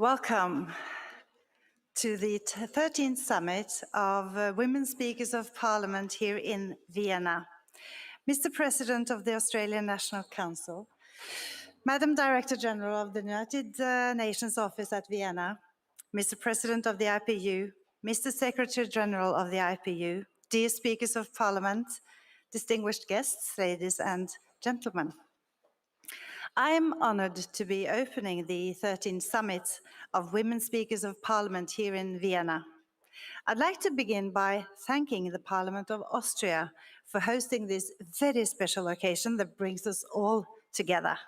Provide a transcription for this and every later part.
Welcome to the 13th Summit of Women Speakers of Parliament here in Vienna. Mr. President of the Australian National Council, Madam Director General of the United Nations Office at Vienna, Mr. President of the IPU, Mr. Secretary General of the IPU, dear Speakers of Parliament, distinguished guests, ladies and gentlemen. I am honoured to be opening the 13th Summit of Women Speakers of Parliament here in Vienna. I'd like to begin by thanking the Parliament of Austria for hosting this very special occasion that brings us all together.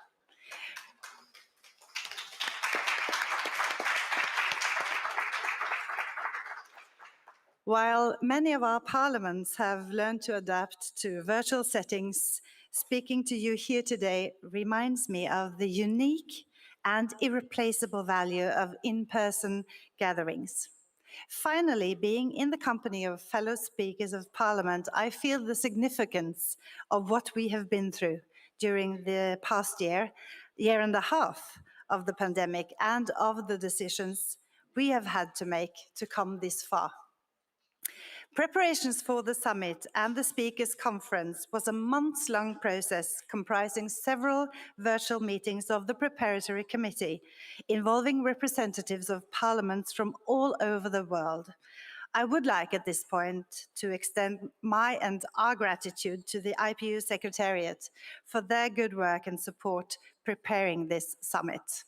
While many of our parliaments have learned to adapt to virtual settings, speaking to you here today reminds me of the unique and irreplaceable value of in-person gatherings. Finally, being in the company of fellow speakers of parliament, I feel the significance of what we have been through during the past year and a half of the pandemic and of the decisions we have had to make to come this far. Preparations for the summit and the Speakers' Conference was a months-long process comprising several virtual meetings of the Preparatory Committee, involving representatives of parliaments from all over the world. I would like at this point to extend my and our gratitude to the IPU Secretariat for their good work and support preparing this summit.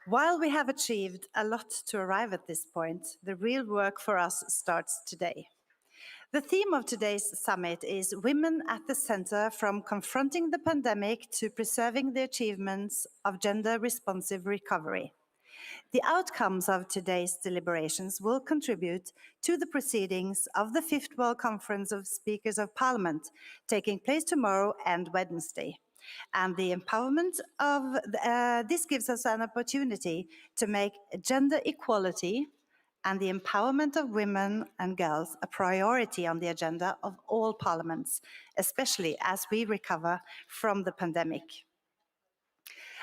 While we have achieved a lot to arrive at this point, the real work for us starts today. The theme of today's summit is Women at the Centre, from confronting the pandemic to preserving the achievements of gender-responsive recovery. The outcomes of today's deliberations will contribute to the proceedings of the 5th World Conference of Speakers of Parliament, taking place tomorrow and Wednesday. And the empowerment of this gives us an opportunity to make gender equality and the empowerment of women and girls a priority on the agenda of all parliaments, especially as we recover from the pandemic.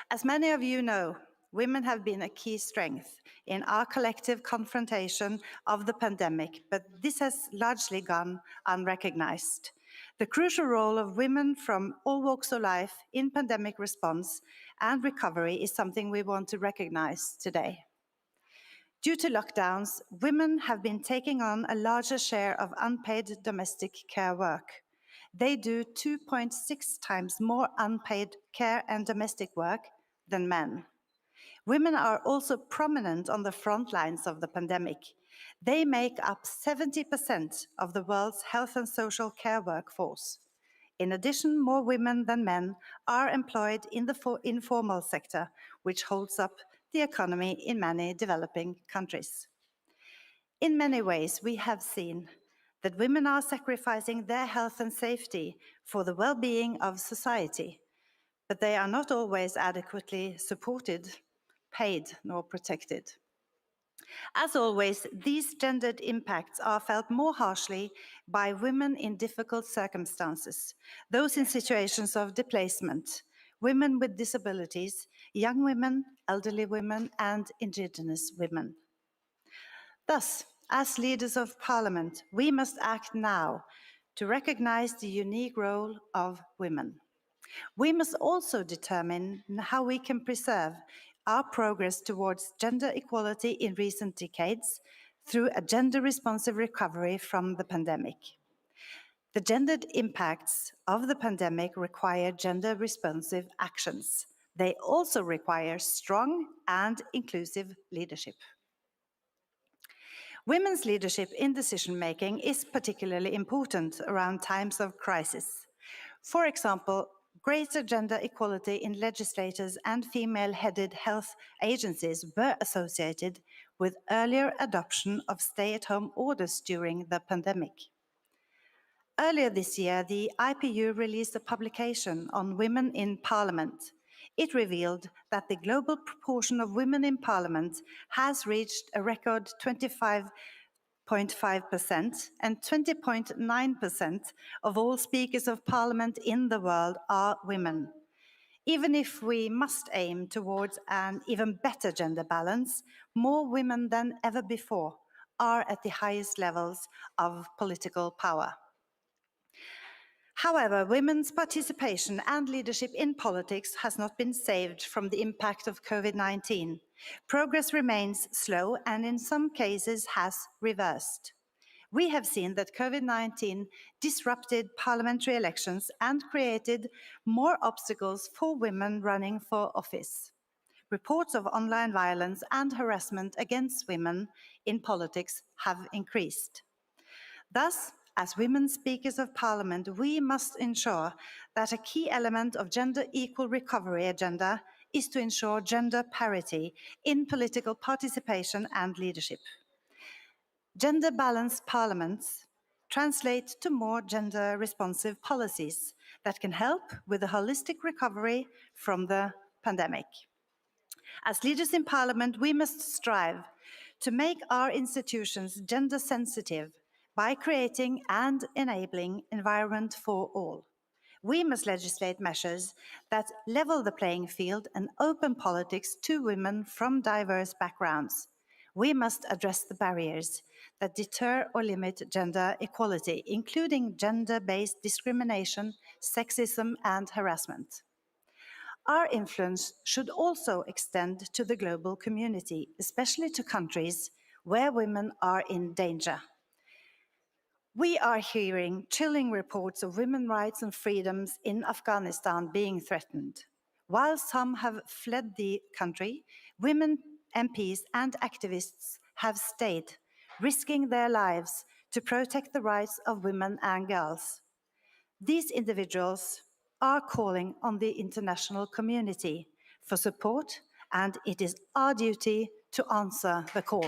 As many of you know, women have been a key strength in our collective confrontation of the pandemic, but this has largely gone unrecognized. The crucial role of women from all walks of life in pandemic response and recovery is something we want to recognize today. Due to lockdowns, women have been taking on a larger share of unpaid domestic care work. They do 2.6 times more unpaid care and domestic work than men. Women are also prominent on the front lines of the pandemic. They make up 70% of the world's health and social care workforce. In addition, more women than men are employed in the informal sector, which holds up the economy in many developing countries. In many ways, we have seen that women are sacrificing their health and safety for the well-being of society, but they are not always adequately supported, paid, nor protected. As always, these gendered impacts are felt more harshly by women in difficult circumstances, those in situations of displacement, women with disabilities, young women, elderly women, and indigenous women. Thus, as leaders of Parliament, we must act now to recognize the unique role of women. We must also determine how we can preserve our progress towards gender equality in recent decades through a gender-responsive recovery from the pandemic. The gendered impacts of the pandemic require gender-responsive actions. They also require strong and inclusive leadership. Women's leadership in decision-making is particularly important around times of crisis. For example, greater gender equality in legislators and female-headed health agencies were associated with earlier adoption of stay-at-home orders during the pandemic. Earlier this year, the IPU released a publication on women in Parliament. It revealed that the global proportion of women in Parliament has reached a record 25.5%, and 20.9% of all speakers of Parliament in the world are women. Even if we must aim towards an even better gender balance, more women than ever before are at the highest levels of political power. However, women's participation and leadership in politics has not been saved from the impact of COVID-19. Progress remains slow and in some cases has reversed. We have seen that COVID-19 disrupted parliamentary elections and created more obstacles for women running for office. Reports of online violence and harassment against women in politics have increased. Thus, as women speakers of parliament, we must ensure that a key element of gender equal recovery agenda is to ensure gender parity in political participation and leadership. Gender-balanced parliaments translate to more gender-responsive policies that can help with the holistic recovery from the pandemic. As leaders in parliament, we must strive to make our institutions gender-sensitive by creating and enabling environment for all. We must legislate measures that level the playing field and open politics to women from diverse backgrounds. We must address the barriers that deter or limit gender equality, including gender-based discrimination, sexism, and harassment. Our influence should also extend to the global community, especially to countries where women are in danger. We are hearing chilling reports of women's rights and freedoms in Afghanistan being threatened. While some have fled the country, women MPs and activists have stayed, risking their lives to protect the rights of women and girls. These individuals are calling on the international community for support, and it is our duty to answer the call.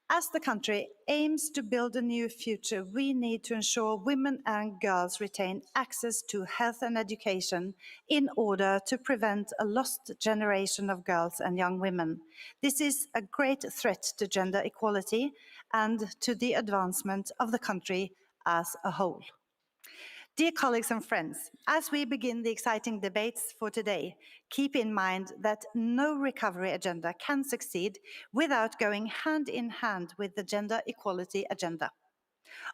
As the country aims to build a new future, we need to ensure women and girls retain access to health and education in order to prevent a lost generation of girls and young women. This is a great threat to gender equality and to the advancement of the country as a whole. Dear colleagues and friends, as we begin the exciting debates for today, keep in mind that no recovery agenda can succeed without going hand in hand with the gender equality agenda.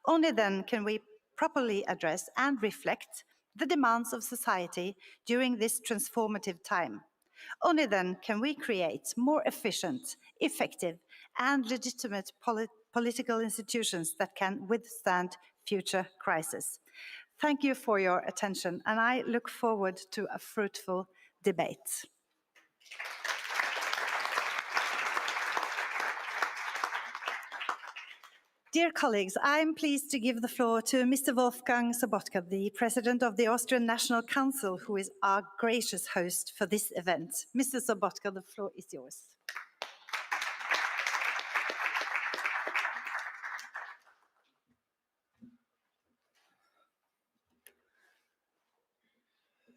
Only then can we properly address and reflect the demands of society during this transformative time. Only then can we create more efficient, effective, and legitimate political institutions that can withstand future crises. Thank you for your attention, and I look forward to a fruitful debate. Dear colleagues, I'm pleased to give the floor to Mr. Wolfgang Sobotka, the President of the Austrian National Council, who is our gracious host for this event. Mr. Sobotka, the floor is yours.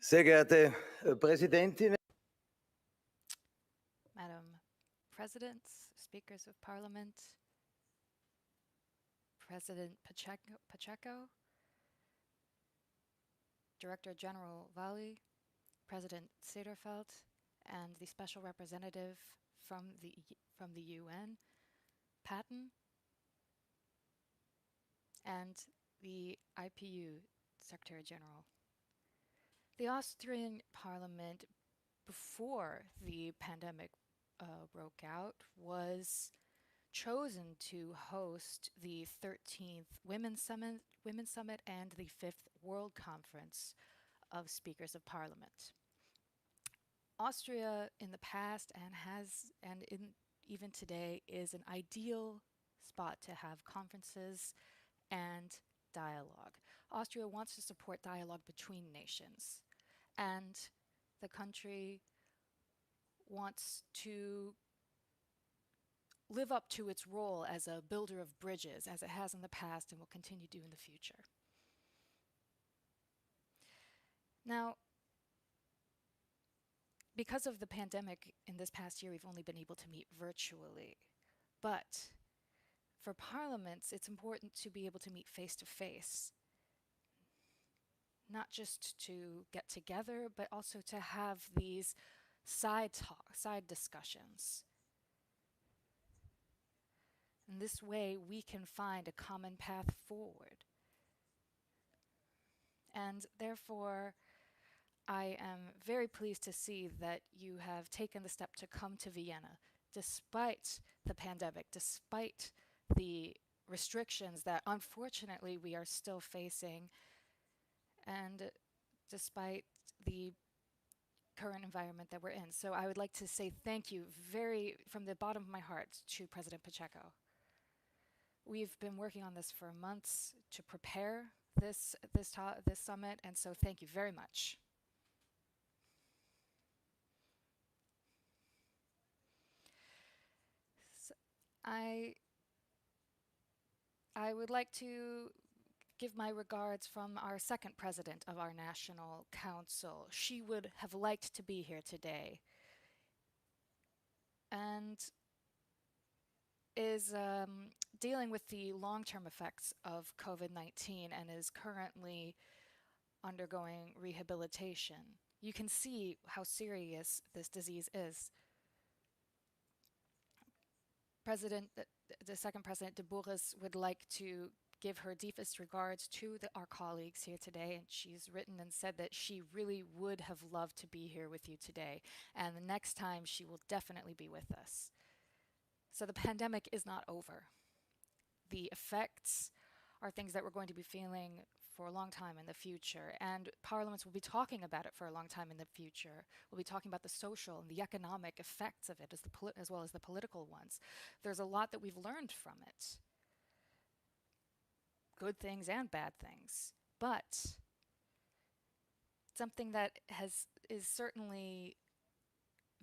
Sehr geehrte Präsidentin, Madam Presidents, Speakers of Parliament, President Pacheco, Director General Valli, President Sederfeld, and the Special Representative from the UN, Patton, and the IPU Secretary General. The Austrian Parliament, before the pandemic broke out, was chosen to host the 13th Women's Summit and the 5th World Conference of Speakers of Parliament. Austria in the past even today is an ideal spot to have conferences and dialogue. Austria wants to support dialogue between nations, and the country wants to live up to its role as a builder of bridges, as it has in the past and will continue to do in the future. Now, because of the pandemic in this past year, we've only been able to meet virtually, but For parliaments, it's important to be able to meet face to face, not just to get together, but also to have these side discussions. In this way, we can find a common path forward. And therefore, I am very pleased to see that you have taken the step to come to Vienna, despite the pandemic, despite the restrictions that unfortunately we are still facing, and despite the current environment that we're in. So I would like to say thank you from the bottom of my heart to President Pacheco. We've been working on this for months to prepare this summit, and so thank you very much. So I would like to give my regards from our second president of our National Council. She would have liked to be here today and is dealing with the long-term effects of COVID-19 and is currently undergoing rehabilitation. You can see how serious this disease is. The second president, de Boeris, would like to give her deepest regards to our colleagues here today, and she's written and said that she really would have loved to be here with you today, and the next time she will definitely be with us. So the pandemic is not over. The effects are things that we're going to be feeling for a long time in the future, and parliaments will be talking about it for a long time in the future. We'll be talking about the social and the economic effects of it as well as the political ones. There's a lot that we've learned from it. Good things and bad things. But something that is certainly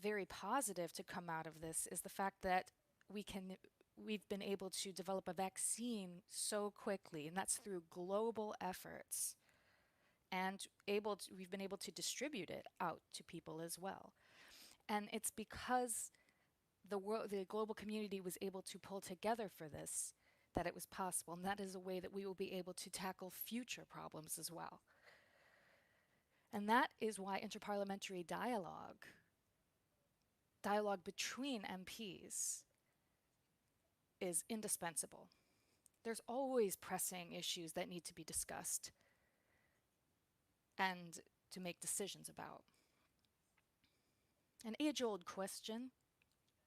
very positive to come out of this is the fact that we've been able to develop a vaccine so quickly, and that's through global efforts. And we've been able to distribute it out to people as well. And it's because the global community was able to pull together for this that it was possible, and that is a way that we will be able to tackle future problems as well. And that is why interparliamentary dialogue between MPs, is indispensable. There's always pressing issues that need to be discussed and to make decisions about. An age-old question,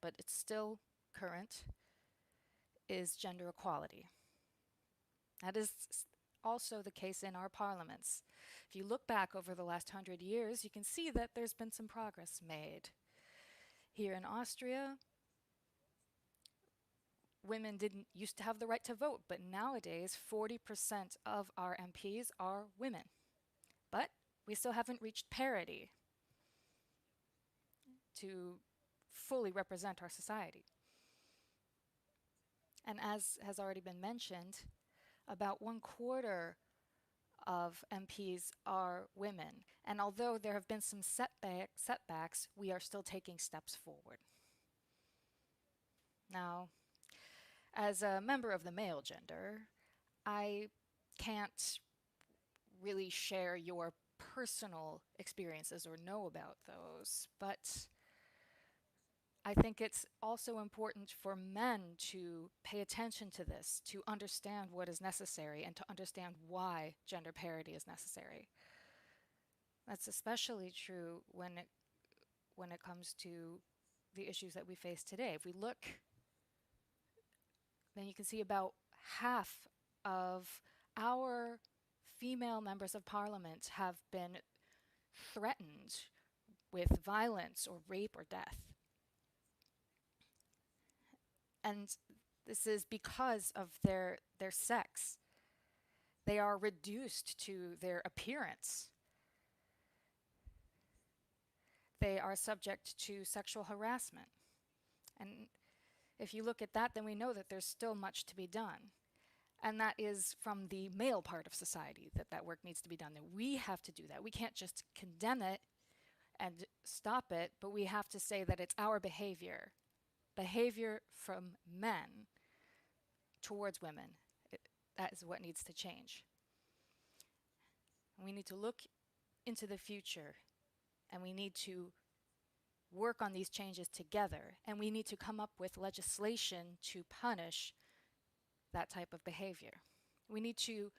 but it's still current, is gender equality. That is also the case in our parliaments. If you look back over the last 100 years, you can see that there's been some progress made. Here in Austria, women didn't used to have the right to vote, but nowadays 40% of our MPs are women. But we still haven't reached parity to fully represent our society. And as has already been mentioned, about 1/4 of MPs are women. And although there have been some setbacks, we are still taking steps forward. Now, as a member of the male gender, I can't really share your personal experiences or know about those, but I think it's also important for men to pay attention to this, to understand what is necessary and to understand why gender parity is necessary. That's especially true when it comes to the issues that we face today. If we look, then you can see about half of our female members of parliament have been threatened with violence or rape or death. And this is because of their sex. They are reduced to their appearance. They are subject to sexual harassment. And if you look at that, then we know that there's still much to be done. And that is from the male part of society that work needs to be done. And we have to do that. We can't just condemn it and stop it, but we have to say that it's our behavior from men towards women. That is what needs to change. We need to look into the future, and we need to work on these changes together, and we need to come up with legislation to punish that type of behavior. We need to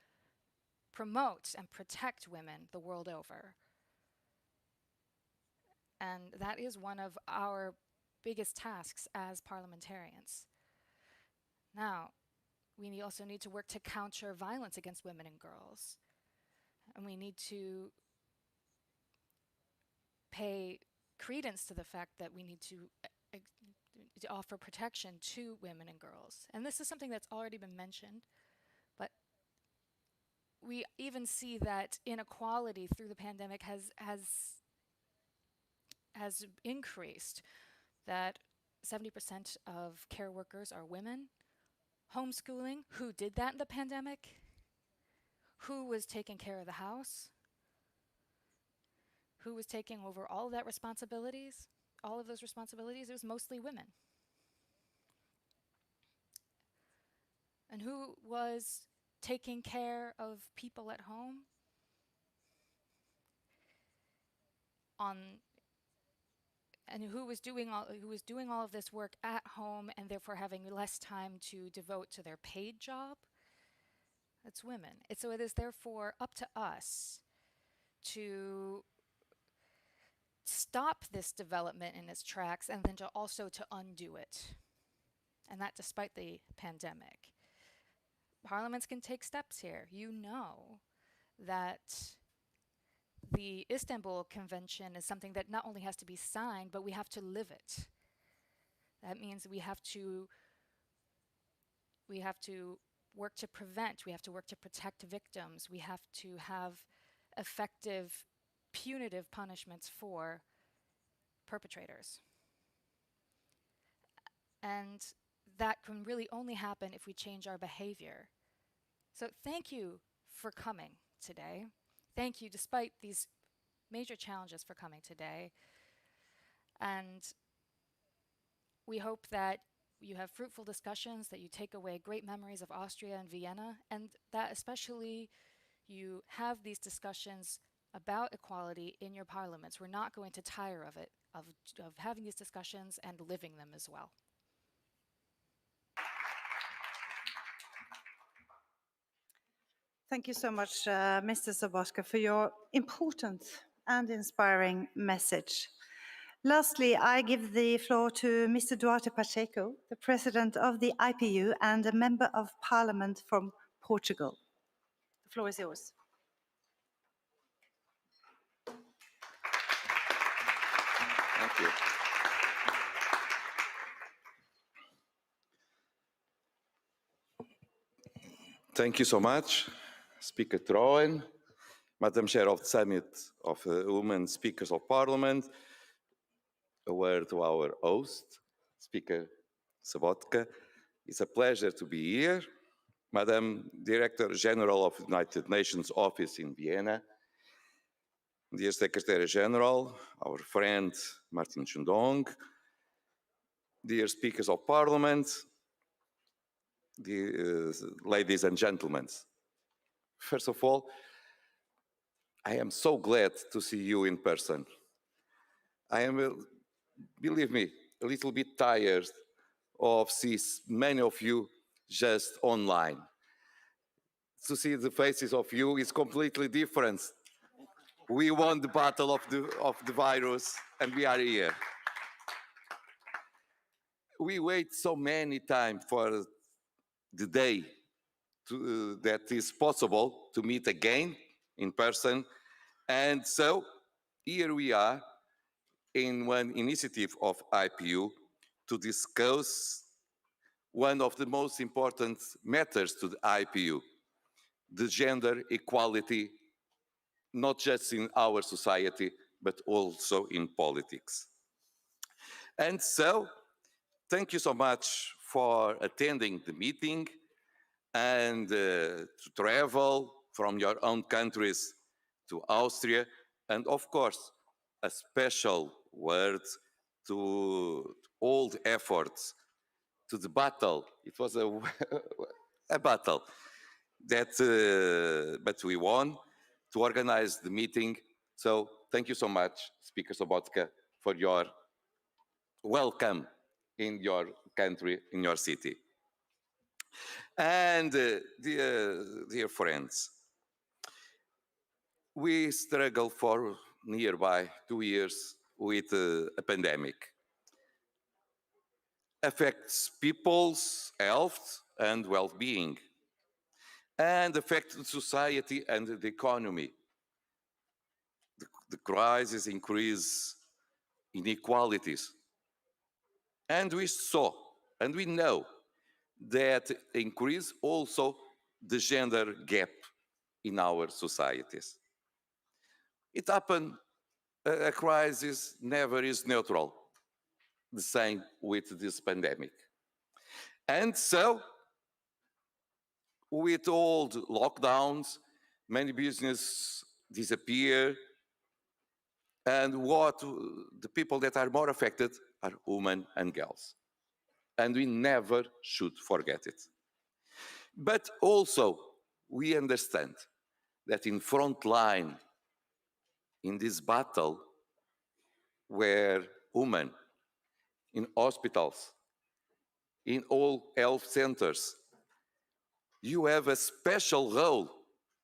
promote and protect women the world over. And that is one of our biggest tasks as parliamentarians. Now, we also need to work to counter violence against women and girls. And we need to pay credence to the fact that we need to offer protection to women and girls. And this is something that's already been mentioned, but we even see that inequality through the pandemic has increased, that 70% of care workers are women. Homeschooling, who did that in the pandemic? Who was taking care of the house? Who was taking over all of that responsibilities? All of those responsibilities, it was mostly women. And who was taking care of people at home? And who was doing all of this work at home and therefore having less time to devote to their paid job? It's women. So it is therefore up to us to stop this development in its tracks and then to also to undo it. And that despite the pandemic. Parliaments can take steps here. You know that the Istanbul Convention is something that not only has to be signed, but we have to live it. That means we have to work to prevent, we have to work to protect victims, we have to have effective punitive punishments for perpetrators. And that can really only happen if we change our behavior. So thank you for coming today. Thank you, despite these major challenges, for coming today. And we hope that you have fruitful discussions, that you take away great memories of Austria and Vienna, and that especially you have these discussions about equality in your parliaments. We're not going to tire of it, of having these discussions and living them as well. Thank you so much, Mr. Sabatka, for your important and inspiring message. Lastly, I give the floor to Mr. Duarte Pacheco, the president of the IPU and a member of parliament from Portugal. The floor is yours. Thank you. Thank you so much, Speaker Troen, Madam Chair of the Summit of Women Speakers of Parliament. A word to our host, Speaker Sabotka. It's a pleasure to be here. Madam Director General of the United Nations Office in Vienna, dear Secretary General, our friend Martin Chundong, dear Speakers of Parliament, dear ladies and gentlemen. First of all, I am so glad to see you in person. I am, believe me, a little bit tired of seeing many of you just online. To see the faces of you is completely different. We won the battle of the virus, and we are here. We wait so many times for the day that is possible to meet again in person. And so here we are in one initiative of IPU to discuss one of the most important matters to the IPU, the gender equality, not just in our society, but also in politics. And so, thank you so much for attending the meeting and to travel from your own countries to Austria. And of course, a special word to all the efforts to the battle. It was a, a battle that, but we won to organize the meeting. So thank you so much, Speaker Sobotka, for your welcome in your country, in your city. And dear friends, we struggle for nearby 2 years with a pandemic. Affects people's health and well-being, and affects society and the economy. The crisis increases inequalities. And we saw, and we know, that increase also the gender gap in our societies. It happened, a crisis never is neutral. The same with this pandemic. And so, with all the lockdowns, many businesses disappear, and what the people that are more affected are women and girls. And we never should forget it. But also, we understand that in front line, in this battle, where women in hospitals, in all health centers, you have a special role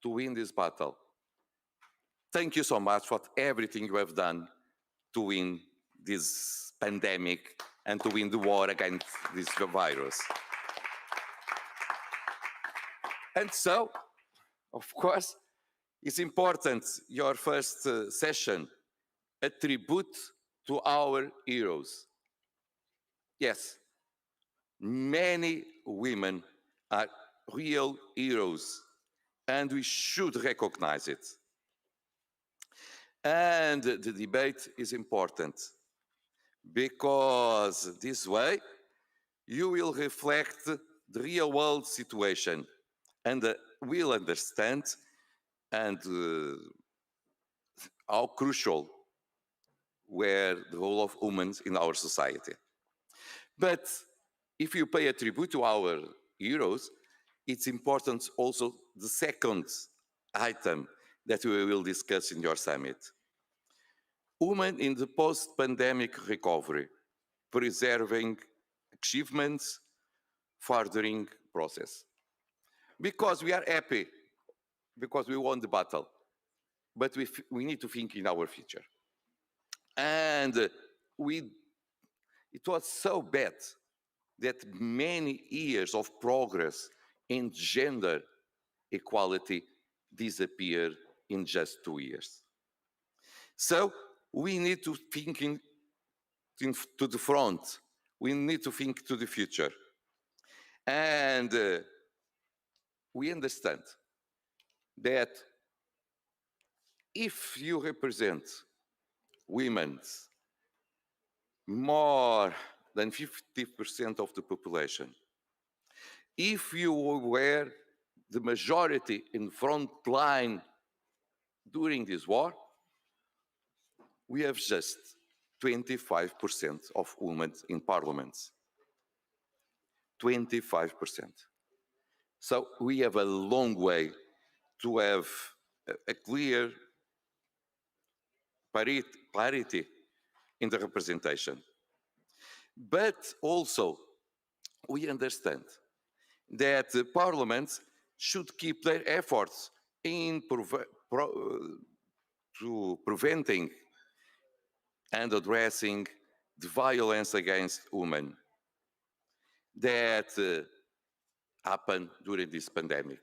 to win this battle. Thank you so much for everything you have done to win this pandemic and to win the war against this virus. And so, of course, it's important, your first session, a tribute to our heroes. Yes, many women are real heroes, and we should recognize it. And the debate is important, because this way you will reflect the real world situation and will understand and how crucial were the role of women in our society. But if you pay a tribute to our heroes, it's important also the second item that we will discuss in your summit. Women in the post-pandemic recovery, preserving achievements, furthering process. Because we are happy, because we won the battle, but we need to think in our future. And it was so bad that many years of progress in gender equality disappeared in just 2 years. So we need to think to the front. We need to think to the future. And we understand that if you represent women more than 50% of the population, if you were the majority in front line during this war, we have just 25% of women in parliaments. 25%. So we have a long way to have a clear parity in the representation. But also, we understand that the parliaments should keep their efforts in preventing and addressing the violence against women that happened during this pandemic.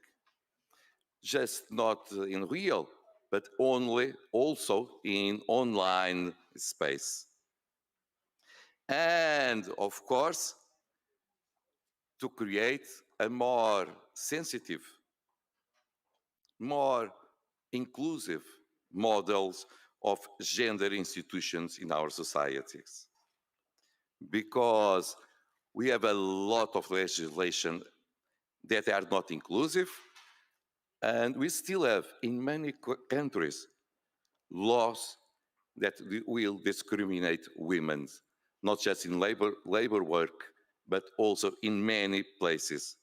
Just not in real, but only also in online space. And of course, to create a more sensitive, more inclusive models of gender institutions in our societies. Because we have a lot of legislation that are not inclusive, and we still have, in many countries, laws that will discriminate women, not just in labor work, but also in many places.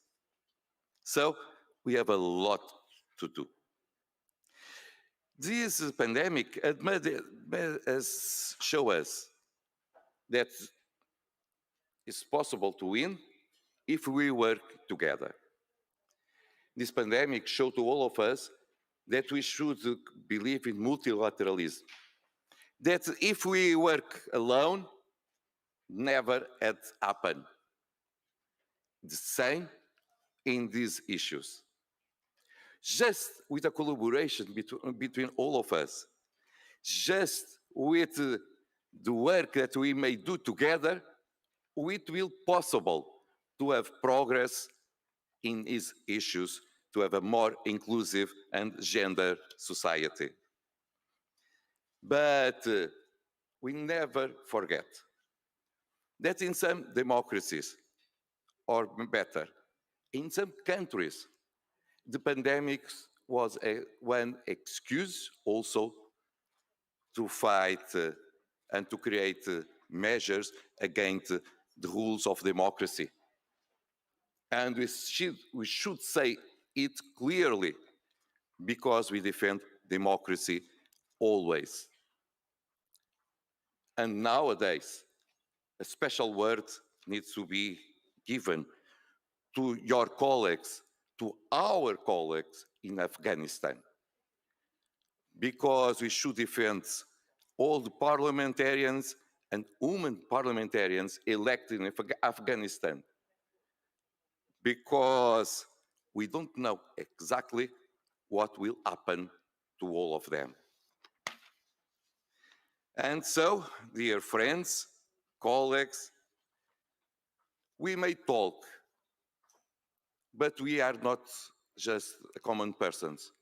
So we have a lot to do. This pandemic has shown us that it's possible to win if we work together. This pandemic showed to all of us that we should believe in multilateralism. That if we work alone, never had happened. The same in these issues. Just with a collaboration between all of us, just with the work that we may do together, it will be possible to have progress in these issues, to have a more inclusive and gender society. But we never forget that in some democracies, or better, in some countries, the pandemic was one excuse also to fight and to create measures against the rules of democracy. And we should say it clearly, because we defend democracy always. And nowadays, a special word needs to be given to your colleagues, to our colleagues in Afghanistan, because we should defend all the parliamentarians and women parliamentarians elected in Afghanistan, because we don't know exactly what will happen to all of them. And so, dear friends, colleagues, we may talk, but we are not just common persons.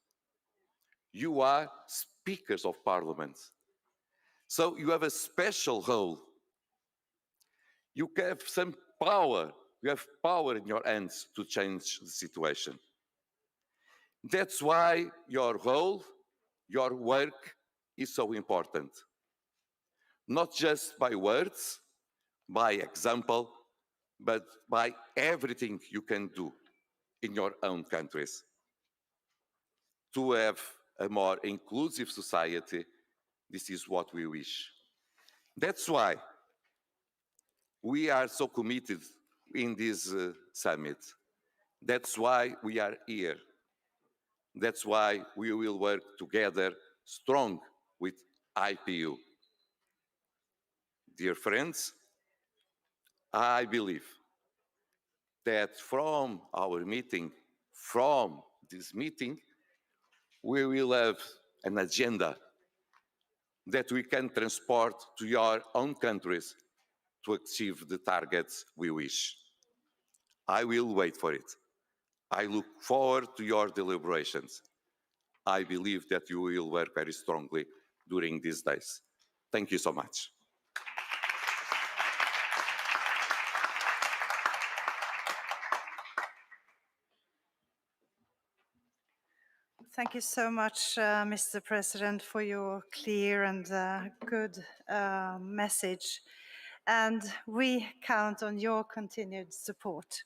You are speakers of parliaments. So you have a special role. You have some power. You have power in your hands to change the situation. That's why your role, your work is so important. Not just by words, by example, but by everything you can do in your own countries to have a more inclusive society. This is what we wish. That's why we are so committed in this summit. That's why we are here. That's why we will work together strong with IPU. Dear friends, I believe that from this meeting, we will have an agenda that we can transport to your own countries to achieve the targets we wish. I will wait for it. I look forward to your deliberations. I believe that you will work very strongly during these days. Thank you so much. Thank you so much, Mr. President, for your clear and good message. And we count on your continued support.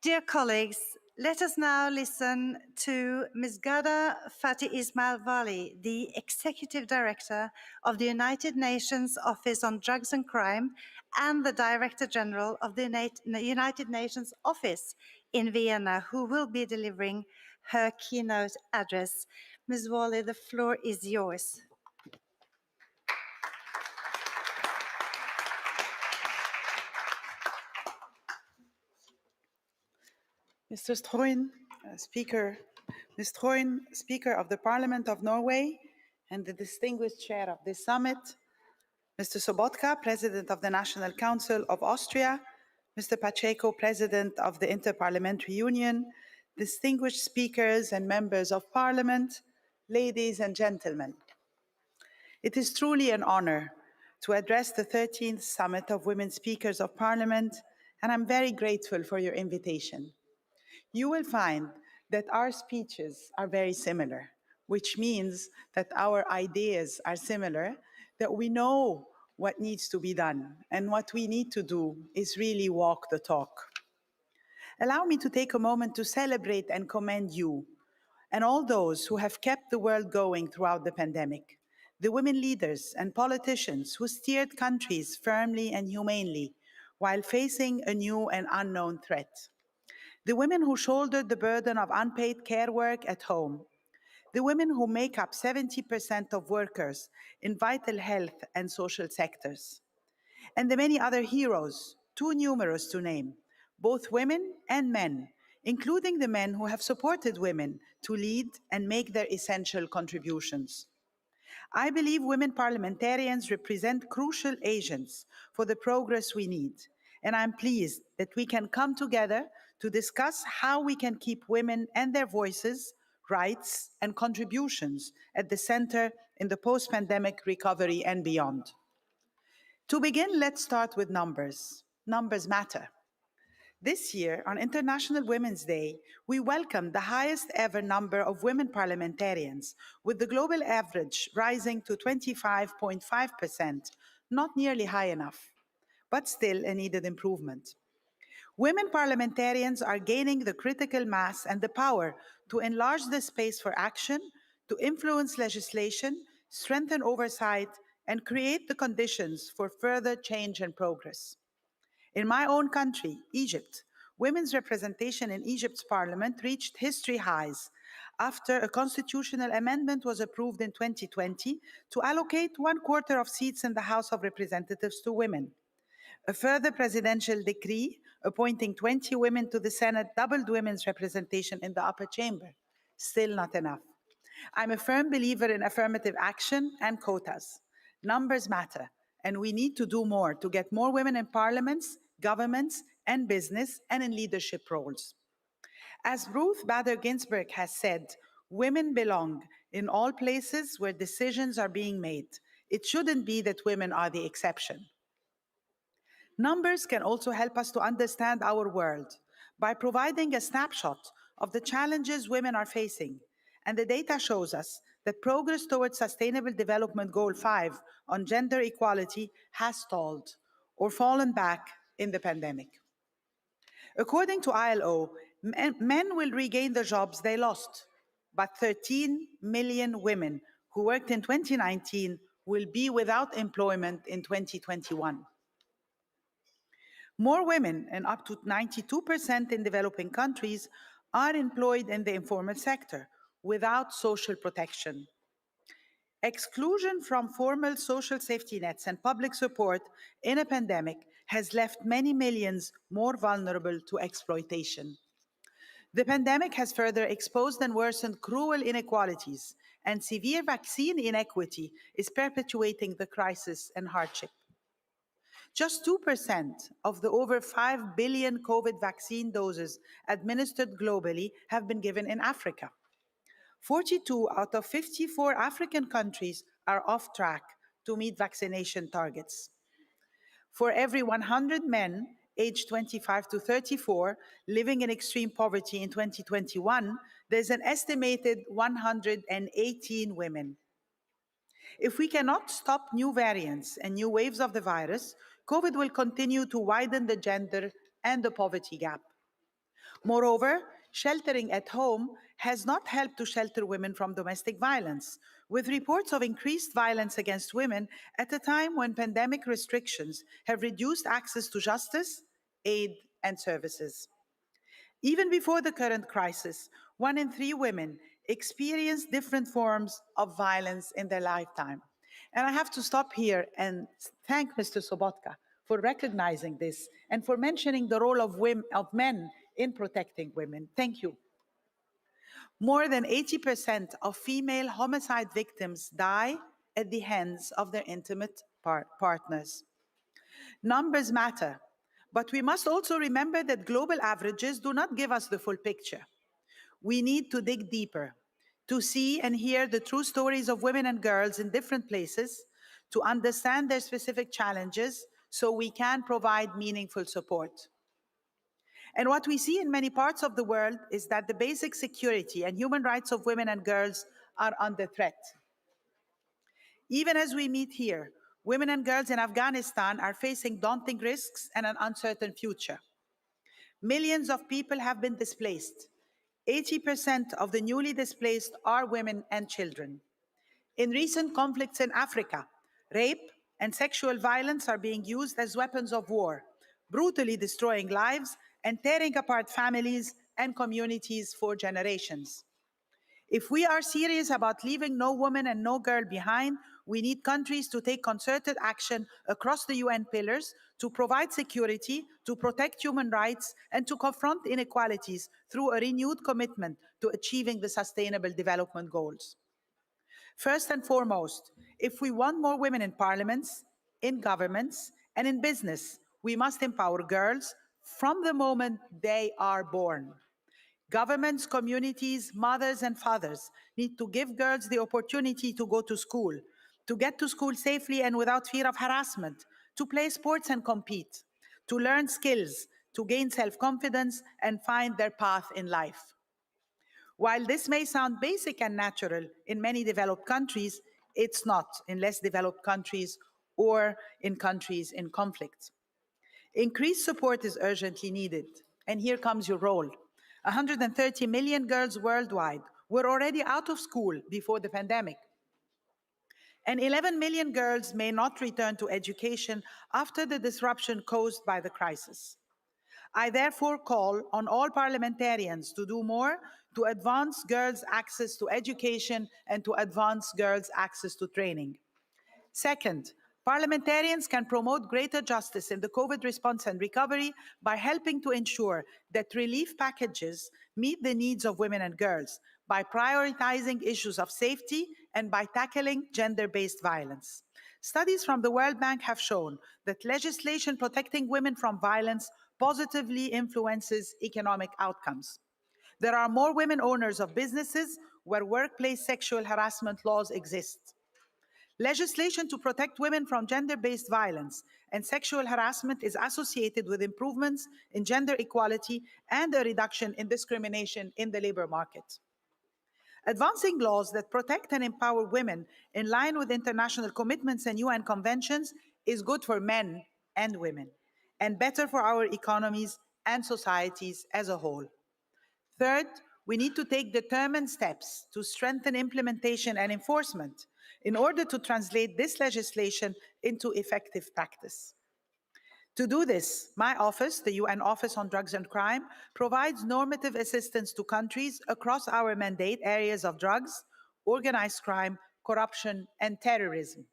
Dear colleagues, let us now listen to Ms. Ghada Fatih Ismail Vali, the Executive Director of the United Nations Office on Drugs and Crime and the Director General of the United Nations Office in Vienna, who will be delivering her keynote address. Ms. Vali, the floor is yours. Mr. Stroin, Ms. Stroin, Speaker of the Parliament of Norway and the distinguished chair of this summit, Mr. Sobotka, President of the National Council of Austria, Mr. Pacheco, President of the Inter-Parliamentary Union, distinguished speakers and members of Parliament, ladies and gentlemen. It is truly an honor to address the 13th Summit of Women Speakers of Parliament, and I'm very grateful for your invitation. You will find that our speeches are very similar, which means that our ideas are similar, that we know what needs to be done. And what we need to do is really walk the talk. Allow me to take a moment to celebrate and commend you and all those who have kept the world going throughout the pandemic, the women leaders and politicians who steered countries firmly and humanely while facing a new and unknown threat, the women who shouldered the burden of unpaid care work at home, the women who make up 70% of workers in vital health and social sectors, and the many other heroes, too numerous to name, both women and men, including the men who have supported women to lead and make their essential contributions. I believe women parliamentarians represent crucial agents for the progress we need, and I'm pleased that we can come together to discuss how we can keep women and their voices, rights, and contributions at the center in the post-pandemic recovery and beyond. To begin, let's start with numbers. Numbers matter. This year, on International Women's Day, we welcomed the highest ever number of women parliamentarians, with the global average rising to 25.5%, not nearly high enough, but still a needed improvement. Women parliamentarians are gaining the critical mass and the power to enlarge the space for action, to influence legislation, strengthen oversight, and create the conditions for further change and progress. In my own country, Egypt, women's representation in Egypt's parliament reached history highs after a constitutional amendment was approved in 2020 to allocate 1/4 of seats in the House of Representatives to women. A further presidential decree appointing 20 women to the Senate doubled women's representation in the upper chamber. Still not enough. I'm a firm believer in affirmative action and quotas. Numbers matter, and we need to do more to get more women in parliaments, governments, and business, and in leadership roles. As Ruth Bader Ginsburg has said, women belong in all places where decisions are being made. It shouldn't be that women are the exception. Numbers can also help us to understand our world by providing a snapshot of the challenges women are facing. And the data shows us that progress towards Sustainable Development Goal 5 on gender equality has stalled or fallen back in the pandemic. According to ILO, men will regain the jobs they lost, but 13 million women who worked in 2019 will be without employment in 2021. More women, and up to 92% in developing countries, are employed in the informal sector without social protection. Exclusion from formal social safety nets and public support in a pandemic has left many millions more vulnerable to exploitation. The pandemic has further exposed and worsened cruel inequalities, and severe vaccine inequity is perpetuating the crisis and hardship. Just 2% of the over 5 billion COVID vaccine doses administered globally have been given in Africa. 42 out of 54 African countries are off track to meet vaccination targets. For every 100 men aged 25 to 34 living in extreme poverty in 2021, there's an estimated 118 women. If we cannot stop new variants and new waves of the virus, COVID will continue to widen the gender and the poverty gap. Moreover, sheltering at home has not helped to shelter women from domestic violence, with reports of increased violence against women at a time when pandemic restrictions have reduced access to justice, aid, and services. Even before the current crisis, 1 in 3 women experience different forms of violence in their lifetime. And I have to stop here and thank Mr. Sobotka for recognizing this and for mentioning the role of men in protecting women. Thank you. More than 80% of female homicide victims die at the hands of their intimate partners. Numbers matter, but we must also remember that global averages do not give us the full picture. We need to dig deeper, to see and hear the true stories of women and girls in different places, to understand their specific challenges so we can provide meaningful support. And what we see in many parts of the world is that the basic security and human rights of women and girls are under threat. Even as we meet here, Women and girls in Afghanistan are facing daunting risks and an uncertain future. Millions of people have been displaced. 80% of the newly displaced are women and children. In recent conflicts in Africa, rape and sexual violence are being used as weapons of war, brutally destroying lives and tearing apart families and communities for generations. If we are serious about leaving no woman and no girl behind, we need countries to take concerted action across the UN pillars to provide security, to protect human rights, and to confront inequalities through a renewed commitment to achieving the Sustainable Development Goals. First and foremost, if we want more women in parliaments, in governments, and in business, we must empower girls from the moment they are born. Governments, communities, mothers, and fathers need to give girls the opportunity to go to school, to get to school safely and without fear of harassment, to play sports and compete, to learn skills, to gain self-confidence, and find their path in life. While this may sound basic and natural in many developed countries, it's not in less developed countries or in countries in conflict. Increased support is urgently needed, and here comes your role. 130 million girls worldwide were already out of school before the pandemic, and 11 million girls may not return to education after the disruption caused by the crisis. I therefore call on all parliamentarians to do more to advance girls' access to education and to advance girls' access to training. Second, parliamentarians can promote greater justice in the COVID response and recovery by helping to ensure that relief packages meet the needs of women and girls, by prioritizing issues of safety and by tackling gender-based violence. Studies from the World Bank have shown that legislation protecting women from violence positively influences economic outcomes. There are more women owners of businesses where workplace sexual harassment laws exist. Legislation to protect women from gender-based violence and sexual harassment is associated with improvements in gender equality and a reduction in discrimination in the labor market. Advancing laws that protect and empower women in line with international commitments and UN conventions is good for men and women, and better for our economies and societies as a whole. Third, we need to take determined steps to strengthen implementation and enforcement in order to translate this legislation into effective practice. To do this, my office, the UN Office on Drugs and Crime, provides normative assistance to countries across our mandate areas of drugs, organized crime, corruption, and terrorism.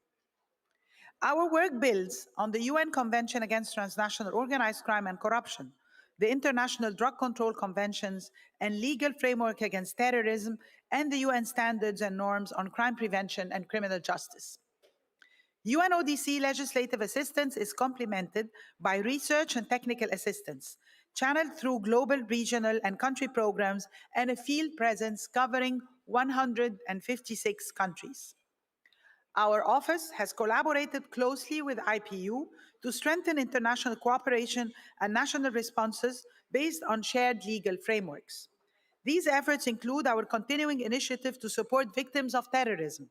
Our work builds on the UN Convention Against Transnational Organized Crime and Corruption, the International Drug Control Conventions and Legal Framework Against Terrorism, and the UN Standards and Norms on Crime Prevention and Criminal Justice. UNODC legislative assistance is complemented by research and technical assistance, channeled through global, regional, and country programs and a field presence covering 156 countries. Our office has collaborated closely with IPU to strengthen international cooperation and national responses based on shared legal frameworks. These efforts include our continuing initiative to support victims of terrorism,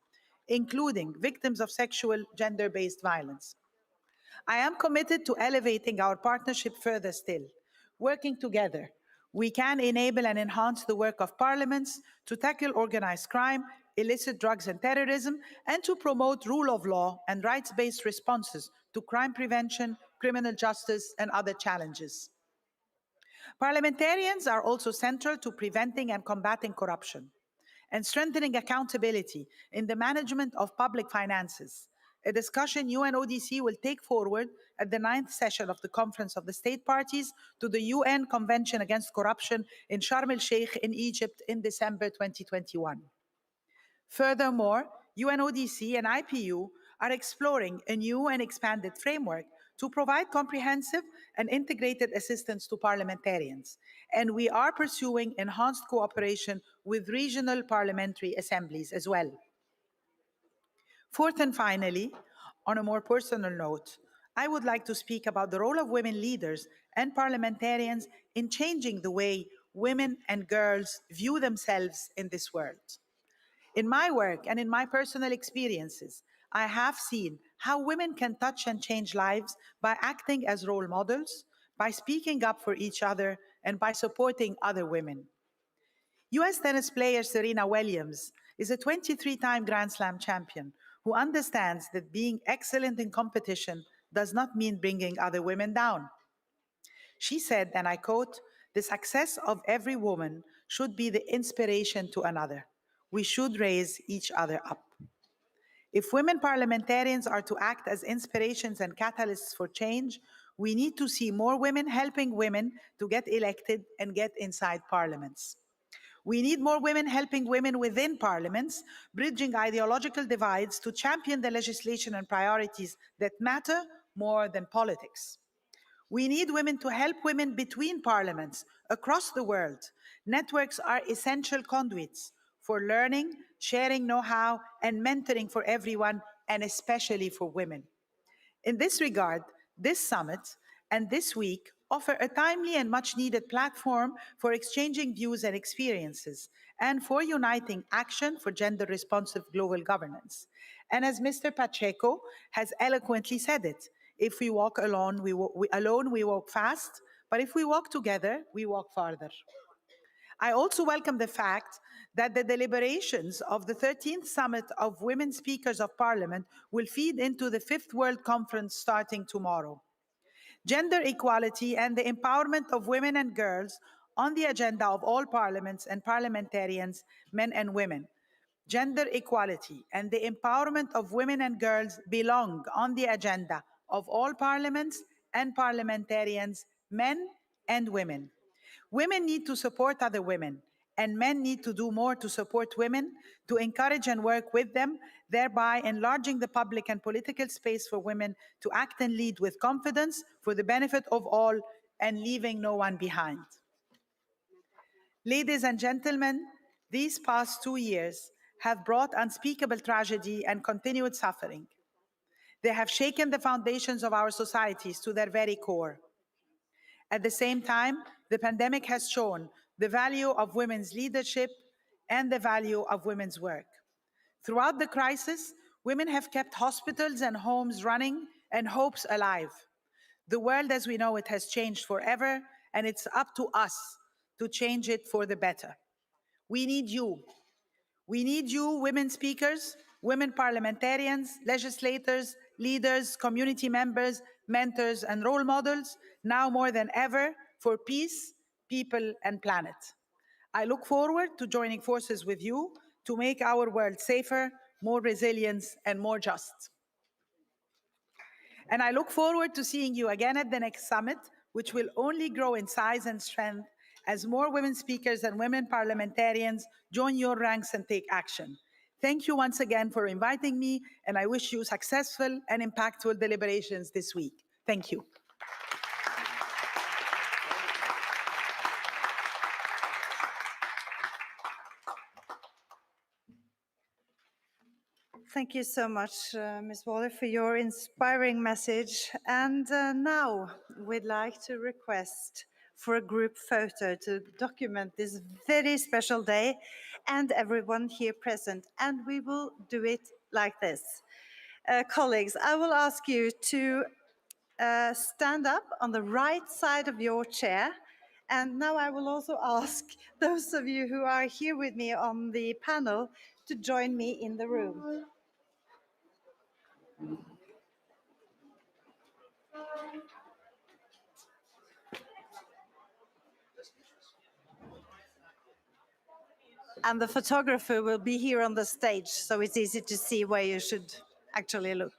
including victims of sexual gender-based violence. I am committed to elevating our partnership further still. Working together, we can enable and enhance the work of parliaments to tackle organized crime, illicit drugs and terrorism, and to promote rule of law and rights-based responses to crime prevention, criminal justice, and other challenges. Parliamentarians are also central to preventing and combating corruption and strengthening accountability in the management of public finances, a discussion UNODC will take forward at the 9th session of the Conference of the State Parties to the UN Convention Against Corruption in Sharm el-Sheikh in Egypt in December 2021. Furthermore, UNODC and IPU are exploring a new and expanded framework to provide comprehensive and integrated assistance to parliamentarians, and we are pursuing enhanced cooperation with regional parliamentary assemblies as well. Fourth and finally, on a more personal note, I would like to speak about the role of women leaders and parliamentarians in changing the way women and girls view themselves in this world. In my work and in my personal experiences, I have seen how women can touch and change lives by acting as role models, by speaking up for each other, and by supporting other women. US tennis player Serena Williams is a 23-time Grand Slam champion who understands that being excellent in competition does not mean bringing other women down. She said, and I quote, "The success of every woman should be the inspiration to another. We should raise each other up." If women parliamentarians are to act as inspirations and catalysts for change, we need to see more women helping women to get elected and get inside parliaments. We need more women helping women within parliaments, bridging ideological divides to champion the legislation and priorities that matter more than politics. We need women to help women between parliaments across the world. Networks are essential conduits for learning, sharing know-how, and mentoring for everyone, and especially for women. In this regard, this summit and this week offer a timely and much-needed platform for exchanging views and experiences, and for uniting action for gender-responsive global governance. And as Mr. Pacheco has eloquently said it, if we walk alone, we walk fast, but if we walk together, we walk farther. I also welcome the fact that the deliberations of the 13th Summit of Women Speakers of Parliament will feed into the 5th World Conference starting tomorrow. Gender equality and the empowerment of women and girls on the agenda of all parliaments and parliamentarians, men and women. Gender equality and the empowerment of women and girls belong on the agenda of all parliaments and parliamentarians, men and women. Women need to support other women, and men need to do more to support women, to encourage and work with them, thereby enlarging the public and political space for women to act and lead with confidence for the benefit of all and leaving no one behind. Ladies and gentlemen, these past 2 years have brought unspeakable tragedy and continued suffering. They have shaken the foundations of our societies to their very core. At the same time, the pandemic has shown the value of women's leadership and the value of women's work. Throughout the crisis, women have kept hospitals and homes running and hopes alive. The world as we know it has changed forever, and it's up to us to change it for the better. We need you. We need you, women speakers, women parliamentarians, legislators, leaders, community members, mentors, and role models, now more than ever, for peace, people, and planet. I look forward to joining forces with you to make our world safer, more resilient, and more just. And I look forward to seeing you again at the next summit, which will only grow in size and strength as more women speakers and women parliamentarians join your ranks and take action. Thank you once again for inviting me, and I wish you successful and impactful deliberations this week. Thank you. Thank you so much, Ms. Waller, for your inspiring message. And now we'd like to request for a group photo to document this very special day and everyone here present. And we will do it like this. Colleagues, I will ask you to stand up on the right side of your chair. And now I will also ask those of you who are here with me on the panel to join me in the room. And the photographer will be here on the stage, so it's easy to see where you should actually look.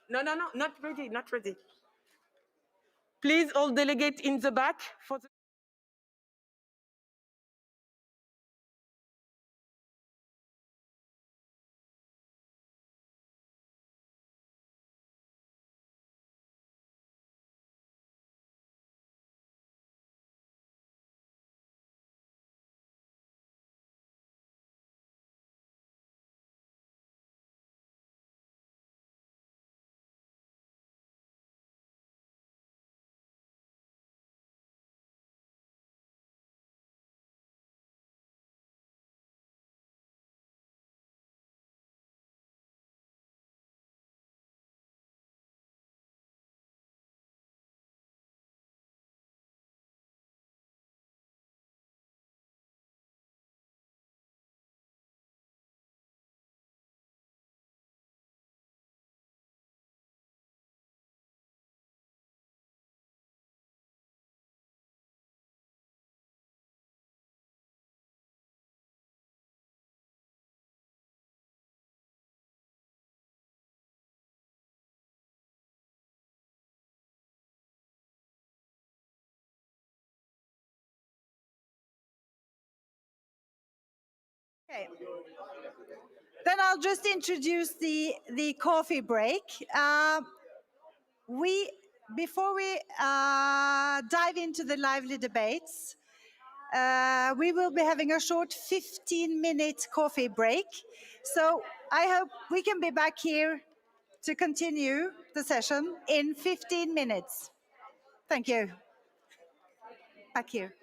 No, no, no, not ready, not ready. Please, all delegates in the back for the Okay. Then I'll just introduce the coffee break. Before we dive into the lively debates, we will be having a short 15-minute coffee break. So I hope we can be back here to continue the session in 15 minutes. Thank you. Back here.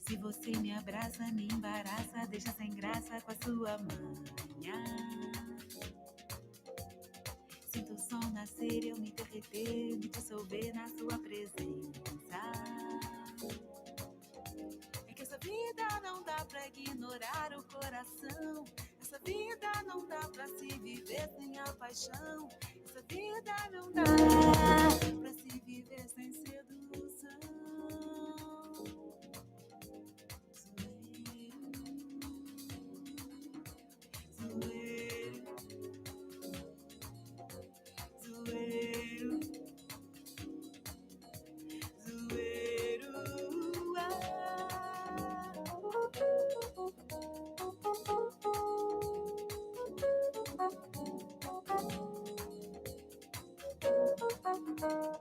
Se você me abraça, me embaraça, deixa sem graça com a sua manhã. Sinto o sol nascer, eu me derreter, me dissolver na sua presença. É que essa vida não dá pra ignorar o coração. Essa vida não dá pra se viver sem a paixão. Essa vida não dá pra se viver sem sedução. Zoeiro, zoeiro, zoeiro, ah.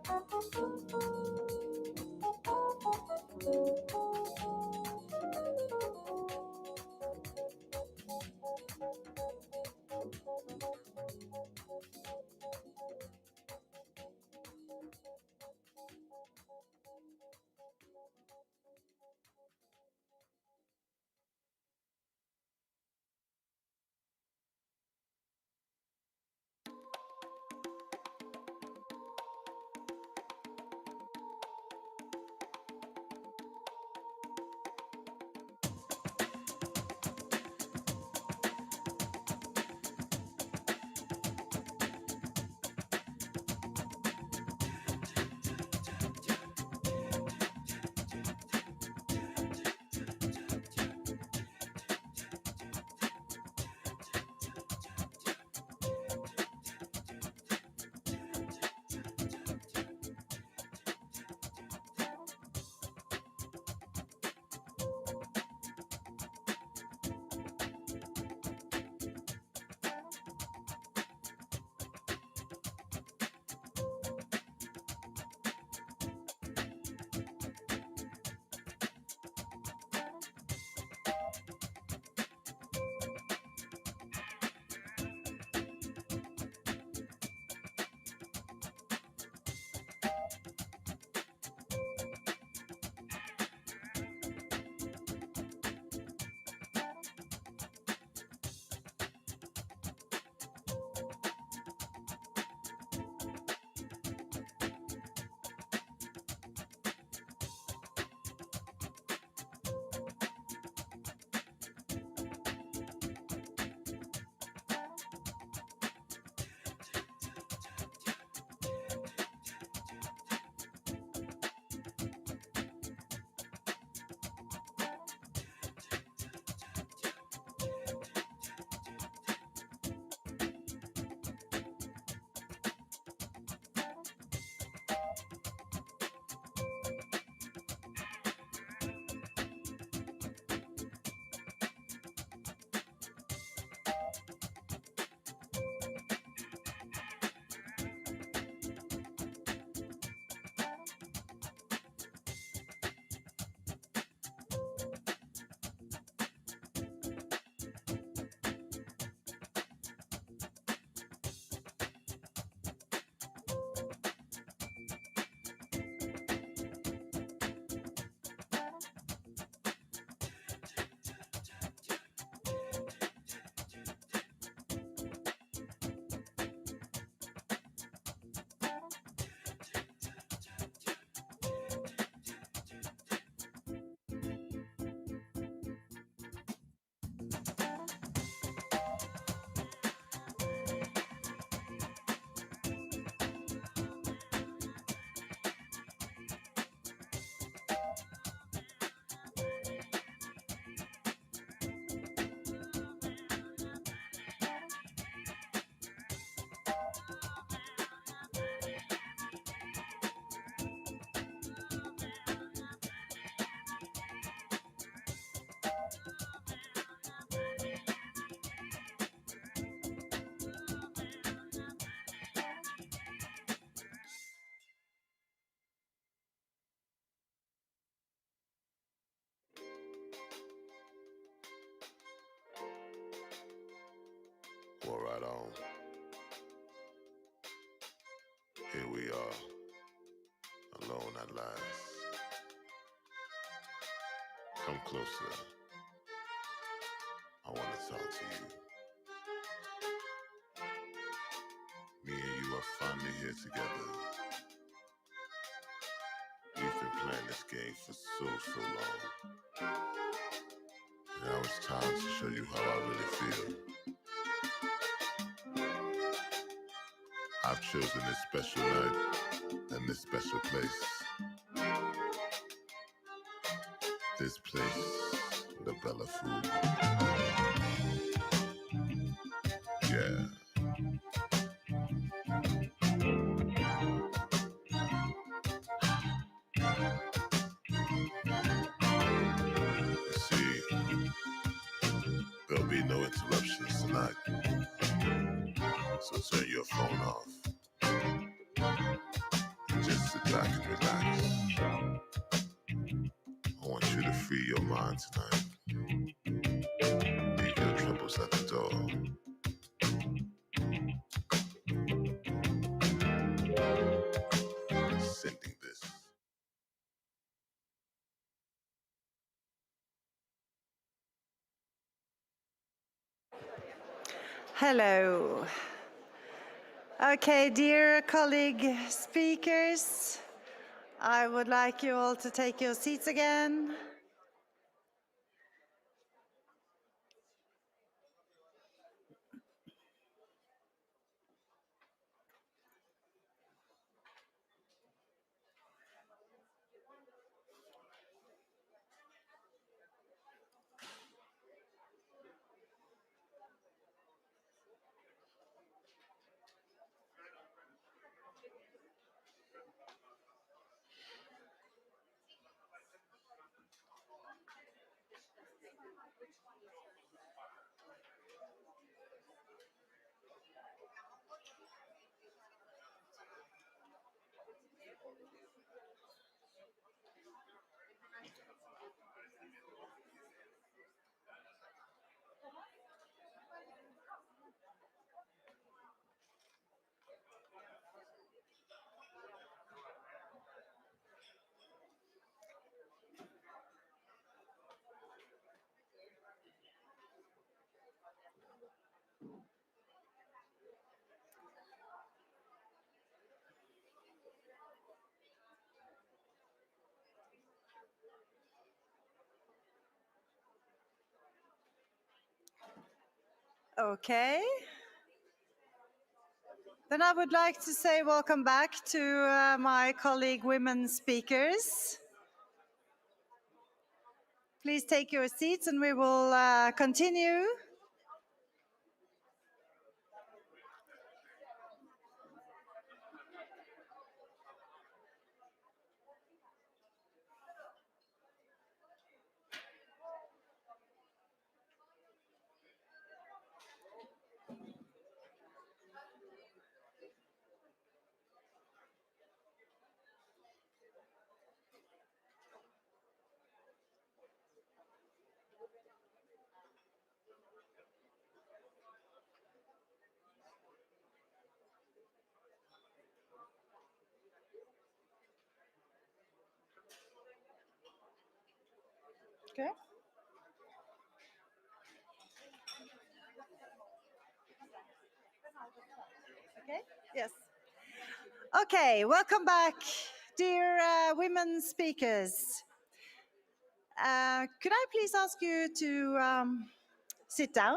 lies. Come closer. I want to talk to you. Me and you are finally here together. We've been playing this game for so long. Now it's time to show you how I really feel. I've chosen this special night and this special place. This place, the Bella Food. Yeah. You see, there'll be no interruptions tonight. So turn your phone off. Just sit back and relax. I want you to free your mind tonight. Leave your troubles at the door. Sending this. Hello. Okay, dear colleague speakers, I would like you all to take your seats again. Okay. Then I would like to say welcome back to my colleague women speakers. Please take your seats and we will continue. Okay. Okay. Yes. Okay, welcome back, dear women speakers. Could I please ask you to sit down?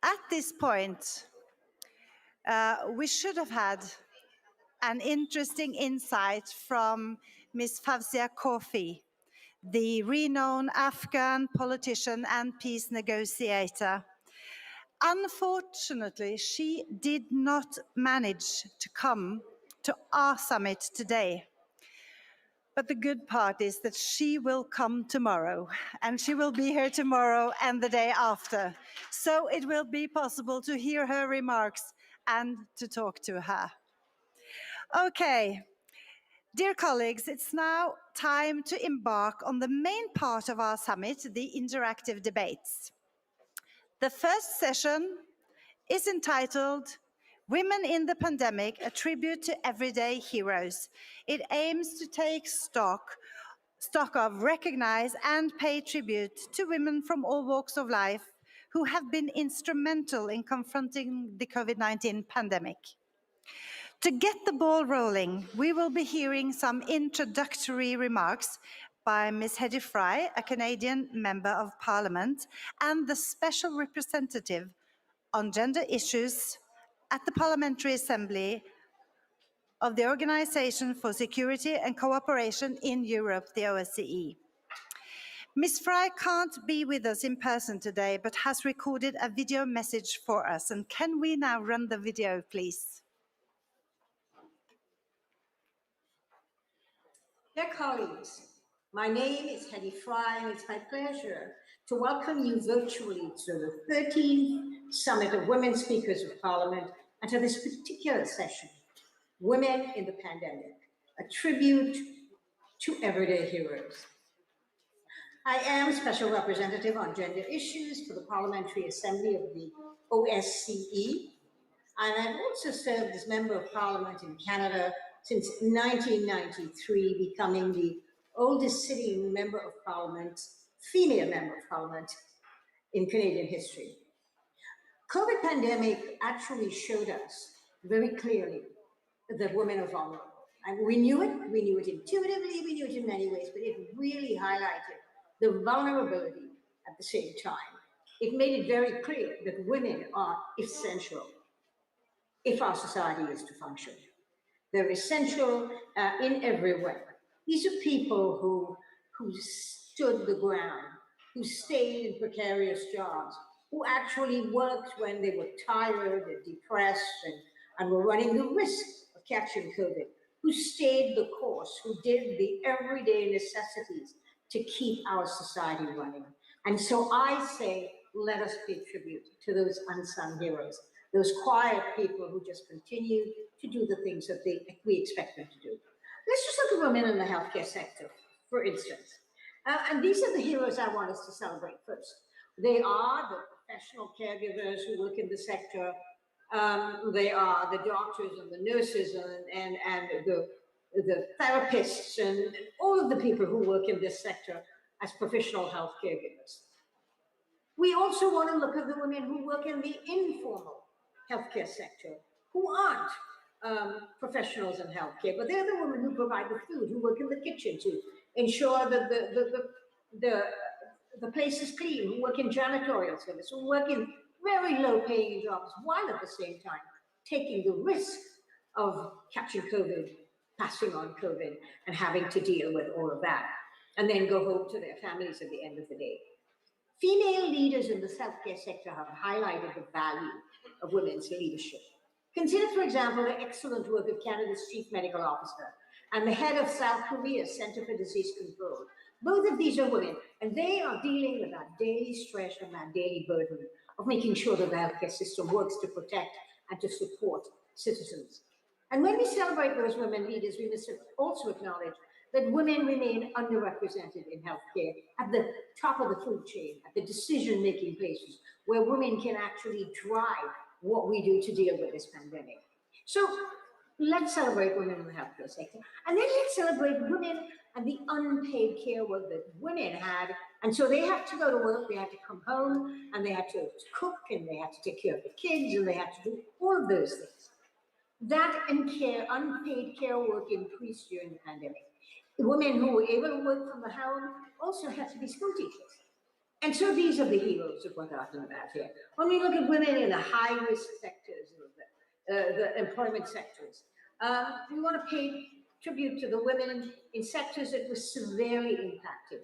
At this point, we should have had an interesting insight from Ms. Fawzia Koofi, the renowned Afghan politician and peace negotiator. Unfortunately, she did not manage to come to our summit today. But the good part is that she will come tomorrow, and she will be here tomorrow and the day after. So it will be possible to hear her remarks and to talk to her. Okay, dear colleagues, it's now time to embark on the main part of our summit, the interactive debates. The first session is entitled, Women in the Pandemic, a tribute to everyday heroes. It aims to take stock of, recognize, and pay tribute to women from all walks of life who have been instrumental in confronting the COVID-19 pandemic. To get the ball rolling, we will be hearing some introductory remarks by Ms. Hedy Fry, a Canadian Member of Parliament and the Special Representative on Gender Issues at the Parliamentary Assembly of the Organization for Security and Cooperation in Europe, the OSCE. Ms. Fry can't be with us in person today, but has recorded a video message for us. And can we now run the video, please? Dear colleagues, my name is Hedy Fry, and it's my pleasure to welcome you virtually to the 13th Summit of Women Speakers of Parliament and to this particular session, Women in the Pandemic, a tribute to everyday heroes. I am Special Representative on Gender Issues for the Parliamentary Assembly of the OSCE, and I've also served as Member of Parliament in Canada since 1993, becoming the oldest sitting Member of Parliament, female Member of Parliament in Canadian history. COVID pandemic actually showed us very clearly that women are vulnerable. And we knew it intuitively, we knew it in many ways, but it really highlighted the vulnerability at the same time. It made it very clear that women are essential if our society is to function. They're essential in every way. These are people who stood the ground, who stayed in precarious jobs, who actually worked when they were tired and depressed and were running the risk of catching COVID, who stayed the course, who did the everyday necessities to keep our society running. And so I say, let us pay tribute to those unsung heroes, those quiet people who just continue to do the things that we expect them to do. Let's just look at women in the healthcare sector, for instance. And these are the heroes I want us to celebrate first. They are the professional caregivers who work in the sector. They are the doctors and the nurses and the therapists and all of the people who work in this sector as professional health caregivers. We also want to look at the women who work in the informal healthcare sector, who aren't professionals in healthcare, but they're the women who provide the food, who work in the kitchen to ensure that the place is clean, who work in janitorial service, who work in very low-paying jobs, while at the same time taking the risk of catching COVID, passing on COVID, and having to deal with all of that, and then go home to their families at the end of the day. Female leaders in the healthcare sector have highlighted the value of women's leadership. Consider, for example, the excellent work of Canada's Chief Medical Officer and the head of South Korea's Center for Disease Control. Both of these are women, and they are dealing with that daily stress and that daily burden of making sure that the healthcare system works to protect and to support citizens. And when we celebrate those women leaders, we must also acknowledge that women remain underrepresented in healthcare at the top of the food chain, at the decision-making places, where women can actually drive what we do to deal with this pandemic. So let's celebrate women in the healthcare sector. And then let's celebrate women and the unpaid care work that women had. And so they had to go to work, they had to come home, and they had to cook, and they had to take care of the kids, and they had to do all of those things. That unpaid care work increased during the pandemic. The women who were able to work from the home also had to be school teachers. And so these are the heroes of what we're talking about here. When we look at women in the high-risk sectors, the employment sectors, we want to pay tribute to the women in sectors that were severely impacted.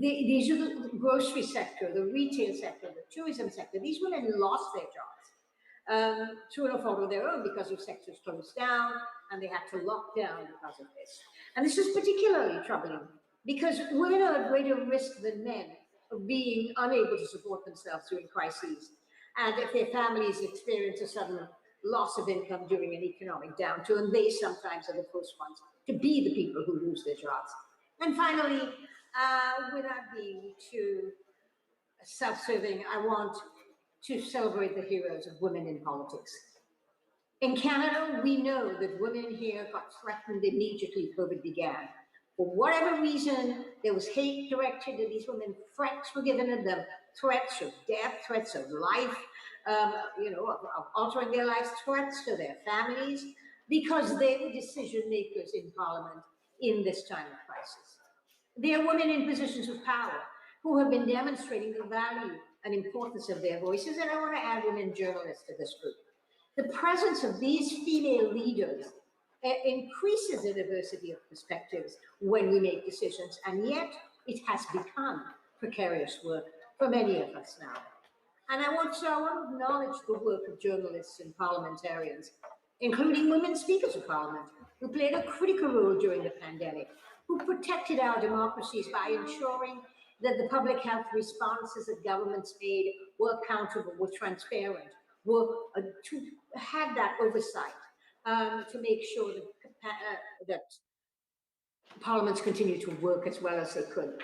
These are the grocery sector, the retail sector, the tourism sector. These women lost their jobs through no fault of their own because of sectors closed down and they had to lock down because of this. And this is particularly troubling because women are at greater risk than men of being unable to support themselves during crises. And if their families experience a sudden loss of income during an economic downturn, they sometimes are the first ones to be the people who lose their jobs. And finally, without being too self-serving, I want to celebrate the heroes of women in politics. In Canada, we know that women here got threatened immediately COVID began. For whatever reason, there was hate directed at these women. Threats were given at them, threats of death, threats of life, of altering their lives, threats to their families, because they were decision makers in Parliament in this time of crisis. There are women in positions of power who have been demonstrating the value and importance of their voices, and I want to add women journalists to this group. The presence of these female leaders increases the diversity of perspectives when we make decisions, and yet it has become precarious work for many of us now. And I want to acknowledge the work of journalists and parliamentarians, including women speakers of parliament, who played a critical role during the pandemic, who protected our democracies by ensuring that the public health responses that governments made were accountable, were transparent, were to have that oversight to make sure that parliaments continue to work as well as they could.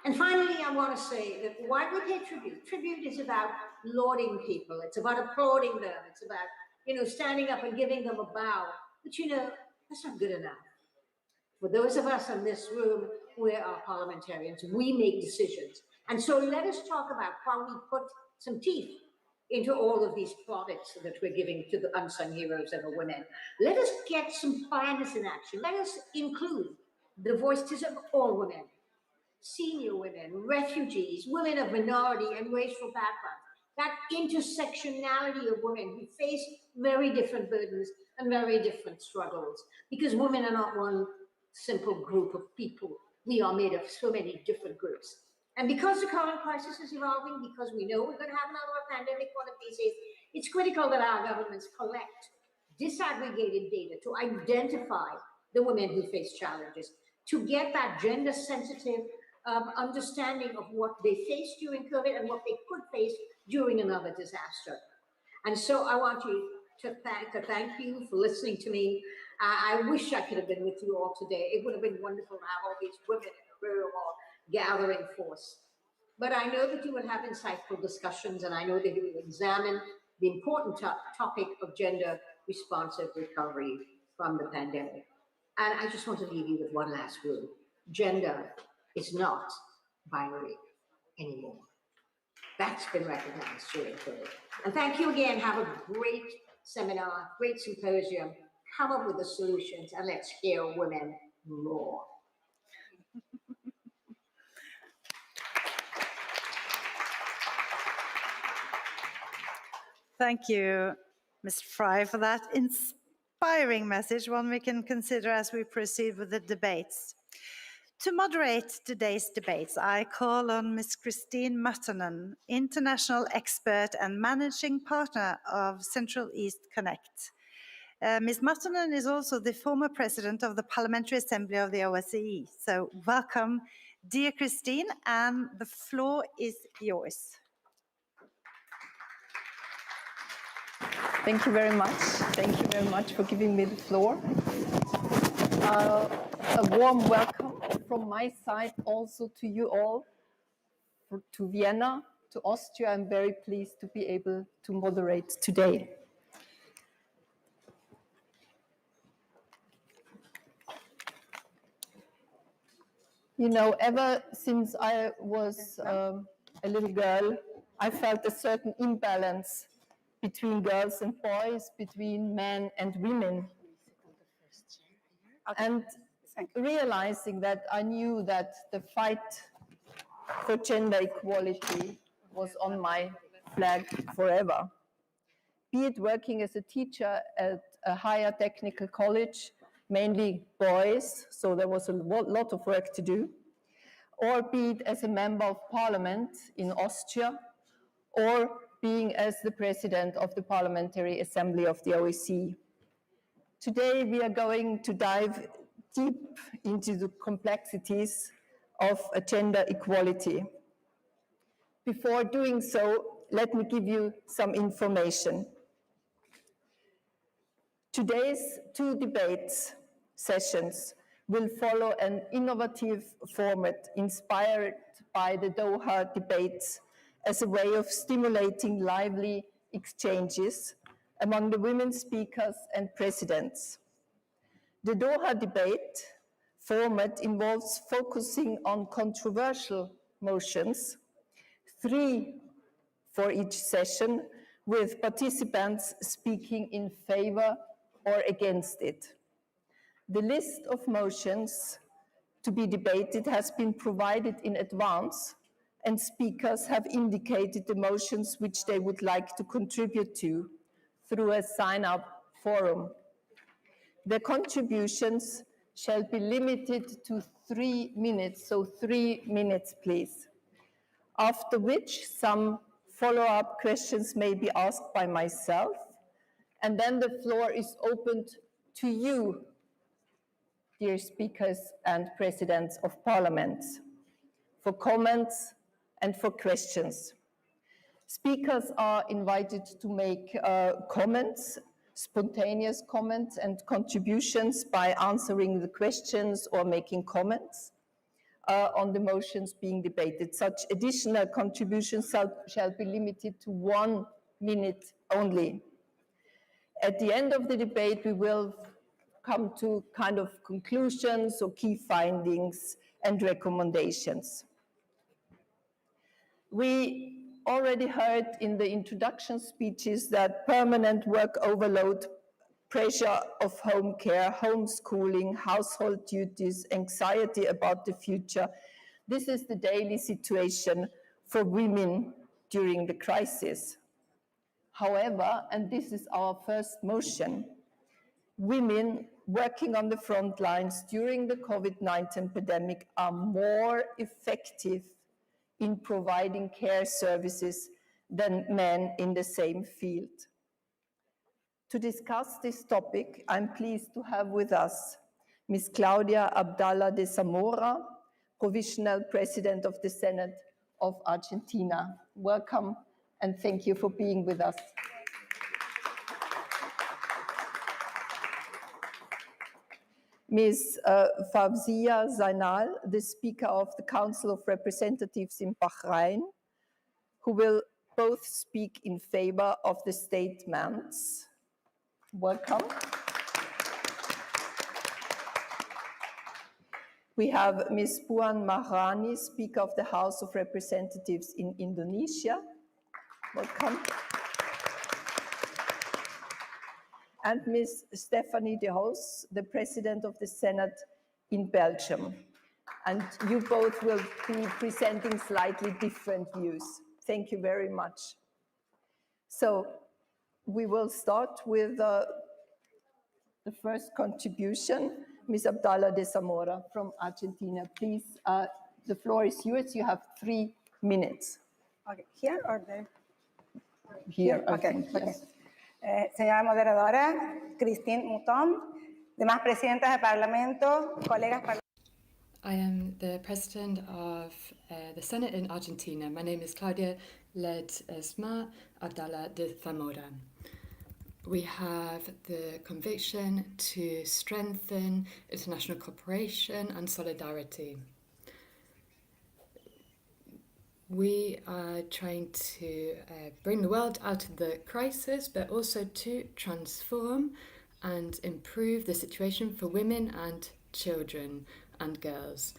And finally, I want to say that why we pay tribute. Tribute is about lauding people. It's about applauding them. It's about, standing up and giving them a bow. But, that's not good enough. For those of us in this room, we are parliamentarians. We make decisions. And so let us talk about how we put some teeth into all of these plaudits that we're giving to the unsung heroes that are women. Let us get some fairness in action. Let us include the voices of all women, senior women, refugees, women of minority and racial backgrounds, that intersectionality of women who face very different burdens and very different struggles, because women are not one simple group of people. We are made of so many different groups. And because the current crisis is evolving, because we know we're going to have another pandemic one of these days, it's critical that our governments collect disaggregated data to identify the women who face challenges, to get that gender-sensitive understanding of what they faced during COVID and what they could face during another disaster. And so I want you to thank you for listening to me. I wish I could have been with you all today. It would have been wonderful to have all these women in the room or gathering force. But I know that you will have insightful discussions, and I know that you will examine the important topic of gender responsive recovery from the pandemic. And I just want to leave you with one last word. Gender is not binary anymore. That's been recognized during COVID. And thank you again. Have a great seminar, great symposium. Come up with the solutions and let's hear women roar. Thank you, Mr. Fry, for that inspiring message, one we can consider as we proceed with the debates. To moderate today's debates, I call on Ms. Christine Muttonen, International Expert and Managing Partner of Central East Connect. Ms. Muttonen is also the former President of the Parliamentary Assembly of the OSCE. So welcome, dear Christine, and the floor is yours. Thank you very much. Thank you very much for giving me the floor. A warm welcome from my side also to you all, to Vienna, to Austria. I'm very pleased to be able to moderate today. Ever since I was a little girl, I felt a certain imbalance between girls and boys, between men and women. And realizing that, I knew that the fight for gender equality was on my flag forever. Be it working as a teacher at a higher technical college, mainly boys, so there was a lot of work to do, or be it as a member of parliament in Austria, or being as the president of the Parliamentary Assembly of the OSCE. Today we are going to dive deep into the complexities of gender equality. Before doing so, let me give you some information. Today's two debate sessions will follow an innovative format inspired by the Doha debates as a way of stimulating lively exchanges among the women speakers and presidents. The Doha debate format involves focusing on controversial motions, 3 for each session, with participants speaking in favor or against it. The list of motions to be debated has been provided in advance, and speakers have indicated the motions which they would like to contribute to through a sign-up forum. The contributions shall be limited to 3 minutes, so 3 minutes, please. After which some follow-up questions may be asked by myself, and then the floor is opened to you, dear speakers and presidents of parliaments, for comments and for questions. Speakers are invited to make comments, spontaneous comments and contributions by answering the questions or making comments on the motions being debated. Such additional contributions shall be limited to 1 minute only. At the end of the debate, we will come to kind of conclusions or key findings and recommendations. We already heard in the introduction speeches that permanent work overload, pressure of home care, homeschooling, household duties, anxiety about the future, this is the daily situation for women during the crisis. However, and this is our first motion, women working on the front lines during the COVID-19 pandemic are more effective in providing care services than men in the same field. To discuss this topic, I'm pleased to have with us Ms. Claudia Abdallah de Zamora, Provisional President of the Senate of Argentina. Welcome and thank you for being with us. Ms. Fawzia Zainal, the Speaker of the Council of Representatives in Bahrain, who will both speak in favor of the statements. Welcome. We have Ms. Puan Maharani, Speaker of the House of Representatives in Indonesia. Welcome. And Ms. Stephanie de Hoos, the President of the Senate in Belgium. And you both will be presenting slightly different views. Thank you very much. So we will start with the first contribution, Ms. Abdallah de Zamora from Argentina. Please, the floor is yours. You have 3 minutes. Okay, here or there? Here, Okay, think, okay. yes. Señora moderadora, Christine Mouton, demás presidentas de Parlamento, colegas parlamentarios. I am the president of the Senate in Argentina. My name is Claudia Ledesma Abdallah de Zamora. We have the conviction to strengthen international cooperation and solidarity. We are trying to bring the world out of the crisis, but also to transform and improve the situation for women and children and girls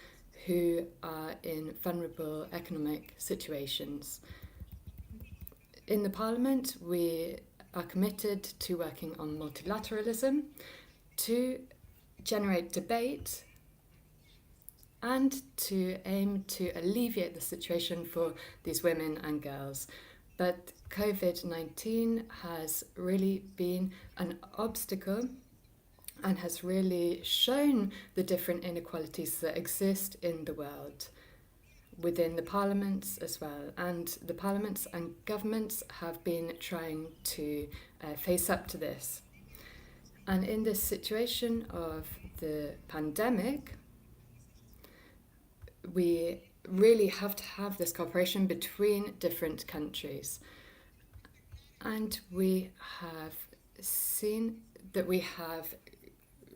who are in vulnerable economic situations. In the Parliament, we are committed to working on multilateralism, to generate debate, and to aim to alleviate the situation for these women and girls. But COVID-19 has really been an obstacle and has really shown the different inequalities that exist in the world, within the parliaments as well. And the parliaments and governments have been trying to face up to this. And in this situation of the pandemic, we really have to have this cooperation between different countries. And we have seen that we have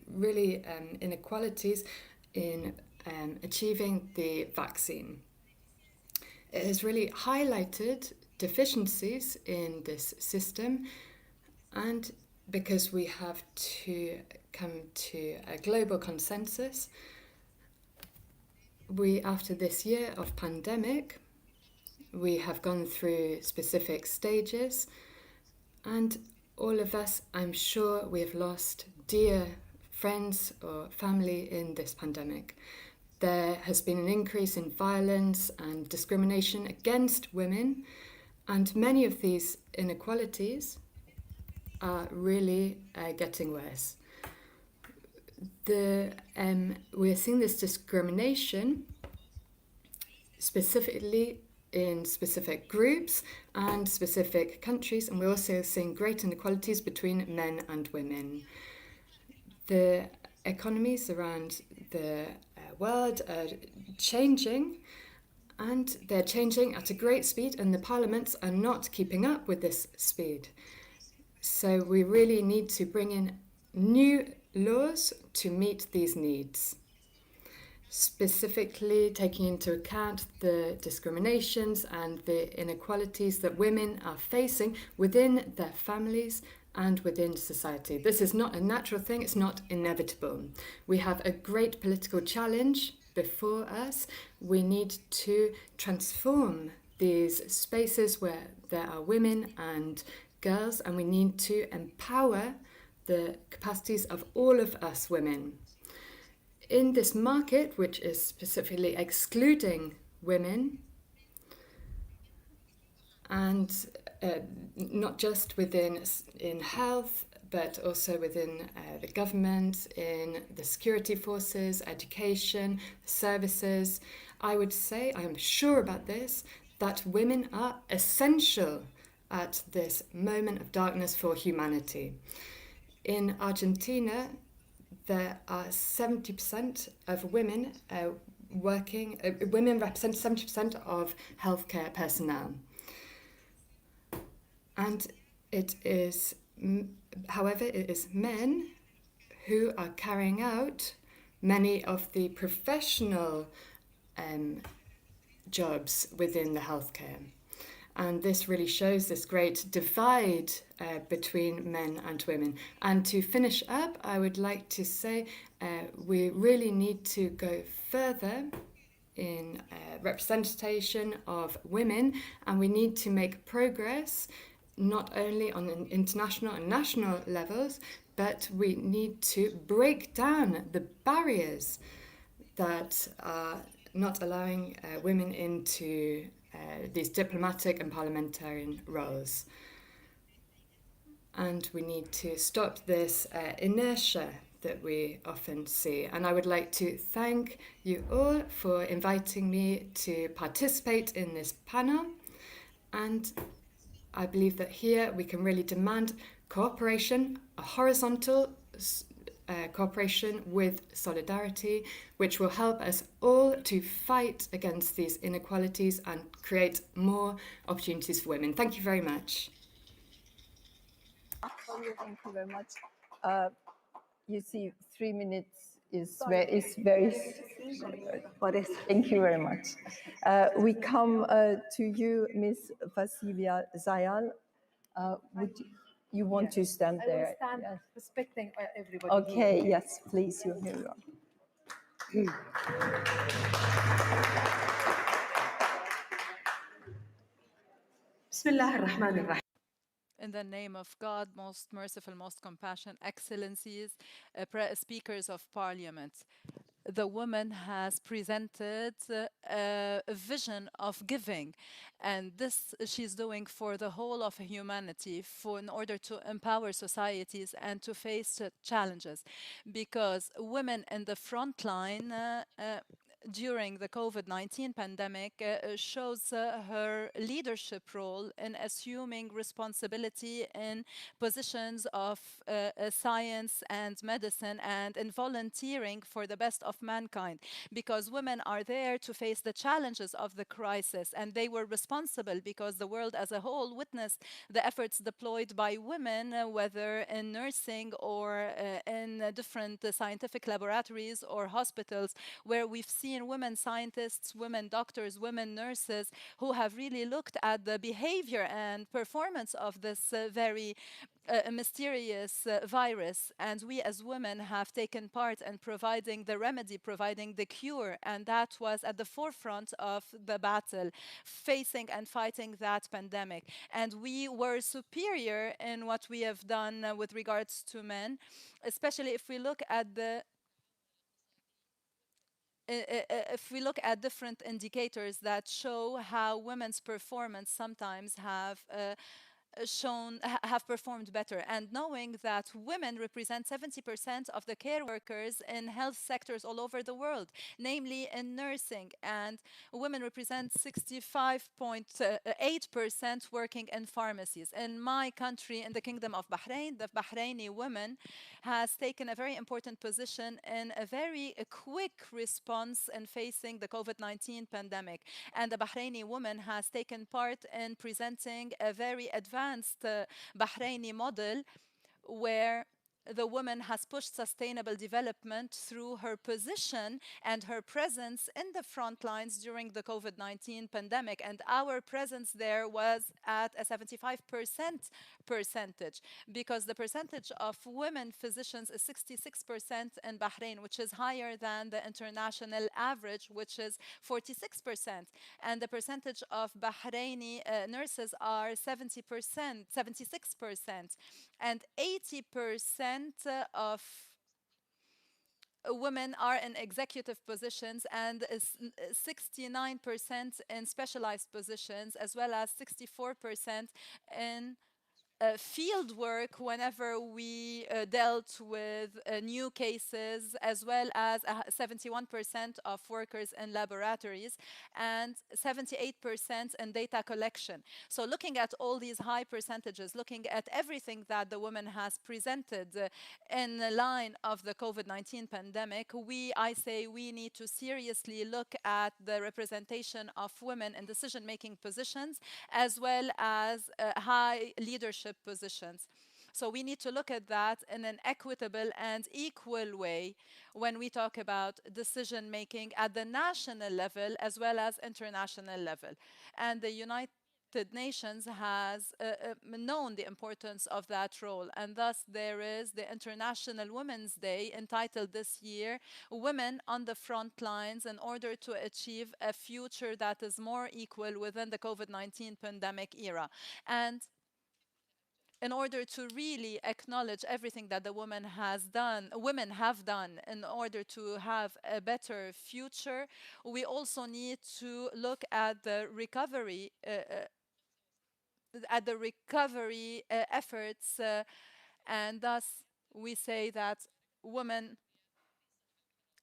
really inequalities in achieving the vaccine. It has really highlighted deficiencies in this system And because we have to come to a global consensus, after this year of pandemic, we have gone through specific stages, and all of us, I'm sure, we have lost dear friends or family in this pandemic. There has been an increase in violence and discrimination against women, and many of these inequalities are really getting worse. We're seeing this discrimination specifically in specific groups and specific countries, and we're also seeing great inequalities between men and women. The economies around the world are changing, and they're changing at a great speed, and the parliaments are not keeping up with this speed. So we really need to bring in new laws to meet these needs, specifically taking into account the discriminations and the inequalities that women are facing within their families and within society. This is not a natural thing, it's not inevitable. We have a great political challenge before us. We need to transform these spaces where there are women and girls, and we need to empower the capacities of all of us women. In this market, which is specifically excluding women, and not just in health, but also within the government, in the security forces, education, services, I would say, I'm sure about this, that women are essential at this moment of darkness for humanity. In Argentina, there are 70% of women working, women represent 70% of healthcare personnel. And it is, however, it is men who are carrying out many of the professional jobs within the healthcare. And this really shows this great divide between men and women. And to finish up, I would like to say we really need to go further in representation of women, and we need to make progress not only on an international and national levels, but we need to break down the barriers that are not allowing women into these diplomatic and parliamentarian roles. And we need to stop this inertia that we often see. And I would like to thank you all for inviting me to participate in this panel. And I believe that here we can really demand cooperation, a horizontal cooperation with solidarity, which will help us all to fight against these inequalities and create more opportunities for women. Thank you very much. Thank you very much. You see, 3 minutes is very. Thank you very much. We come to you, Ms. Vasilia Zayal. Would you want to stand there? I will stand, yes. Respecting everybody. Okay, yes, please. Here you are. Bismillah ar-Rahman ar-Rahim. In the name of God, most merciful, most compassionate, excellencies, speakers of parliament. The woman has presented a vision of giving, and this she's doing for the whole of humanity, in order to empower societies and to face challenges, because women in the front line during the COVID-19 pandemic shows her leadership role in assuming responsibility in positions of science and medicine, and in volunteering for the best of mankind, because women are there to face the challenges of the crisis, and they were responsible because the world as a whole witnessed the efforts deployed by women, whether in nursing or in different scientific laboratories or hospitals, where we've seen seen women scientists, women doctors, women nurses who have really looked at the behavior and performance of this very a mysterious virus, and we as women have taken part in providing the remedy, providing the cure, and that was at the forefront of the battle, facing and fighting that pandemic. And we were superior in what we have done with regards to men, especially if we look at the if we look at different indicators that show how women's performance sometimes have have performed better, and knowing that women represent 70% of the care workers in health sectors all over the world, namely in nursing, and women represent 65.8% working in pharmacies. In my country, in the Kingdom of Bahrain, the Bahraini woman has taken a very important position in a very quick response in facing the COVID-19 pandemic, and the Bahraini woman has taken part in presenting a very advanced Bahraini model where the woman has pushed sustainable development through her position and her presence in the front lines during the COVID-19 pandemic. And our presence there was at a 75% percentage, because the percentage of women physicians is 66% in Bahrain, which is higher than the international average, which is 46%. And the percentage of Bahraini nurses are 70%, 76%, and 80% of women are in executive positions, and 69% in specialized positions, as well as 64% in field work whenever we dealt with new cases, as well as 71% of workers in laboratories and 78% in data collection. So looking at all these high percentages, looking at everything that the woman has presented in the line of the COVID-19 pandemic, I say we need to seriously look at the representation of women in decision-making positions, as well as high leadership positions. So we need to look at that in an equitable and equal way when we talk about decision making at the national level as well as international level. And the United Nations has known the importance of that role, and thus there is the International Women's Day entitled this year Women on the Front Lines, in order to achieve a future that is more equal within the COVID-19 pandemic era. And in order to really acknowledge everything that the women have done in order to have a better future, we also need to look at the recovery efforts, and thus we say that women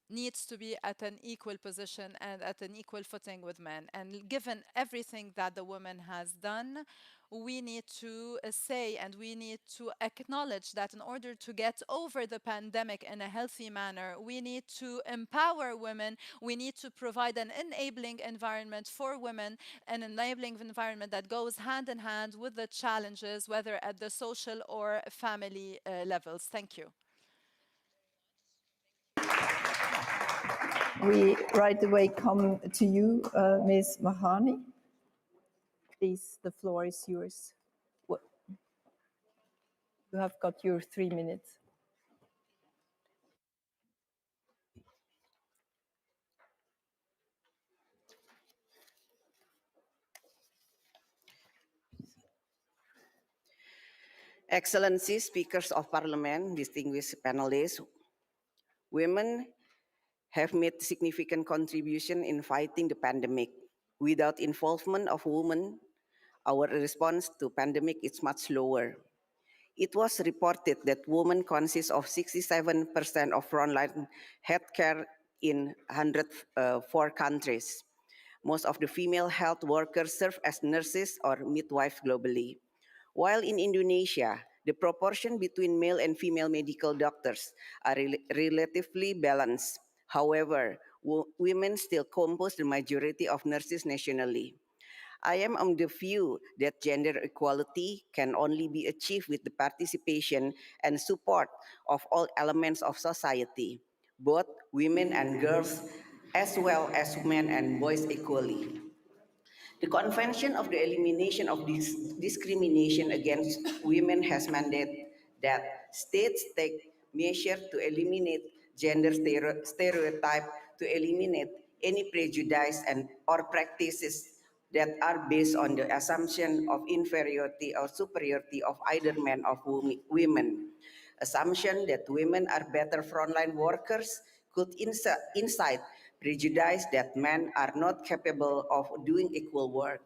needs to be at an equal position and at an equal footing with men. And given everything that the woman has done, we need to say, and we need to acknowledge that in order to get over the pandemic in a healthy manner, we need to empower women. We need to provide an enabling environment for women, an enabling environment that goes hand in hand with the challenges, whether at the social or family levels. Thank you. We right away come to you, Ms. Mahani. Please, the floor is yours. You have got your 3 minutes. Excellencies, speakers of parliament, distinguished panelists, women have made significant contribution in fighting the pandemic. Without involvement of women, our response to pandemic is much lower. It was reported that women consist of 67% of frontline healthcare in 104 countries. Most of the female health workers serve as nurses or midwives globally. While in Indonesia, the proportion between male and female medical doctors are relatively balanced. However, women still compose the majority of nurses nationally. I am of the view that gender equality can only be achieved with the participation and support of all elements of society. Both women and girls as well as men and boys equally. The Convention of the Elimination of Discrimination Against Women has mandated that states take measures to eliminate gender stereotype, to eliminate any prejudice or practices that are based on the assumption of inferiority or superiority of either men or women. Assumption that women are better frontline workers could incite prejudice that men are not capable of doing equal work.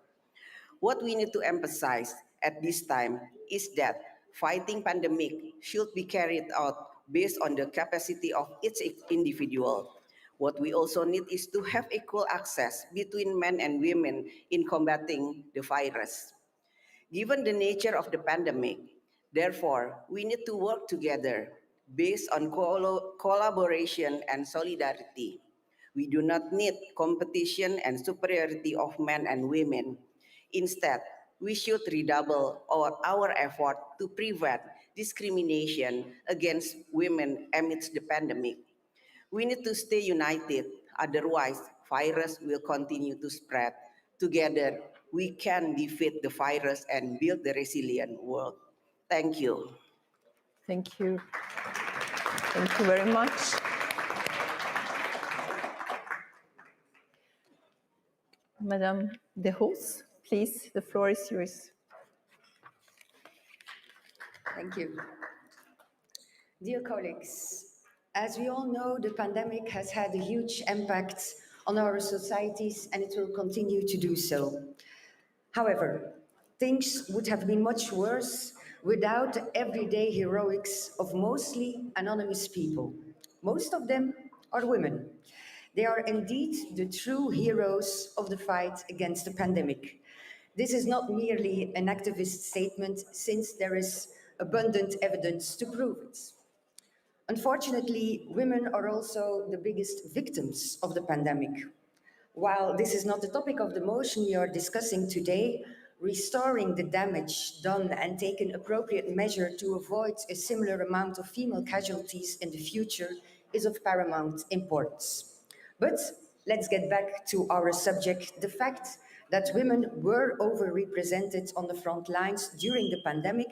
What we need to emphasize at this time is that fighting pandemic should be carried out based on the capacity of each individual. What we also need is to have equal access between men and women in combating the virus. Given the nature of the pandemic, therefore, we need to work together based on collaboration and solidarity. We do not need competition and superiority of men and women. Instead, we should redouble our effort to prevent discrimination against women amidst the pandemic. We need to stay united, otherwise virus will continue to spread. Together, we can defeat the virus and build the resilient world. Thank you. Thank you. Thank you very much. Madame De Hoos, please, the floor is yours. Thank you. Dear colleagues, as we all know, the pandemic has had a huge impact on our societies and it will continue to do so. However, things would have been much worse without the everyday heroics of mostly anonymous people. Most of them are women. They are indeed the true heroes of the fight against the pandemic. This is not merely an activist statement, since there is abundant evidence to prove it. Unfortunately, women are also the biggest victims of the pandemic. While this is not the topic of the motion we are discussing today, restoring the damage done and taking appropriate measure to avoid a similar amount of female casualties in the future is of paramount importance. But let's get back to our subject. The fact that women were overrepresented on the front lines during the pandemic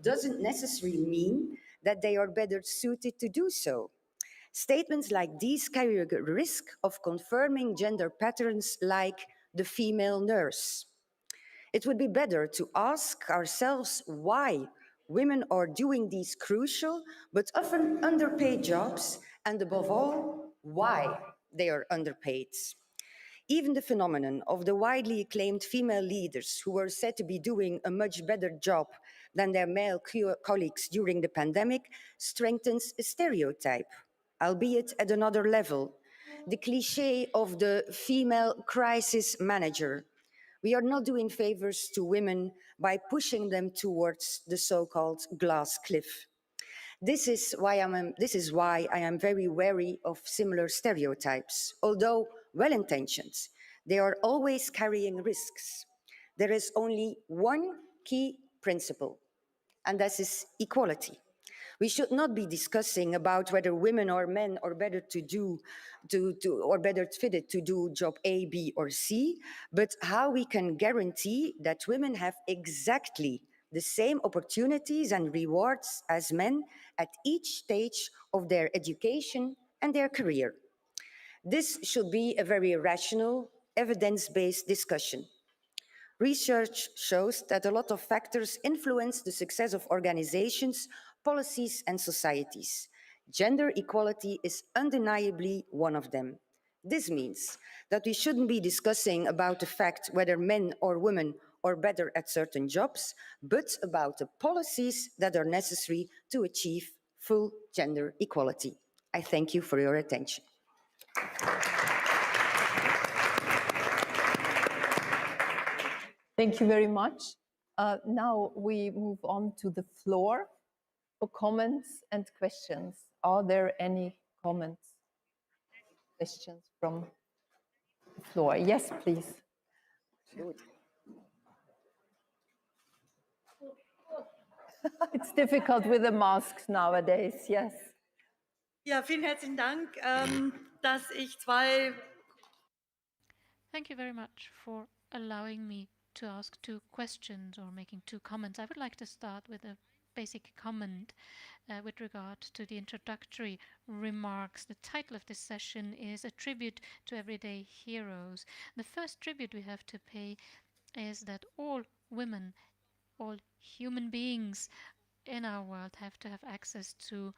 doesn't necessarily mean that they are better suited to do so. Statements like these carry a risk of confirming gender patterns like the female nurse. It would be better to ask ourselves why women are doing these crucial but often underpaid jobs, and above all, why they are underpaid. Even the phenomenon of the widely acclaimed female leaders who were said to be doing a much better job than their male colleagues during the pandemic strengthens a stereotype, albeit at another level. The cliché of the female crisis manager. We are not doing favors to women by pushing them towards the so-called glass cliff. This is why I am very wary of similar stereotypes. Although well-intentioned, they are always carrying risks. There is only one key principle, and that is equality. We should not be discussing about whether women or men are better better fitted to do job A, B, or C, but how we can guarantee that women have exactly the same opportunities and rewards as men at each stage of their education and their career. This should be a very rational, evidence-based discussion. Research shows that a lot of factors influence the success of organizations, policies, and societies. Gender equality is undeniably one of them. This means that we shouldn't be discussing about the fact whether men or women are better at certain jobs, but about the policies that are necessary to achieve full gender equality. I thank you for your attention. Thank you very much. Now we move on to the floor for comments and questions. Are there any comments, questions from the floor? Yes, please. It's difficult with the masks nowadays, yes. Ja, vielen herzlichen Dank, dass ich zwei Thank you very much for allowing me to ask 2 questions or making 2 comments. I would like to start with a basic comment with regard to the introductory remarks. The title of this session is A Tribute to Everyday Heroes. The first tribute we have to pay is that all women, all human beings in our world have to have access to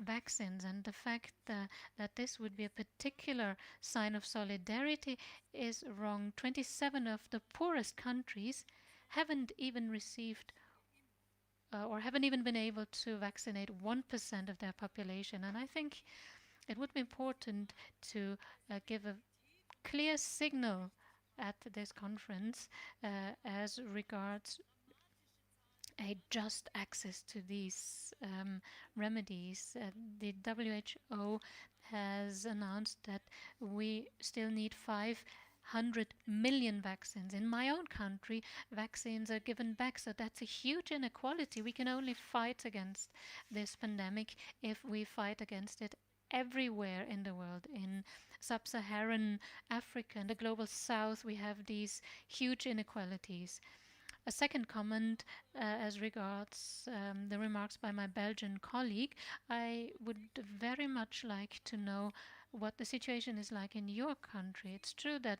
vaccines, and the fact that this would be a particular sign of solidarity is wrong. 27 of the poorest countries haven't even received or haven't even been able to vaccinate 1% of their population, and I think it would be important to give a clear signal at this conference as regards a just access to these remedies. The WHO has announced that we still need 500 million vaccines. In my own country, vaccines are given back, so that's a huge inequality. We can only fight against this pandemic if we fight against it everywhere in the world. In sub-Saharan Africa and the global south, we have these huge inequalities. A second comment as regards the remarks by my Belgian colleague. I would very much like to know what the situation is like in your country. It's true that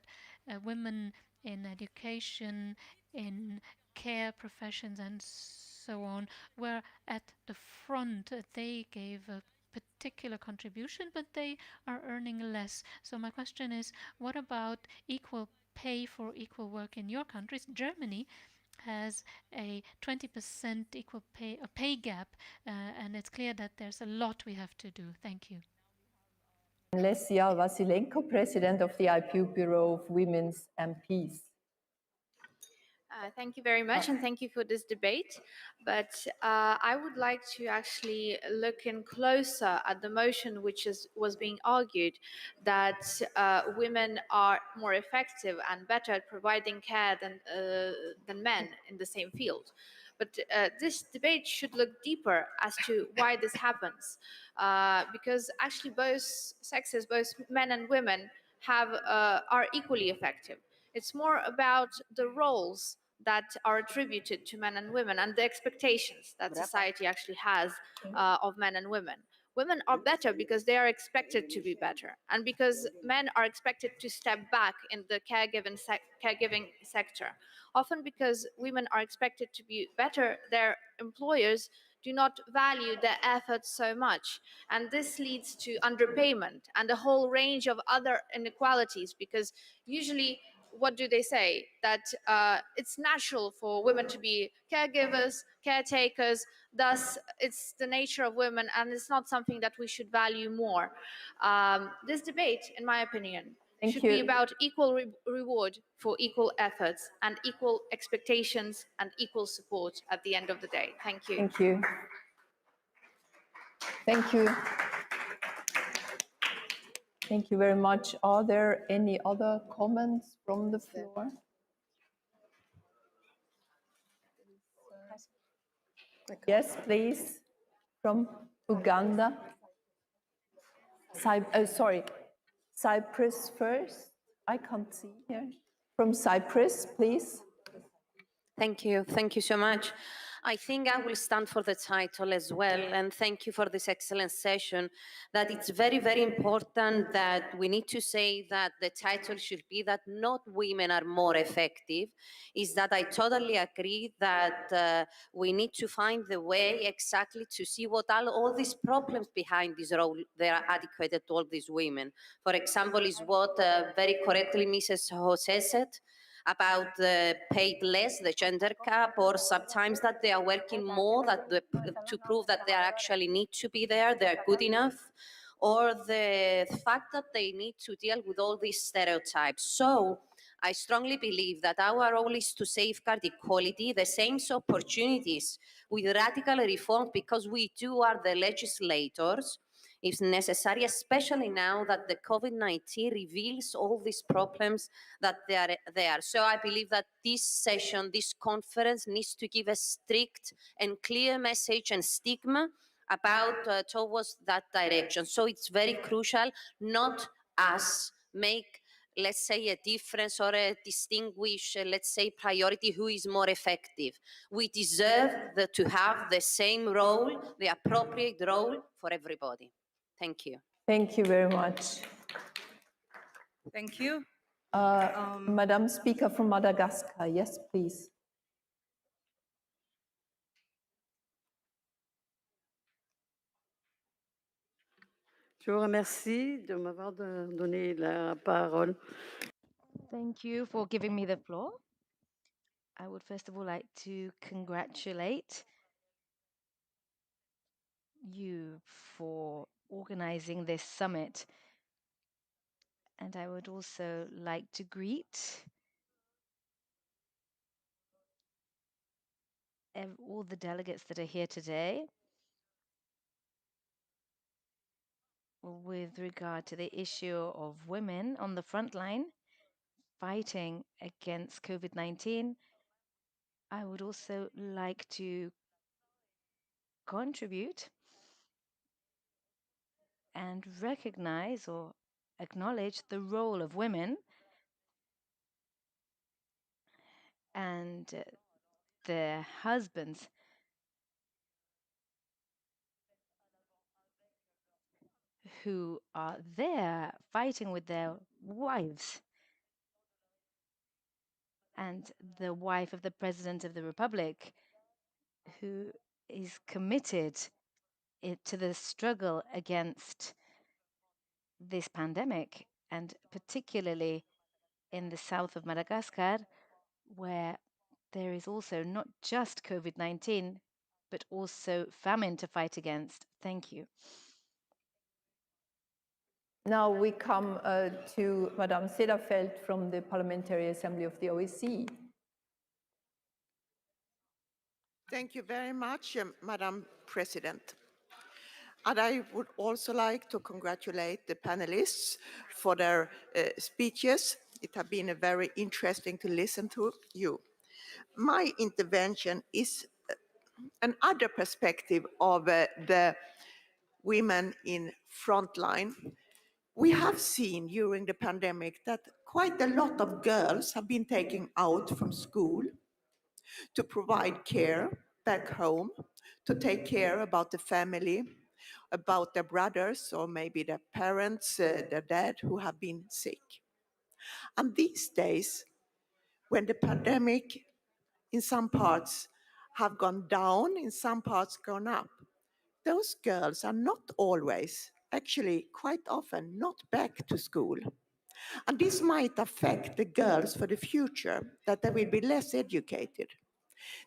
women in education, in care professions and so on were at the front. They gave a particular contribution, but they are earning less. So my question is, what about equal pay for equal work in your countries? Germany has a 20% equal pay gap, and it's clear that there's a lot we have to do. Thank you. Lesia Vasilenko, President of the IPU Bureau of Women's MPs. Thank you very much, and thank you for this debate. But I would like to actually look in closer at the motion which was being argued, that women are more effective and better at providing care than men in the same field. But this debate should look deeper as to why this happens, because actually both sexes, both men and women, are equally effective. It's more about the roles that are attributed to men and women and the expectations that society actually has of men and women. Women are better because they are expected to be better, and because men are expected to step back in the caregiving sector. Often because women are expected to be better, their employers do not value their efforts so much. And this leads to underpayment and a whole range of other inequalities, because usually, what do they say? That it's natural for women to be caregivers, caretakers, thus it's the nature of women, and it's not something that we should value more. This debate, in my opinion, should be about equal reward for equal efforts and equal expectations and equal support at the end of the day. Thank you. Thank you. Thank you. Thank you very much. Are there any other comments from the floor? Yes, please. From Uganda. Sorry, Cyprus first. I can't see here. From Cyprus, please. Thank you. Thank you so much. I think I will stand for the title as well, and thank you for this excellent session. That it's very, very important that we need to say that the title should be that not women are more effective, is that I totally agree that we need to find the way exactly to see what all these problems behind this role, they are adequate to all these women. For example, is what very correctly Mrs. Jose said, about the paid less, the gender gap, or sometimes that they are working more to prove that they actually need to be there, they're good enough, or the fact that they need to deal with all these stereotypes. So I strongly believe that our role is to safeguard equality, the same opportunities with radical reform, because we too are the legislators, if necessary, especially now that the COVID-19 reveals all these problems that they are there. So I believe that this session, this conference needs to give a strict and clear message and stigma about towards that direction. So it's very crucial not us make let's say, a difference or a distinguish, let's say, priority, who is more effective. We deserve to have the same role, the appropriate role for everybody. Thank you. Thank you very much. Thank you. Madam Speaker from Madagascar, yes, please. Je vous remercie de m'avoir donné la parole. Thank you for giving me the floor. I would first of all like to congratulate you for organizing this summit. And I would also like to greet all the delegates that are here today with regard to the issue of women on the front line fighting against COVID-19. I would also like to contribute and recognize or acknowledge the role of women and their husbands who are there fighting with their wives. And the wife of the President of the Republic, who is committed to the struggle against this pandemic, and particularly in the south of Madagascar, where there is also not just COVID-19, but also famine to fight against. Thank you. Now we come to Madame Cederfeld from the Parliamentary Assembly of the OSCE. Thank you very much, Madam President. And I would also like to congratulate the panelists for their speeches. It has been very interesting to listen to you. My intervention is another perspective of the women in frontline. We have seen during the pandemic that quite a lot of girls have been taken out from school to provide care back home, to take care about the family, about their brothers or maybe their parents, their dad who have been sick. And these days, when the pandemic in some parts have gone down, in some parts gone up, those girls are not always, actually quite often, not back to school. And this might affect the girls for the future, that they will be less educated.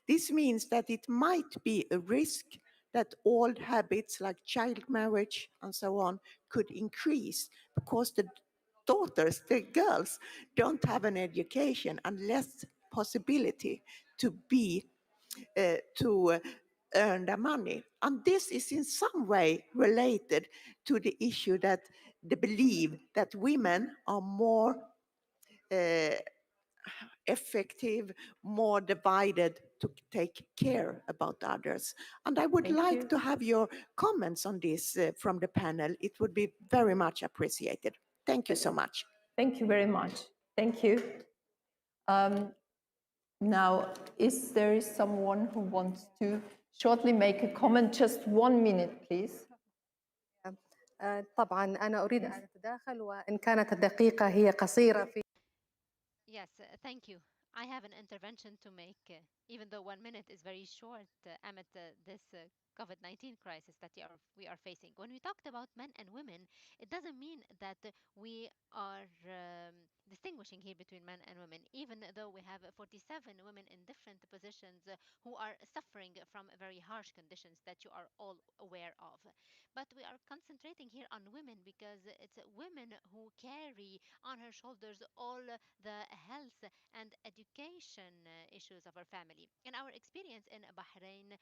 This means that it might be a risk that old habits like child marriage and so on could increase because the daughters, the girls, don't have an education and less possibility to earn their money. And this is in some way related to the issue that they believe that women are more effective, more divided to take care about others. And I would like to have your comments on this from the panel. It would be very much appreciated. Thank you so much. Thank you very much. Thank you. Now, is there someone who wants to shortly make a comment? Just 1 minute, please. طبعا أنا أريد أن أتداخل وإن كانت الدقيقة هي قصيرة في Yes, thank you. I have an intervention to make, even though 1 minute is very short amid this COVID-19 crisis that we are facing. When we talked about men and women, it doesn't mean that we are distinguishing here between men and women, even though we have 47 women in different positions who are suffering from very harsh conditions that you are all aware of. But we are concentrating here on women because it's women who carry on her shoulders all the health and education issues of our family. In our experience in Bahrain,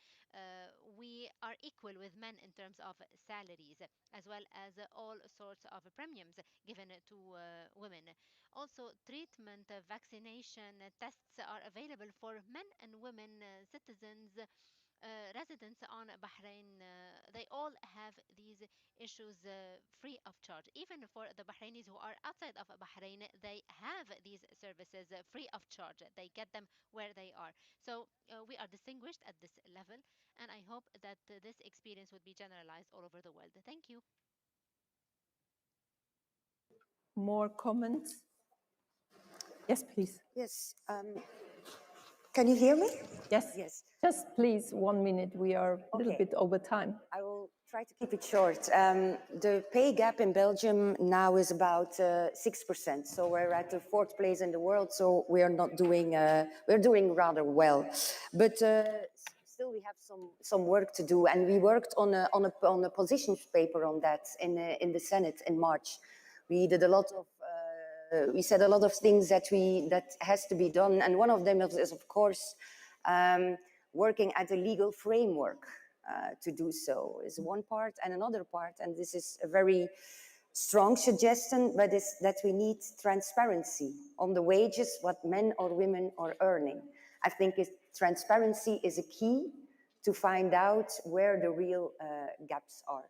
we are equal with men in terms of salaries, as well as all sorts of premiums given to women. Also, treatment, vaccination tests are available for men and women citizens residents on Bahrain, they all have these issues free of charge. Even for the Bahrainis who are outside of Bahrain, they have these services free of charge. They get them where they are. So we are distinguished at this level, and I hope that this experience would be generalized all over the world. Thank you. More comments? Yes, please. Yes. Can you hear me? Yes. Yes. Just please, 1 minute. We are a little bit over time. I will try to keep it short. The pay gap in Belgium now is about 6%. So we're at the 4th place in the world. So we're not doing, we're doing rather well. But still we have some work to do. And we worked on a positions paper on that in the Senate in March. We did a lot of we said a lot of things that has to be done, and one of them is of course working at a legal framework to do so is one part, and another part, and this is a very strong suggestion, but is that we need transparency on the wages, what men or women are earning. I think transparency is a key to find out where the real gaps are.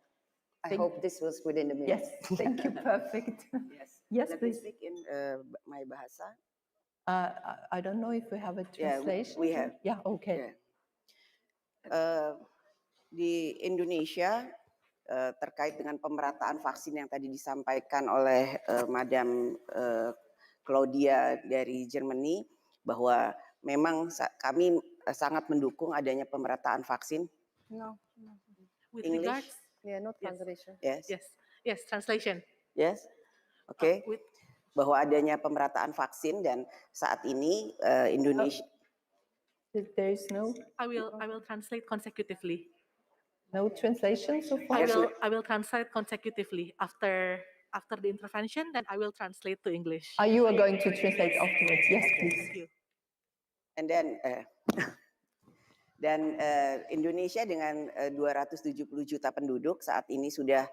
I hope this was within a minute. Yes, thank you, perfect. Yes, Yes, let me please. speak in my bahasa. I don't know if we have a Yeah, translation. we have. Yeah, okay. Di Indonesia, terkait dengan pemerataan vaksin yang tadi disampaikan oleh Madam Claudia dari Germany, bahwa memang kami sangat mendukung adanya pemerataan vaksin. No. With English? regards, yeah, not translation. Yes. Yes, translation. Yes, oke. Bahwa adanya pemerataan vaksin dan saat ini Indonesia. There is no. I will translate consecutively. No translation so far. I will translate consecutively after the intervention. Then I will translate to English. You are going to translate afterwards? Yes, please. Thank you. And then Indonesia dengan 270 juta penduduk saat ini sudah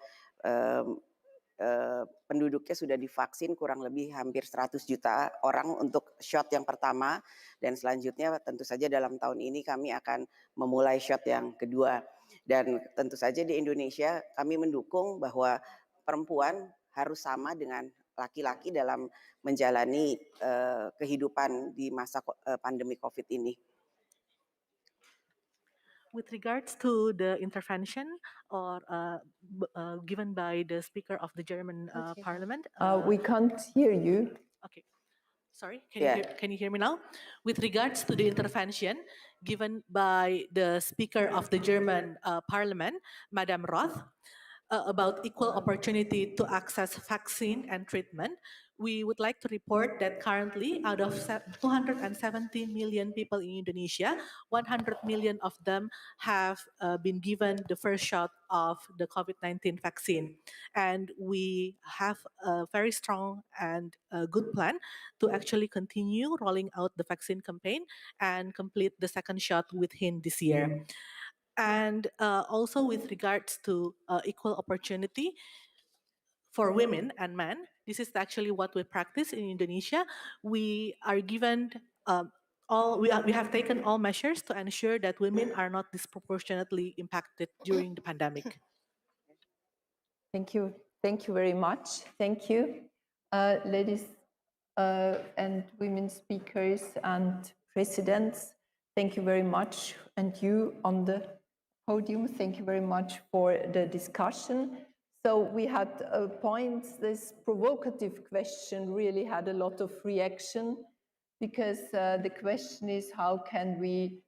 penduduknya sudah divaksin kurang lebih hampir 100 juta orang untuk shot yang pertama, dan selanjutnya tentu saja dalam tahun ini kami akan memulai shot yang kedua. Dan tentu saja di Indonesia kami mendukung bahwa perempuan harus sama dengan laki-laki dalam menjalani kehidupan di masa pandemi COVID ini. With regards to the intervention or given by the Speaker of the German Parliament, We can't hear you. Okay, sorry. Can you hear me now? With regards to the intervention given by the Speaker of the German Parliament, Madam Roth, about equal opportunity to access vaccine and treatment, we would like to report that currently, out of 270 million people in Indonesia, 100 million of them have been given the first shot of the COVID-19 vaccine. And we have a very strong and good plan to actually continue rolling out the vaccine campaign and complete the second shot within this year. And also with regards to equal opportunity for women and men, this is actually what we practice in Indonesia. We are given we have taken all measures to ensure that women are not disproportionately impacted during the pandemic. Thank you. Thank you very much. Thank you, ladies and women speakers and presidents. Thank you very much. And you on the podium, thank you very much for the discussion. So we had points, this provocative question really had a lot of reaction, because the question is, how can we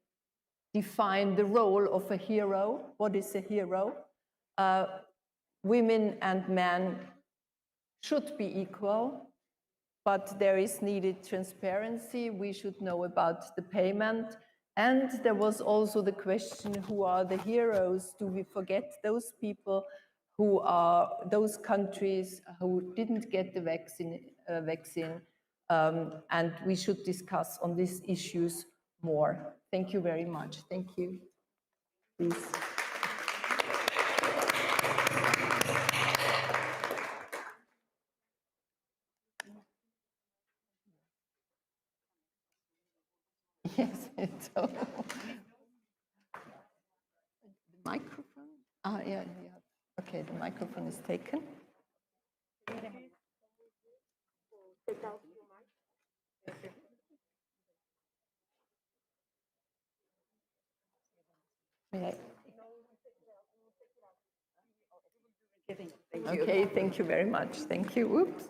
define the role of a hero? What is a hero? Women and men should be equal, but there is needed transparency. We should know about the payment. And there was also the question, who are the heroes? Do we forget those people who are those countries who didn't get the vaccine? And we should discuss on these issues more. Thank you very much. Thank you. Please. Yes, it's so. yeah. Okay, the microphone is taken. Yeah. Okay, thank you very much. Thank you. Oops.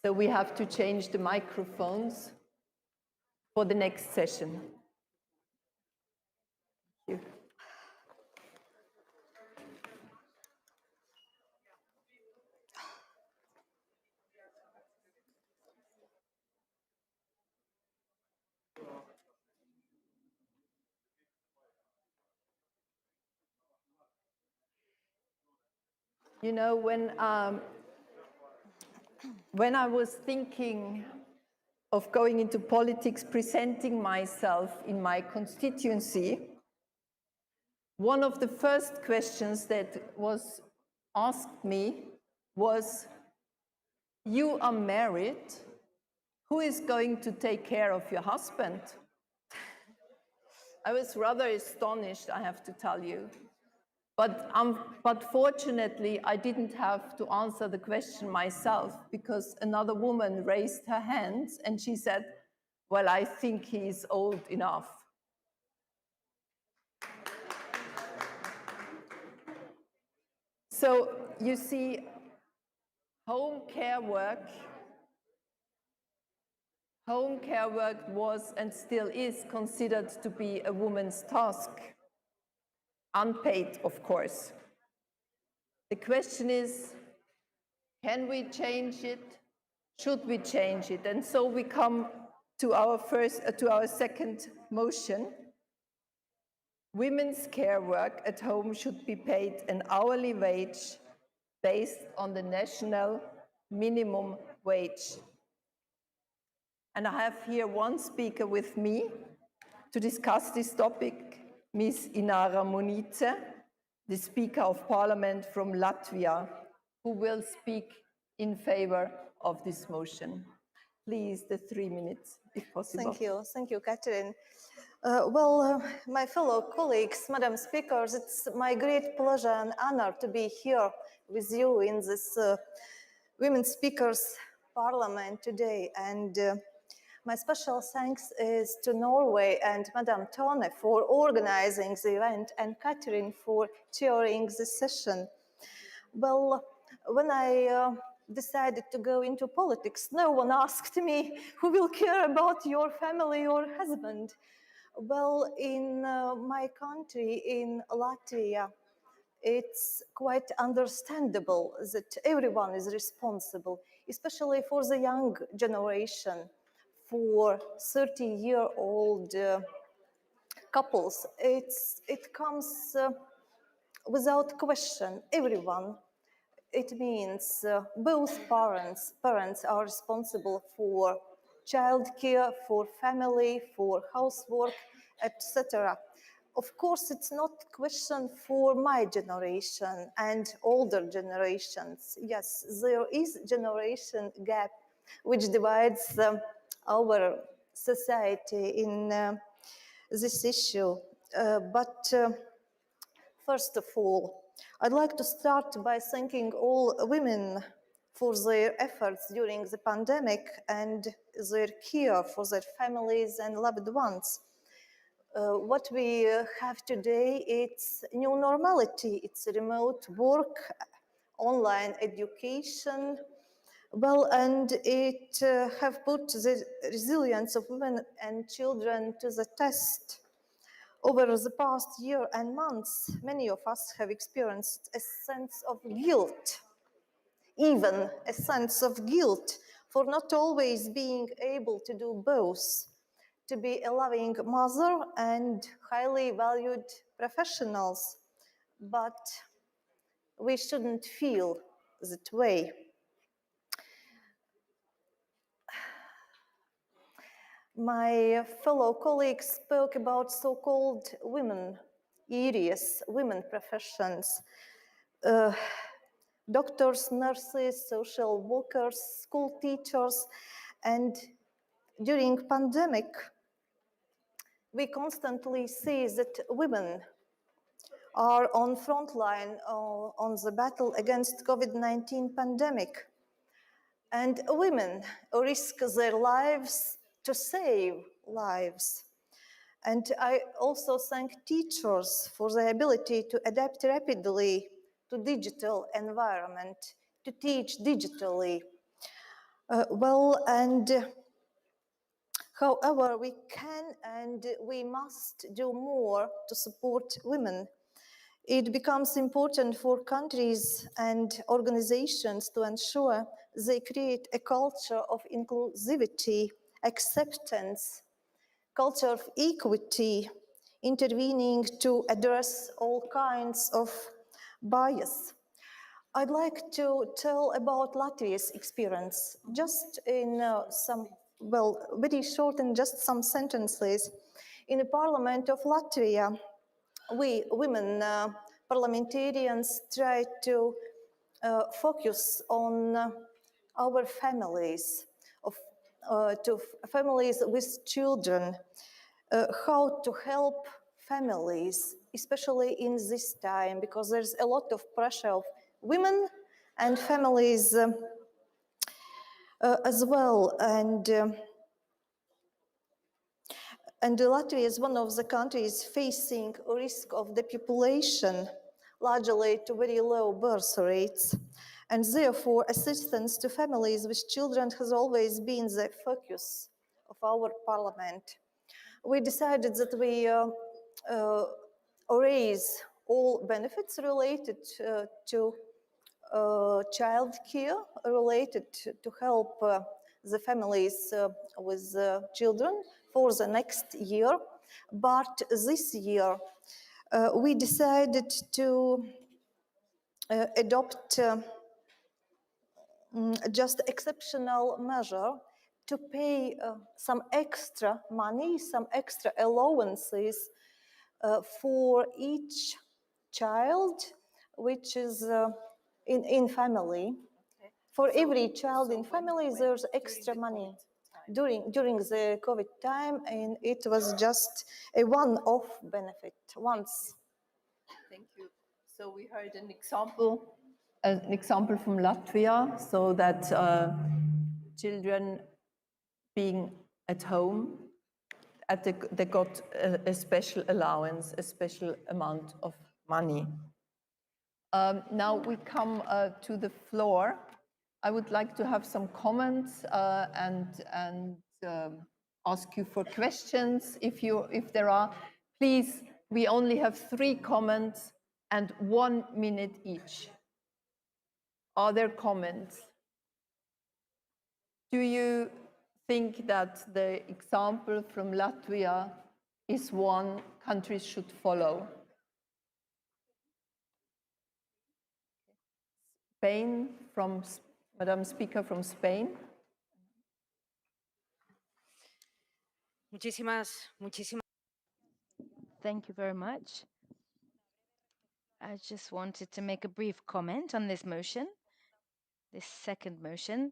So we have to change the microphones for the next session. Thank you. You know, when I was thinking of going into politics, presenting myself in my constituency, one of the first questions that was asked me was, you are married, who is going to take care of your husband? I was rather astonished, I have to tell you. But fortunately, I didn't have to answer the question myself, because another woman raised her hands and she said, well, I think he's old enough. So you see, home care work was and still is considered to be a woman's task, unpaid, of course. The question is, can we change it? Should we change it? And so we come to our second motion. Women's care work at home should be paid an hourly wage based on the national minimum wage. And I have here one speaker with me to discuss this topic, Ms. Inara Munice, the Speaker of Parliament from Latvia, who will speak in favor of this motion. Please, the 3 minutes, if possible. Thank you, Catherine. My fellow colleagues, Madam Speakers, it's my great pleasure and honor to be here with you in this Women Speakers Parliament today. And my special thanks is to Norway and Madam Tone for organizing the event and Catherine for chairing the session. Well, when I decided to go into politics, no one asked me, who will care about your family or husband? Well, in my country, in Latvia, it's quite understandable that everyone is responsible, especially for the young generation, for 30-year-old couples. It comes without question, everyone. It means both parents are responsible for childcare, for family, for housework, etc. Of course, it's not a question for my generation and older generations. Yes, there is generation gap which divides our society in this issue. But first of all, I'd like to start by thanking all women for their efforts during the pandemic and their care for their families and loved ones. What we have today, it's new normality. It's remote work, online education, well, and it have put the resilience of women and children to the test. Over the past year and months, many of us have experienced a sense of guilt, even a sense of guilt for not always being able to do both, to be a loving mother and highly valued professionals. But we shouldn't feel that way. My fellow colleagues spoke about so-called women areas, women professions, doctors, nurses, social workers, school teachers, and during pandemic, we constantly see that women are on front line on the battle against COVID-19 pandemic. And women risk their lives to save lives. And I also thank teachers for their ability to adapt rapidly to digital environment, to teach digitally. However, we can and we must do more to support women. It becomes important for countries and organizations to ensure they create a culture of inclusivity, acceptance, culture of equity, intervening to address all kinds of bias. I'd like to tell about Latvia's experience, just in very short and just some sentences. In the Parliament of Latvia, we women parliamentarians try to focus on our families, families with children, how to help families, especially in this time, because there's a lot of pressure of women and families as well. And Latvia is one of the countries facing a risk of depopulation, largely to very low birth rates. And therefore, assistance to families with children has always been the focus of our parliament. We decided that we raise all benefits related to child care, related to help the families with children for the next year. But this year, we decided to adopt just exceptional measure to pay some extra money, some extra allowances for each child which is in family. Okay. For every child in family, there's extra money during the COVID time, and it was just a one-off benefit once. Thank you. So we heard an example from Latvia, so that children being at home, they got a special allowance, a special amount of money. Now we come to the floor. I would like to have some comments and ask you for questions if there are. Please, we only have 3 comments and 1 minute each. Are there comments? Do you think that the example from Latvia is one countries should follow? Spain, from Madam Speaker from Spain. Thank you very much. I just wanted to make a brief comment on this motion, this second motion.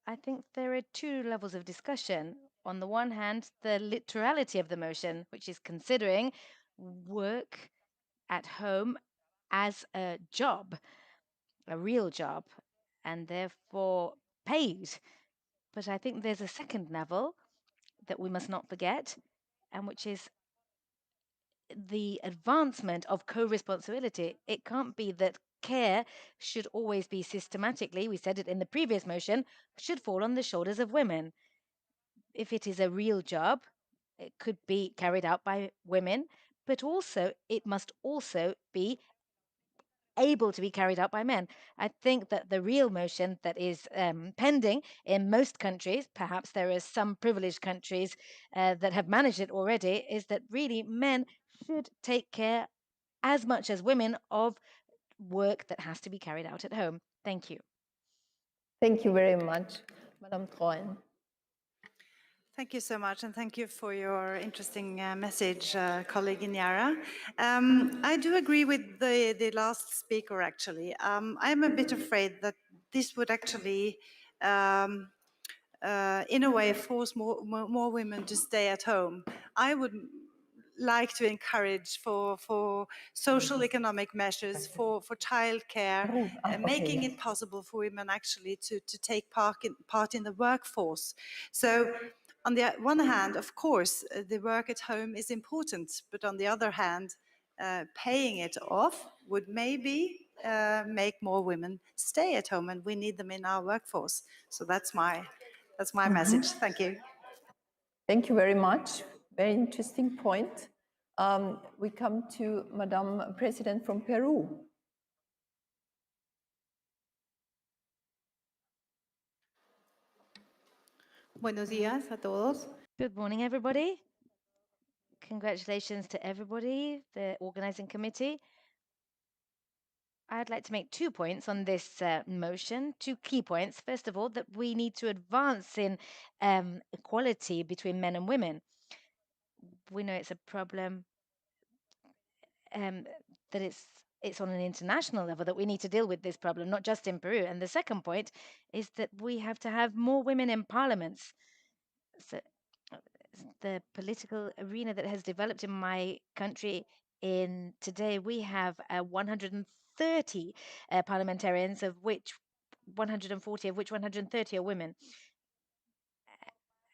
I think there are 2 levels of discussion. On the one hand, the literality of the motion, which is considering work at home as a job, a real job, and therefore paid. But I think there's a second level that we must not forget, and which is the advancement of co-responsibility. It can't be that care should always be systematically, we said it in the previous motion, should fall on the shoulders of women. If it is a real job, it could be carried out by women, but also it must also be able to be carried out by men. I think that the real motion that is pending in most countries, perhaps there are some privileged countries that have managed it already, is that really men should take care as much as women of work that has to be carried out at home. Thank you. Thank you very much, Madam Treuen. Thank you so much, and thank you for your interesting message, colleague Inyara. I do agree with the last speaker, actually. I'm a bit afraid that this would actually in a way, force more women to stay at home. I would like to encourage for social economic measures, for childcare, making it possible for women actually to take part in the workforce. So on the one hand, of course, the work at home is important, but on the other hand, paying it off would maybe make more women stay at home, and we need them in our workforce. So that's my message. Thank you. Thank you very much. Very interesting point. We come to Madam President from Peru. Buenos días a todos. Good morning, everybody. Congratulations to everybody, the organizing committee. I'd like to make 2 points on this motion, 2 key points. First of all, that we need to advance in equality between men and women. We know it's a problem that it's on an international level, that we need to deal with this problem, not just in Peru. And the second point is that we have to have more women in parliaments. So the political arena that has developed in my country, in today we have 130 parliamentarians, of which 140 of which 130 are women.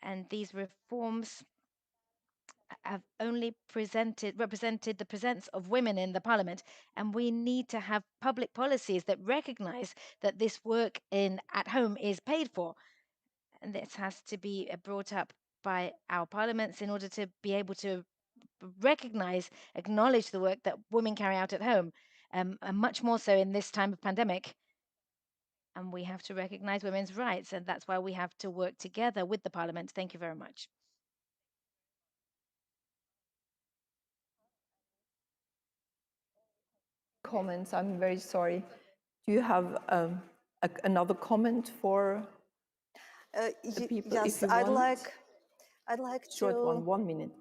And these reforms have only represented the presence of women in the parliament, and we need to have public policies that recognize that this work at home is paid for, and this has to be brought up by our parliaments in order to be able to acknowledge the work that women carry out at home, and much more so in this time of pandemic. And we have to recognize women's rights, and that's why we have to work together with the parliament. Thank you very much. Comments, I'm very sorry. Do you have another comment for the people? Yes, if you I'd want? like Short to 1 minute.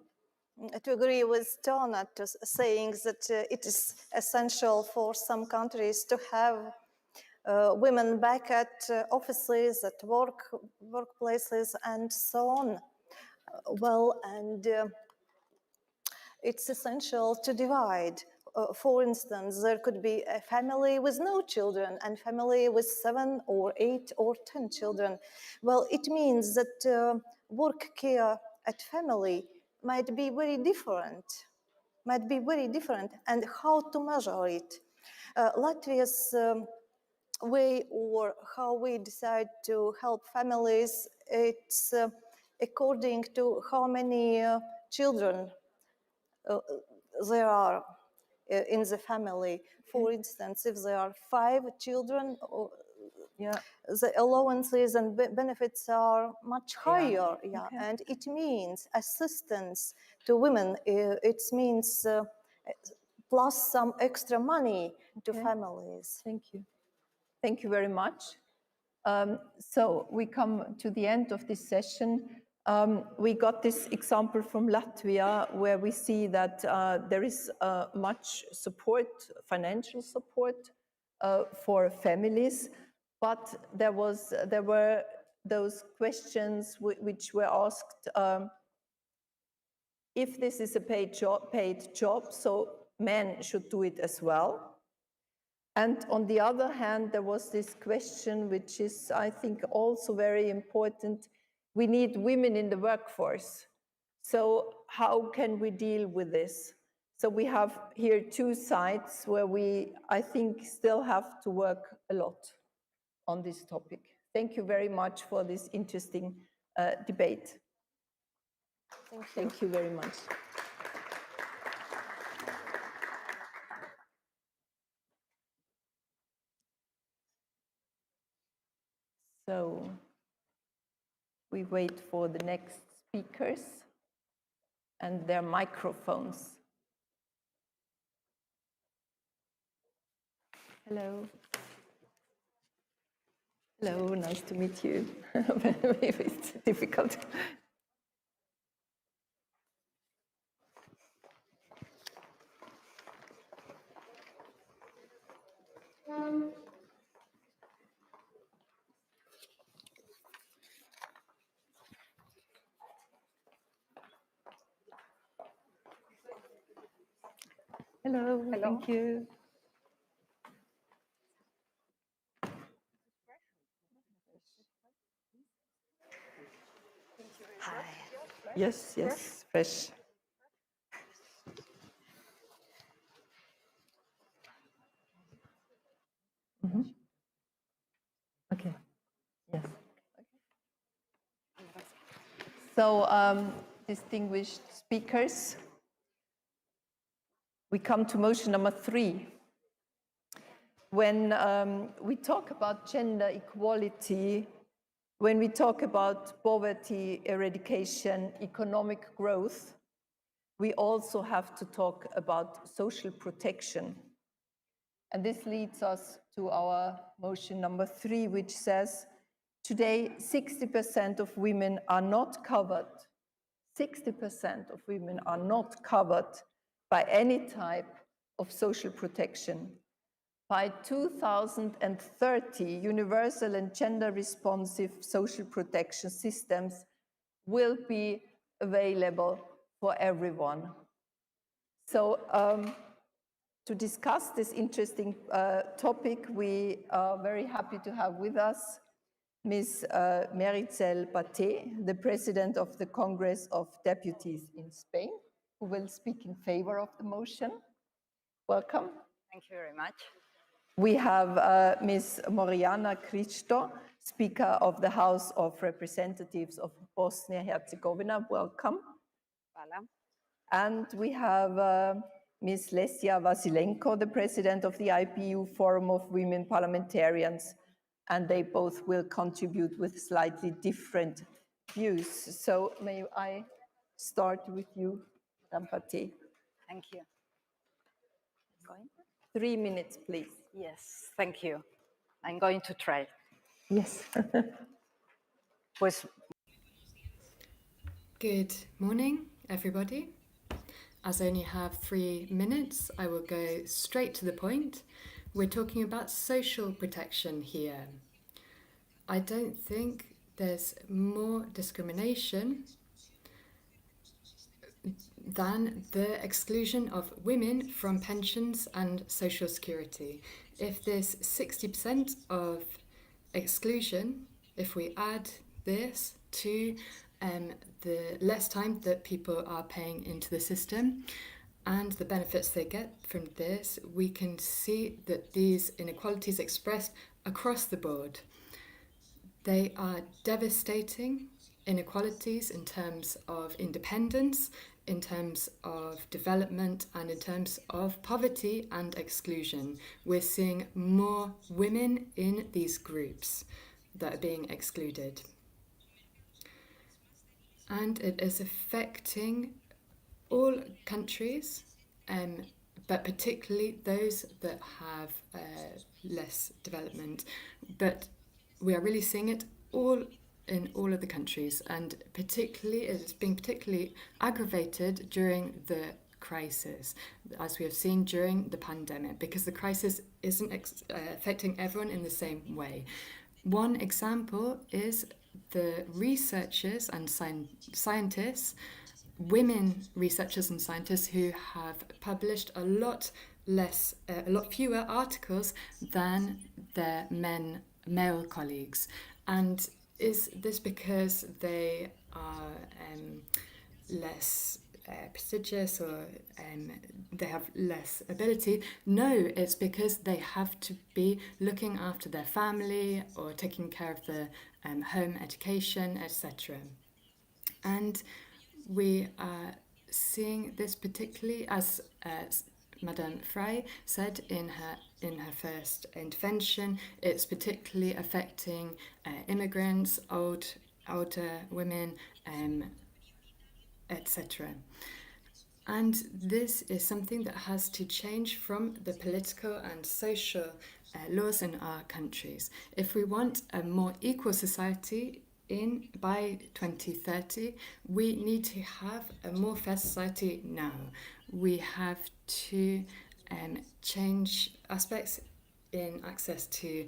To agree with Donna saying that it is essential for some countries to have women back at offices, at workplaces, and so on. It's essential to divide. For instance, there could be a family with no children and family with 7 or 8 or 10 children. Well, it means that work care at family might be very different, and how to measure it. Latvia's way, or how we decide to help families, it's according to how many children there are in the family. For instance, if there are 5 children, the allowances and benefits are much higher. And it means assistance to women. It means plus some extra money to families. Thank you. Thank you very much. So we come to the end of this session. We got this example from Latvia, where we see that there is much support, financial support for families, but there were those questions which were asked, if this is a paid job, so men should do it as well. And on the other hand, there was this question, which is, I think, also very important. We need women in the workforce. So how can we deal with this? So we have here 2 sides where we, I think, still have to work a lot on this topic. Thank you very much for this interesting debate. Thank you very much. So we wait for the next speakers and their microphones. Hello. Hello, nice to meet you. Maybe it's difficult. Hello. Thank you. Hi. Yes, yes, fresh. Okay. Yes. So, distinguished speakers, we come to motion number 3. When we talk about gender equality, when we talk about poverty eradication, economic growth, we also have to talk about social protection. And this leads us to our motion number 3, which says, today 60% of women are not covered. 60% of women are not covered by any type of social protection. By 2030, universal and gender-responsive social protection systems will be available for everyone. So to discuss this interesting topic, we are very happy to have with us Ms. Meritxell Batet, the President of the Congress of Deputies in Spain, who will speak in favor of the motion. Welcome. Thank you very much. We have Ms. Moriana Cristo, Speaker of the House of Representatives of Bosnia-Herzegovina. Welcome. Hvala. And we have Ms. Lesia Vasilenko, the President of the IPU Forum of Women Parliamentarians, and they both will contribute with slightly different views. So may I start with you, Madame Batet? Thank you. 3 minutes, please. Yes, thank you. I'm going to try. Yes. Pues. Good morning, everybody. As I only have 3 minutes, I will go straight to the point. We're talking about social protection here. I don't think there's more discrimination than the exclusion of women from pensions and social security. If there's 60% of exclusion, if we add this to the less time that people are paying into the system and the benefits they get from this, we can see that these inequalities expressed across the board. They are devastating inequalities in terms of independence, in terms of development, and in terms of poverty and exclusion. We're seeing more women in these groups that are being excluded. And it is affecting all countries, but particularly those that have less development. But we are really seeing it in all of the countries, and particularly it's being particularly aggravated during the crisis, as we have seen during the pandemic, because the crisis isn't affecting everyone in the same way. One example is the researchers and scientists, women researchers and scientists who have published a lot fewer articles than their male colleagues. And is this because they are less prestigious or they have less ability? No, it's because they have to be looking after their family or taking care of the home education, etc. And we are seeing this particularly, as Madame Frey said in her first intervention, it's particularly affecting immigrants, older women, etc. And this is something that has to change from the political and social laws in our countries. If we want a more equal society by 2030, we need to have a more fair society now. We have to change aspects in access to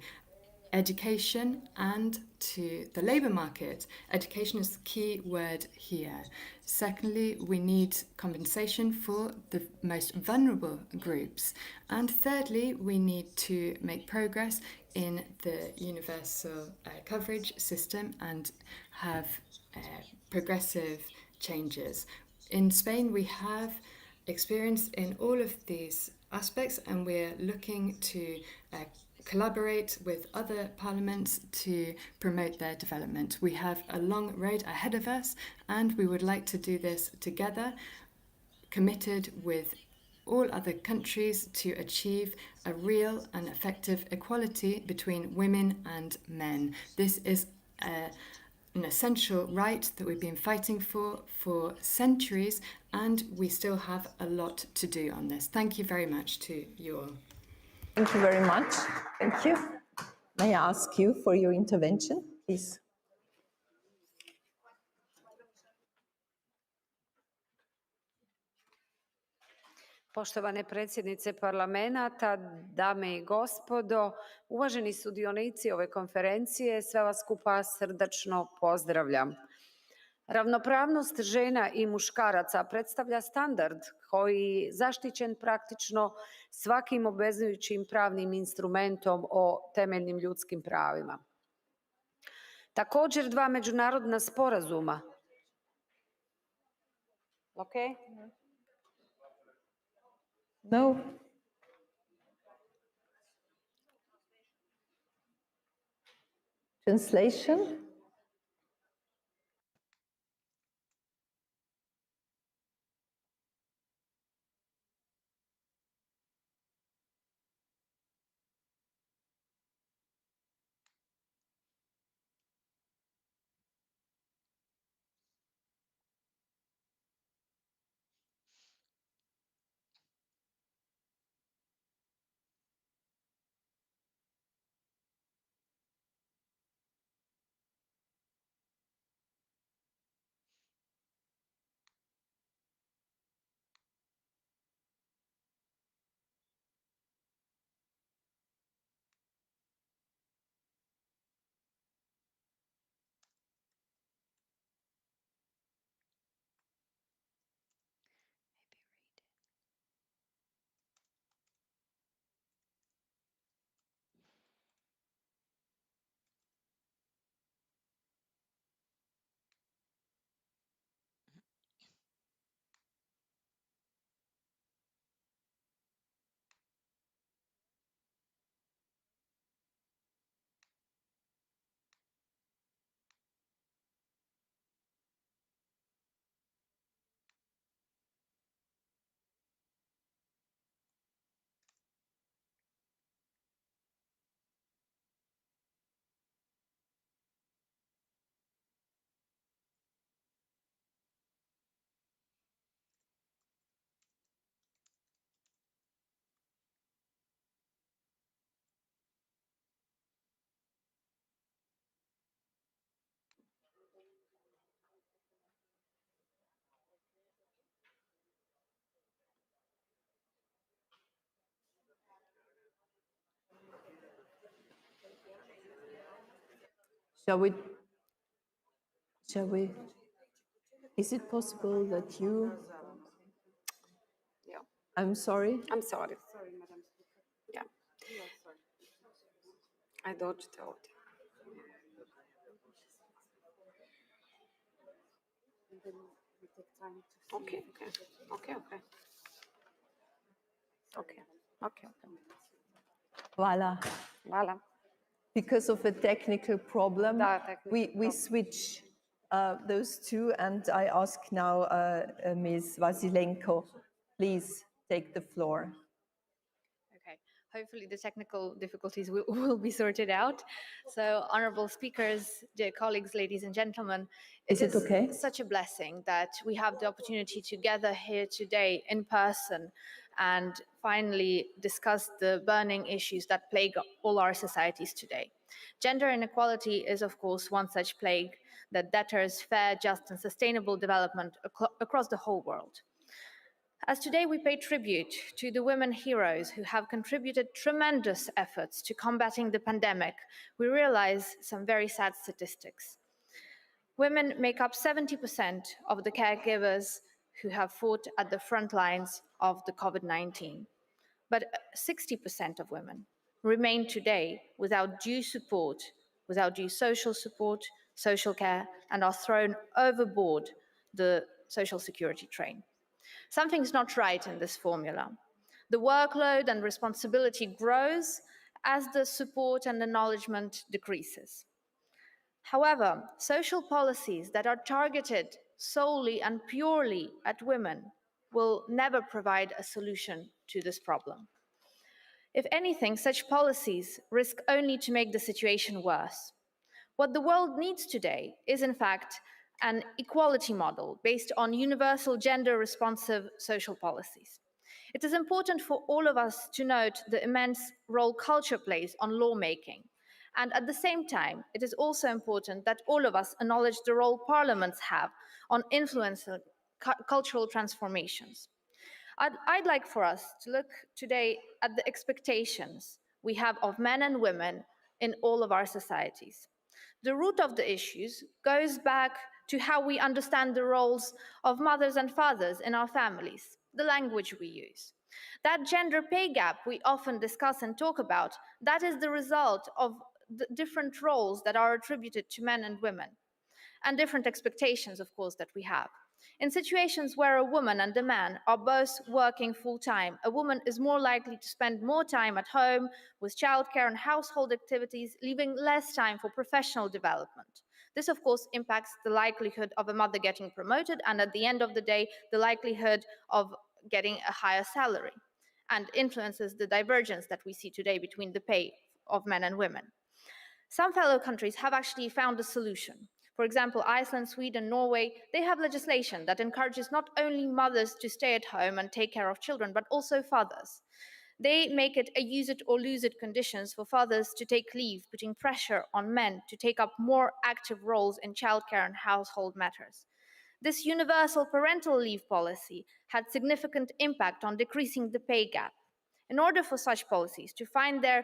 education and to the labour market. Education is the key word here. Secondly, we need compensation for the most vulnerable groups. And thirdly, we need to make progress in the universal coverage system and have progressive changes. In Spain, we have experience in all of these aspects, and we're looking to collaborate with other parliaments to promote their development. We have a long road ahead of us, and we would like to do this together, committed with all other countries to achieve a real and effective equality between women and men. This is an essential right that we've been fighting for centuries, and we still have a lot to do on this. Thank you very much to you all. Thank you very much. Thank you. May I ask you for your intervention, please? Poštovane predsjednice parlamenta, dame i gospodo, uvaženi sudionici ove konferencije, sve vas skupa srdačno pozdravljam. Ravnopravnost žena i muškaraca predstavlja standard koji zaštićen praktično svakim obvezujućim pravnim instrumentom o temeljnim ljudskim pravima. Također, dva međunarodna sporazuma. Okay. No. Translation? Shall we, is it possible that you, Yeah. I'm sorry? I'm sorry. Sorry, Madam Speaker. Yeah. I dođite ovdje. Okay, okay. Okay, okay. Okay, okay. Voila. Voila. Because of a technical problem, technical we switch those two, and I ask now Ms. Vasilenko, please take the floor. Okay, hopefully the technical difficulties will be sorted out. So, honorable speakers, dear colleagues, ladies and gentlemen, Is it okay? Such a blessing that we have the opportunity to gather here today in person and finally discuss the burning issues that plague all our societies today. Gender inequality is, of course, one such plague that deterres fair, just, and sustainable development across the whole world. As today we pay tribute to the women heroes who have contributed tremendous efforts to combating the pandemic, we realize some very sad statistics. Women make up 70% of the caregivers who have fought at the front lines of the COVID-19. But 60% of women remain today without due support, without due social support, social care, and are thrown overboard the social security train. Something's not right in this formula. The workload and responsibility grows as the support and acknowledgement decreases. However, social policies that are targeted solely and purely at women will never provide a solution to this problem. If anything, such policies risk only to make the situation worse. What the world needs today is, in fact, an equality model based on universal gender-responsive social policies. It is important for all of us to note the immense role culture plays on lawmaking. And at the same time, it is also important that all of us acknowledge the role parliaments have on influencing cultural transformations. I'd like for us to look today at the expectations we have of men and women in all of our societies. The root of the issues goes back to how we understand the roles of mothers and fathers in our families, the language we use. That gender pay gap we often discuss and talk about, that is the result of the different roles that are attributed to men and women, and different expectations, of course, that we have. In situations where a woman and a man are both working full-time, a woman is more likely to spend more time at home with childcare and household activities, leaving less time for professional development. This, of course, impacts the likelihood of a mother getting promoted and, at the end of the day, the likelihood of getting a higher salary, and influences the divergence that we see today between the pay of men and women. Some fellow countries have actually found a solution. For example, Iceland, Sweden, Norway, they have legislation that encourages not only mothers to stay at home and take care of children, but also fathers. They make it a use it or lose it conditions for fathers to take leave, putting pressure on men to take up more active roles in childcare and household matters. This universal parental leave policy had significant impact on decreasing the pay gap. In order for such policies to find their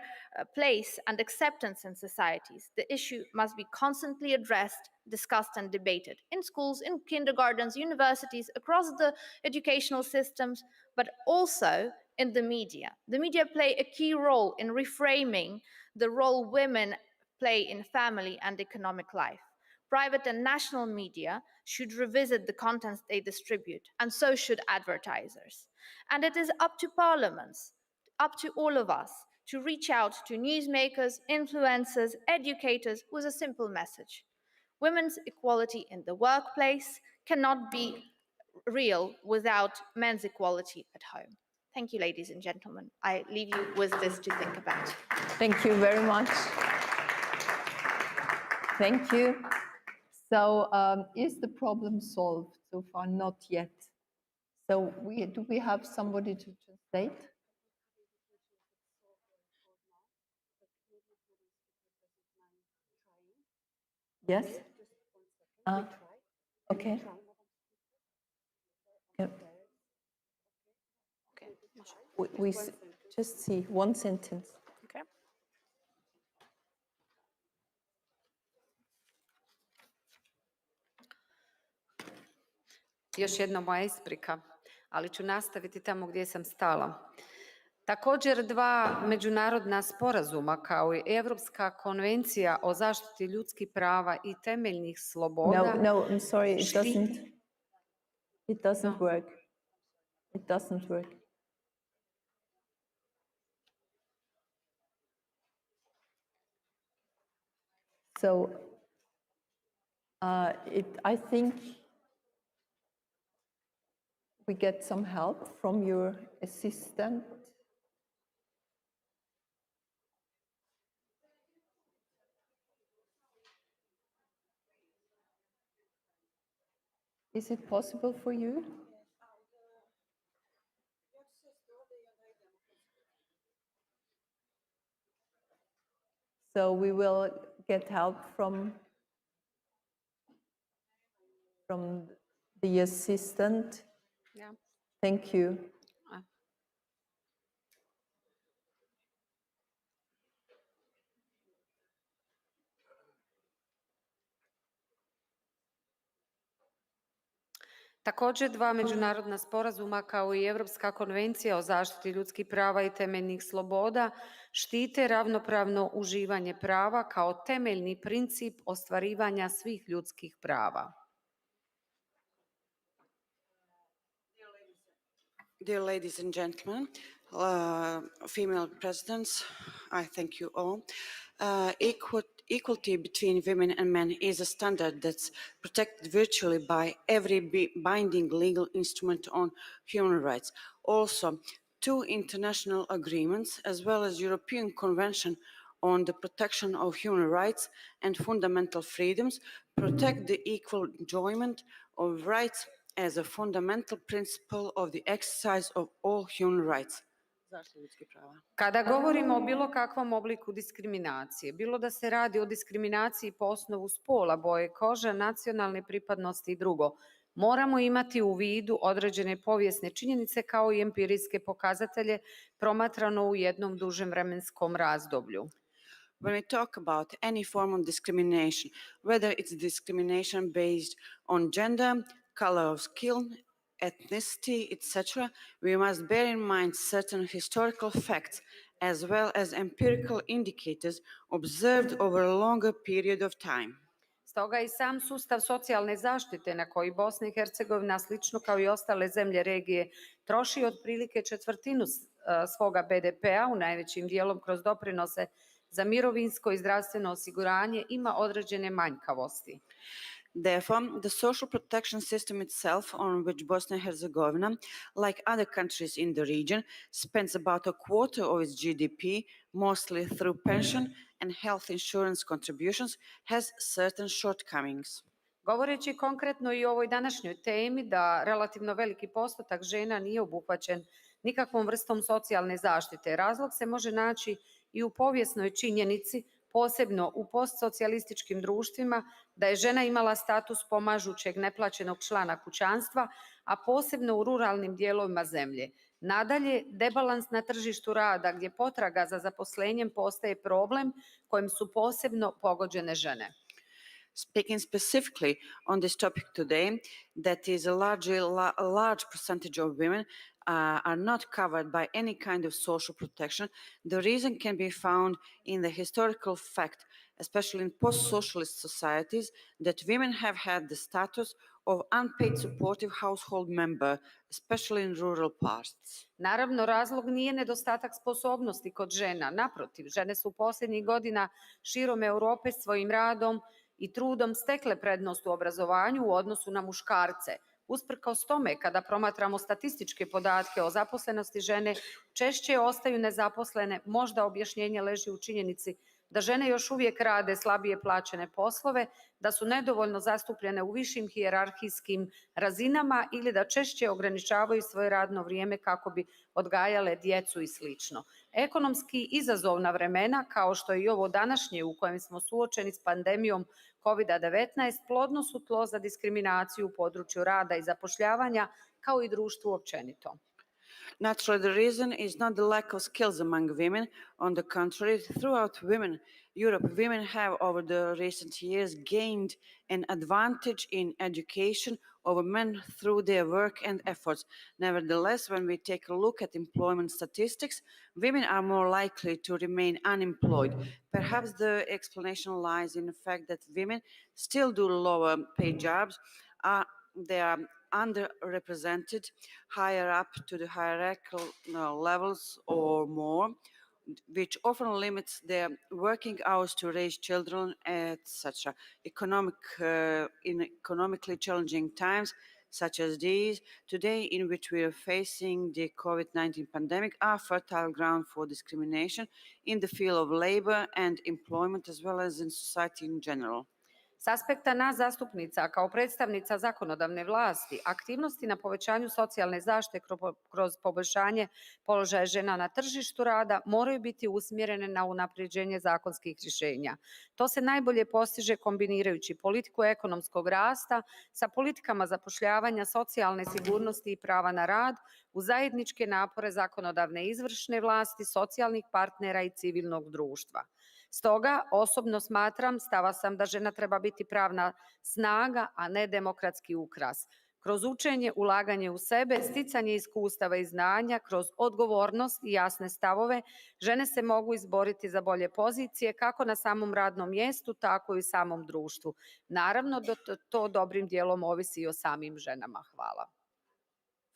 place and acceptance in societies, the issue must be constantly addressed, discussed, and debated in schools, in kindergartens, universities, across the educational systems, but also in the media. The media play a key role in reframing the role women play in family and economic life. Private and national media should revisit the contents they distribute, and so should advertisers. And it is up to parliaments, up to all of us, to reach out to newsmakers, influencers, educators with a simple message. Women's equality in the workplace cannot be real without men's equality at home. Thank you, ladies and gentlemen. I leave you with this to think about. Thank you very much. Thank you. So is the problem solved? So far, not yet. So do we have somebody to translate? Yes? Okay. Yep. We just see one sentence. Okay. Još jedna moja isprika, ali ću nastaviti tamo gdje sam stala. Također, 2 međunarodna sporazuma kao i Europska konvencija o zaštiti ljudskih prava i temeljnih sloboda. No, I'm sorry, it doesn't work. It doesn't work. So I think we get some help from your assistant. Is it possible for you? So we will get help from the assistant. Yeah. Thank you. Također, dva međunarodna sporazuma kao i Europska konvencija o zaštiti ljudskih prava i temeljnih sloboda štite ravnopravno uživanje prava kao temeljni princip ostvarivanja svih ljudskih prava. Dear ladies and gentlemen, female presidents, I thank you all. Equality between women and men is a standard that's protected virtually by every binding legal instrument on human rights. Also, two international agreements, as well as European Convention on the Protection of Human Rights and Fundamental Freedoms, protect the equal enjoyment of rights as a fundamental principle of the exercise of all human rights. Kada govorimo o bilo kakvom obliku diskriminacije, bilo da se radi o diskriminaciji po osnovu spola, boje kože, nacionalne pripadnosti i drugo, moramo imati u vidu određene povijesne činjenice kao i empirijske pokazatelje promatrano u jednom dužem vremenskom razdoblju. When we talk about any form of discrimination, whether it's discrimination based on gender, color of skin, ethnicity, etc., we must bear in mind certain historical facts as well as empirical indicators observed over a longer period of time. Stoga i sam sustav socijalne zaštite na koji Bosna i Hercegovina, slično kao i ostale zemlje regije, troši otprilike četvrtinu svoga BDP-a, u najvećim dijelom kroz doprinose za mirovinsko i zdravstveno osiguranje, ima određene manjkavosti. Therefore, the social protection system itself, on which Bosnia and Herzegovina, like other countries in the region, spends about a quarter of its GDP, mostly through pension and health insurance contributions, has certain shortcomings. Govoreći konkretno i o ovoj današnjoj temi da relativno veliki postotak žena nije obuhvaćen nikakvom vrstom socijalne zaštite, razlog se može naći i u povijesnoj činjenici, posebno u postsocijalističkim društvima, da je žena imala status pomažućeg neplaćenog člana kućanstva, a posebno u ruralnim dijelovima zemlje. Nadalje, debalans na tržištu rada gdje potraga za zaposlenjem postaje problem kojim su posebno pogođene žene. Speaking specifically on this topic today, that is a large percentage of women are not covered by any kind of social protection. The reason can be found in the historical fact, especially in post-socialist societies, that women have had the status of unpaid supportive household member, especially in rural parts. Naravno, razlog nije nedostatak sposobnosti kod žena. Naprotiv, žene su posljednjih godina širom Europe svojim radom i trudom stekle prednost u obrazovanju u odnosu na muškarce. Usprkos tome, kada promatramo statističke podatke o zaposlenosti žene, češće ostaju nezaposlene, možda objašnjenje leži u činjenici da žene još uvijek rade slabije plaćene poslove, da su nedovoljno zastupljene u višim hijerarhijskim razinama ili da češće ograničavaju svoje radno vrijeme kako bi odgajale djecu i sl. Ekonomski izazovna vremena, kao što je i ovo današnje u kojem smo suočeni s pandemijom COVID-19, plodno su tlo za diskriminaciju u području rada i zapošljavanja, kao i društvu općenito. Naturally, the reason is not the lack of skills among women. On the contrary, throughout Europe, women have over the recent years gained an advantage in education over men through their work and efforts. Nevertheless, when we take a look at employment statistics, women are more likely to remain unemployed. Perhaps the explanation lies in the fact that women still do lower paid jobs. They are underrepresented higher up to the hierarchical levels or more, which often limits their working hours to raise children, etc. In economically challenging times such as these, today in which we are facing the COVID-19 pandemic, are fertile ground for discrimination in the field of labor and employment, as well as in society in general. S aspekta nas zastupnica kao predstavnica zakonodavne vlasti, aktivnosti na povećanju socijalne zaštite kroz poboljšanje položaja žena na tržištu rada moraju biti usmjerene na unapređenje zakonskih rješenja. To se najbolje postiže kombinirajući politiku ekonomskog rasta sa politikama zapošljavanja, socijalne sigurnosti i prava na rad u zajedničke napore zakonodavne i izvršne vlasti, socijalnih partnera i civilnog društva. Stoga osobno smatram, stava sam da žena treba biti pravna snaga, a ne demokratski ukras. Kroz učenje, ulaganje u sebe, sticanje iskustava i znanja, kroz odgovornost i jasne stavove, žene se mogu izboriti za bolje pozicije kako na samom radnom mjestu, tako i u samom društvu. Naravno da to dobrim dijelom ovisi i o samim ženama. Hvala.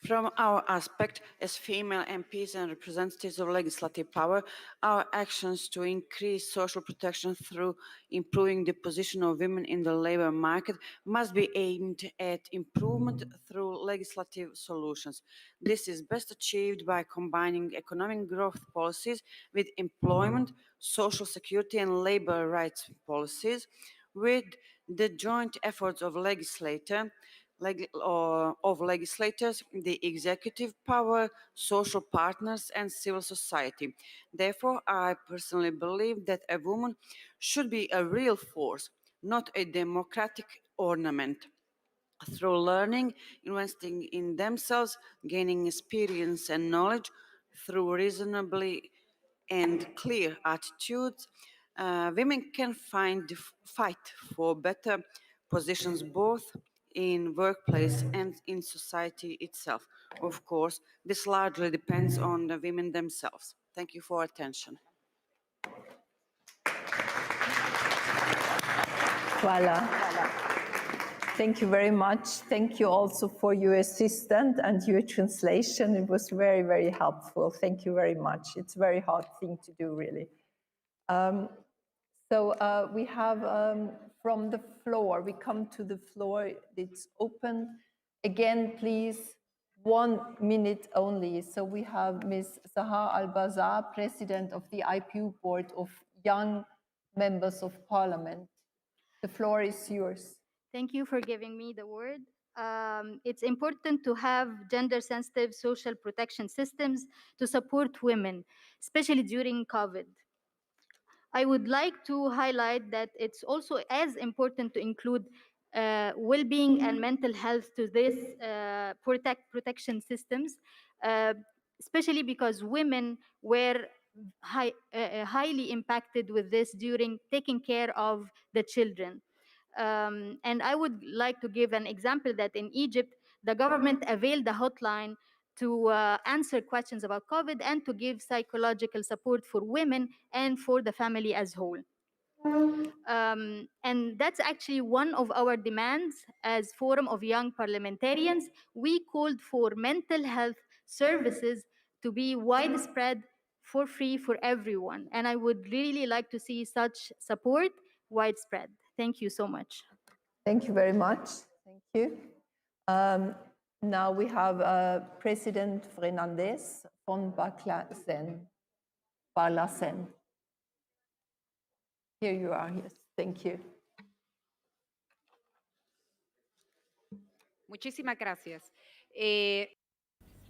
From our aspect as female MPs and representatives of legislative power, our actions to increase social protection through improving the position of women in the labor market must be aimed at improvement through legislative solutions. This is best achieved by combining economic growth policies with employment, social security and labor rights policies with the joint efforts of legislators, the executive power, social partners, and civil society. Therefore, I personally believe that a woman should be a real force, not a democratic ornament. Through learning, investing in themselves, gaining experience and knowledge, through reasonably and clear attitudes, women can fight for better positions both in workplace and in society itself. Of course, this largely depends on the women themselves. Thank you for attention. Hvala. Thank you very much. Thank you also for your assistance and your translation. It was very, very helpful. Thank you very much. It's a very hard thing to do, really. So we have from the floor, we come to the floor, it's open. Again, please, 1 minute only. So we have Ms. Sahar Al-Bazar, President of the IPU Board of Young Members of Parliament. The floor is yours. Thank you for giving me the word. It's important to have gender-sensitive social protection systems to support women, especially during COVID. I would like to highlight that it's also as important to include well-being and mental health to this protection systems, especially because women were highly impacted with this during taking care of the children. And I would like to give an example that in Egypt, the government availed the hotline to answer questions about COVID and to give psychological support for women and for the family as whole. And that's actually one of our demands as Forum of Young Parliamentarians. We called for mental health services to be widespread for free for everyone. And I would really like to see such support widespread. Thank you so much. Thank you very much. Thank you. Now we have President Fernandez von Barlasen. Here you are, yes. Thank you. Muchísimas gracias.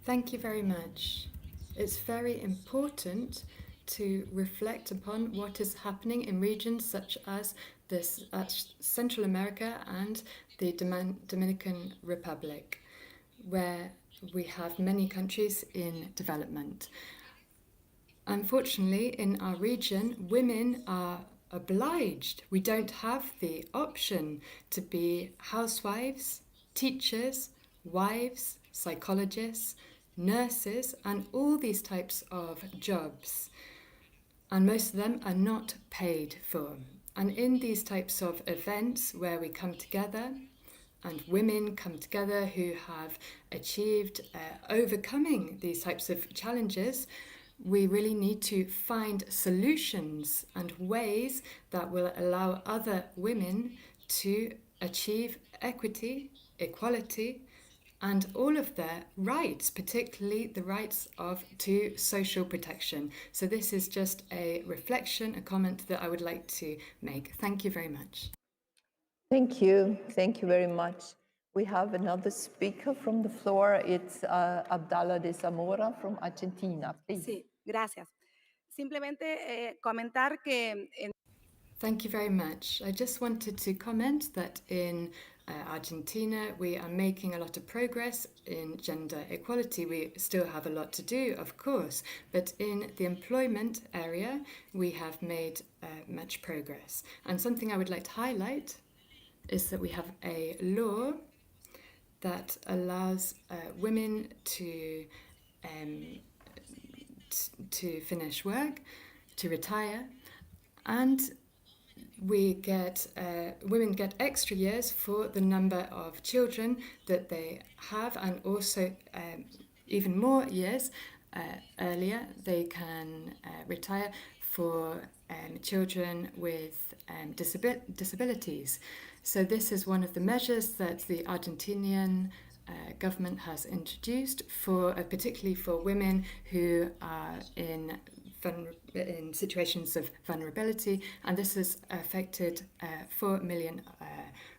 Thank you very much. It's very important to reflect upon what is happening in regions such as this, Central America and the Dominican Republic, where we have many countries in development. Unfortunately, in our region, women are obliged. We don't have the option to be housewives, teachers, wives, psychologists, nurses, and all these types of jobs. And most of them are not paid for. And in these types of events where we come together and women come together who have achieved overcoming these types of challenges, we really need to find solutions and ways that will allow other women to achieve equity, equality, and all of their rights, particularly the rights to social protection. So this is just a reflection, a comment that I would like to make. Thank you very much. Thank you. Thank you very much. We have another speaker from the floor. It's Abdallah de Zamora from Argentina. Please. Sí, gracias. Simplemente comentar que Thank you very much. I just wanted to comment that in Argentina we are making a lot of progress in gender equality. We still have a lot to do, of course, but in the employment area we have made much progress. And something I would like to highlight is that we have a law that allows women to finish work, to retire, and women get extra years for the number of children that they have, and also even more years earlier they can retire for children with disabilities. So this is one of the measures that the Argentinian government has introduced for particularly for women who are in situations of vulnerability, and this has affected 4 million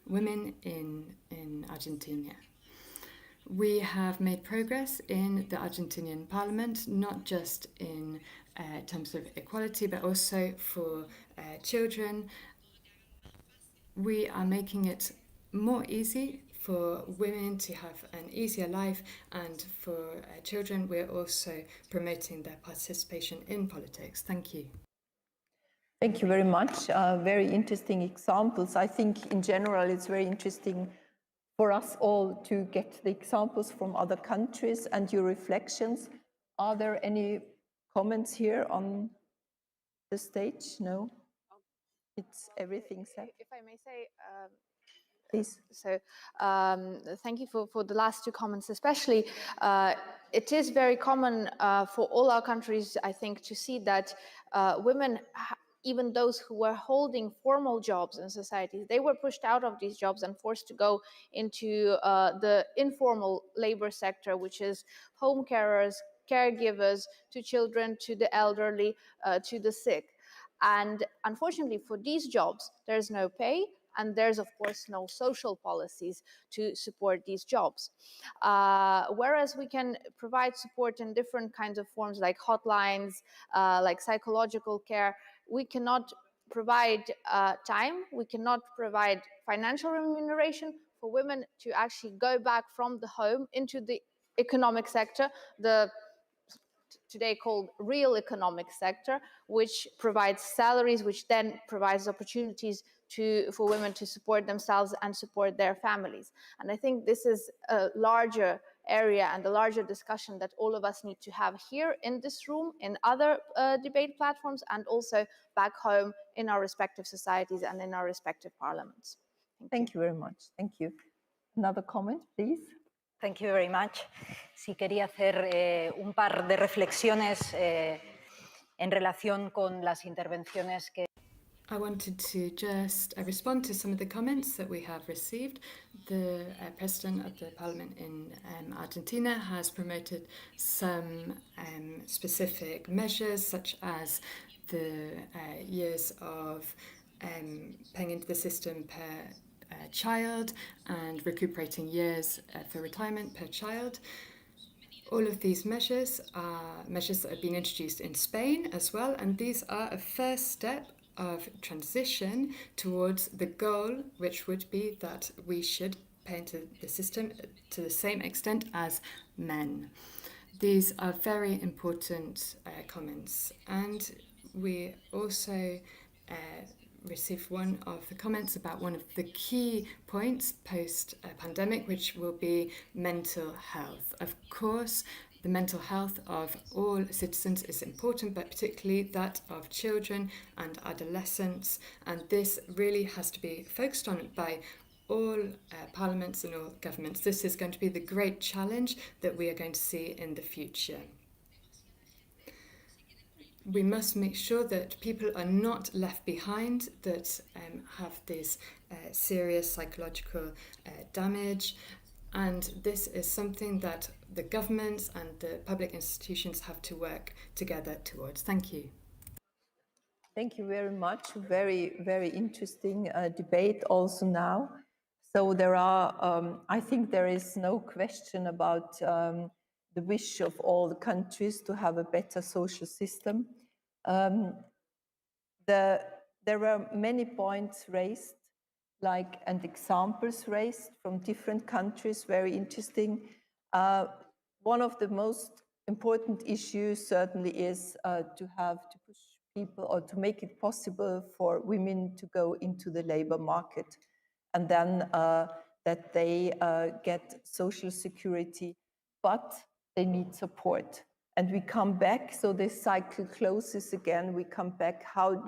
women in Argentina. We have made progress in the Argentinian parliament, not just in terms of equality, but also for children. We are making it more easy for women to have an easier life, and for children we're also promoting their participation in politics. Thank you. Thank you very much. Very interesting examples. I think in general it's very interesting for us all to get the examples from other countries and your reflections. Are there any comments here on the stage? No? It's everything said. If I may say, please. So thank you for the last two comments, especially. It is very common for all our countries, I think, to see that women, even those who were holding formal jobs in society, they were pushed out of these jobs and forced to go into the informal labor sector, which is home carers, caregivers to children, to the elderly, to the sick. And unfortunately for these jobs, there's no pay, and there's, of course, no social policies to support these jobs. Whereas we can provide support in different kinds of forms, like hotlines, like psychological care, we cannot provide time, we cannot provide financial remuneration for women to actually go back from the home into the economic sector, the today called real economic sector, which provides salaries, which then provides opportunities for women to support themselves and support their families. And I think this is a larger area and a larger discussion that all of us need to have here in this room, in other debate platforms, and also back home in our respective societies and in our respective parliaments. Thank you very much. Thank you. Another comment, please. Thank you very much. Sí, quería hacer un par de reflexiones en relación con las intervenciones que... I wanted to just respond to some of the comments that we have received. The President of the Parliament in Argentina has promoted some specific measures, such as the years of paying into the system per child and recuperating years for retirement per child. All of these measures are measures that have been introduced in Spain as well, and these are a first step of transition towards the goal, which would be that we should pay into the system to the same extent as men. These are very important comments, and we also received one of the comments about one of the key points post-pandemic, which will be mental health. Of course, the mental health of all citizens is important, but particularly that of children and adolescents, and this really has to be focused on by all parliaments and all governments. This is going to be the great challenge that we are going to see in the future. We must make sure that people are not left behind, that have this serious psychological damage, and this is something that the governments and the public institutions have to work together towards. Thank you. Thank you very much. Very, very interesting debate also now. So there are, I think there is no question about the wish of all the countries to have a better social system. Um, there were many points raised, and examples raised from different countries, very interesting. One of the most important issues certainly is to push people or to make it possible for women to go into the labor market, and then that they get social security, but they need support. And we come back, so this cycle closes again. We come back. How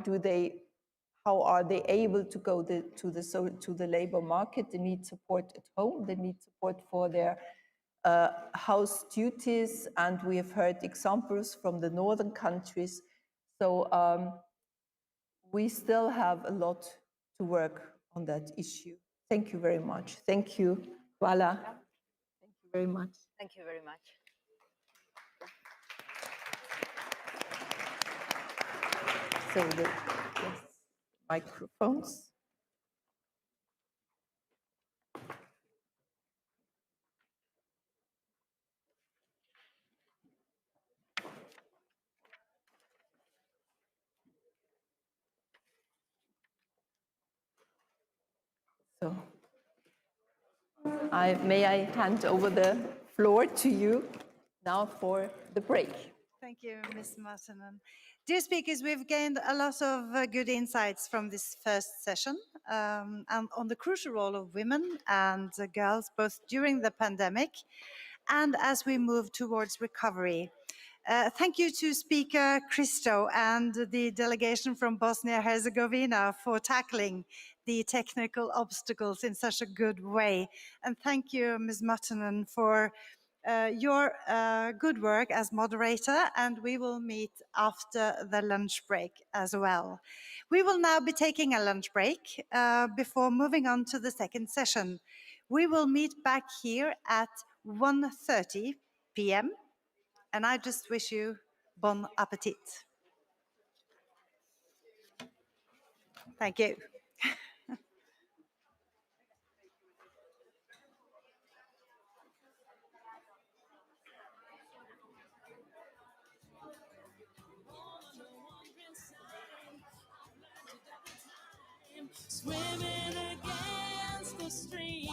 are they able to go to the labor market? They need support at home. They need support for their house duties, and we have heard examples from the northern countries. So we still have a lot to work on that issue. Thank you very much. Thank you, Vala. Thank you very much. Thank you very much. So the microphones. So may I hand over the floor to you now for the break. Thank you, Ms. Martinen. Dear speakers, we've gained a lot of good insights from this first session and on the crucial role of women and girls, both during the pandemic and as we move towards recovery. Thank you to Speaker Christo and the delegation from Bosnia-Herzegovina for tackling the technical obstacles in such a good way. And thank you, Ms. Martinen, for your good work as moderator, and we will meet after the lunch break as well. We will now be taking a lunch break before moving on to the second session. We will meet back here at 1:30 p.m. and I just wish you bon appetit. Thank you. Swimming against the stream.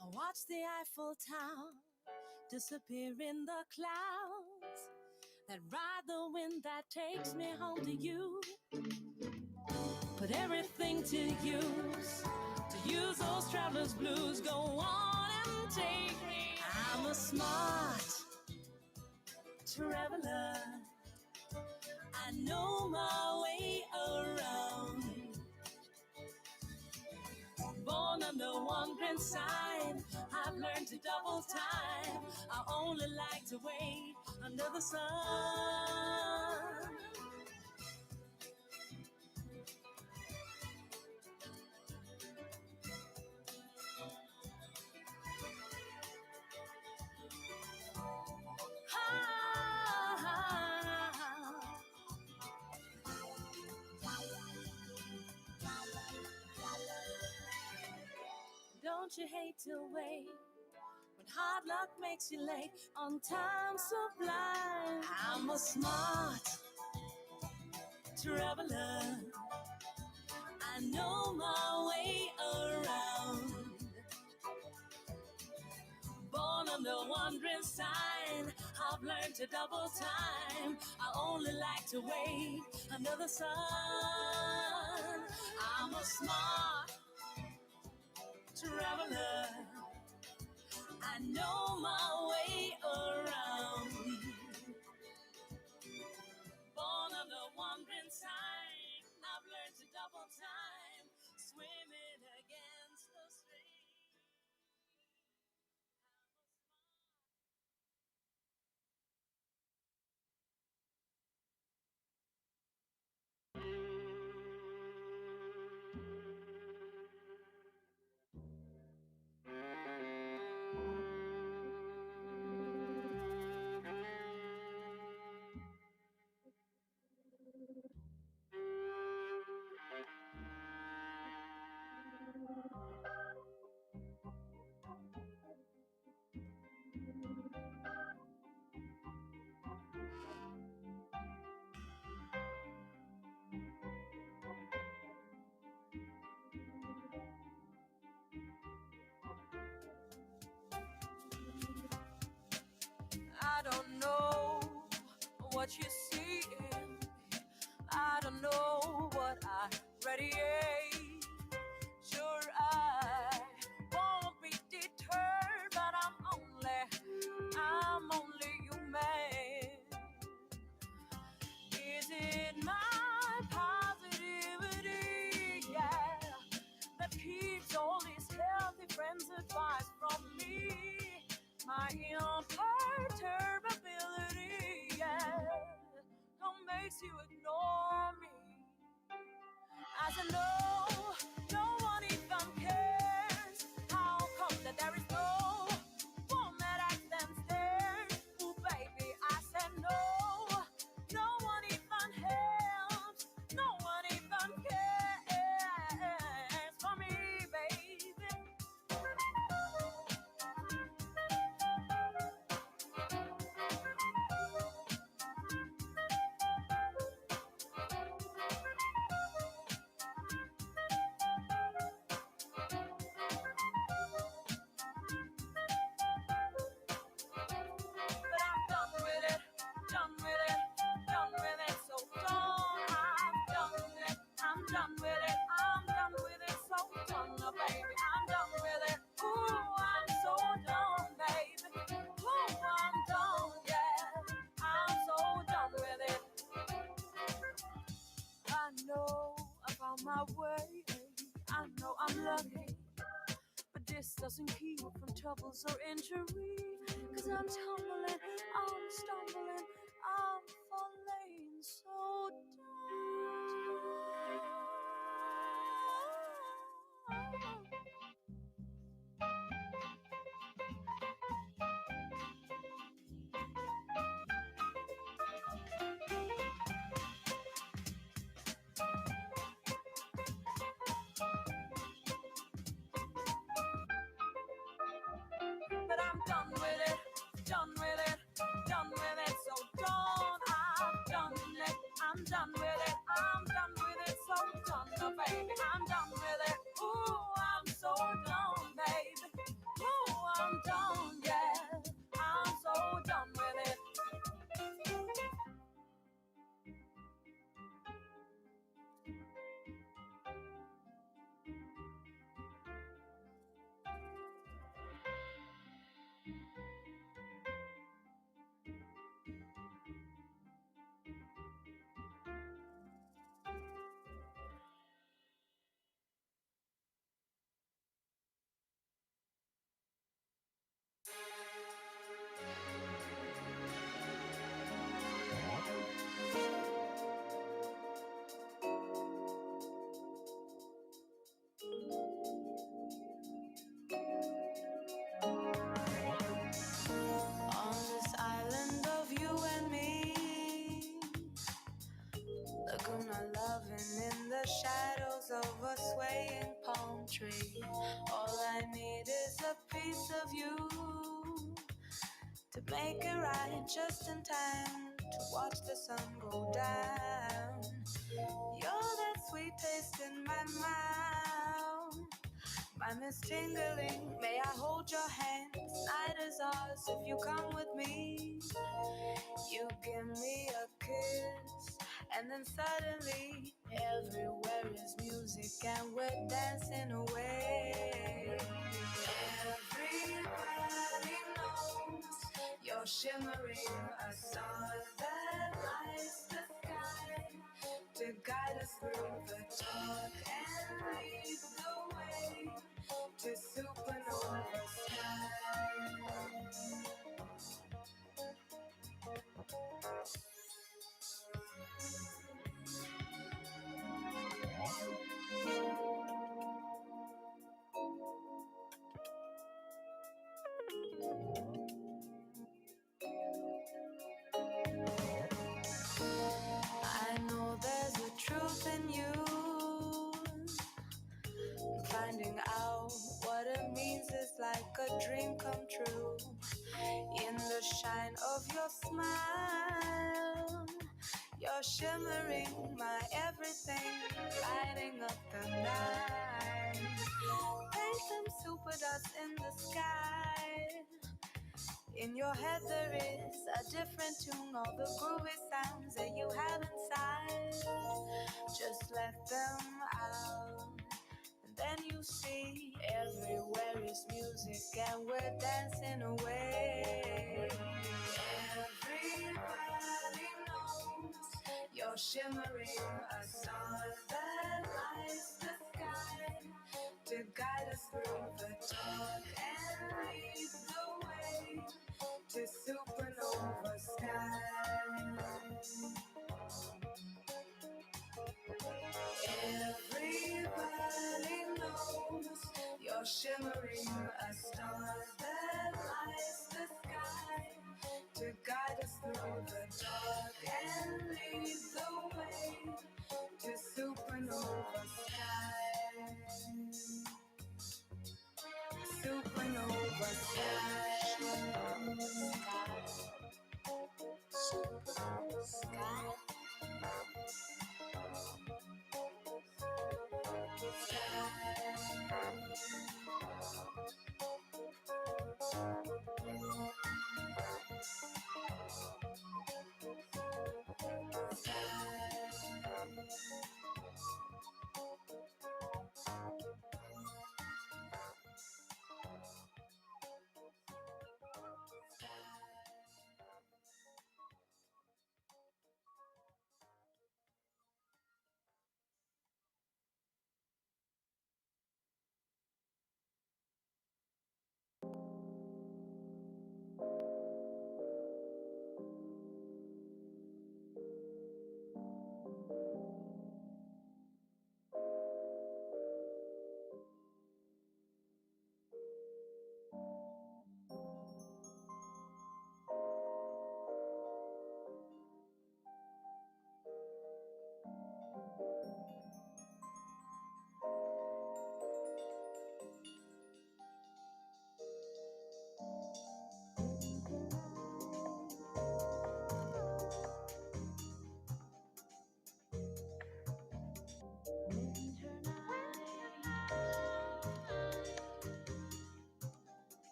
I watch the Eiffel Tower disappear in the clouds that ride the wind that takes me home to you. Put everything to use those traveler's blues. Go on and take me. I'm a smart traveler. I know my way around. Born under one grand sign, I've learned to double time. I only like to wait under the sun. Don't you hate to wait when hard luck makes you late on time sublime? I'm a smart traveler. I know my way around. Born under wandering sign, I've learned to double time. I only like to wait under the sun. I'm a smart traveler. I know my way around. Born under wandering sign, I've learned to double time. Swimming against the stream. what you see in me. I don't know what I radiate. Sure, I won't be deterred, but I'm only human. Is it my positivity, yeah, that keeps all these healthy friends' advice from me? My imperturbability, yeah, don't makes you ignore me. As I know, no one even cares. How come that there is no one that I can stand? Ooh, baby, I said no. No one even helps. No one even cares for me, baby. But I'm done with it, done with it, done with it, so done. I'm done with it, I'm done with it, I'm done with it, so done, oh, baby, I'm done with it. Ooh, I'm so done, baby. Ooh, I'm done, yeah, I'm so done with it. I know I found my way, I know I'm lucky, but this doesn't keep me from troubles or injury. Cause I'm tumbling, I'm stumbling, I'm falling so down. But I'm done with it, done with it, done with it, so done. I'm done it, I'm done with it, I'm done with it, so done, oh, baby, I'm done with it. Ooh, I'm so done, baby. Ooh, I'm done, yeah, I'm so done with it. On this island of you and me, Laguna loving in the shadows of a swaying palm tree. All I need is a piece of you to make it right just in time to watch the sun go down. You're that sweet taste in my mouth. Mine is tingling, may I hold your hand? This night is ours if you come with me. You give me a kiss, and then suddenly everywhere is music and we're dancing away. Everybody knows you're shimmering, a star that lights the sky to guide us through the dark and lead the way to supernova skies. I know there's a truth in you. Finding out what it means is like a dream come true. In the shine of your smile, you're shimmering my everything, lighting up the night. Paint them super dust in the sky. In your head there is a different tune, all the groovy let them out. And then you see everywhere is music and we're dancing away. Everybody knows you're shimmering a star that lights the sky to guide us through the dark and lead the way to supernova skies. Everybody knows you're shimmering a star that lights the sky to guide us through the dark and lead the way to supernova skies. Supernova skies. Supernova skies.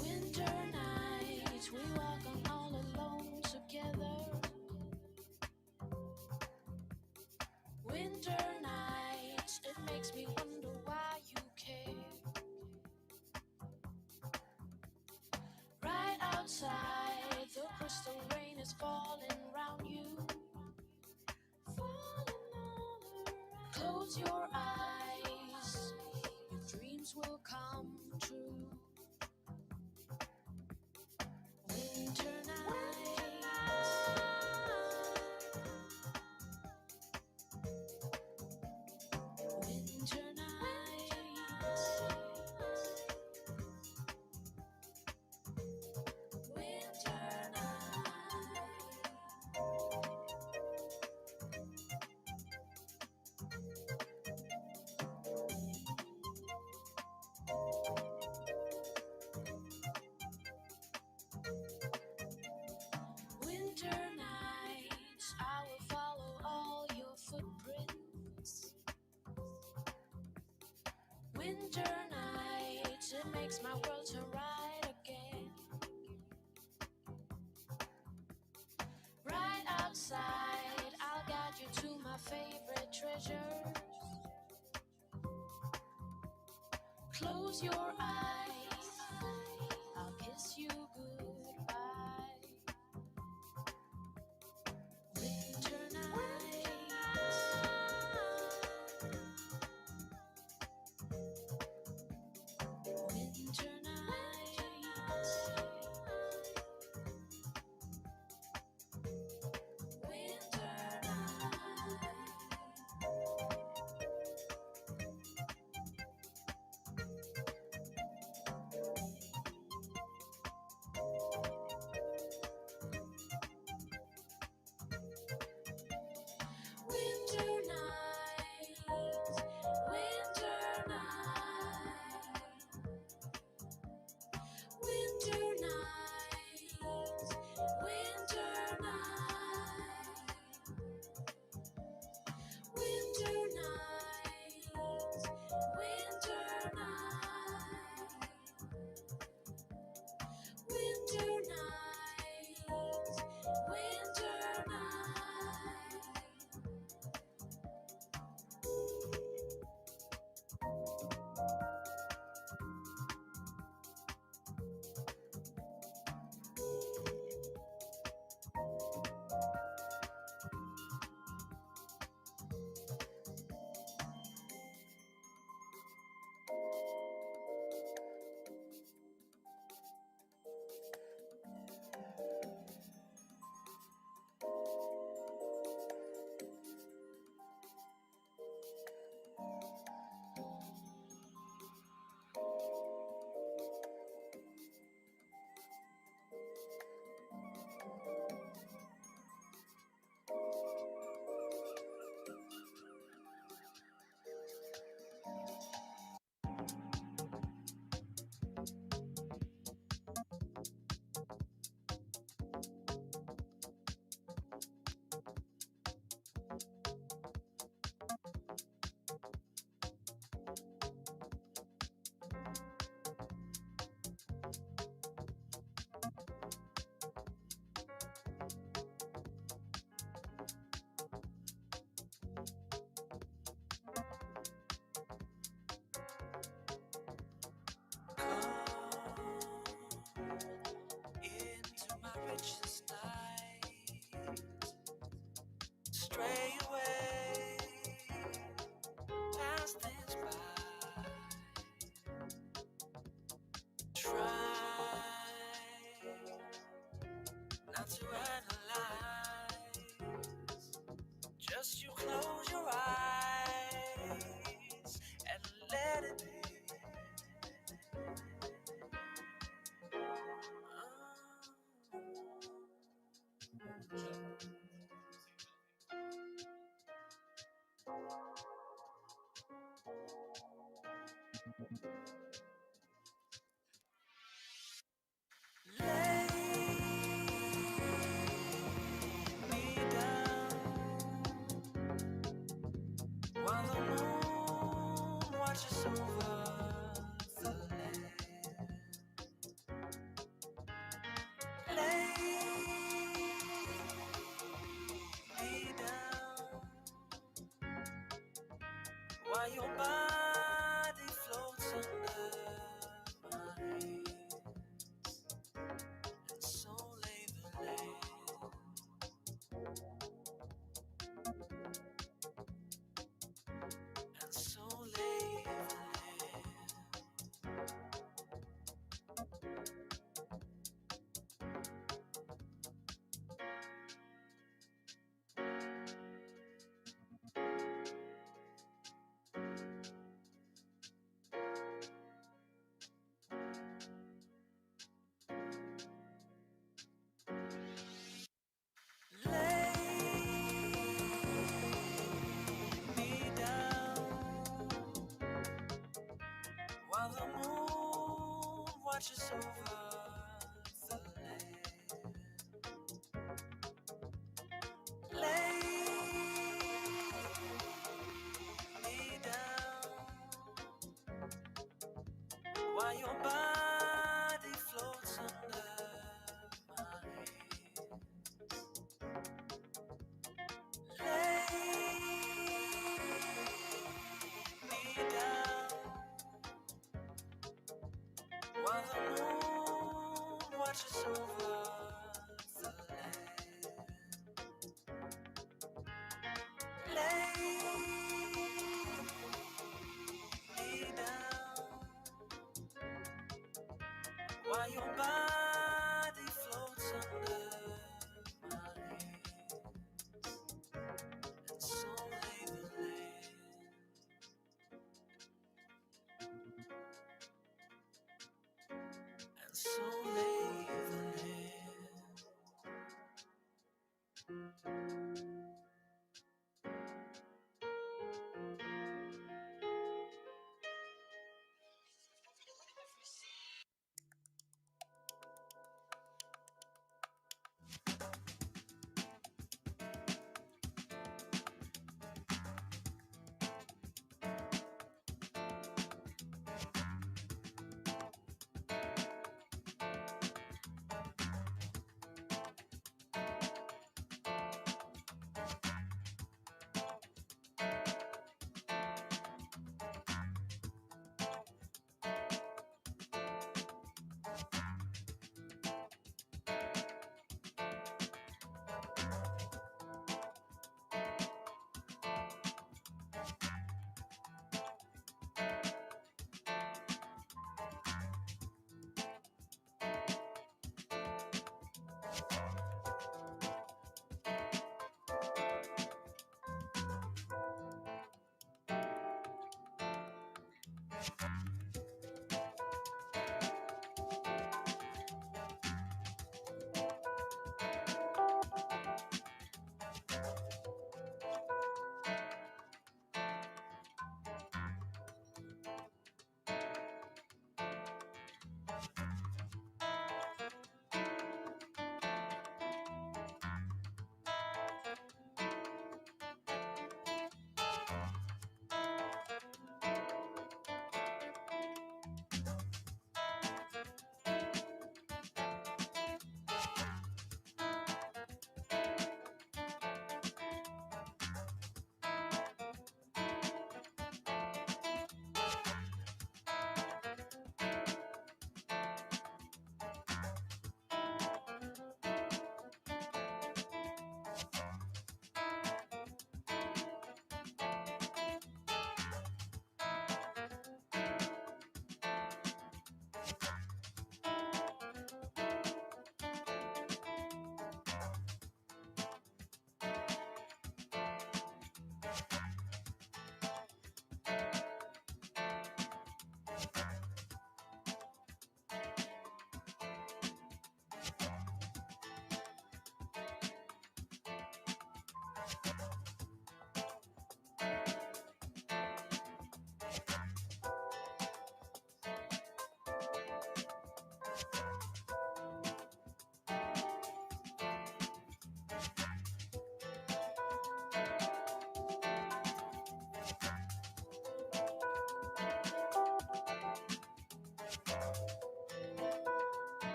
Winter nights, we walk on all alone together. Winter nights, it makes me wonder why you care. Right outside, the crystal rain is falling round you. Close your eyes, your dreams will come true. Winter nights, winter nights, winter winter nights, I will follow all your footprints. Winter nights, it makes my world turn right again. Right outside, I'll guide you to my favorite treasures. Close your eyes, I'll kiss you goodbye. Winter nights, winter nights, winter nights. you close your eyes and let it be. While the moon watches over the land, lay me down while your body floats under mine, and so lay the land, and so lay the land. Me down while the moon watches over the land. Lay me down while your body floats under mine. Lay me down while the moon watches over the land. Lay me down while your body floats under mine, and so lay the land, and so lay the land.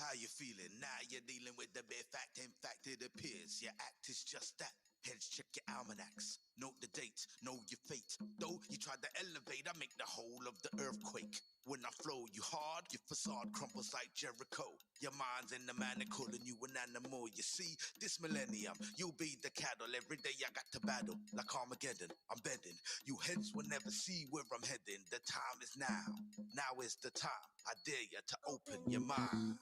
How you feeling? Now you're dealing with the bare fact. In fact, it appears your act is just that. Hence, check your almanacs. Note the dates, know your fate. Though you tried to elevate, I make the whole of the earthquake. When I flow you hard, your facade crumbles like Jericho. Your mind's in the manacle and you an animal. You see, this millennium, you'll be the cattle. Every day I got to battle like Armageddon. I'm bending. You heads will never see where I'm heading. The time is now. Now is the time. I dare you to open your mind.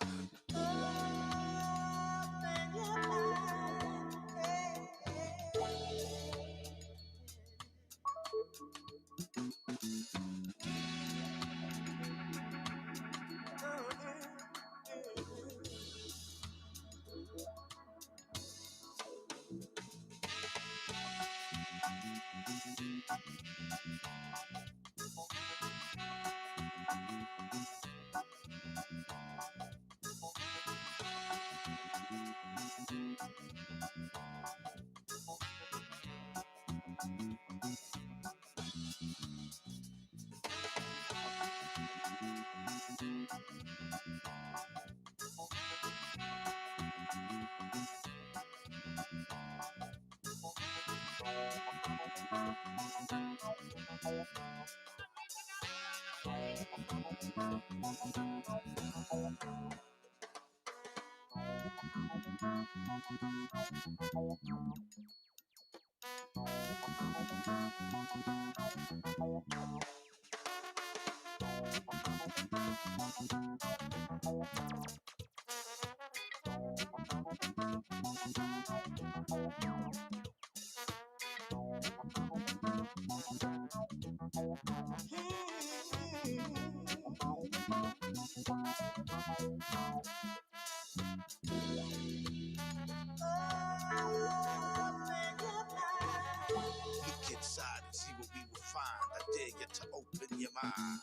Look inside and see what we will find. I dare you to open your mind.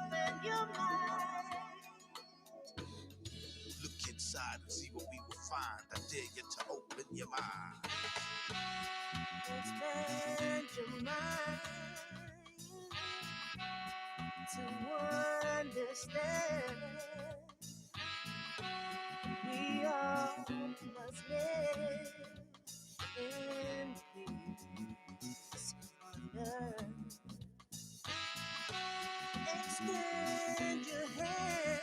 Open your mind. Look inside and see what we will find. I dare you to open your mind. Expand your mind to understand. We all must live in peace on earth. Extend your hand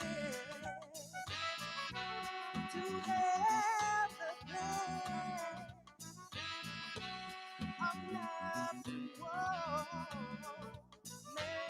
to have a plan of love to all mankind.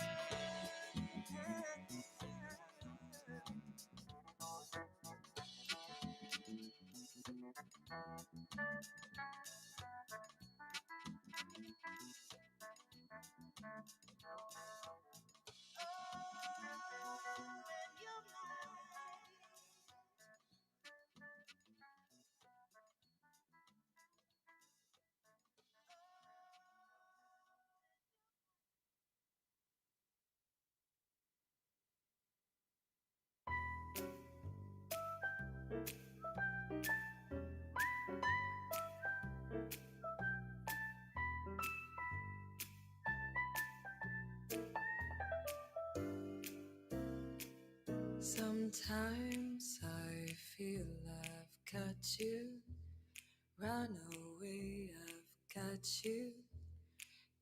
Sometimes I feel I've got you. Run away, I've got you.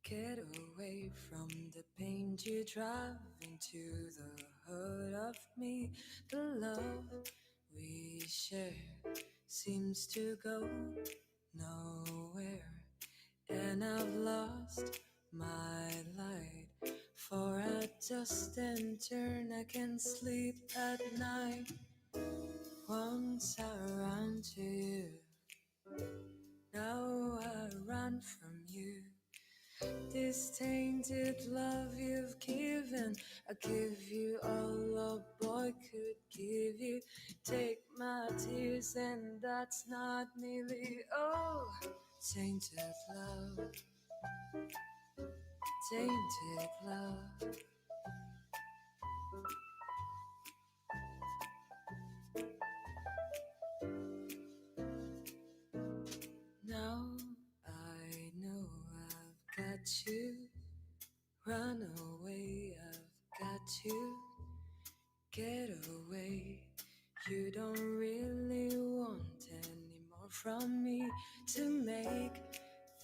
Get away from the pain you drive into the heart of me. The love we share seems to go nowhere, and I've lost my light. For I just and turn, I can't sleep at night. Once I ran to you, now I run from you. This tainted love you've given, I give you all a boy could give you. Take my tears and that's not nearly all. Tainted love, tainted love. Now I know I've got you. Run away, I've got you. Get away. You don't really want any more from me to make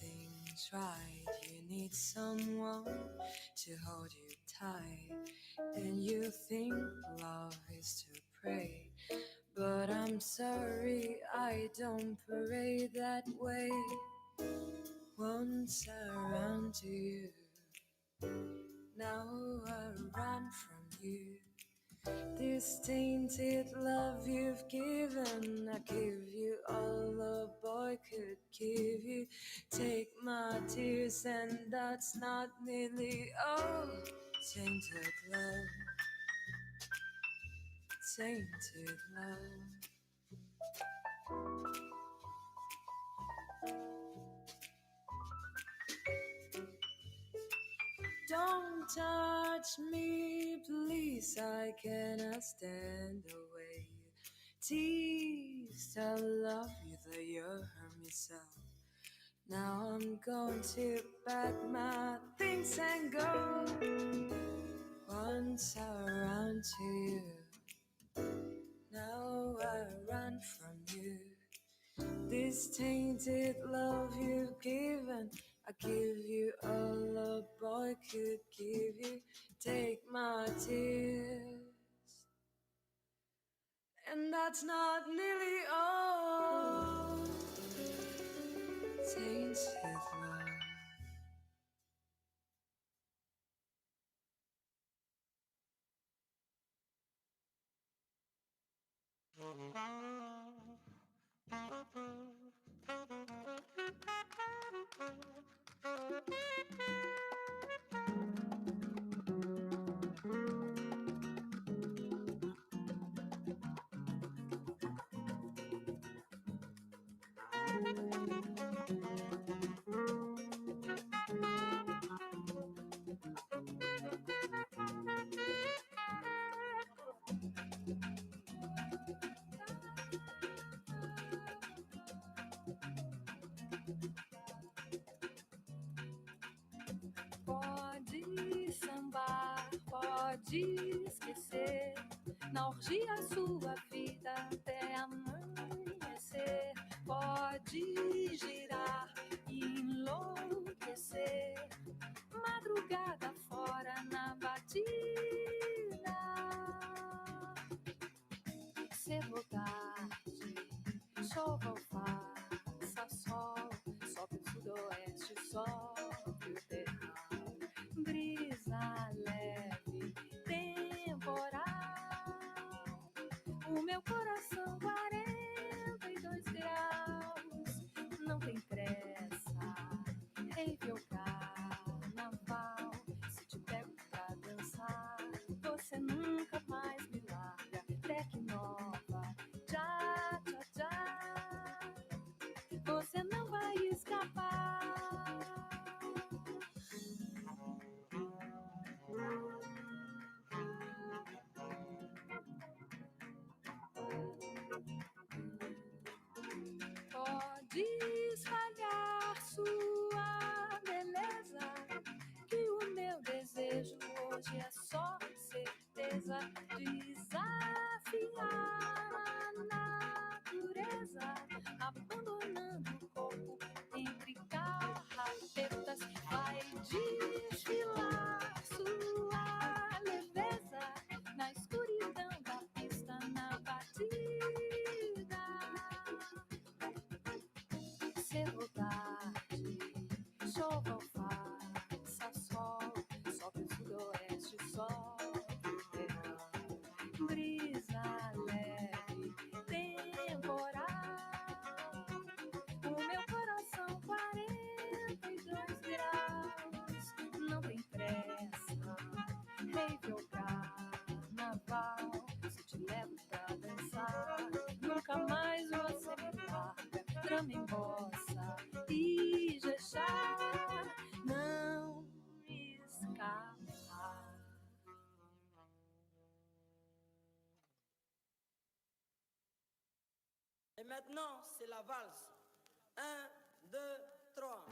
things right. You need someone to hold you tight. And you think love is to pray. But I'm sorry, I don't pray that way. Once I ran to you, now I run from you. This tainted love you've given, I give you all a boy could give you. Take my tears and that's not nearly all. Tainted love, tainted love. Don't touch me, please, I cannot stand the way you tease. I love you, though you hurt me so. Now I'm going to pack my things and go. Once I ran to you, now I run from you. This tainted love you've given, I give you all a boy could give you. Take my tears, and that's not nearly all. Tainted love. Pode sambar, pode esquecer. Na orgia sua vida até amanhecer. Pode girar e enlouquecer. Madrugada fora na batida. Cedo ou tarde, chova ou faça sol. Sobe o sudoeste, sobe o terral. Brisa leve, temporal. O meu coração 42 graus. Não tem pressa, rave ou carnaval. Se te pego pra dançar, você nunca mais me larga. Tecnova, tchá, tchá, tchá. Você não vai escapar. Pode espalhar sua beleza, que o meu desejo hoje é só certeza. Desafiar a natureza, abandonando o corpo entre carrapetas. Vai desfilar sua leveza na escuridão da pista, na batida. chama emboça e já não escapa. Et maintenant, c'est la valse. 1, 2, 3.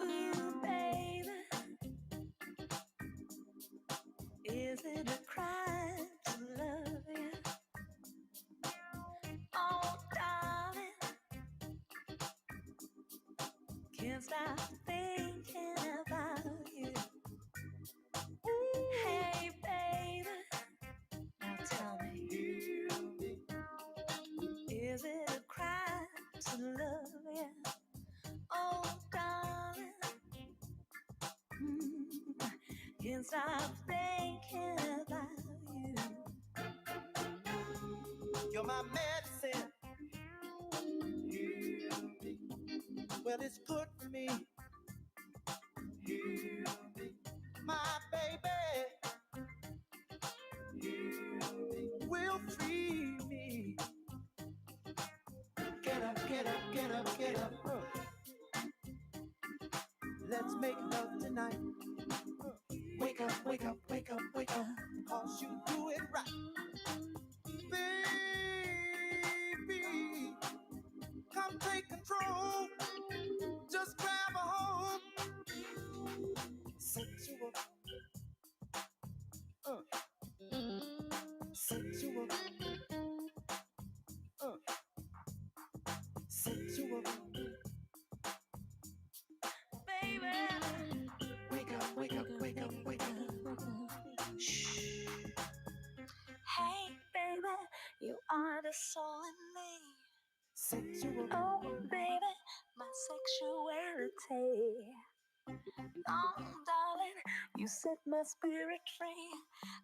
Ooh, baby, is it a crime to love you? Oh, darling, can't stop thinking about you. Hey, baby, now tell me, is it a crime to love you? Oh, darling, can't stop thinking about you. You're my medicine. Well, it's good for me. My baby will free me. Get up, get up, get up, get up. Let's make love tonight. Wake up, wake up, wake up, wake up. 'Cause you do it right. Baby, come take control. Just grab a hold. Sensual. Sensual. Sensual. the soul in me. Sexual. Oh, baby, my sexuality. Oh, darling, you set my spirit free.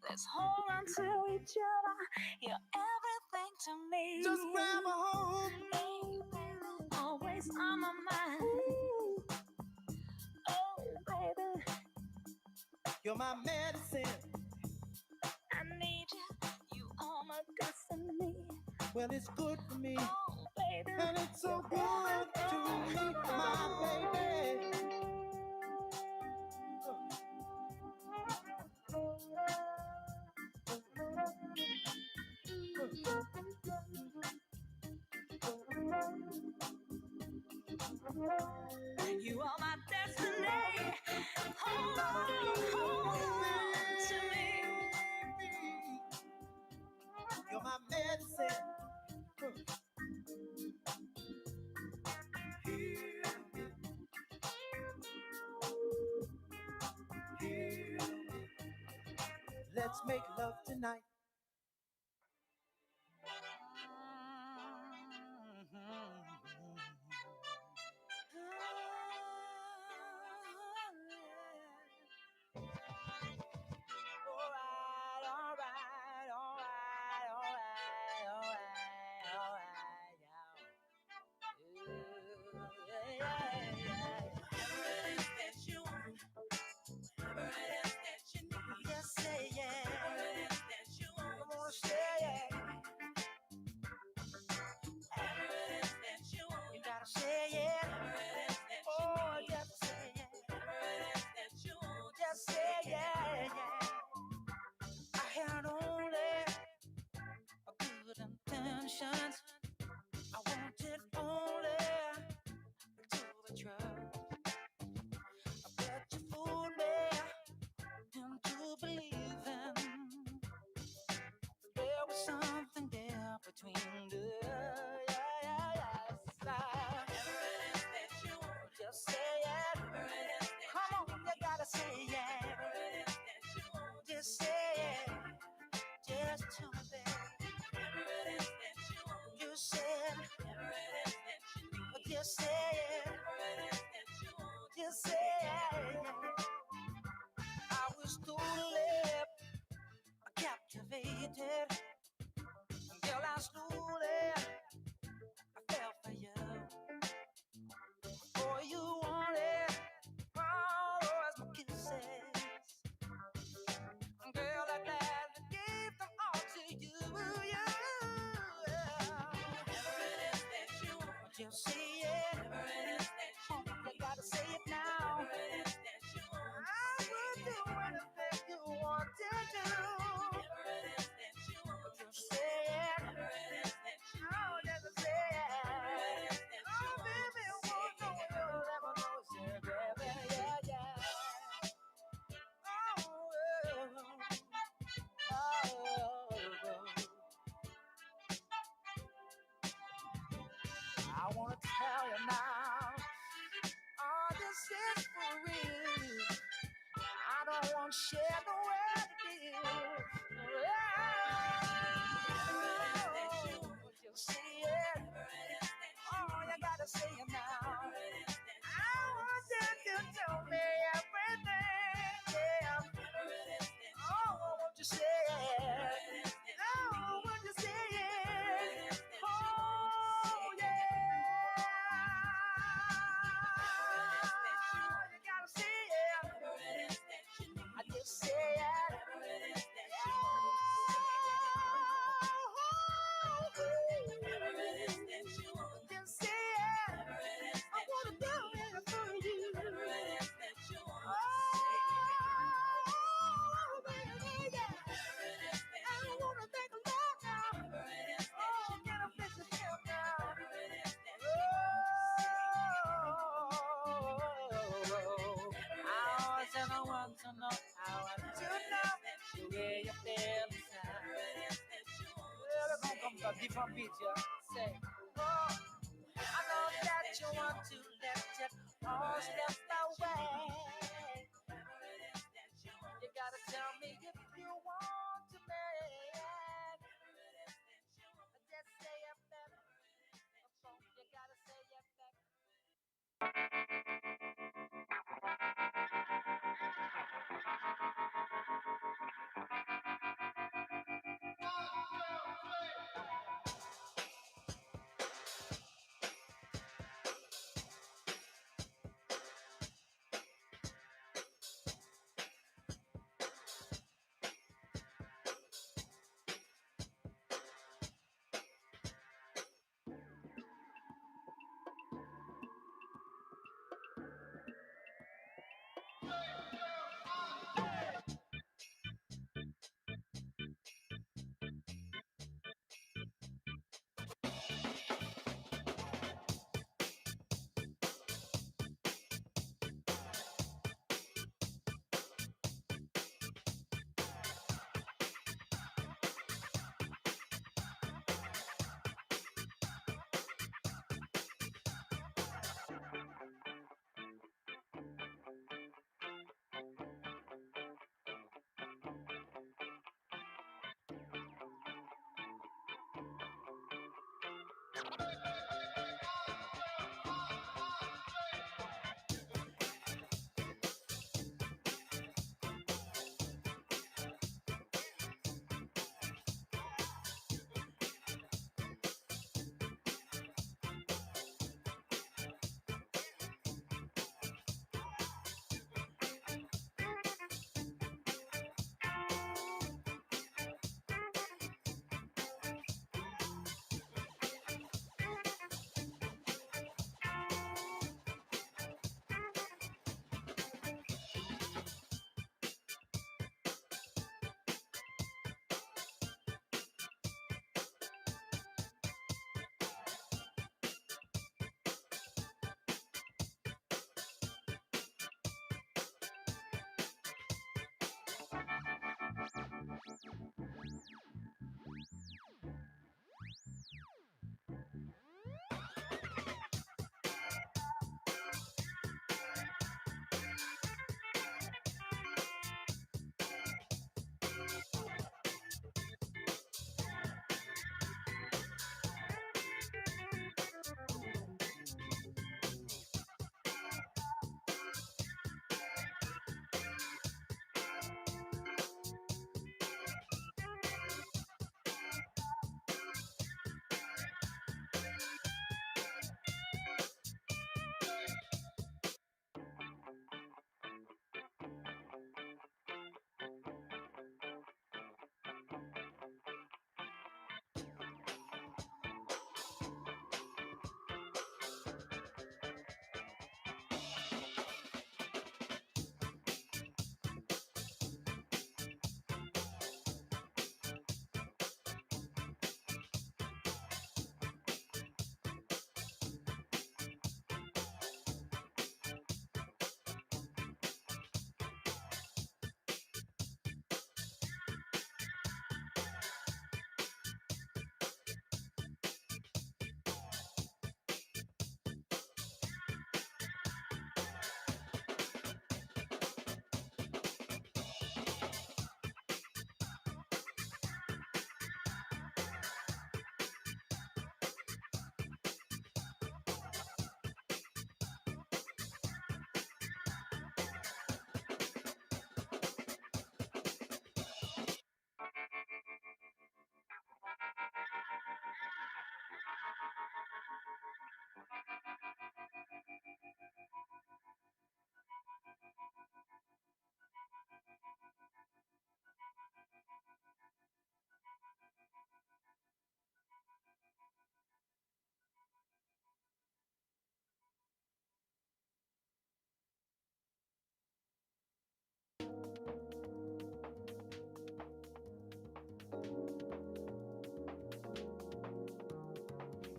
Let's hold on to each other. You're everything to me. Just grab a hold. Hey, baby, always on my mind. Oh, baby, You're my medicine. I need you. You are my destiny. Well, it's good for me. Oh, baby, And it's so good to me, my baby. you are my destiny. Hold on to me. You're my medicine. Let's make love tonight. Just say yeah. I wanna say yeah. You gotta say yeah. Oh, just say yeah. Just say yeah, yeah. I had only good intentions. I wanted only to be true. But you fooled me into believing there was something there between the just say it. Come on, you gotta say it. Just say it. Just tell me, baby. You said, just say it. Just say it. I was totally captivated. Girl, I slowly fell for you. Boy, you wanted all those my kisses. Girl, I gladly gave them all to you. Just say it. You gotta say it now. I would do anything you want to do. Just say it. Oh, just say it. Oh, baby, won't know you'll ever know. Say, baby, yeah, yeah. I wanna tell you now, oh, this is for real. I don't want to share the world with you. Just say it. Oh, you gotta say it now. I want you to tell me everything. Yeah. Oh, won't you say it? Oh, won't you say it? Oh, yeah. You gotta say it. I just say it. Just say it. I wanna do it for you. Oh, baby, yeah. I don't wanna take a look now. Oh, get a picture here now. I want to know how I want to know the way you feel inside. Well, it's gonna come from different beats, yeah. Say, oh, I know that you want to let it all slip away. You gotta tell me if you want to make. Just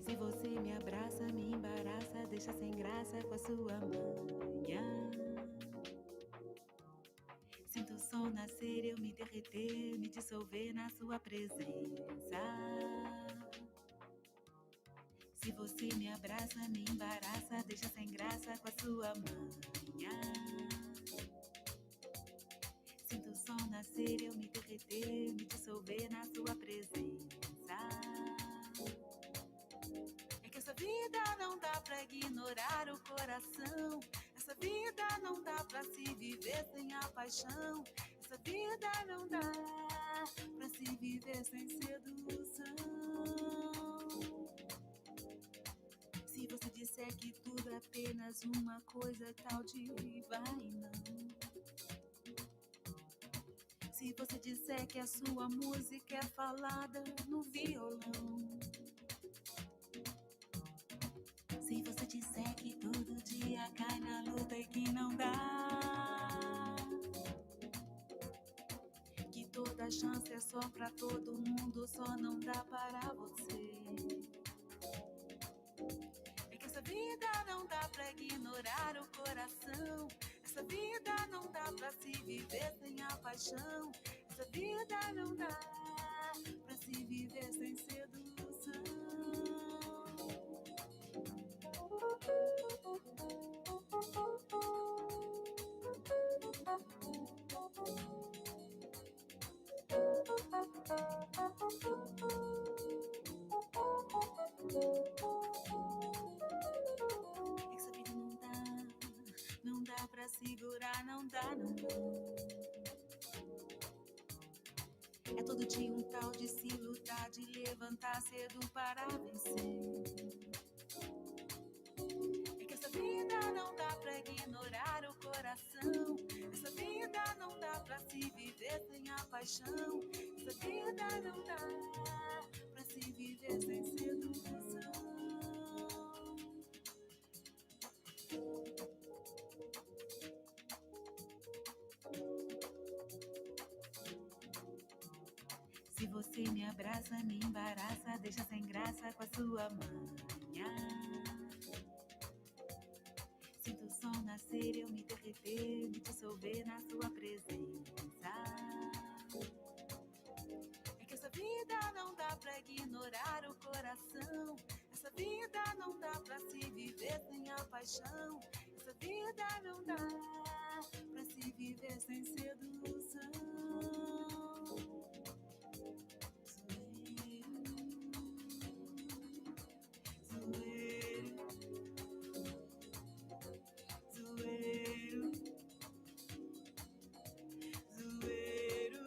Se você me abraça, me embaraça, deixa sem graça com a sua manhã. Sinto o sol nascer, eu me derreter, me dissolver na sua presença. Se você me abraça, me embaraça, deixa sem graça com a sua manhã. Sinto o sol nascer, eu me derreter, me dissolver na sua presença. É que essa vida não dá pra ignorar o coração. Essa vida não dá pra se viver sem a paixão. Essa vida não dá pra se viver sem sedução. Se você disser que tudo é apenas uma coisa tal de vai não. Se você disser que a sua música é falada no violão. Se você disser que todo dia cai na luta e que não dá, que toda chance é só pra todo mundo, só não dá para você. É que essa vida não dá pra ignorar o coração. Essa vida não dá pra se viver sem a paixão. Essa vida não dá pra se viver sem sedução. segurar, não dá, não dá. É todo dia um tal de se lutar, de levantar cedo para vencer. É que essa vida não dá pra ignorar o coração. Essa vida não dá pra se viver sem a paixão. Essa vida não dá pra se viver sem sedução. Se você me abraça, me embaraça, deixa sem graça com a sua manhã. Sinto o sol nascer, eu me derreter, me dissolver na sua presença. É que essa vida não dá pra ignorar o coração. Essa vida não dá pra se viver sem a paixão. Essa vida não dá pra se viver sem sedução. Zoeiro, zoeiro, zoeiro,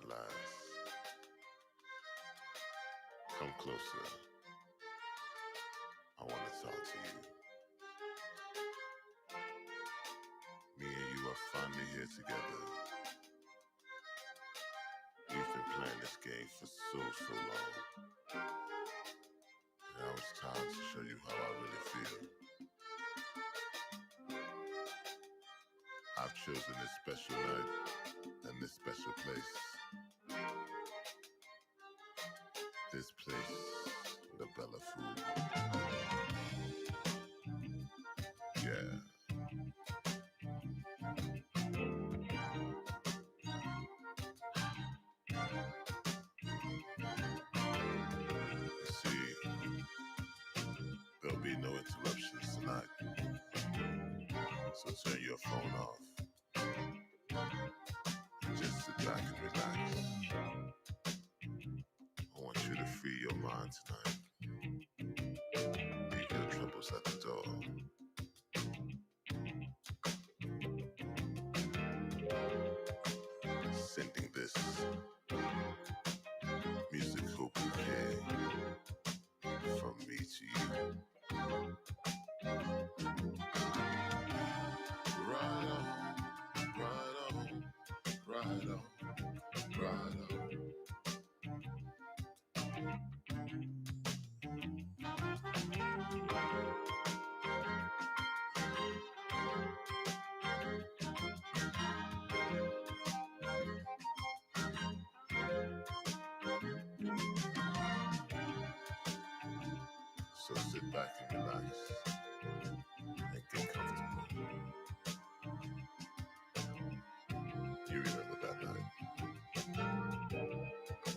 last. Come closer. I want to talk to you. Me and you are finally here together. We've been playing this game for so long. And now it's time to show you how I really feel. I've chosen this special night and this special place. This place, the Bella Food. Yeah. You see, there'll be no interruptions tonight. So turn your phone off. Just sit back and relax. I want you to free your mind tonight. Leave your troubles at the door. Sending this musical bouquet from me to you. Right on, right on, right on, right on. So sit back and relax and get comfortable. You remember that night?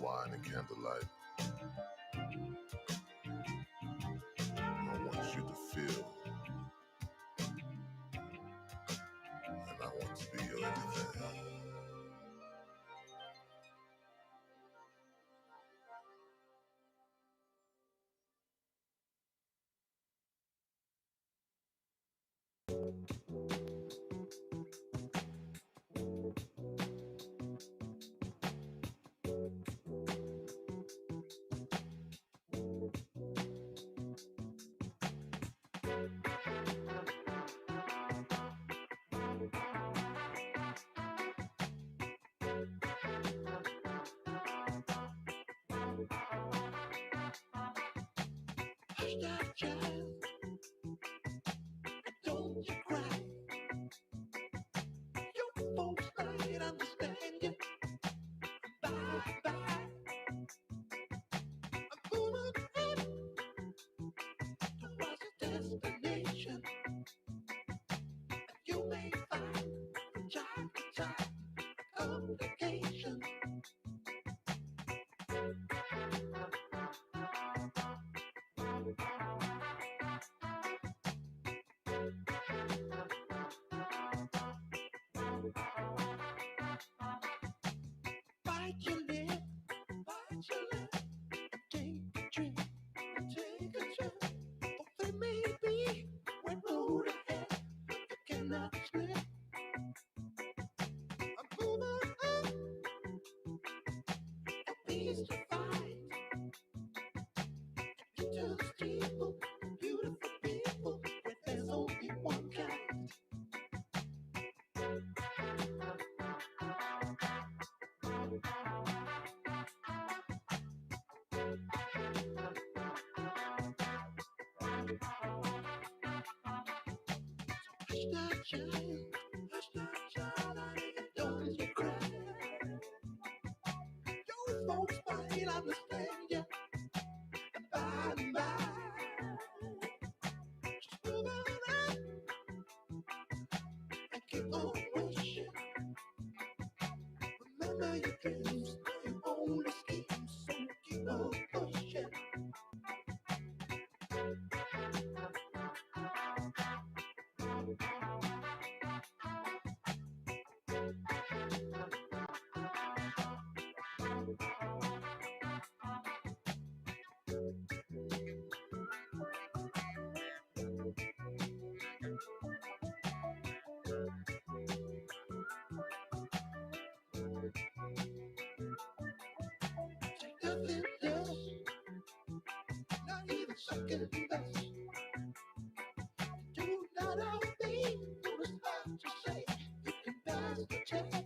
Wine and candlelight. I want you to feel, and I want to be your everything. Hush that child, don't you cry. Your folks might understand you. Bye bye. I'm moving on towards a destination. You may find from time to time complications. Bite your lip, take a trip, take a trip. Oh, there may be one road ahead you cannot slip. I'm moving on, a peace to fight. Into the steeple, beautiful people, where there's only one kind. Hush that child, honey, don't you cry. Your folks might understand you. By and by, just moving on and keep on wishing. Remember your dreams, your only schemes, so keep on pushing. nothing else, not even second best. Do not outthink, don't have to say you can pass the test.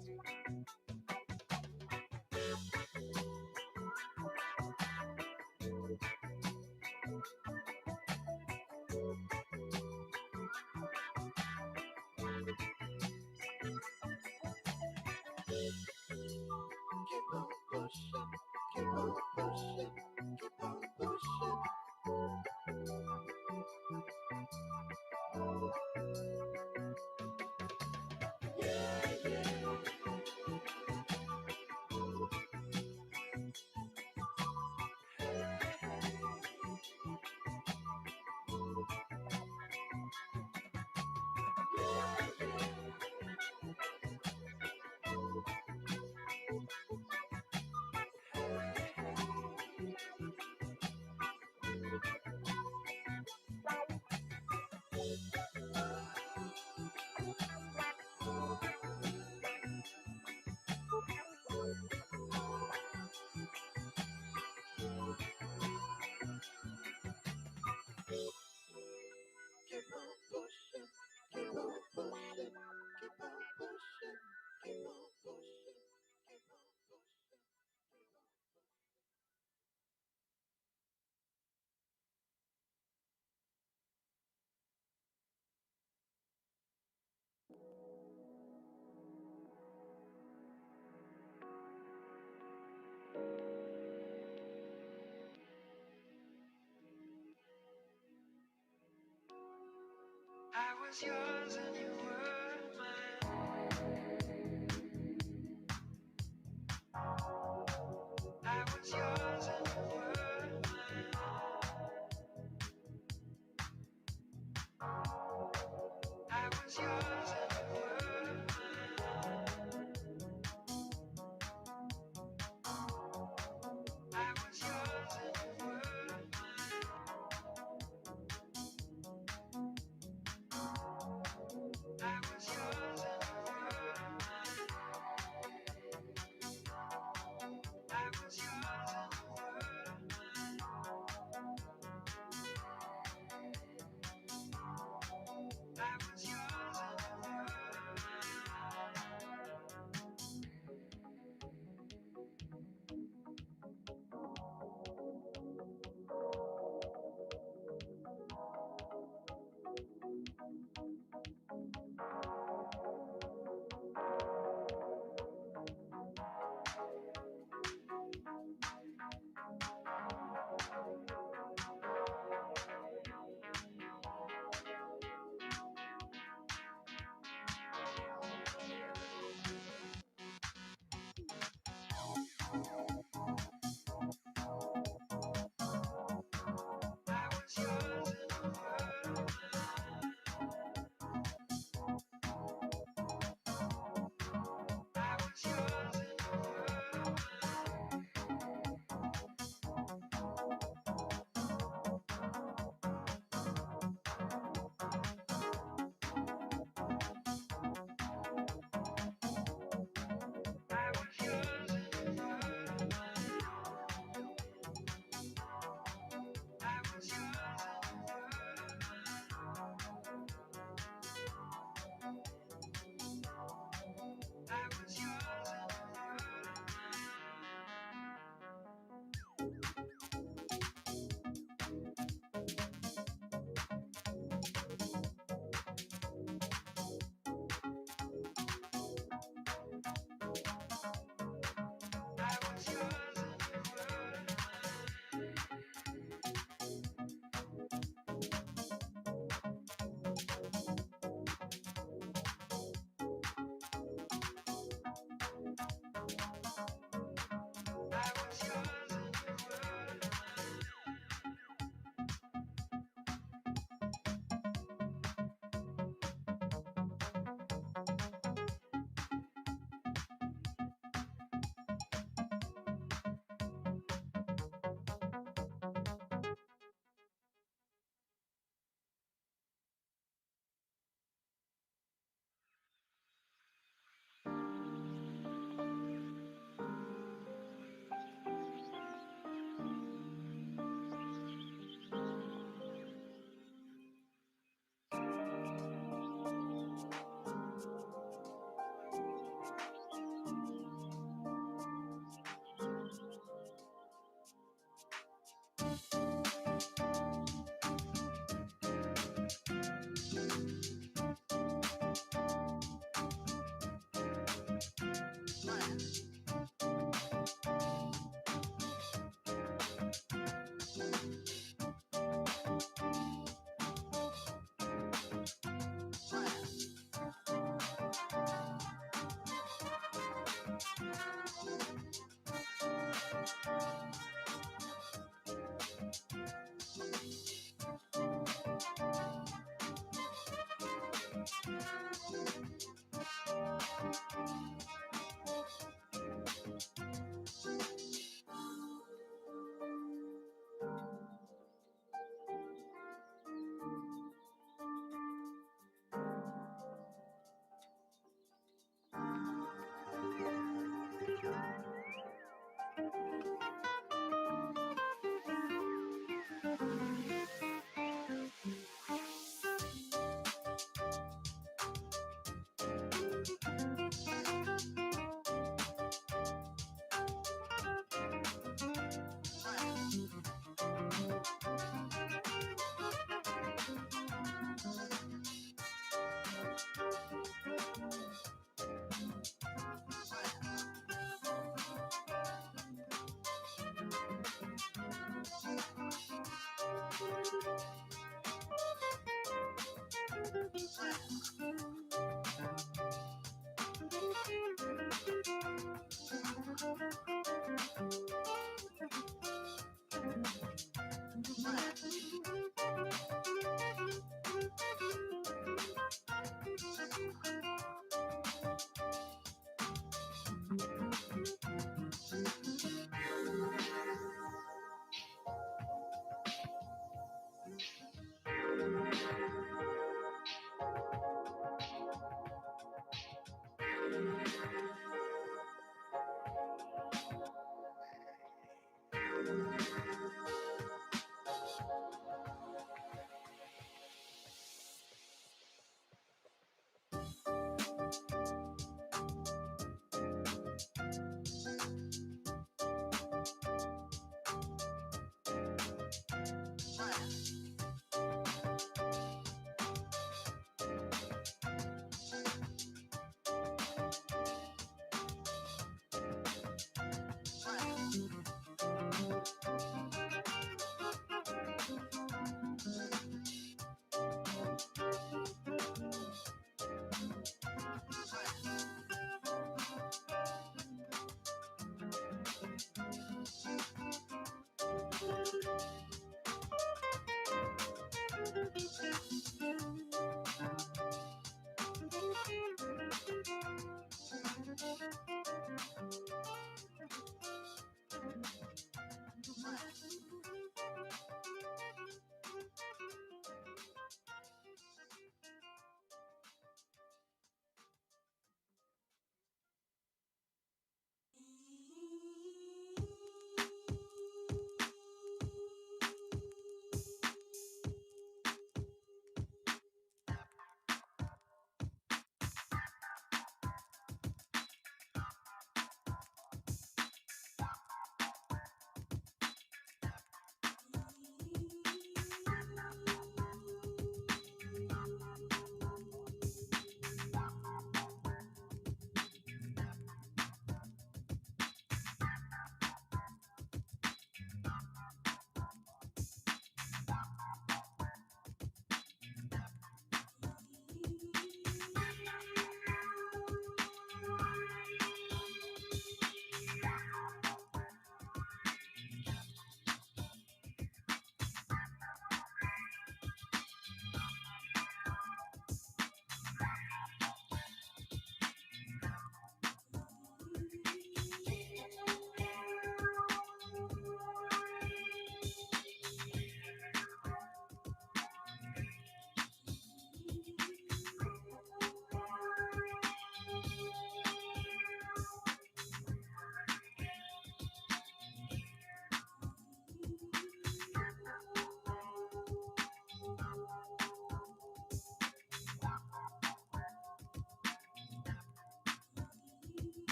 Keep on pushing, keep on pushing, keep on pushing. Yeah, yeah. Keep on pushing, keep on pushing, keep on pushing, keep on pushing, keep on pushing. I was yours and you were mine. I was yours and you were mine. I was yours and you were mine. I was yours and you were mine. I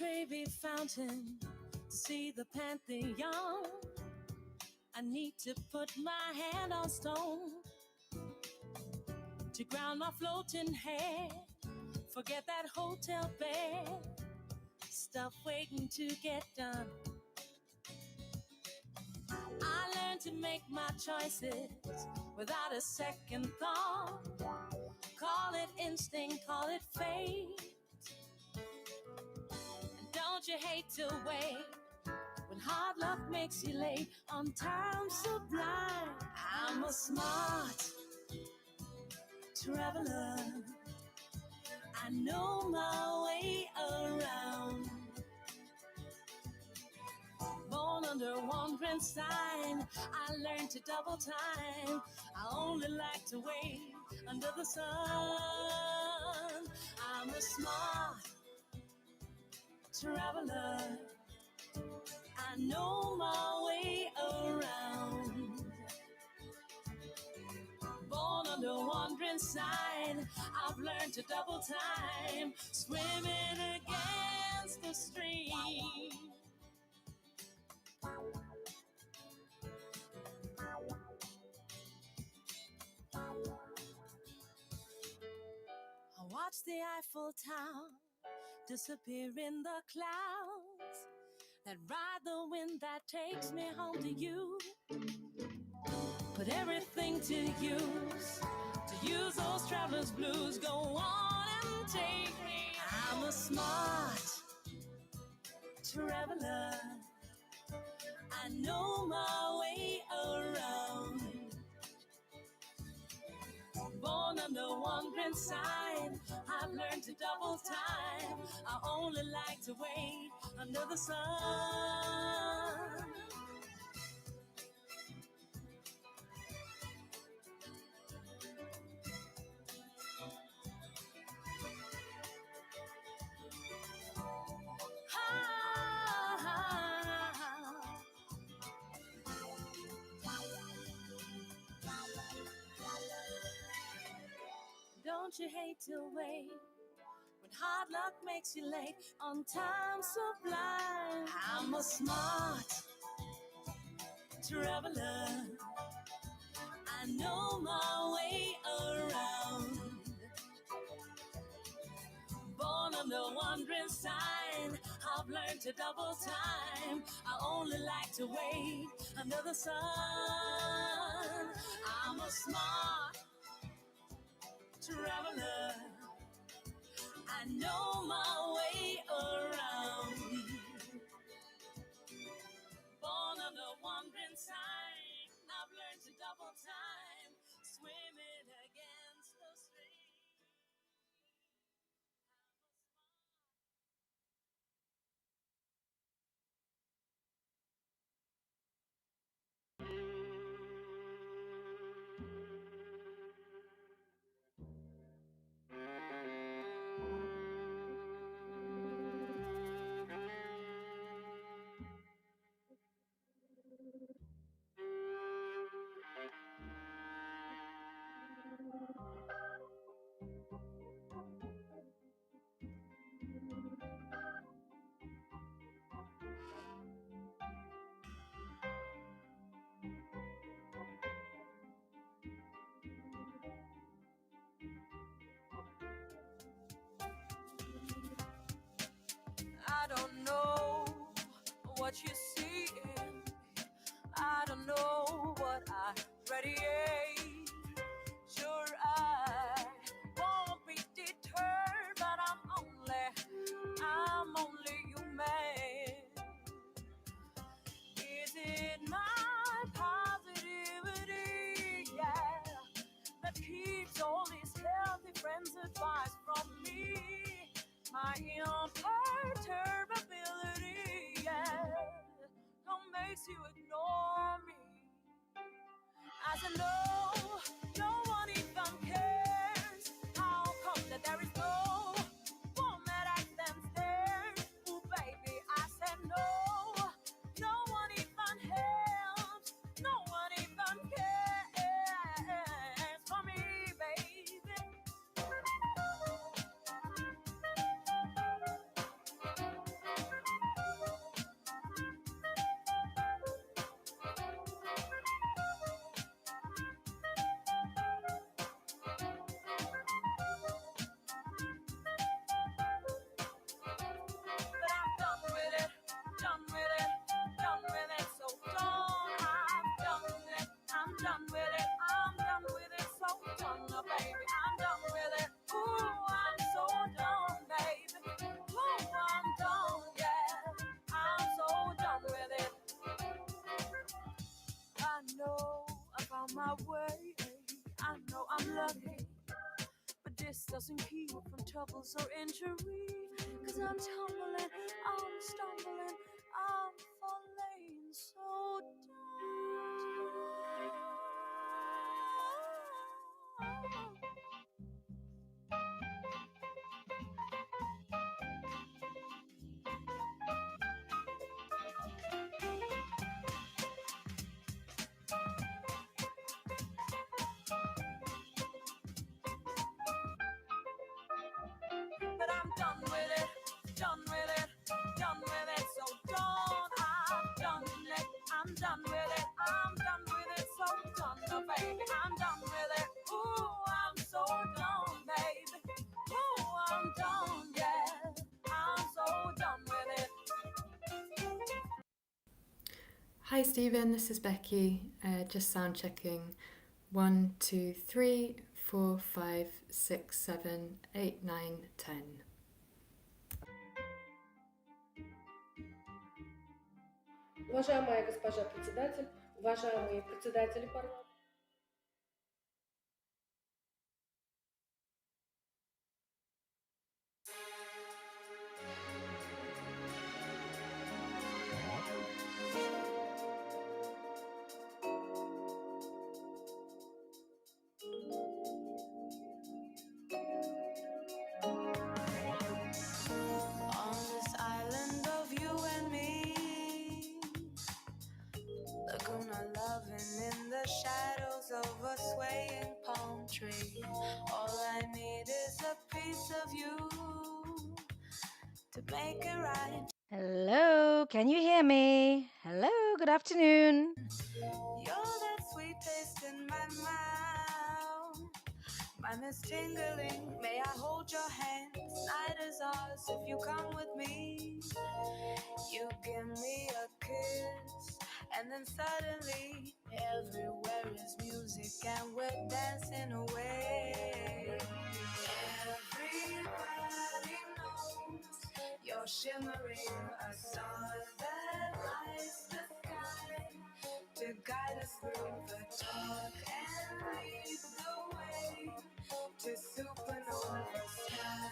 Trevi Fountain to see the Pantheon. I need to put my hand on stone to ground my floating head. Forget that hotel bed, stuff waiting to get done. I learned to make my choices without a second thought. Call it instinct, call it fate. And don't you hate to wait when hard luck makes you late on time sublime. I'm a smart traveler. I know my way around. Born under wandering sign, I learned to double time. I only like to wait under the sun. I'm a smart traveler. I know my way around. Born under wandering sign, I've learned to double time. Swimming against the stream. I watch the Eiffel Tower disappear in the clouds that ride the wind that takes me home to you. Put everything to use those traveler's blues. Go on and take me. I'm a smart traveler. I know my way around. Born under wandering sign, I've learned to double time. I only like to wait under the sun. Don't you hate to wait when hard luck makes you late on time sublime? I'm a smart traveler. I know my way around. Born under wandering sign, I've learned to double time. I only like to wait under the sun. I'm a smart traveler. I know my way around. Born under wandering sign, I've learned to double time. Swimming against the stream. I don't know what you see in me. I don't know what I radiate. Sure, I won't be deterred, but I'm only human. Is it my positivity, yeah, that keeps all these healthy friends' advice from me? My imperturbability, yeah, don't makes you ignore me. As I know, no one even cares. How come that there is no one that I can stand? Ooh, baby, I said no. No one even helps. No one even cares for me, baby. my way. I know I'm lucky, but this doesn't keep from troubles or injury. Cause I'm tumbling, I'm stumbling, I'm falling so down. But I'm done with it, done with it, done with it, so done. I'm done with it, I'm done with it, I'm done with it, so done, oh, baby, I'm done with it. Ooh, I'm so done, baby. Ooh, I'm done, yeah, I'm so done with it. Hi Stephen, this is Becky, just sound checking. 1, 2, 3, 4, 5, 6, 7, 8, 9, 10. Уважаемая госпожа председатель, уважаемые председатели парламента. On this island of you and me, Laguna loving in the shadows of a swaying palm tree. All I need is a piece of you to make it right. Hello, can you hear me? Hello, good afternoon. You're that sweet taste in my mouth. Mine is tingling. May I hold your hand? This night is ours if you come with me. You give me a kiss, and then suddenly everywhere is music, and we're dancing away. Everybody knows you're shimmering, a star that lights the sky to guide us through the dark and lead the way to supernova sky.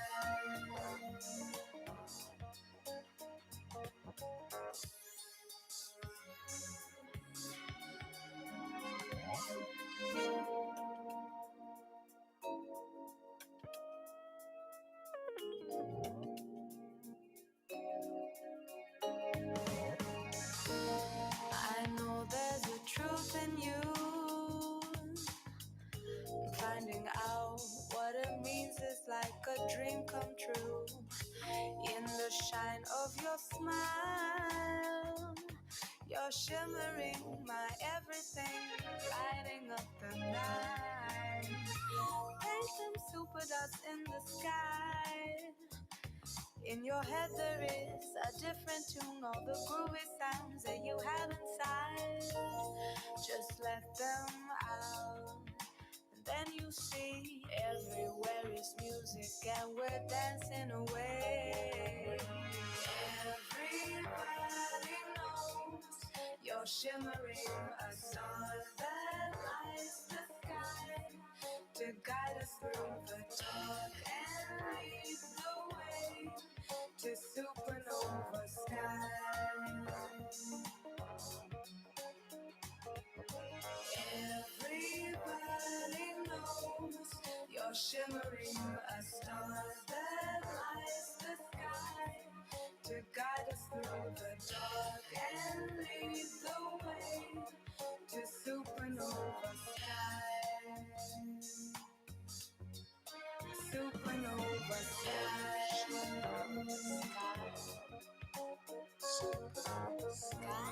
I know there's a truth in you. Finding out what it means is like a dream come true. In the shine of your smile, you're shimmering my everything, lighting up the night. Paint them super dots in the sky. In your head there is a different tune, all the groovy sounds that you have inside. Just let them out, and then you see everywhere is music, and we're dancing away. Everybody knows you're shimmering, a star that lights the sky to guide us through the dark and lead the way to supernova sky. Everybody knows you're shimmering, a star that lights the sky to guide us through the dark and lead the way to supernova sky. Supernova sky. Supernova sky.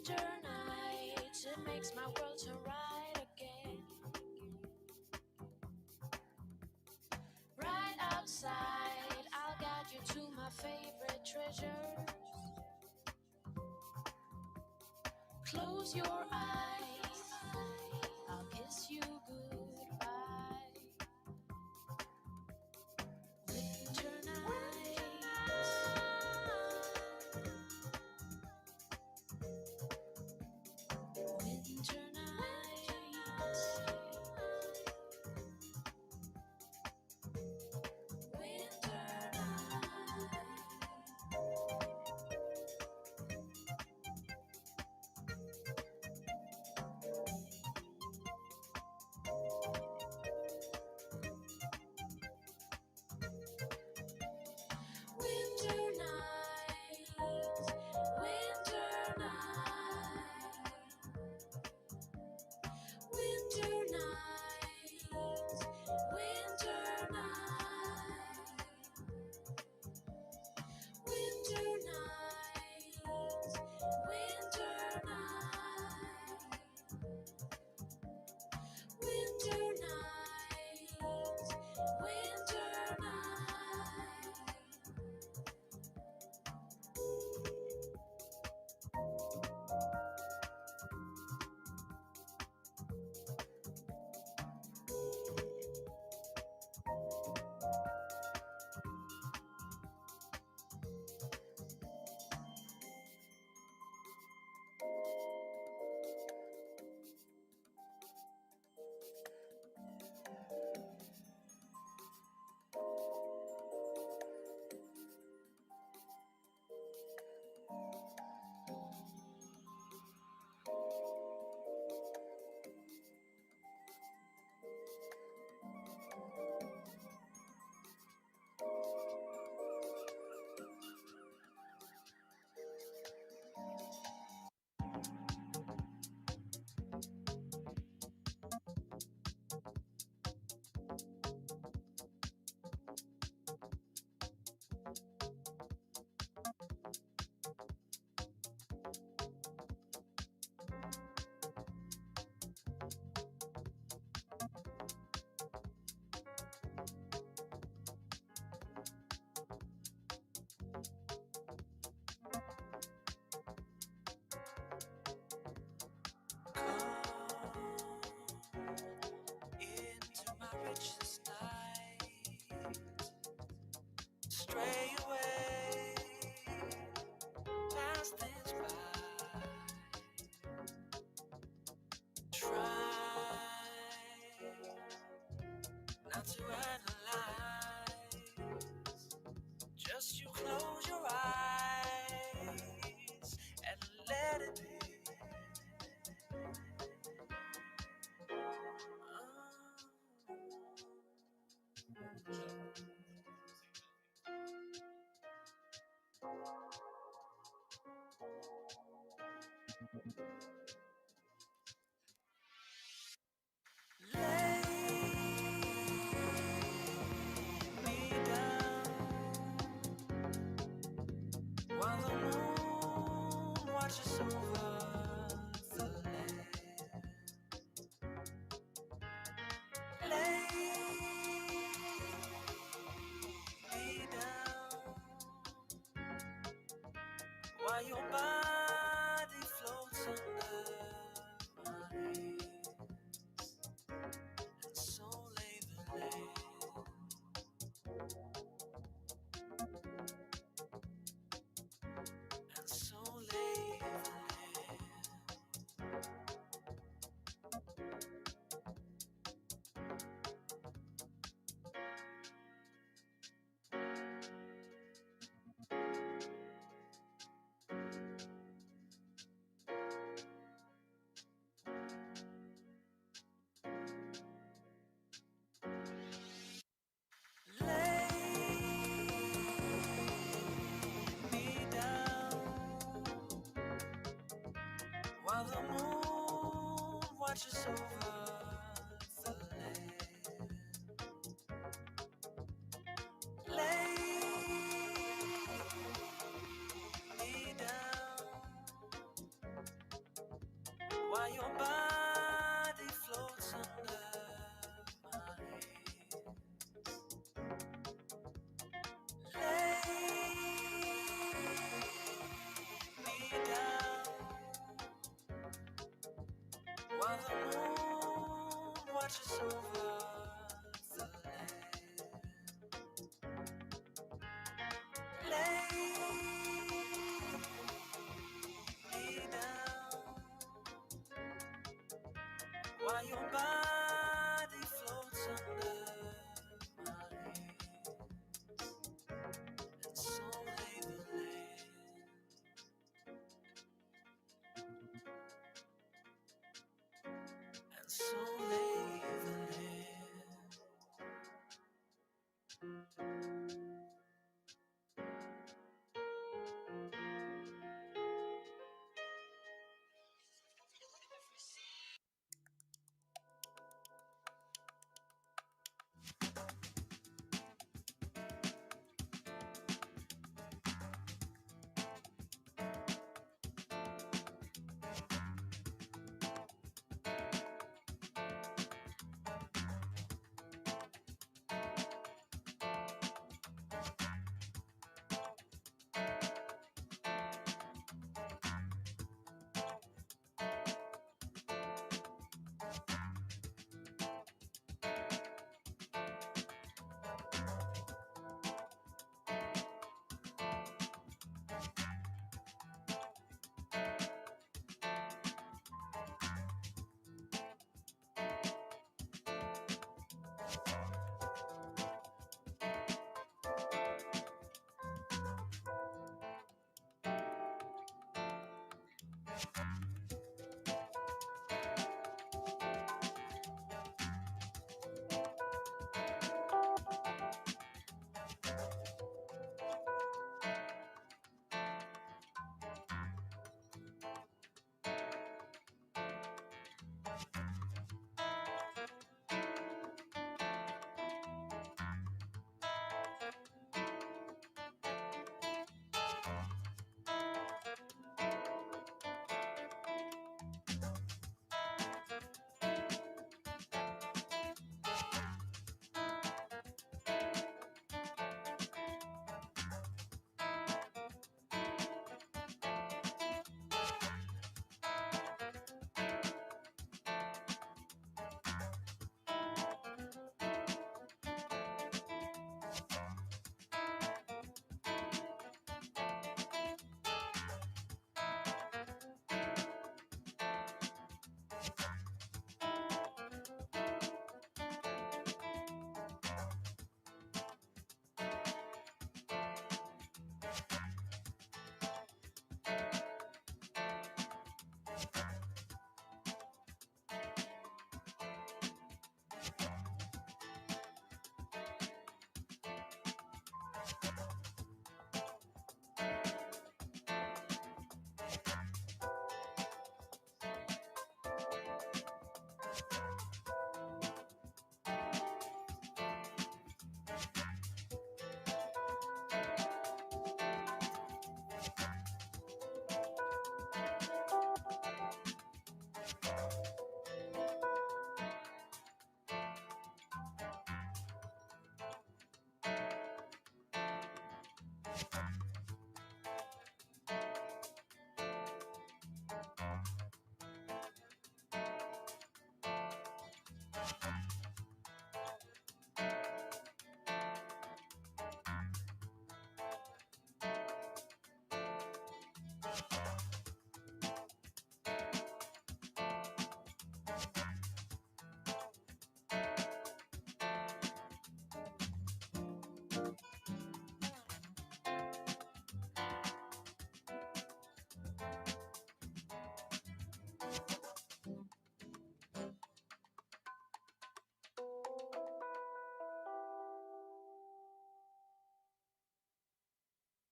winter nights, it makes my world so right again. Right outside, I'll guide you to my favorite treasures. Close your eyes, I'll kiss you goodbye. Winter nights. Winter nights. Winter Winter nights, winter nights, winter nights, winter nights, winter nights, winter nights, winter nights, winter nights. Into my richest night, stray away, pass this by. Try not to analyze, just you close your eyes and let it be. While the moon watches over the land, lay me down while your body floats under my hands, and so lay the land. And so lay the land. Me down while the moon watches over the land. Lay me down washes over the land. Lay me down while your body floats under mine, and so lay the land. And so lay the land.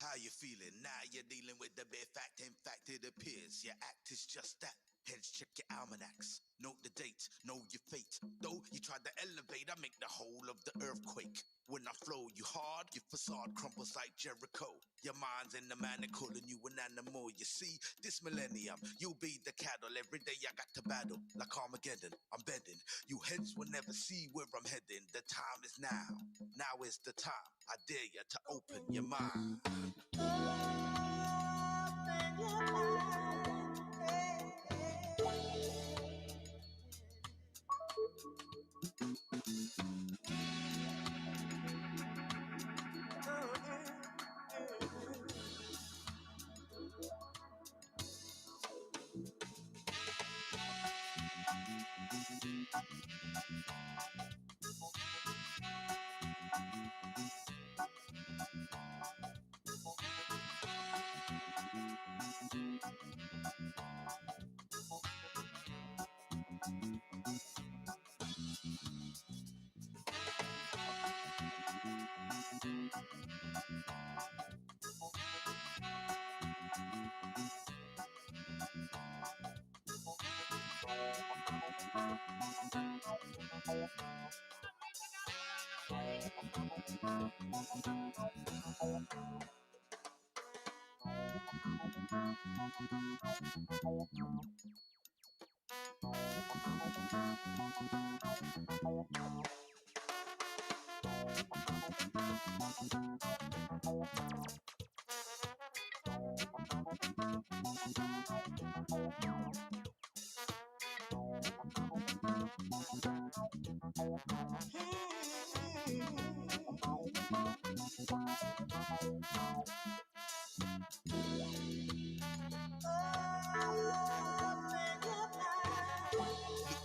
How you feeling? Now you're dealing with the bare fact. In fact, it appears your act is just that. Hence, check your almanacs. Note the date, know your fate. Though you tried to elevate, I make the whole of the earthquake. When I flow you hard, your facade crumbles like Jericho. Your mind's in the man calling you an animal. You see, this millennium, you'll be the cattle. Every day I got to battle like Armageddon. I'm bending. You hence will never see where I'm heading. The time is now. Now is the time. I dare you to open your mind. Look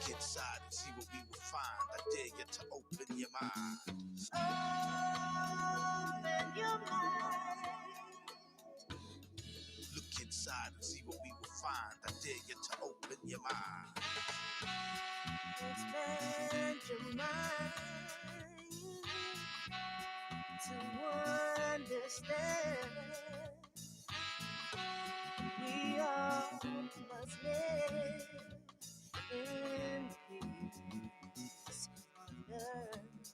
inside and see what we will find. I dare you to open your mind. Open your mind. Look inside and see what we will find. I dare you to open your mind. Expand your mind to understand. We all must live in peace on earth.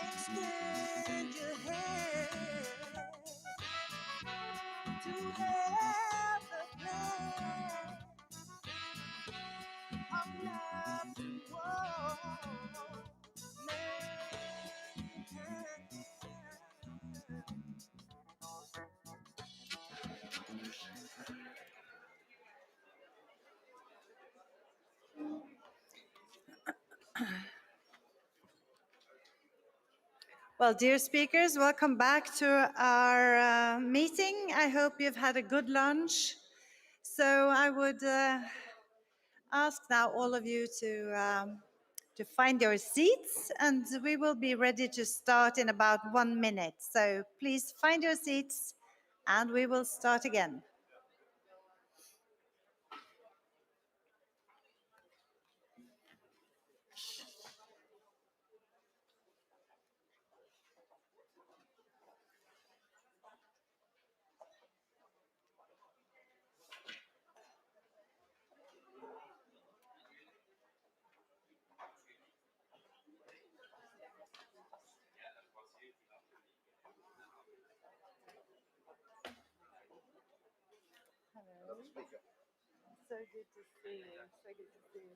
Extend your hand to have the plan of love to all Well, dear speakers, welcome back to our meeting. I hope you've had a good lunch. So I would ask now all of you to find your seats, and we will be ready to start in about 1 minute. So please find your seats, and we will start again. So good to see you. So good to see you.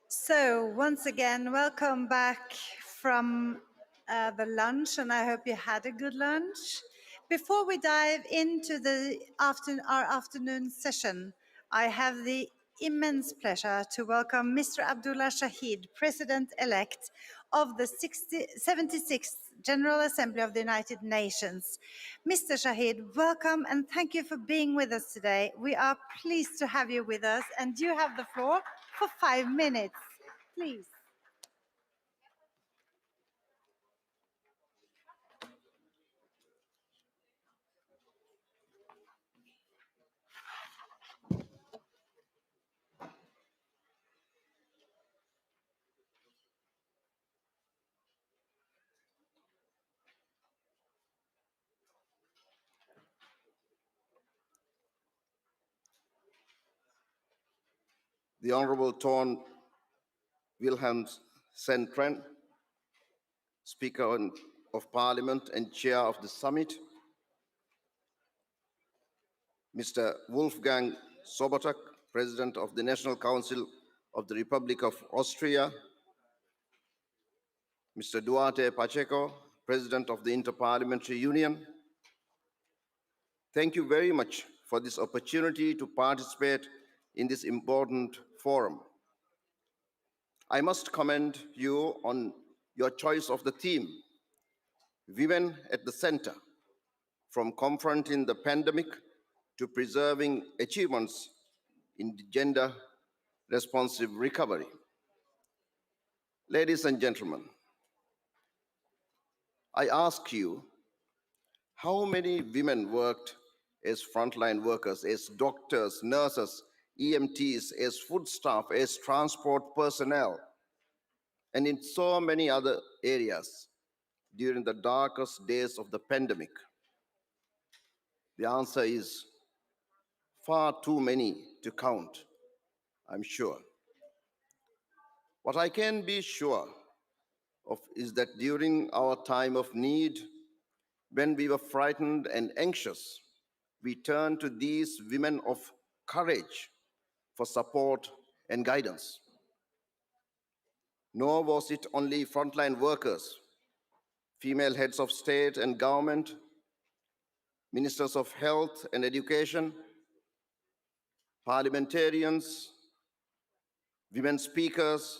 So once again, welcome back from the lunch, and I hope you had a good lunch. Before we dive into our afternoon session, I have the immense pleasure to welcome Mr. Abdullah Shahid, President-elect of the 76th General Assembly of the United Nations. Mr. Shahid, welcome and thank you for being with us today. We are pleased to have you with us, and you have the floor for 5 minutes, please. the Honorable Ton Wilhelmsen, Speaker of Parliament and Chair of the Summit, Mr. Wolfgang Sobotek, President of the National Council of the Republic of Austria, Mr. Duarte Pacheco, President of the Inter-Parliamentary Union. Thank you very much for this opportunity to participate in this important forum. I must commend you on your choice of the theme, Women at the Center, from confronting the pandemic to preserving achievements in gender-responsive recovery. Ladies and gentlemen, I ask you, how many women worked as frontline workers, as doctors, nurses, EMTs, as food staff, as transport personnel, and in so many other areas during the darkest days of the pandemic? The answer is far too many to count, I'm sure. What I can be sure of is that during our time of need, when we were frightened and anxious, we turned to these women of courage for support and guidance. Nor was it only frontline workers, female heads of state and government, ministers of health and education, parliamentarians, women speakers,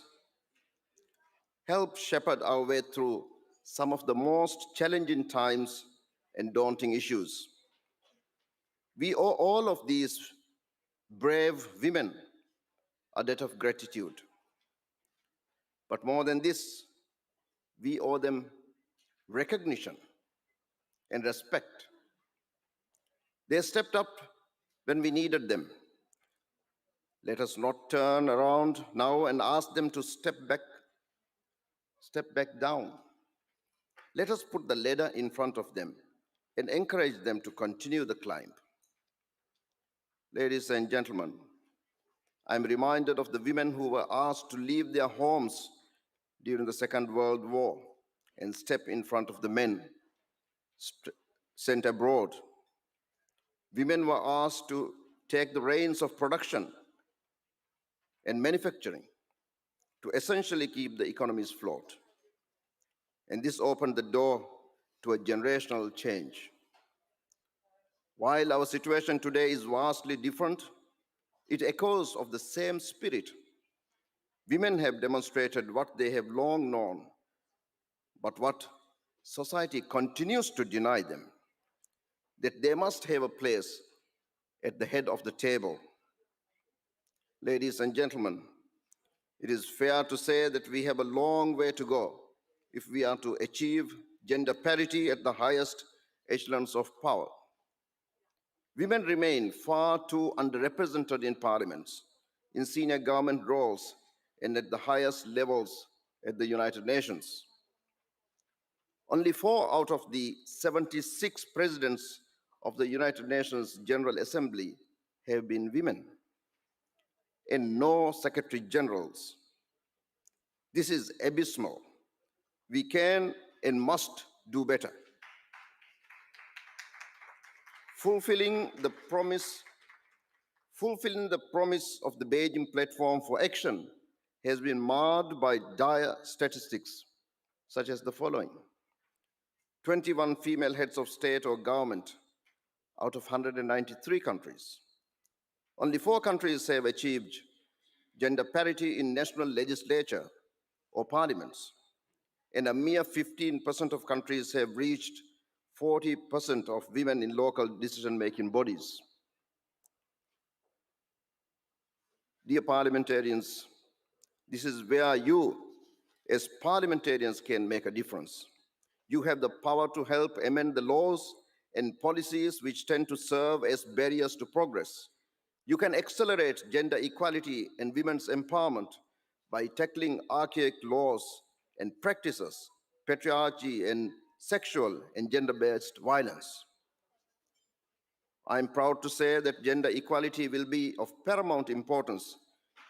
helped shepherd our way through some of the most challenging times and daunting issues. We owe all of these brave women a debt of gratitude. But more than this, we owe them recognition and respect. They stepped up when we needed them. Let us not turn around now and ask them to step back down. Let us put the ladder in front of them and encourage them to continue the climb. Ladies and gentlemen, I'm reminded of the women who were asked to leave their homes during the Second World War and step in front of the men sent abroad. Women were asked to take the reins of production and manufacturing to essentially keep the economies afloat. And this opened the door to a generational change. While our situation today is vastly different, it echoes of the same spirit. Women have demonstrated what they have long known, but what society continues to deny them, that they must have a place at the head of the table. Ladies and gentlemen, it is fair to say that we have a long way to go if we are to achieve gender parity at the highest echelons of power. Women remain far too underrepresented in parliaments, in senior government roles, and at the highest levels at the United Nations. Only 4 out of the 76 presidents of the United Nations General Assembly have been women, and no secretary generals. This is abysmal. We can and must do better. Fulfilling the promise of the Beijing Platform for Action has been marred by dire statistics, such as the following: 21 female heads of state or government out of 193 countries. Only 4 countries have achieved gender parity in national legislature or parliaments, and a mere 15% of countries have reached 40% of women in local decision-making bodies. Dear parliamentarians, this is where you, as parliamentarians, can make a difference. You have the power to help amend the laws and policies which tend to serve as barriers to progress. You can accelerate gender equality and women's empowerment by tackling archaic laws and practices, patriarchy, and sexual and gender-based violence. I'm proud to say that gender equality will be of paramount importance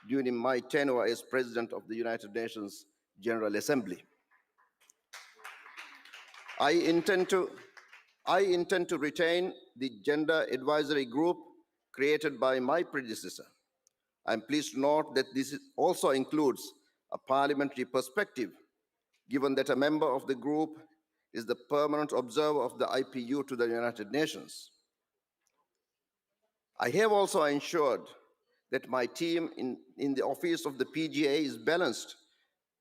during my tenure as President of the United Nations General Assembly. I intend to retain the Gender Advisory Group created by my predecessor. I'm pleased to note that this also includes a parliamentary perspective, given that a member of the group is the permanent observer of the IPU to the United Nations. I have also ensured that my team in the office of the PGA is balanced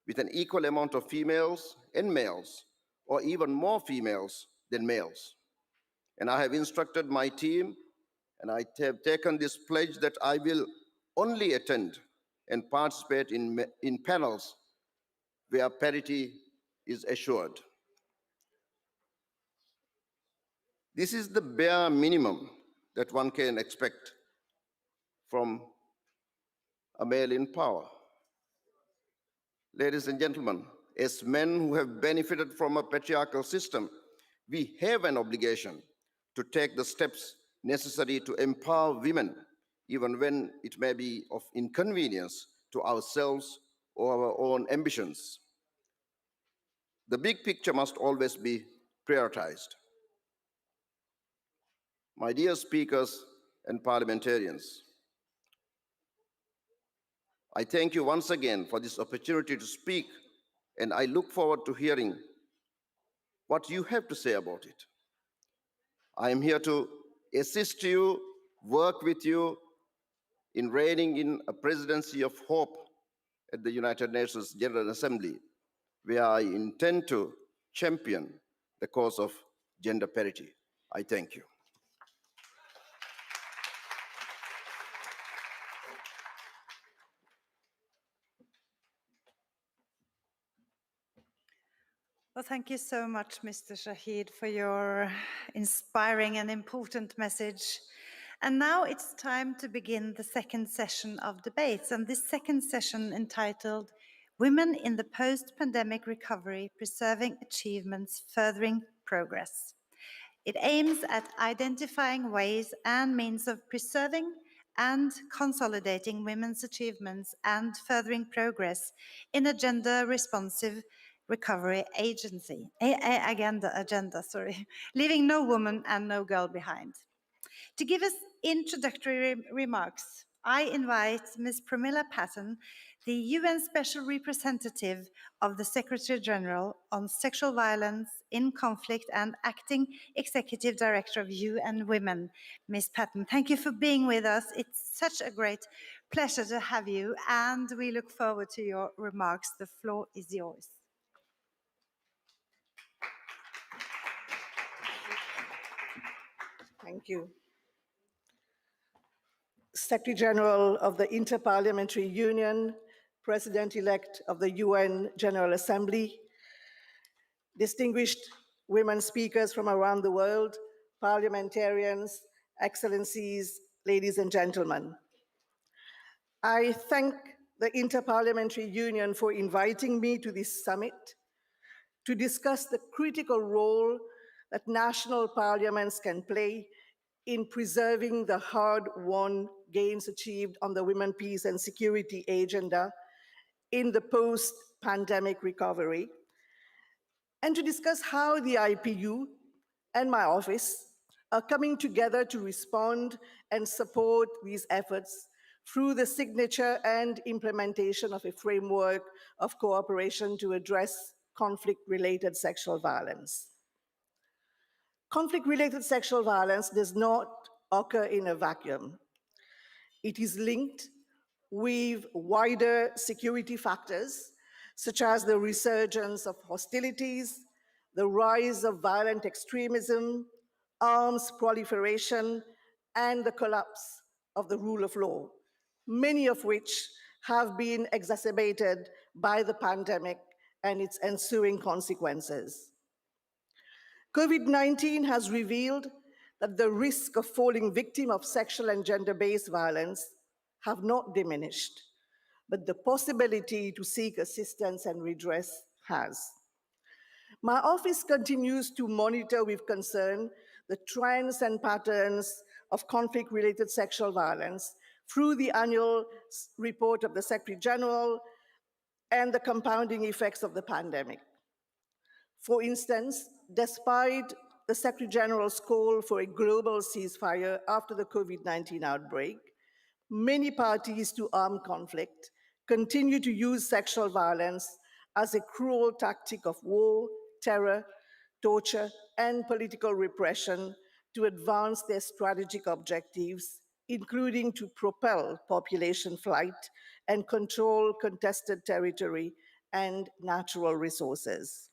with an equal amount of females and males, or even more females than males. And I have instructed my team, and I have taken this pledge that I will only attend and participate in panels where parity is assured. This is the bare minimum that one can expect from a male in power. Ladies and gentlemen, as men who have benefited from a patriarchal system, we have an obligation to take the steps necessary to empower women, even when it may be of inconvenience to ourselves or our own ambitions. The big picture must always be prioritized. My dear speakers and parliamentarians, I thank you once again for this opportunity to speak, and I look forward to hearing what you have to say about it. I am here to assist you, work with you in reigning in a presidency of hope at the United Nations General Assembly, where I intend to champion the cause of gender parity. I thank you. Well, thank you so much, Mr. Shahid, for your inspiring and important message. And now it's time to begin the second session of debates. And this second session, entitled Women in the Post-Pandemic Recovery, Preserving Achievements, Furthering Progress. It aims at identifying ways and means of preserving and consolidating women's achievements and furthering progress in a gender-responsive recovery agenda, leaving no woman and no girl behind. To give us introductory remarks, I invite Ms. Pramila Patten, the UN Special Representative of the Secretary General on Sexual Violence in Conflict and Acting Executive Director of UN Women. Ms. Patten, thank you for being with us. It's such a great pleasure to have you, and we look forward to your remarks. The floor is yours. Thank you. Secretary General of the Inter-Parliamentary Union, President-elect of the UN General Assembly, distinguished women speakers from around the world, parliamentarians, excellencies, ladies and gentlemen. I thank the Inter-Parliamentary Union for inviting me to this summit to discuss the critical role that national parliaments can play in preserving the hard-won gains achieved on the women, peace and security agenda in the post-pandemic recovery, and to discuss how the IPU and my office are coming together to respond and support these efforts through the signature and implementation of a framework of cooperation to address conflict-related sexual violence. Conflict-related sexual violence does not occur in a vacuum. It is linked with wider security factors, such as the resurgence of hostilities, the rise of violent extremism, arms proliferation, and the collapse of the rule of law, many of which have been exacerbated by the pandemic and its ensuing consequences. COVID-19 has revealed that the risk of falling victim of sexual and gender-based violence have not diminished, but the possibility to seek assistance and redress has. My office continues to monitor with concern the trends and patterns of conflict-related sexual violence through the annual report of the Secretary General and the compounding effects of the pandemic. For instance, despite the Secretary General's call for a global ceasefire after the COVID-19 outbreak, many parties to armed conflict continue to use sexual violence as a cruel tactic of war, terror, torture, and political repression to advance their strategic objectives, including to propel population flight and control contested territory and natural resources.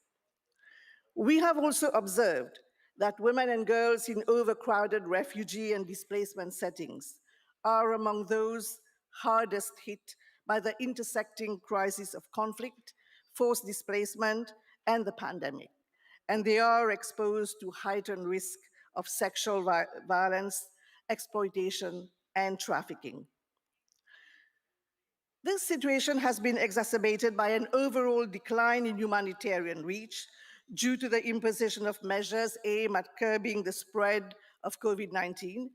We have also observed that women and girls in overcrowded refugee and displacement settings are among those hardest hit by the intersecting crisis of conflict, forced displacement, and the pandemic. And they are exposed to heightened risk of sexual violence, exploitation, and trafficking. This situation has been exacerbated by an overall decline in humanitarian reach due to the imposition of measures aimed at curbing the spread of COVID-19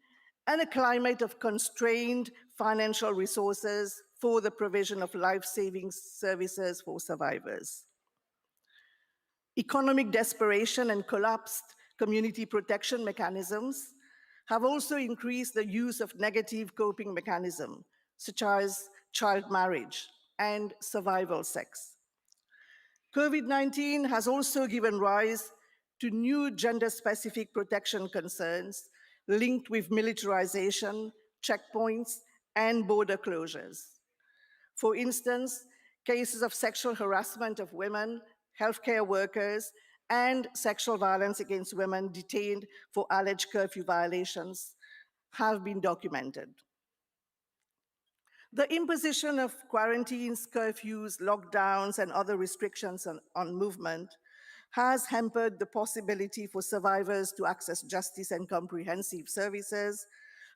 and a climate of constrained financial resources for the provision of life-saving services for survivors. Economic desperation and collapsed community protection mechanisms have also increased the use of negative coping mechanisms, such as child marriage and survival sex. COVID-19 has also given rise to new gender-specific protection concerns linked with militarization, checkpoints, and border closures. For instance, cases of sexual harassment of women, healthcare workers, and sexual violence against women detained for alleged curfew violations have been documented. The imposition of quarantines, curfews, lockdowns, and other restrictions on movement has hampered the possibility for survivors to access justice and comprehensive services,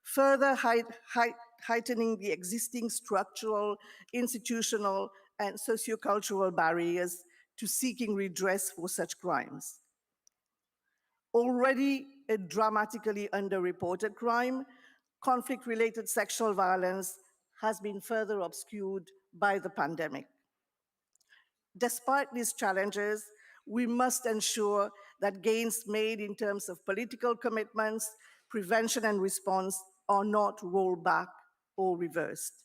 further heightening the existing structural, institutional, and sociocultural barriers to seeking redress for such crimes. Already a dramatically underreported crime, conflict-related sexual violence has been further obscured by the pandemic. Despite these challenges, we must ensure that gains made in terms of political commitments, prevention and response are not rolled back or reversed.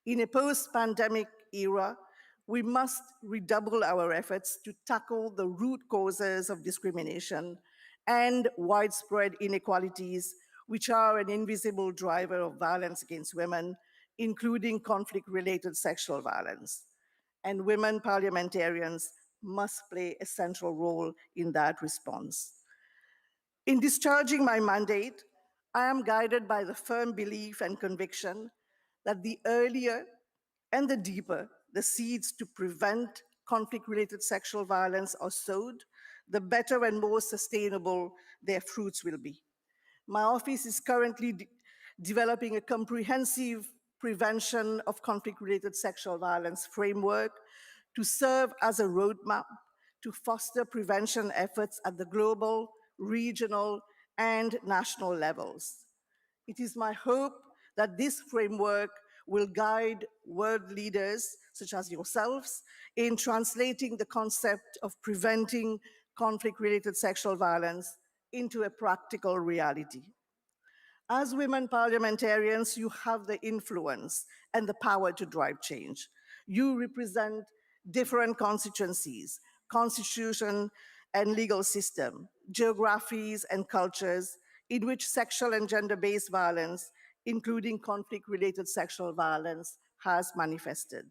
In a post-pandemic era, we must redouble our efforts to tackle the root causes of discrimination and widespread inequalities, which are an invisible driver of violence against women, including conflict-related sexual violence. And women parliamentarians must play a central role in that response. In discharging my mandate, I am guided by the firm belief and conviction that the earlier and the deeper the seeds to prevent conflict-related sexual violence are sowed, the better and more sustainable their fruits will be. My office is currently developing a comprehensive prevention of conflict-related sexual violence framework to serve as a roadmap to foster prevention efforts at the global, regional, and national levels. It is my hope that this framework will guide world leaders, such as yourselves, in translating the concept of preventing conflict-related sexual violence into a practical reality. As women parliamentarians, you have the influence and the power to drive change. You represent different constituencies, constitution and legal system, geographies and cultures in which sexual and gender-based violence, including conflict-related sexual violence, has manifested.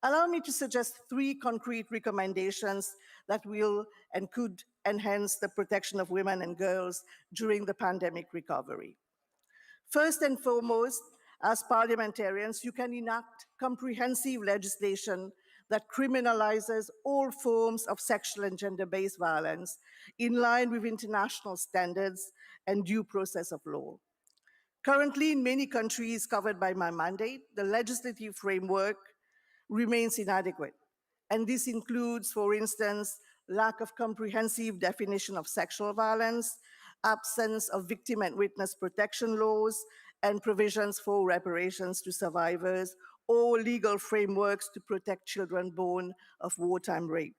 Allow me to suggest 3 concrete recommendations that will and could enhance the protection of women and girls during the pandemic recovery. First and foremost, as parliamentarians, you can enact comprehensive legislation that criminalizes all forms of sexual and gender-based violence in line with international standards and due process of law. Currently, in many countries covered by my mandate, the legislative framework remains inadequate. And this includes, for instance, lack of comprehensive definition of sexual violence, absence of victim and witness protection laws, and provisions for reparations to survivors, or legal frameworks to protect children born of wartime rape.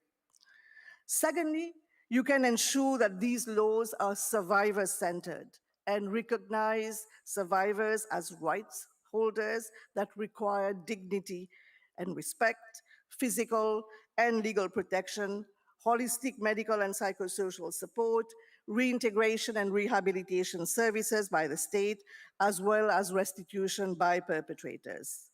Secondly, you can ensure that these laws are survivor-centered and recognize survivors as rights holders that require dignity and respect, physical and legal protection, holistic medical and psychosocial support, reintegration and rehabilitation services by the state, as well as restitution by perpetrators.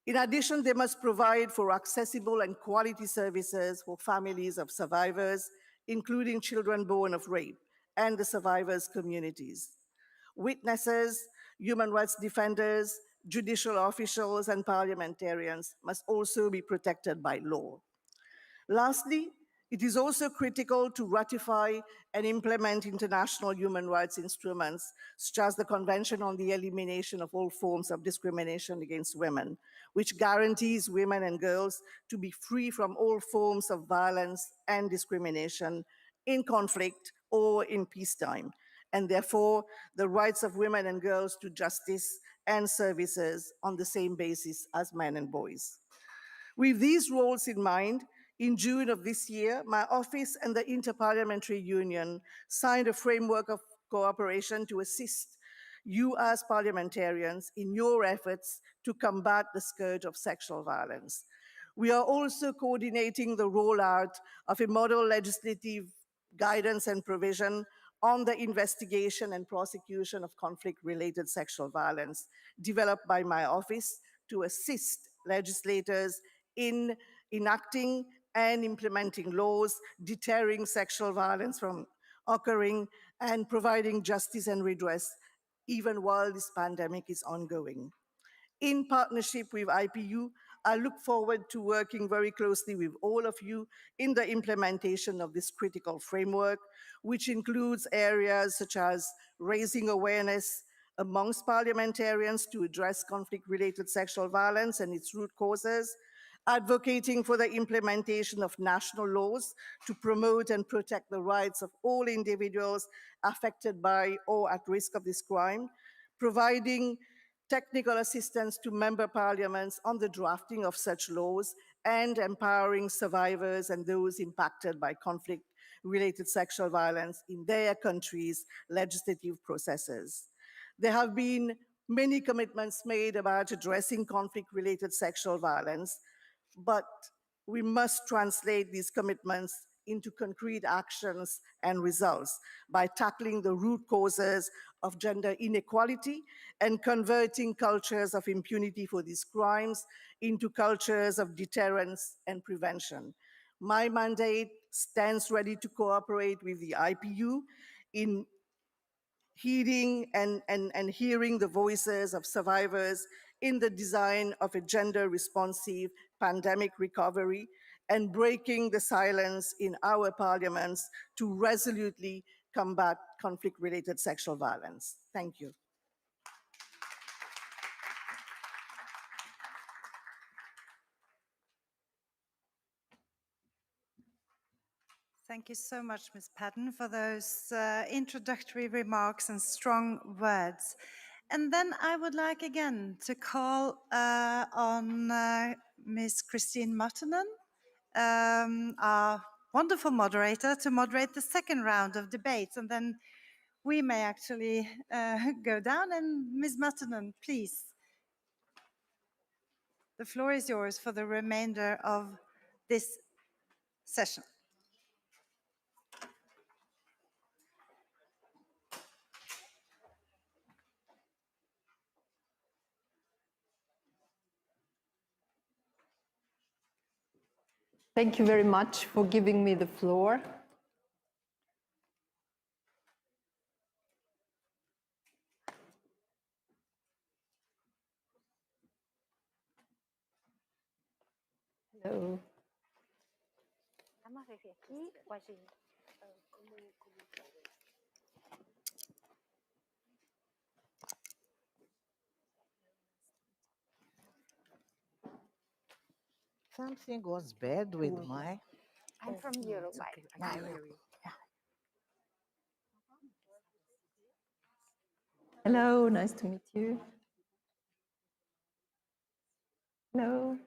In addition, they must provide for accessible and quality services for families of survivors, including children born of rape and the survivors' communities. Witnesses, human rights defenders, judicial officials, and parliamentarians must also be protected by law. Lastly, it is also critical to ratify and implement international human rights instruments, such as the Convention on the Elimination of All Forms of Discrimination Against Women, which guarantees women and girls to be free from all forms of violence and discrimination in conflict or in peacetime, and therefore the rights of women and girls to justice and services on the same basis as men and boys. With these roles in mind, in June of this year, my office and the Inter-Parliamentary Union signed a framework of cooperation to assist you as parliamentarians in your efforts to combat the scourge of sexual violence. We are also coordinating the rollout of a model legislative guidance and provision on the investigation and prosecution of conflict-related sexual violence, developed by my office to assist legislators in enacting and implementing laws deterring sexual violence from occurring and providing justice and redress even while this pandemic is ongoing. In partnership with IPU, I look forward to working very closely with all of you in the implementation of this critical framework, which includes areas such as raising awareness amongst parliamentarians to address conflict-related sexual violence and its root causes, advocating for the implementation of national laws to promote and protect the rights of all individuals affected by or at risk of this crime, providing technical assistance to member parliaments on the drafting of such laws, and empowering survivors and those impacted by conflict-related sexual violence in their countries' legislative processes. There have been many commitments made about addressing conflict-related sexual violence, but we must translate these commitments into concrete actions and results by tackling the root causes of gender inequality and converting cultures of impunity for these crimes into cultures of deterrence and prevention. My mandate stands ready to cooperate with the IPU in heeding and hearing the voices of survivors in the design of a gender-responsive pandemic recovery and breaking the silence in our parliaments to resolutely combat conflict-related sexual violence. Thank you. Thank you so much, Ms. Padden, for those introductory remarks and strong words. And then I would like again to call on Ms. Christine Martinen, our wonderful moderator, to moderate the second round of debates. And then we may actually go down. And Ms. Martinen, please. The floor is yours for the remainder of this session. Thank you very much for giving me the floor. Hello. Something was bad with my... I'm from Uruguay. Hello, nice to meet you. Hello.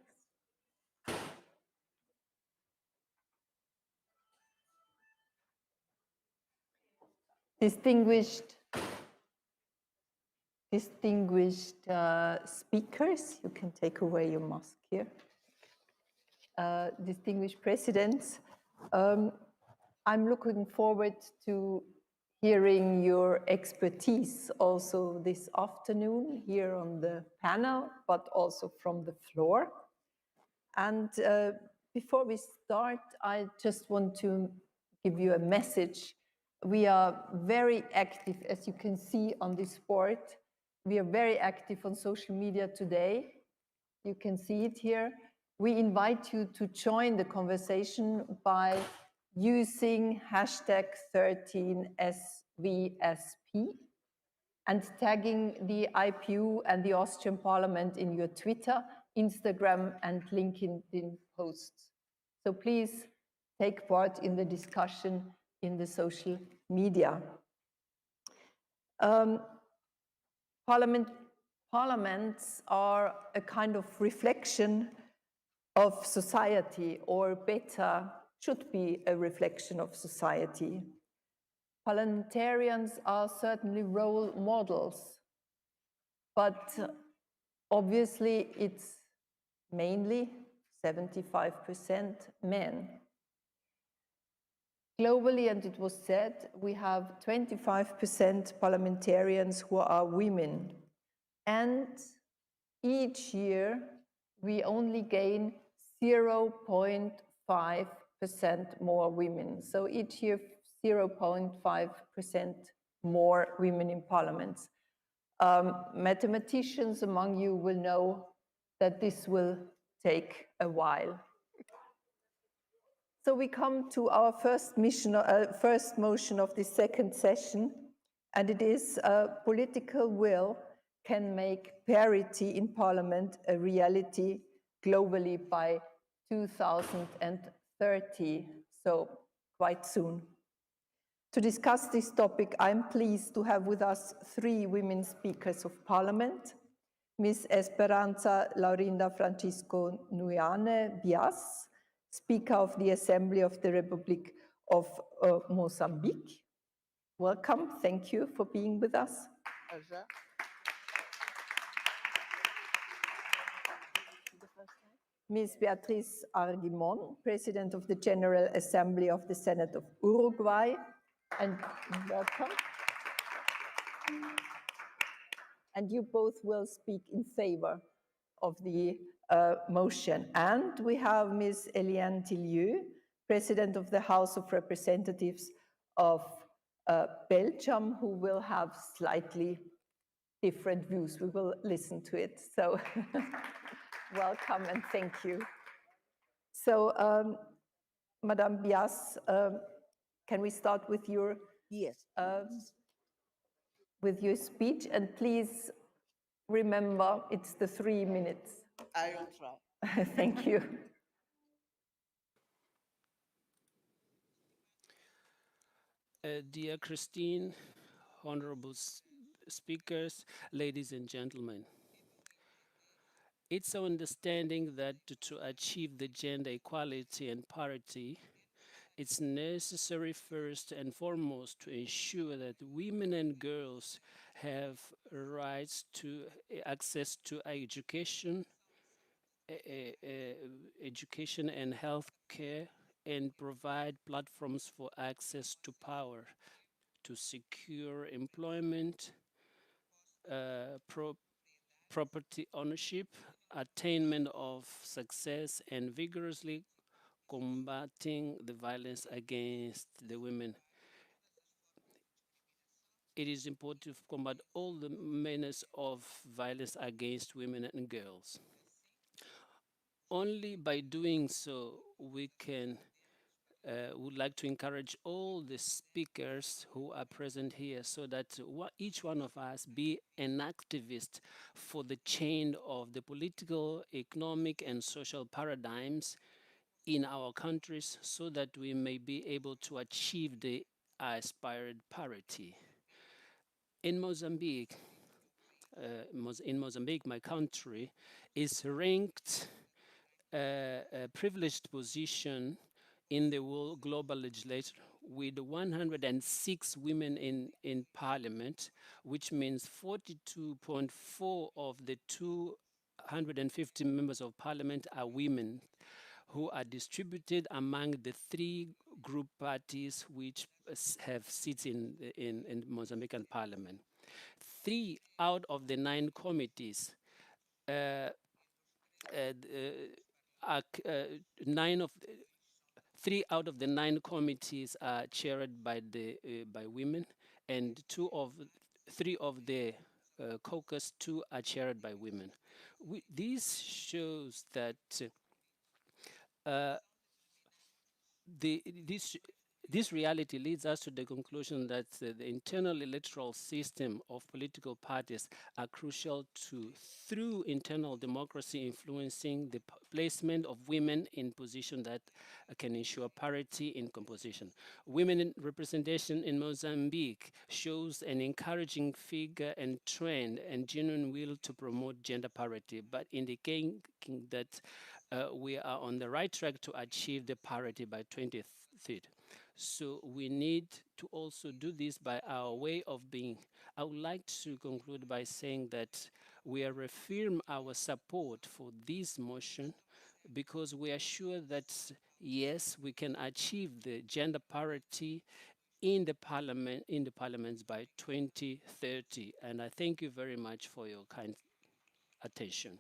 Distinguished speakers, you can take away your mask here. Distinguished presidents, I'm looking forward to hearing your expertise also this afternoon here on the panel, but also from the floor. And before we start, I just want to give you a message. We are very active, as you can see on this board. We are very active on social media today. You can see it here. We invite you to join the conversation by using hashtag 13SVSP and tagging the IPU and the Austrian Parliament in your Twitter, Instagram, and LinkedIn posts. So please take part in the discussion in the social media. Parliaments are a kind of reflection of society, or better, should be a reflection of society. Parliamentarians are certainly role models, but obviously it's mainly 75% men. Globally, and it was said, we have 25% parliamentarians who are women. And each year, we only gain 0.5% more women. So each year, 0.5% more women in parliaments. Mathematicians among you will know that this will take a while. So we come to our first motion of the second session, and it is political will can make parity in parliament a reality globally by 2030, so quite soon. To discuss this topic, I'm pleased to have with us three women speakers of parliament: Ms. Esperanza Laurinda Francisco Nuiane Bias, Speaker of the Assembly of the Republic of Mozambique. Welcome, thank you for being with us. Pleasure. Ms. Beatriz Arguimon, President of the General Assembly of the Senate of Uruguay, and welcome. And you both will speak in favor of the motion. And we have Ms. Eliane Tillieu, President of the House of Representatives of Belgium, who will have slightly different views. We will listen to it. So welcome and thank you. So, Madame Bias, can we start with your speech? And please remember, it's the 3 minutes. I will try. Thank you. Dear Christine, honorable speakers, ladies and gentlemen. It's our understanding that to achieve the gender equality and parity, it's necessary first and foremost to ensure that women and girls have rights to access to education, education and health care, and provide platforms for access to power, to secure employment, property ownership, attainment of success, and vigorously combating the violence against the women. It is important to combat all the menace of violence against women and girls. Only by doing so, we can would like to encourage all the speakers who are present here so that each one of us be an activist for the change of the political, economic, and social paradigms in our countries so that we may be able to achieve the aspired parity. In Mozambique, in Mozambique, my country, is ranked a privileged position in the world global legislature with 106 women in parliament, which means 42.4 of the 250 members of parliament are women, who are distributed among the three group parties which have seats in Mozambican parliament. 3 out of the 9 committees, uh, are, 3 out of the 9 committees are chaired by by women, and 3 of the caucus 2 are chaired by women. This shows that uh, this reality leads us to the conclusion that the internal electoral system of political parties are crucial to, through internal democracy, influencing the placement of women in positions that can ensure parity in composition. Women in representation in Mozambique shows an encouraging figure and trend and genuine will to promote gender parity, but indicating that we are on the right track to achieve the parity by 2030. So we need to also do this by our way of being. I would like to conclude by saying that we are reaffirm our support for this motion because we are sure that yes, we can achieve the gender parity in the parliaments by 2030. And I thank you very much for your kind attention.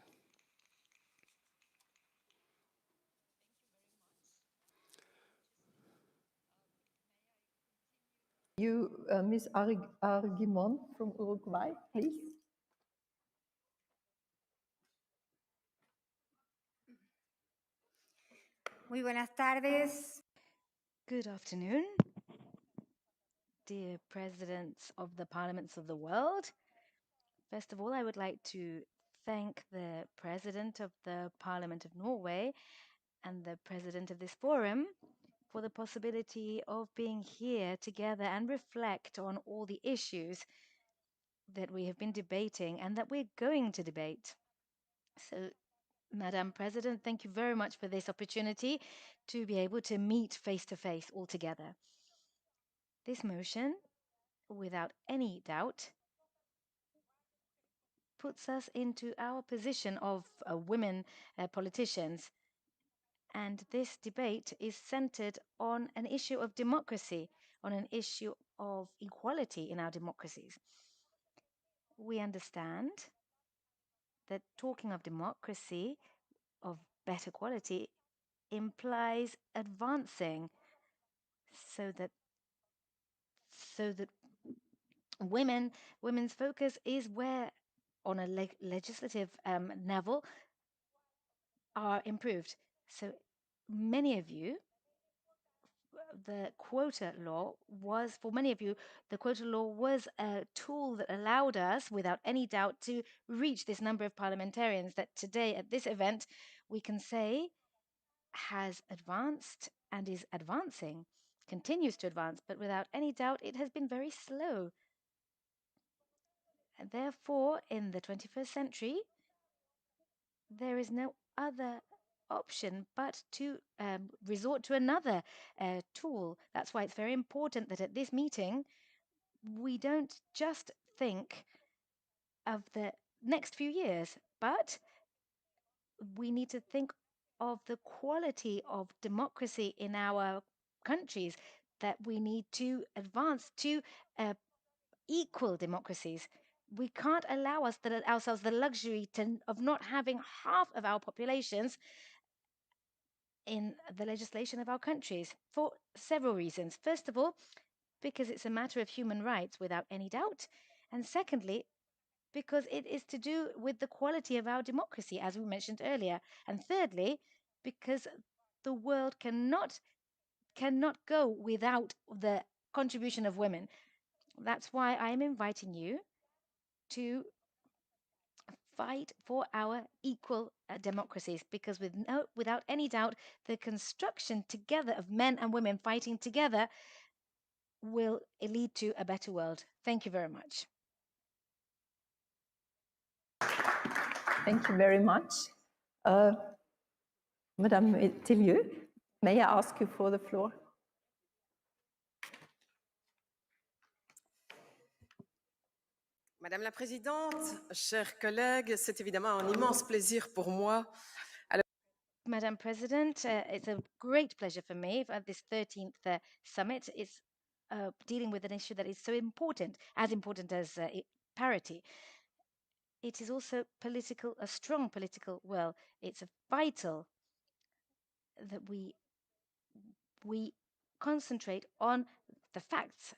You, Ms. Arguimon from Uruguay, please. Muy buenas tardes. Good afternoon, dear presidents of the parliaments of the world. First of all, I would like to thank the president of the Parliament of Norway and the president of this forum for the possibility of being here together and reflect on all the issues that we have been debating and that we're going to debate. So, Madam President, thank you very much for this opportunity to be able to meet face to face all together. This motion, without any doubt, puts us into our position of women politicians. And this debate is centered on an issue of democracy, on an issue of equality in our democracies. We understand that talking of democracy, of better quality, implies advancing so that women's focus is where on a legislative level are improved. So many of you, the quota law was, for many of you, the quota law was a tool that allowed us, without any doubt, to reach this number of parliamentarians that today at this event we can say has advanced and is advancing, continues to advance, but without any doubt it has been very slow. And therefore, in the 21st century, there is no other option but to resort to another tool. That's why it's very important that at this meeting, we don't just think of the next few years, but we need to think of the quality of democracy in our countries, that we need to advance to equal democracies. We can't allow ourselves the luxury of not having half of our populations in the legislation of our countries for several reasons. First of all, because it's a matter of human rights without any doubt. And secondly, because it is to do with the quality of our democracy, as we mentioned earlier. And thirdly, because the world cannot go without the contribution of women. That's why I am inviting you to fight for our equal democracies, because without any doubt, the construction together of men and women fighting together will lead to a better world. Thank you very much. Thank you very much. Madame Tillieu, may I ask you for the floor? Madame la Présidente, chers collègues, c'est évidemment un immense plaisir pour moi. Madam President, it's a great pleasure for me at this 13th summit. It's dealing with an issue that is so important, as important as parity. It is also political, a strong political will. It's vital that we concentrate on the facts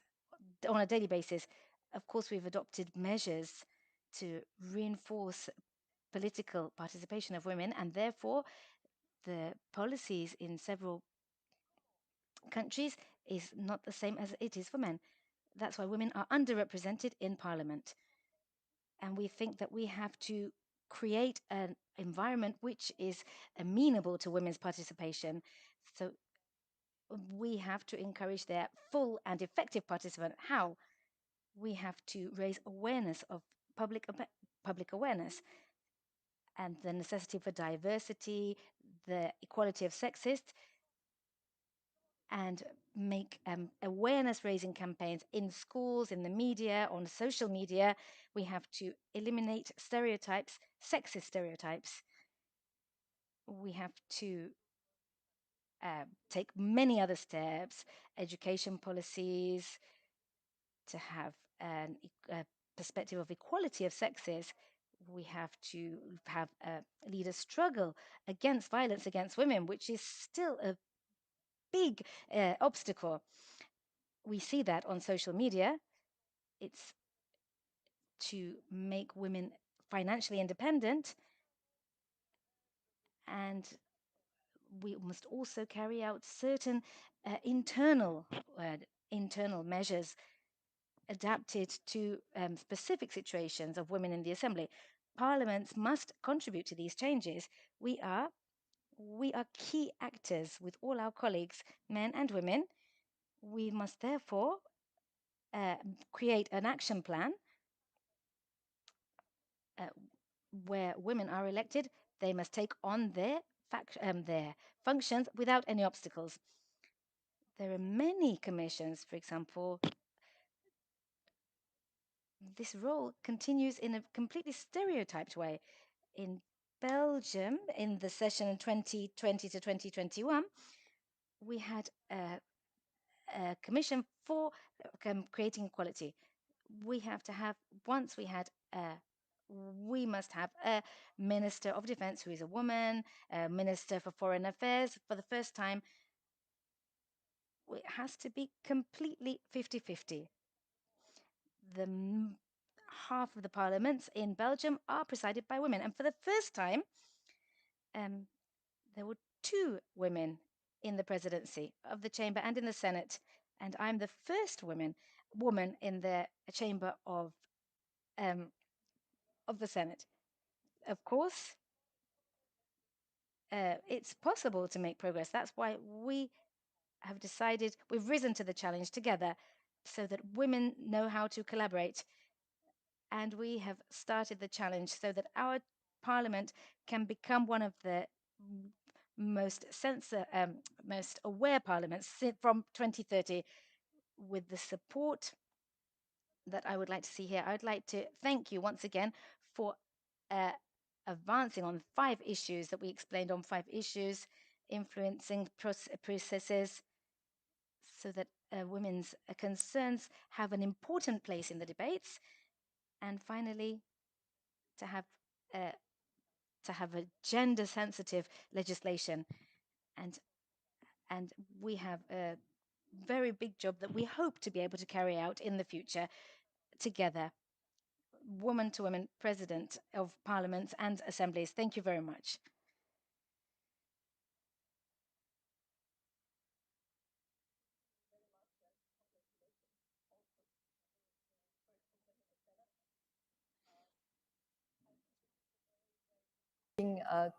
on a daily basis. Of course, we've adopted measures to reinforce political participation of women, and therefore the policies in several countries is not the same as it is for men. That's why women are underrepresented in parliament. And we think that we have to create an environment which is amenable to women's participation. So we have to encourage their full and effective participation. How? We have to raise awareness of public awareness and the necessity for diversity, the equality of sexes, and make awareness-raising campaigns in schools, in the media, on social media. We have to eliminate stereotypes, sexist stereotypes. We have to take many other steps, education policies, to have a perspective of equality of sexes. We have to lead a struggle against violence against women, which is still a big obstacle. We see that on social media. It's to make women financially independent, and we must also carry out certain internal measures adapted to specific situations of women in the assembly. Parliaments must contribute to these changes. We are key actors with all our colleagues, men and women. We must therefore create an action plan where women are elected. They must take on their functions without any obstacles. There are many commissions, for example. This role continues in a completely stereotyped way. In Belgium, in the session 2020 to 2021, we had a commission for creating equality. We must have a minister of defense who is a woman, a minister for foreign affairs. For the first time, it has to be completely 50-50. Half of the parliaments in Belgium are presided by women. And for the first time, there were 2 women in the presidency of the chamber and in the Senate. And I'm the first woman in the chamber of the Senate. Of course, it's possible to make progress. That's why we've risen to the challenge together so that women know how to collaborate. And we have started the challenge so that our parliament can become one of the most aware parliaments from 2030. With the support that I would like to see here, I would like to thank you once again for advancing on 5 issues that we explained on 5 issues, influencing processes so that women's concerns have an important place in the debates. And finally, to have a gender-sensitive legislation, and we have a very big job that we hope to be able to carry out in the future together, woman to woman president of parliaments and assemblies. Thank you very much.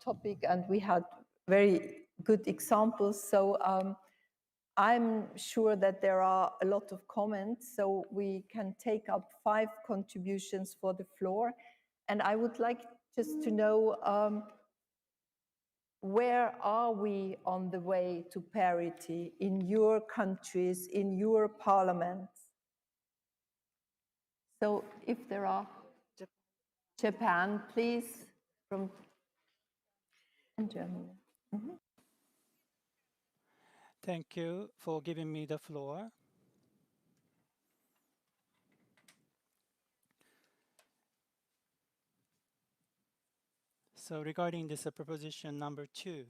Topic, and we had very good examples. So I'm sure that there are a lot of comments, so we can take up 5 contributions for the floor. And I would like just to know where are we on the way to parity in your countries, in your parliaments? So if there are Japan, please, from Germany. Mhm. Thank you for giving me the floor. So regarding this proposition number 2,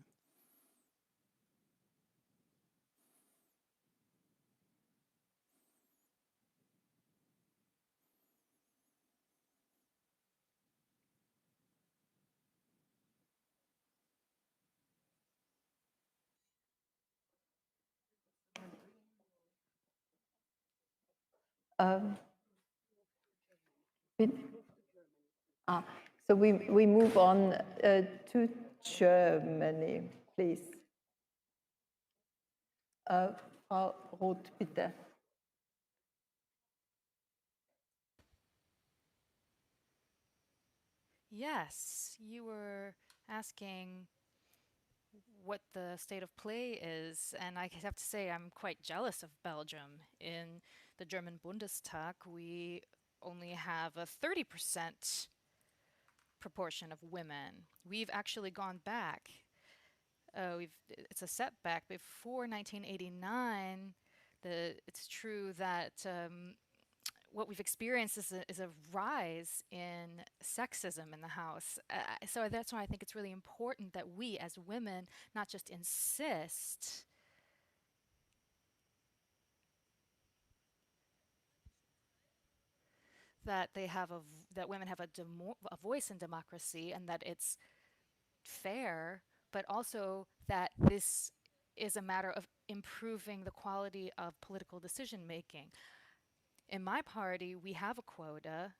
So we move on to Germany, please. Frau Roth, bitte. Yes, you were asking what the state of play is, and I have to say I'm quite jealous of Belgium. In the German Bundestag, we only have a 30% proportion of women. We've actually gone back. It's a setback. Before 1989, it's true that what we've experienced is a rise in sexism in the House. So that's why I think it's really important that we as women not just insist that that women have a voice in democracy and that it's fair, but also that this is a matter of improving the quality of political decision making. In my party, we have a quota.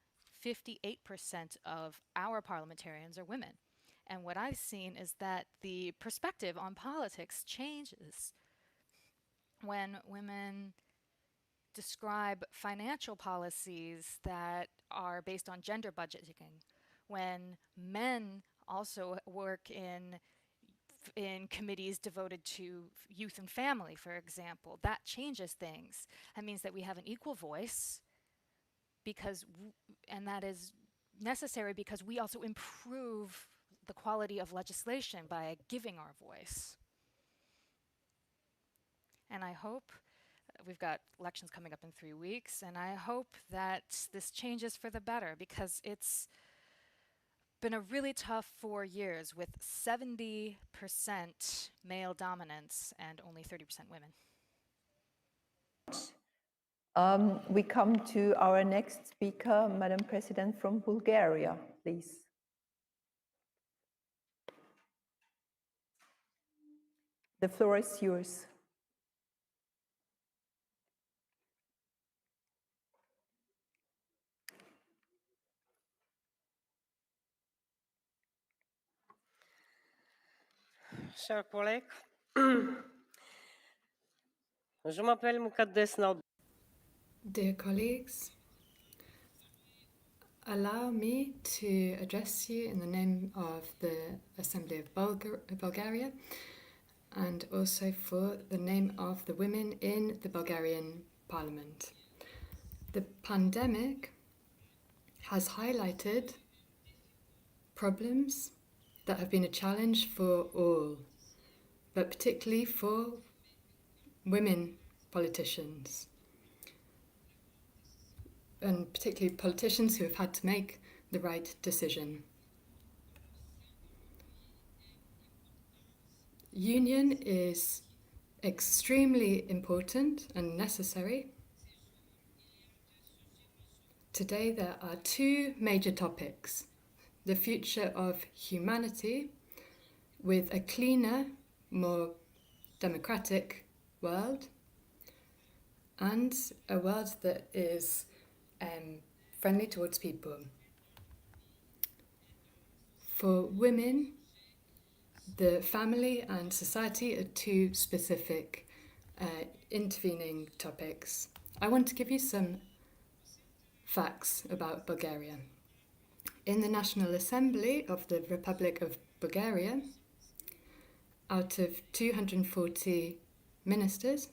58% of our parliamentarians are women. And what I've seen is that the perspective on politics changes when women describe financial policies that are based on gender budgeting, when men also work in committees devoted to youth and family, for example. That changes things. That means that we have an equal voice and that is necessary because we also improve the quality of legislation by giving our voice. And I hope, we've got elections coming up in 3 weeks, and I hope that this changes for the better because it's been a really tough 4 years with 70% male dominance and only 30% women. We come to our next speaker, Madam President from Bulgaria, please. The floor is yours. Chers collègues, je m'appelle Mukaddes Naud. Dear colleagues, allow me to address you in the name of the Assembly of Bulgaria and also for the name of the women in the Bulgarian Parliament. The pandemic has highlighted problems that have been a challenge for all, but particularly for women politicians, and particularly politicians who have had to make the right decision. Union is extremely important and necessary. Today there are 2 major topics: the future of humanity with a cleaner, more democratic world, and a world that is friendly towards people. For women, the family and society are 2 specific intervening topics. I want to give you some facts about Bulgaria. In the National Assembly of the Republic of Bulgaria, out of 240 ministers,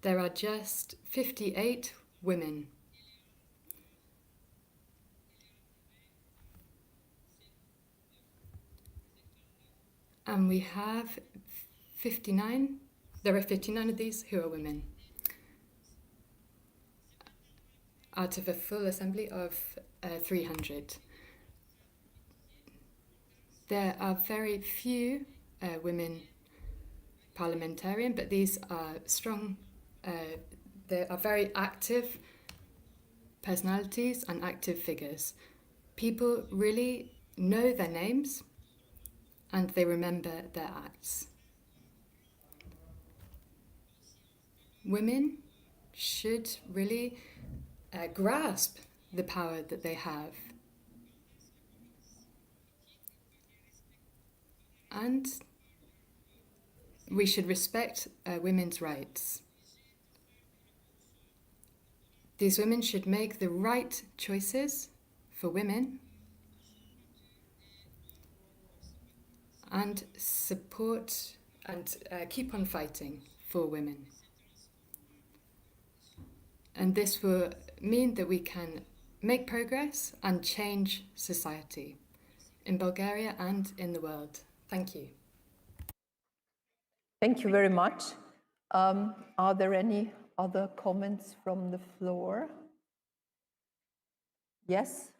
there are just 58 women. And we have 59, there are 59 of these who are women, out of a full assembly of 300. There are very few women parliamentarians, but these are strong, they are very active personalities and active figures. People really know their names and they remember their acts. Women should really grasp the power that they have. And we should respect women's rights. These women should make the right choices for women and support and keep on fighting for women. And this will mean that we can make progress and change society in Bulgaria and in the world. Thank you. Thank you very much. Are there any other comments from the floor? Yes,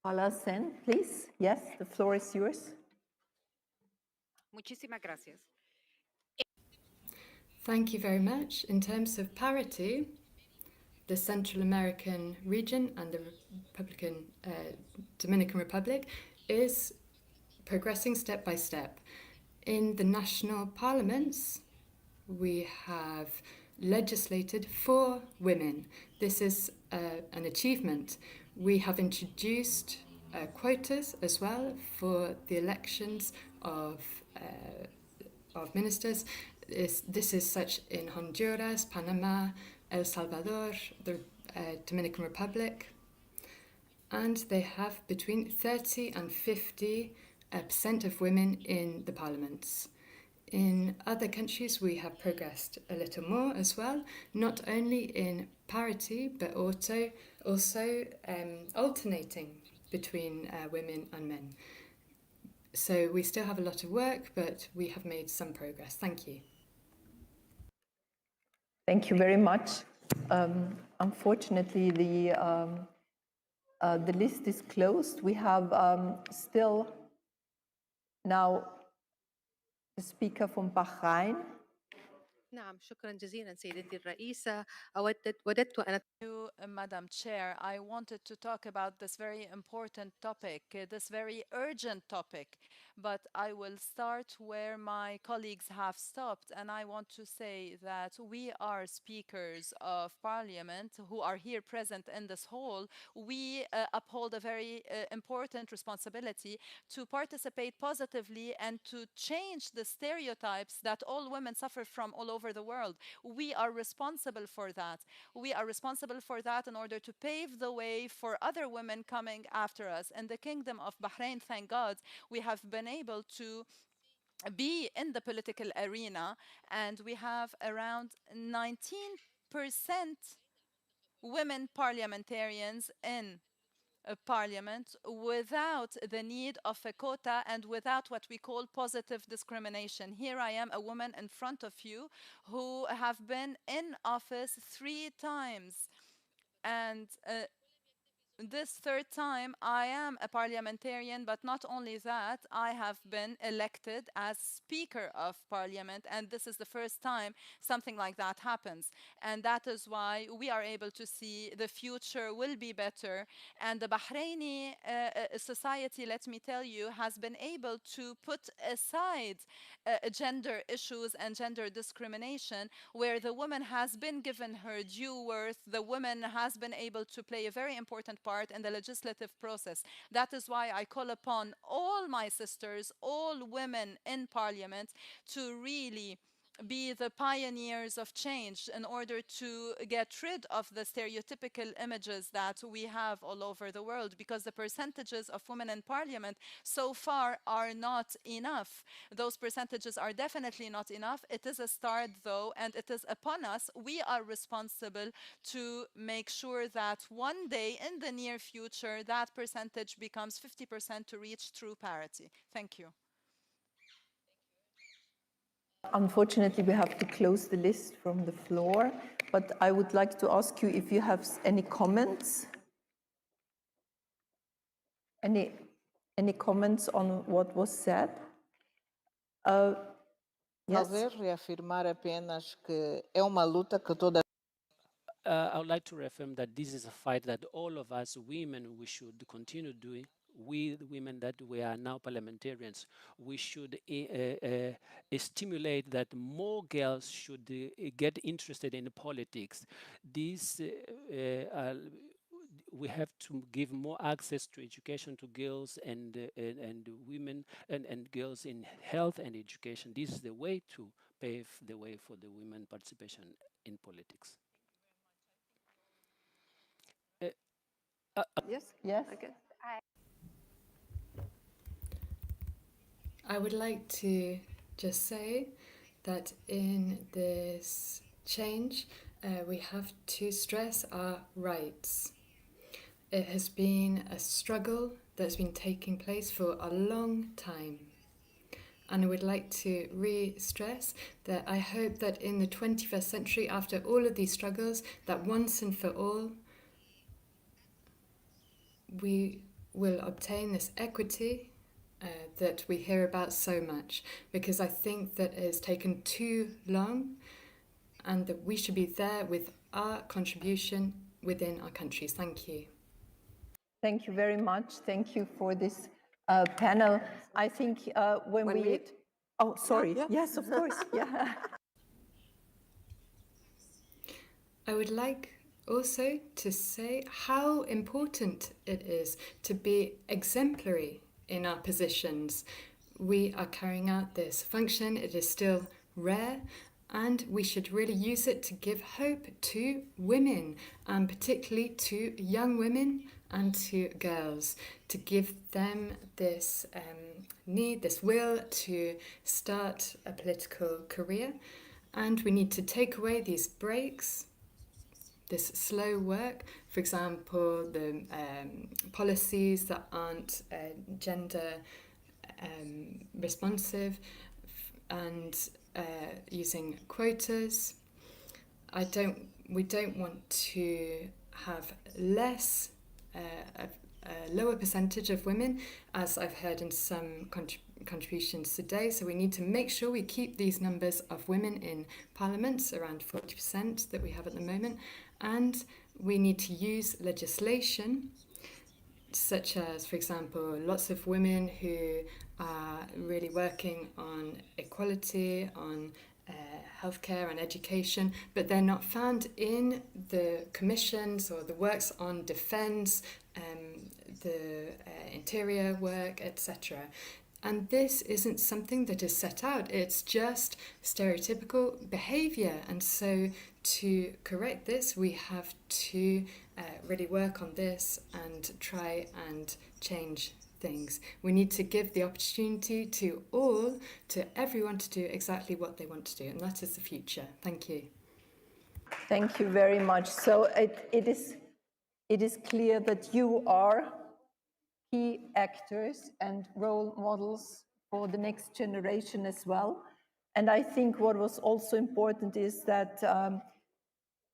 Alassane, please. Yes, the floor is yours. Muchísimas gracias. Thank you very much. In terms of parity, the Central American region and the Dominican Republic is progressing step by step. In the national parliaments, we have legislated for women. This is an achievement. We have introduced quotas as well for the elections of ministers. This is such in Honduras, Panama, El Salvador, the Dominican Republic, and they have between 30 and 50% of women in the parliaments. In other countries, we have progressed a little more as well, not only in parity, but also alternating between women and men. So we still have a lot of work, but we have made some progress. Thank you. Thank you very much. Unfortunately, the list is closed. We have still now the speaker from Bahrain. نعم شكرا جزيلا سيدتي الرئيسة وددت أن Madam Chair, I wanted to talk about this very important topic, this very urgent topic, but I will start where my colleagues have stopped, and I want to say that we are speakers of parliament who are here present in this hall. We uphold a very important responsibility to participate positively and to change the stereotypes that all women suffer from all over the world. We are responsible for that. We are responsible for that in order to pave the way for other women coming after us. In the Kingdom of Bahrain, thank God, we have been able to be in the political arena, and we have around 19% women parliamentarians in parliament without the need of a quota and without what we call positive discrimination. Here I am, a woman in front of you who have been in office 3 times, and this third time I am a parliamentarian, but not only that, I have been elected as Speaker of Parliament, and this is the first time something like that happens. And that is why we are able to see the future will be better. And the Bahraini society, let me tell you, has been able to put aside gender issues and gender discrimination, where the woman has been given her due worth, the woman has been able to play a very important part in the legislative process. That is why I call upon all my sisters, all women in parliament, to really be the pioneers of change in order to get rid of the stereotypical images that we have all over the world, because the percentages of women in parliament so far are not enough. Those percentages are definitely not enough. It is a start though, and it is upon us. We are responsible to make sure that one day in the near future that percentage becomes 50% to reach true parity. Thank you. Unfortunately, we have to close the list from the floor, but I would like to ask you if you have any comments. Any comments on what was said? Yes. Talvez reafirmar apenas que é uma luta que toda I would like to reaffirm that this is a fight that all of us women, we should continue doing. We, the women that we are now parliamentarians, we should stimulate that more girls should get interested in politics. This we have to give more access to education to girls and women and girls in health and education. This is the way to pave the way for the women participation in politics. Yes. Okay. I would like to just say that in this change, we have to stress our rights. It has been a struggle that's been taking place for a long time. And I would like to re-stress that I hope that in the 21st century, after all of these struggles, that once and for all, we will obtain this equity that we hear about so much, because I think that it has taken too long and that we should be there with our contribution within our countries. Thank you. Thank you very much. Thank you for this panel. I think when we... minute? Oh, sorry. Yeah. Yes, of course. Yeah. I would like also to say how important it is to be exemplary in our positions. We are carrying out this function, it is still rare, and we should really use it to give hope to women, and particularly to young women and to girls, to give them this need, this will to start a political career. And we need to take away these breaks, this slow work, for example, the policies that aren't gender responsive, and using quotas. We don't want to have less, a lower percentage of women, as I've heard in some contributions today. So we need to make sure we keep these numbers of women in parliaments, around 40% that we have at the moment. And we need to use legislation such as, for example, lots of women who are really working on equality, on healthcare and education, but they're not found in the commissions or the works on defence, the interior work, etc. And this isn't something that is set out, it's just stereotypical behaviour. And so to correct this, we have to really work on this and try and change things. We need to give the opportunity to everyone to do exactly what they want to do, and that is the future. Thank you. Thank you very much. So it is clear that you are key actors and role models for the next generation as well. And I think what was also important is that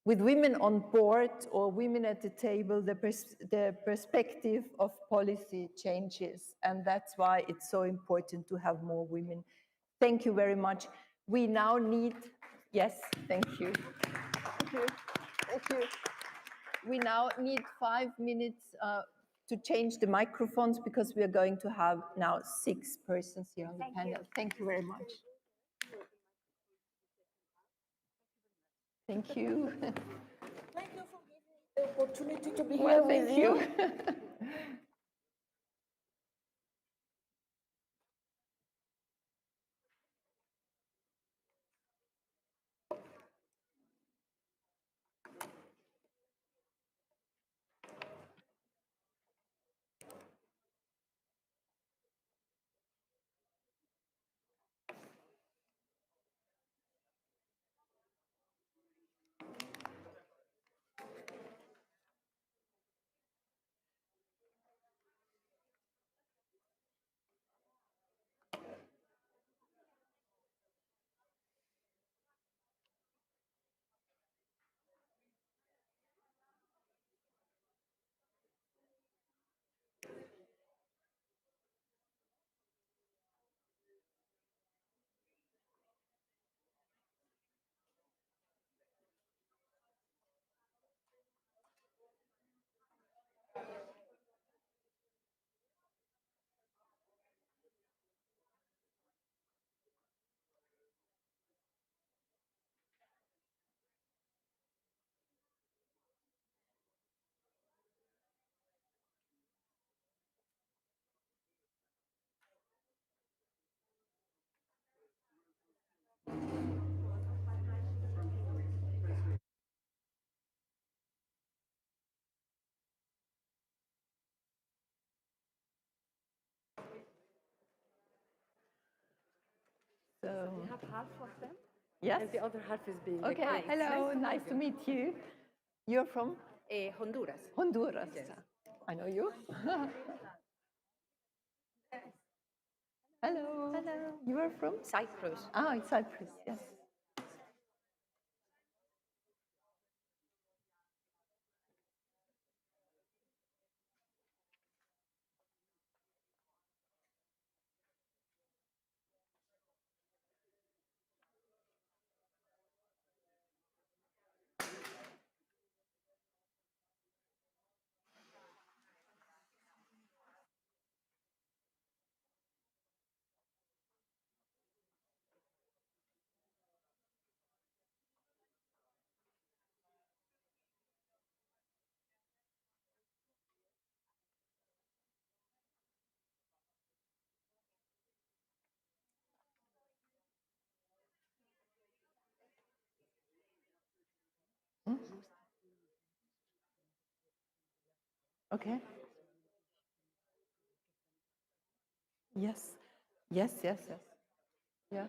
with women on board or women at the table, the perspective of policy changes. And that's why it's so important to have more women. Thank you very much. We now need, yes, thank you. Thank you. Thank you. We now need 5 minutes to change the microphones, because we are going to have now 6 persons here on the panel. Thank you very much. Thank you. Thank you for giving me the opportunity to be Well, here with you. So We have half of them. yes. And the other half is being Okay. recorded. Hello. Nice to meet you. You're from Honduras. Honduras. I know you. Hello. Hello. You are from Cyprus. Ah, it's Cyprus. Yes. Hmm? Okay. Yes. Yes. Yes. Yes. Yeah.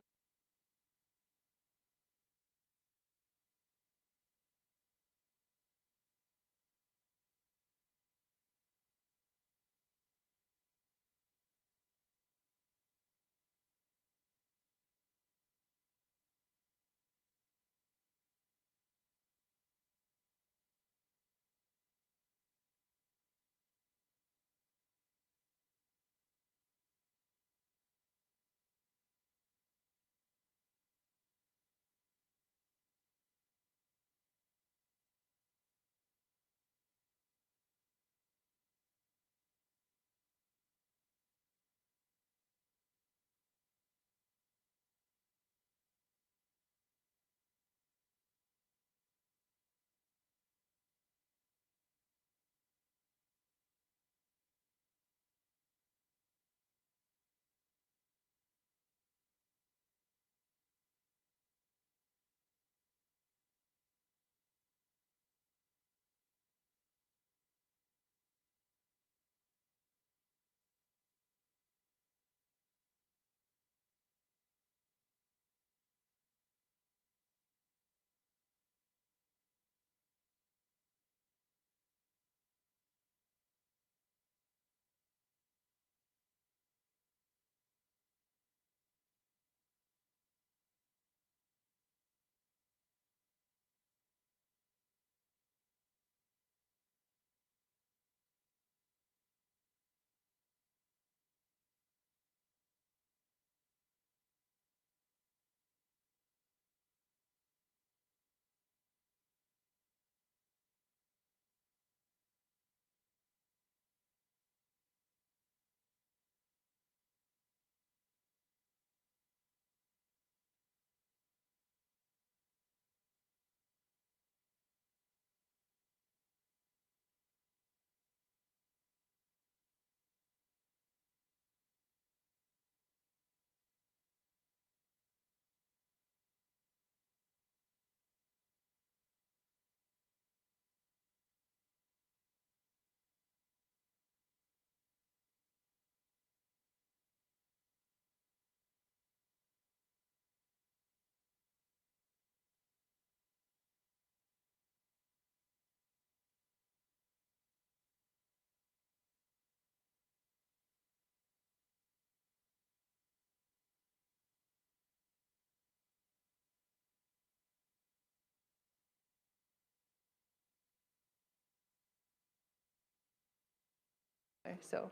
Okay, so.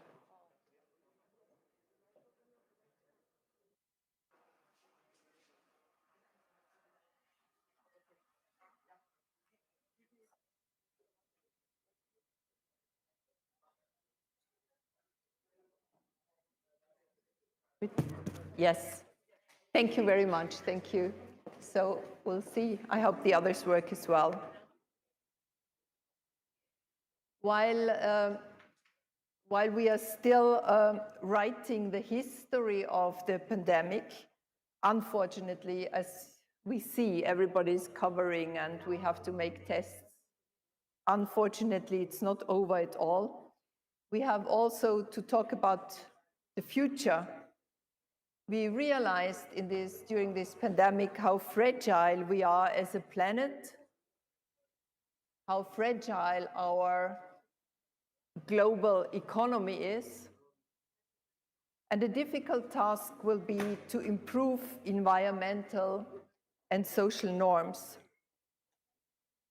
Yes. Thank you very much. Thank you. So we'll see. I hope the others work as well. While we are still writing the history of the pandemic, unfortunately, as we see, everybody's covering and we have to make tests. Unfortunately, it's not over at all. We have also to talk about the future. We realized during this pandemic how fragile we are as a planet, how fragile our global economy is, and the difficult task will be to improve environmental and social norms.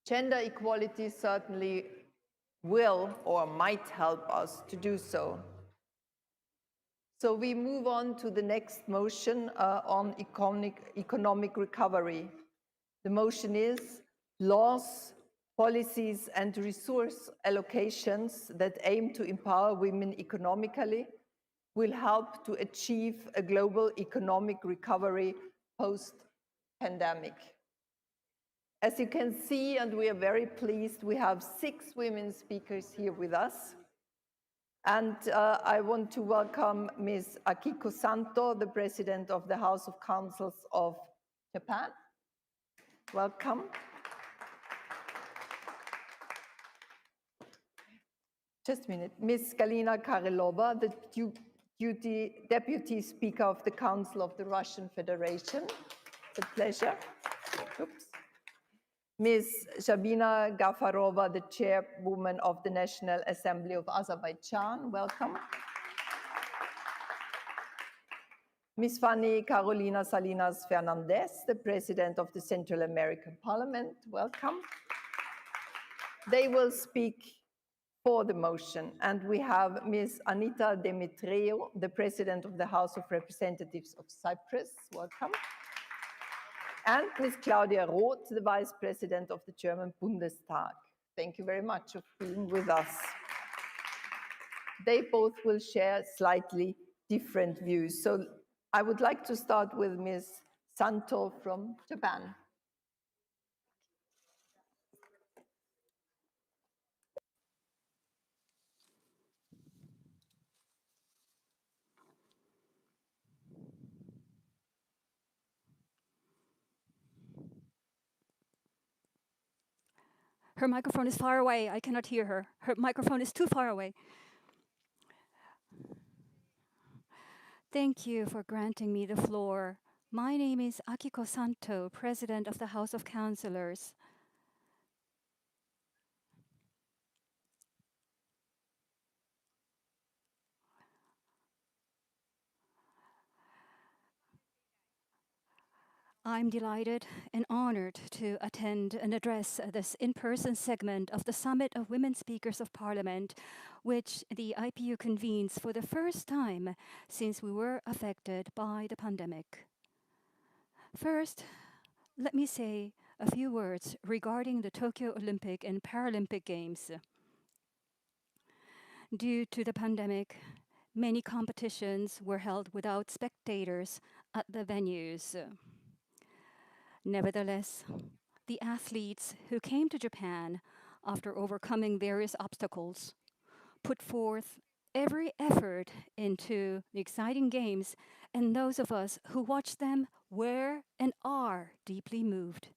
Gender equality certainly will or might help us to do so. So we move on to the next motion on economic recovery. The motion is laws, policies, and resource allocations that aim to empower women economically will help to achieve a global economic recovery post-pandemic. As you can see, and we are very pleased, we have 6 women speakers here with us. And I want to welcome Ms. Akiko Santo, the President of the House of Councils of Japan. Welcome. Just a minute. Ms. Galina Karilova, the Deputy Speaker of the Council of the Russian Federation. It's a pleasure. Oops. Ms. Shabina Gafarova, the Chairwoman of the National Assembly of Azerbaijan. Welcome. Ms. Fanny Carolina Salinas Fernandez, the President of the Central American Parliament. Welcome. They will speak for the motion. And we have Ms. Anita Demetriou, the President of the House of Representatives of Cyprus. Welcome. And Ms. Claudia Roth, the Vice President of the German Bundestag. Thank you very much for being with us. They both will share slightly different views. So I would like to start with Ms. Santo from Japan. Her microphone is far away. I cannot hear her. Her microphone is too far away. Thank you for granting me the floor. My name is Akiko Santo, President of the House of Councillors. I'm delighted and honored to attend and address this in-person segment of the Summit of Women Speakers of Parliament, which the IPU convenes for the first time since we were affected by the pandemic. First, let me say a few words regarding the Tokyo Olympic and Paralympic Games. Due to the pandemic, many competitions were held without spectators at the venues. Nevertheless, the athletes who came to Japan after overcoming various obstacles put forth every effort into the exciting games, and those of us who watched them were and are deeply moved.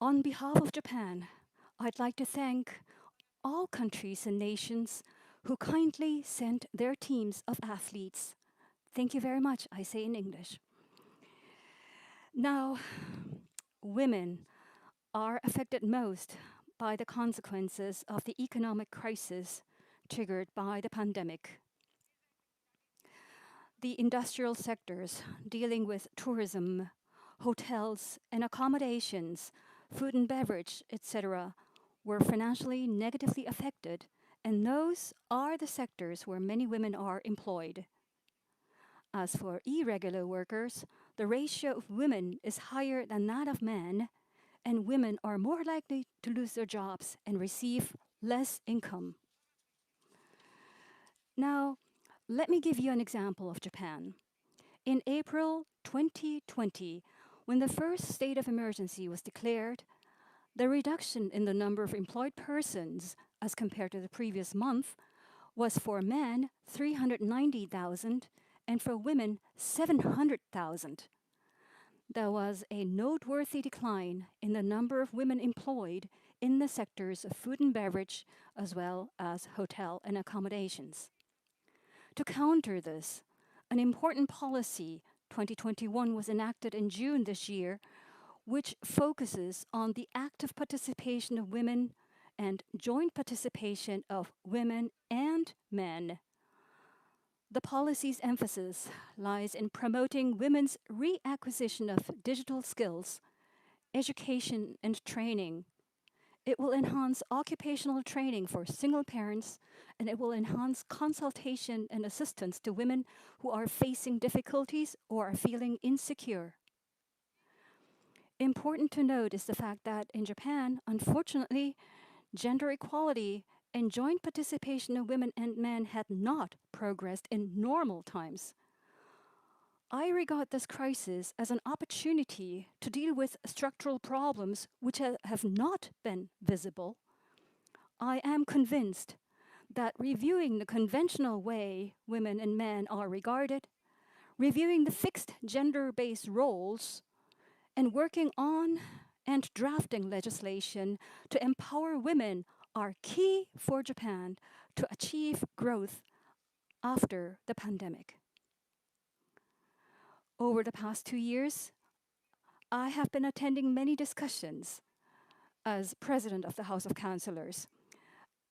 On behalf of Japan, I'd like to thank all countries and nations who kindly sent their teams of athletes. Thank you very much, I say in English. Now, women are affected most by the consequences of the economic crisis triggered by the pandemic. The industrial sectors dealing with tourism, hotels and accommodations, food and beverage, etc., were financially negatively affected, and those are the sectors where many women are employed. As for irregular workers, the ratio of women is higher than that of men, and women are more likely to lose their jobs and receive less income. Now, let me give you an example of Japan. In April 2020, when the first state of emergency was declared, the reduction in the number of employed persons as compared to the previous month was for men 390,000 and for women 700,000. There was a noteworthy decline in the number of women employed in the sectors of food and beverage as well as hotel and accommodations. To counter this, An important policy, 2021, was enacted in June this year, which focuses on the active participation of women and joint participation of women and men. The policy's emphasis lies in promoting women's reacquisition of digital skills, education, and training. It will enhance occupational training for single parents, and it will enhance consultation and assistance to women who are facing difficulties or are feeling insecure. Important to note is the fact that in Japan, unfortunately, gender equality and joint participation of women and men had not progressed in normal times. I regard this crisis as an opportunity to deal with structural problems which have not been visible. I am convinced that reviewing the conventional way women and men are regarded, reviewing the fixed gender-based roles, and working on and drafting legislation to empower women are key for Japan to achieve growth after the pandemic. Over the past 2 years, I have been attending many discussions as president of the House of Councillors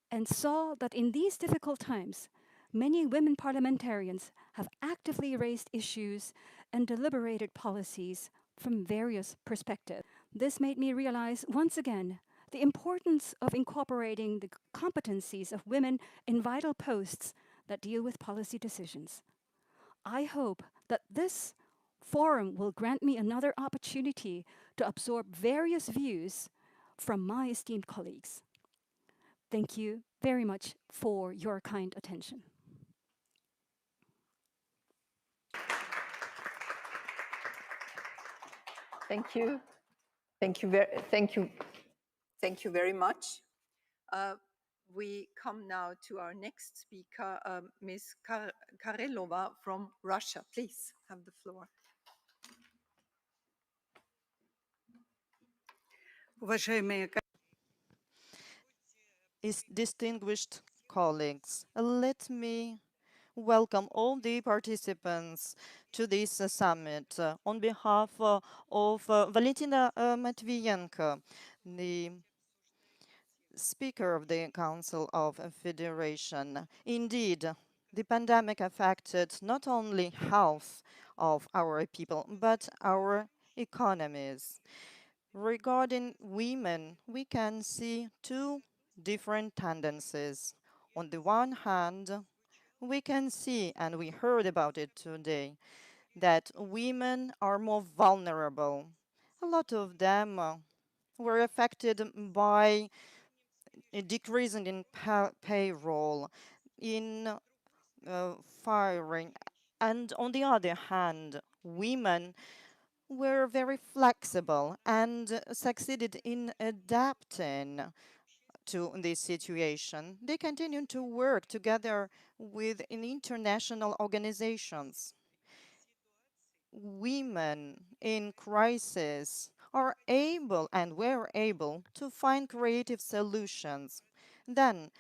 and saw that in these difficult times, many women parliamentarians have actively raised issues and deliberated policies from various perspectives. This made me realize once again the importance of incorporating the competencies of women in vital posts that deal with policy decisions. I hope that this forum will grant me another opportunity to absorb various views from my esteemed colleagues. Thank you very much for your kind attention. Thank you. Thank you very much. We come now to our next speaker, Ms. Karelova from Russia. Please have the floor. Distinguished colleagues, let me welcome all the participants to this summit. On behalf of Valentina Matvienko, the Speaker of the Council of Federation. Indeed, the pandemic affected not only health of our people, but our economies. Regarding women, we can see two different tendencies. On the one hand, we can see, and we heard about it today, that women are more vulnerable. A lot of them were affected by a decrease in payroll, in firing. And on the other hand, women were very flexible and succeeded in adapting to this situation. They continued to work together with international organizations. Women in crisis are able and were able to find creative solutions. Then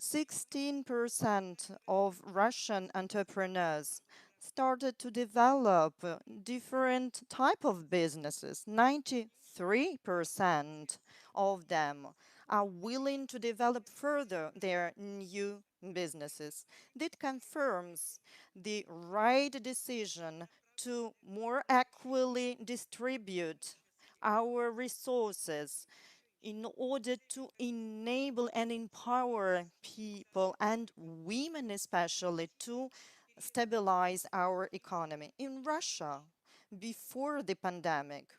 16% of Russian entrepreneurs started to develop different type of businesses. 93% of them are willing to develop further their new businesses. That confirms the right decision to more equally distribute our resources in order to enable and empower people and women especially to stabilize our economy. In Russia, before the pandemic,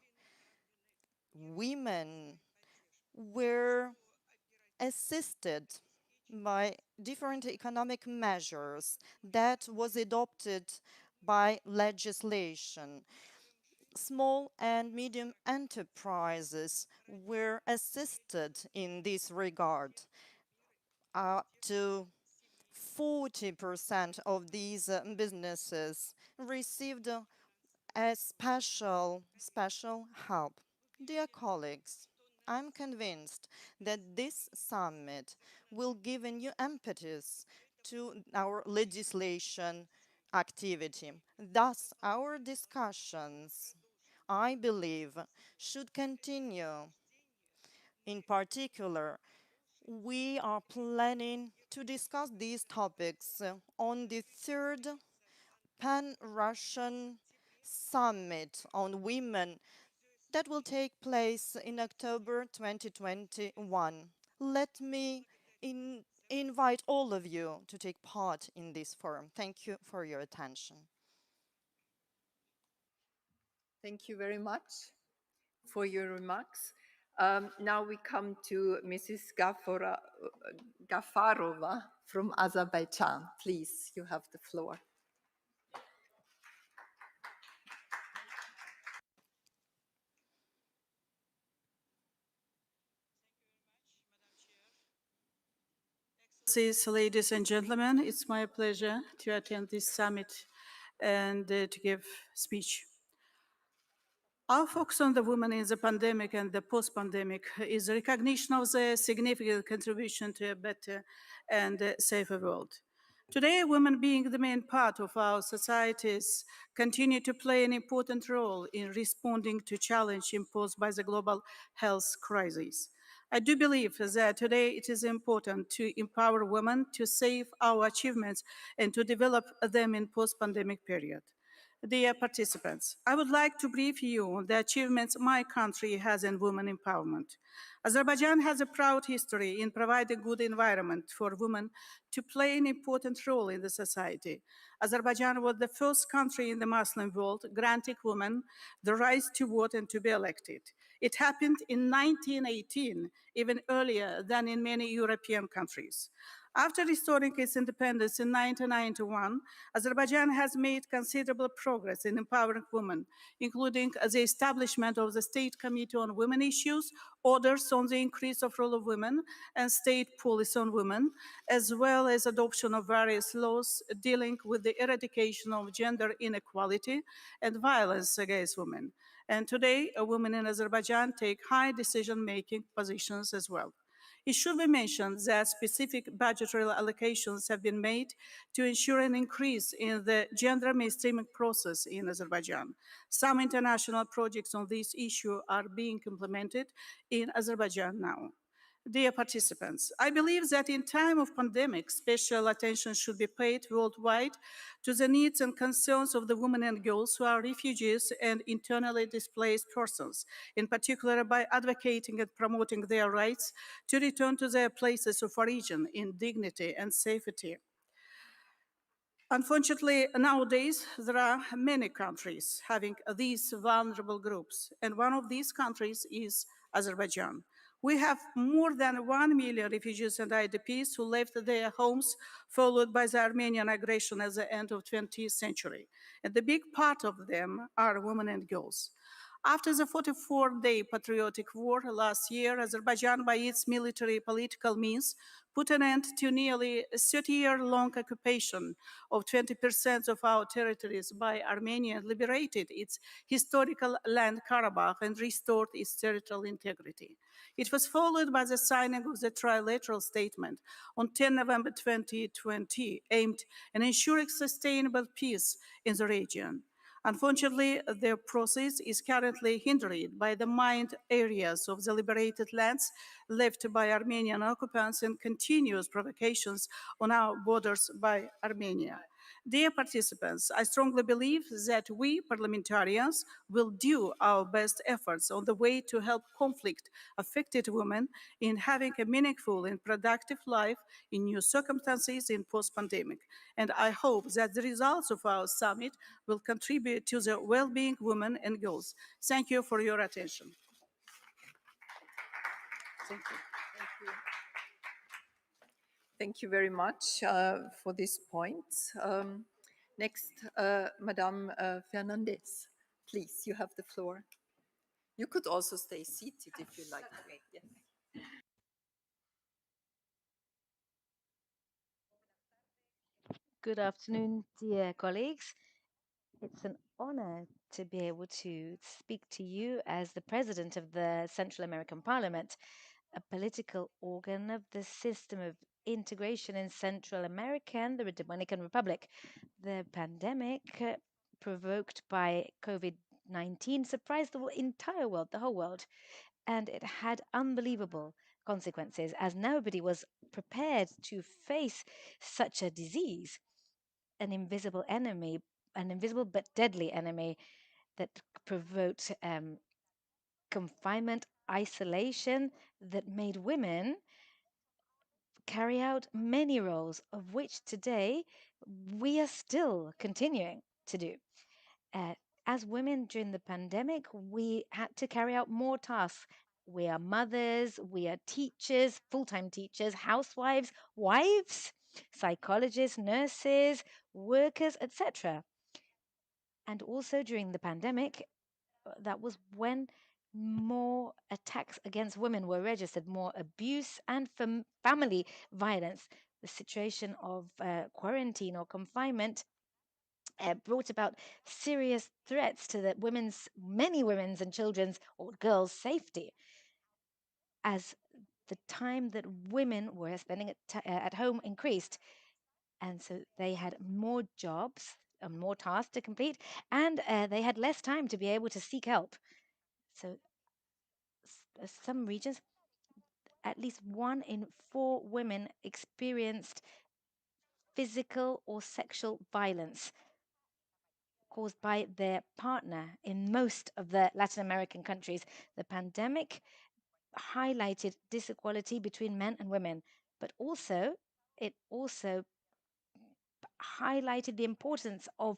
women were assisted by different economic measures that was adopted by legislation. Small and medium enterprises were assisted in this regard. Up to 40% of these businesses received a special help. Dear colleagues, I'm convinced that this summit will give a new impetus to our legislation, activity. Thus, our discussions, I believe, should continue. In particular, we are planning to discuss these topics on the third Pan-Russian Summit on Women that will take place in October 2021. Let me invite all of you to take part in this forum. Thank you for your attention. Thank you very much for your remarks. Now we come to Mrs. Gafarova from Azerbaijan. Please, you have the floor. Ladies and gentlemen, it's my pleasure to attend this summit and to give speech. Our focus on the women in the pandemic and the post-pandemic is a recognition of their significant contribution to a better and safer world. Today, women being the main part of our societies continue to play an important role in responding to challenge imposed by the global health crisis. I do believe that today it is important to empower women to save our achievements and to develop them in post-pandemic period. Dear participants, I would like to brief you on the achievements my country has in women empowerment. Azerbaijan has a proud history in providing good environment for women to play an important role in the society. Azerbaijan was the first country in the Muslim world granting women the right to vote and to be elected. It happened in 1918, even earlier than in many European countries. After restoring its independence in 1991, Azerbaijan has made considerable progress in empowering women, including the establishment of the State Committee on Women Issues, orders on the increase of role of women, and state policy on women, as well as adoption of various laws dealing with the eradication of gender inequality and violence against women. And today, women in Azerbaijan take high decision-making positions as well. It should be mentioned that specific budgetary allocations have been made to ensure an increase in the gender mainstreaming process in Azerbaijan. Some international projects on this issue are being implemented in Azerbaijan now. Dear participants, I believe that in time of pandemic, special attention should be paid worldwide to the needs and concerns of the women and girls who are refugees and internally displaced persons, in particular by advocating and promoting their rights to return to their places of origin in dignity and safety. Unfortunately, nowadays, there are many countries having these vulnerable groups, and one of these countries is Azerbaijan. We have more than 1 million refugees and IDPs who left their homes, followed by the Armenian aggression at the end of 20th century. And the big part of them are women and girls. After the 44-day patriotic war last year, Azerbaijan, by its military political means, put an end to nearly a 30-year-long occupation of 20% of our territories by Armenia, liberated its historical land Karabakh, and restored its territorial integrity. It was followed by the signing of the trilateral statement on 10 November 2020, aimed at ensuring sustainable peace in the region. Unfortunately, the process is currently hindered by the mined areas of the liberated lands left by Armenian occupants and continuous provocations on our borders by Armenia. Dear participants, I strongly believe that we parliamentarians will do our best efforts on the way to help conflict-affected women in having a meaningful and productive life in new circumstances in post-pandemic. And I hope that the results of our summit will contribute to the well-being of women and girls. Thank you for your attention. Thank you. Thank you. Thank you very much for this point. Next, Madame Fernandez, please, you have the floor. You could also stay seated if you like. Yes. Good afternoon, dear colleagues. It's an honor to be able to speak to you as the President of the Central American Parliament, a political organ of the system of integration in Central America and the Dominican Republic. The pandemic provoked by COVID-19 surprised the entire world, the whole world, and it had unbelievable consequences as nobody was prepared to face such a disease, an invisible enemy, an invisible but deadly enemy that provoked confinement, isolation, that made women carry out many roles, of which today we are still continuing to do. As women during the pandemic, we had to carry out more tasks. We are mothers, we are teachers, full-time teachers, housewives, wives, psychologists, nurses, workers, etc. And also during the pandemic, that was when more attacks against women were registered, more abuse and family violence. The situation of quarantine or confinement brought about serious threats to the many women's and children's or girls' safety, as the time that women were spending at home increased. And so they had more jobs and more tasks to complete, and they had less time to be able to seek help. So some regions, at least 1 in 4 women experienced physical or sexual violence caused by their partner in most of the Latin American countries. The pandemic highlighted disequality between men and women, but it also highlighted the importance of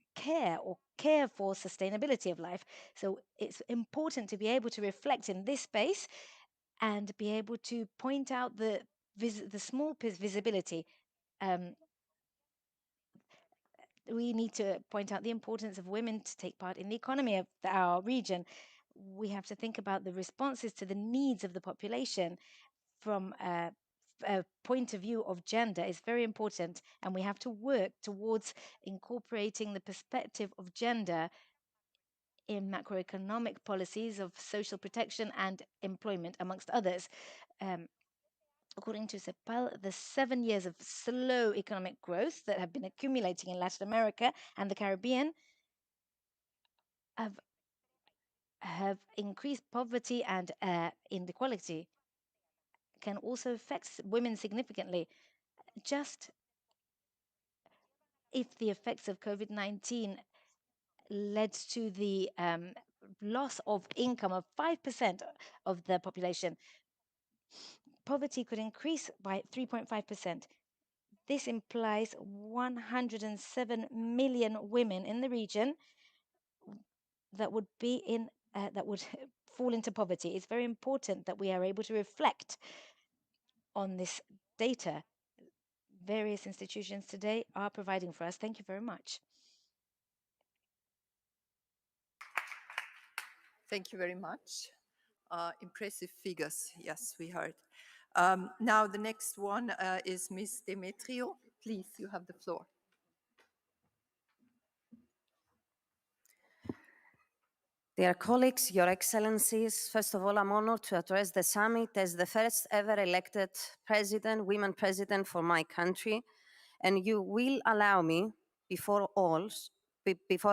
care for sustainability of life. So it's important to be able to reflect in this space and be able to point out the small visibility. We need to point out the importance of women to take part in the economy of our region. We have to think about the responses to the needs of the population from a point of view of gender is very important, and we have to work towards incorporating the perspective of gender in macroeconomic policies of social protection and employment, amongst others. According to CEPAL, the 7 years of slow economic growth that have been accumulating in Latin America and the Caribbean have increased poverty and inequality, can also affect women significantly. Just if the effects of COVID-19 led to the loss of income of 5% of the population, poverty could increase by 3.5%. This implies 107 million women in the region that would be in that would fall into poverty. It's very important that we are able to reflect on this data. Various institutions today are providing for us. Thank you very much. Thank you very much. Impressive figures, yes, we heard. Now the next one is Ms. Demetrio. Please, you have the floor. Dear colleagues, Your Excellencies, first of all, I'm honored to address the summit as the first ever elected president, women president for my country. And you will allow me, before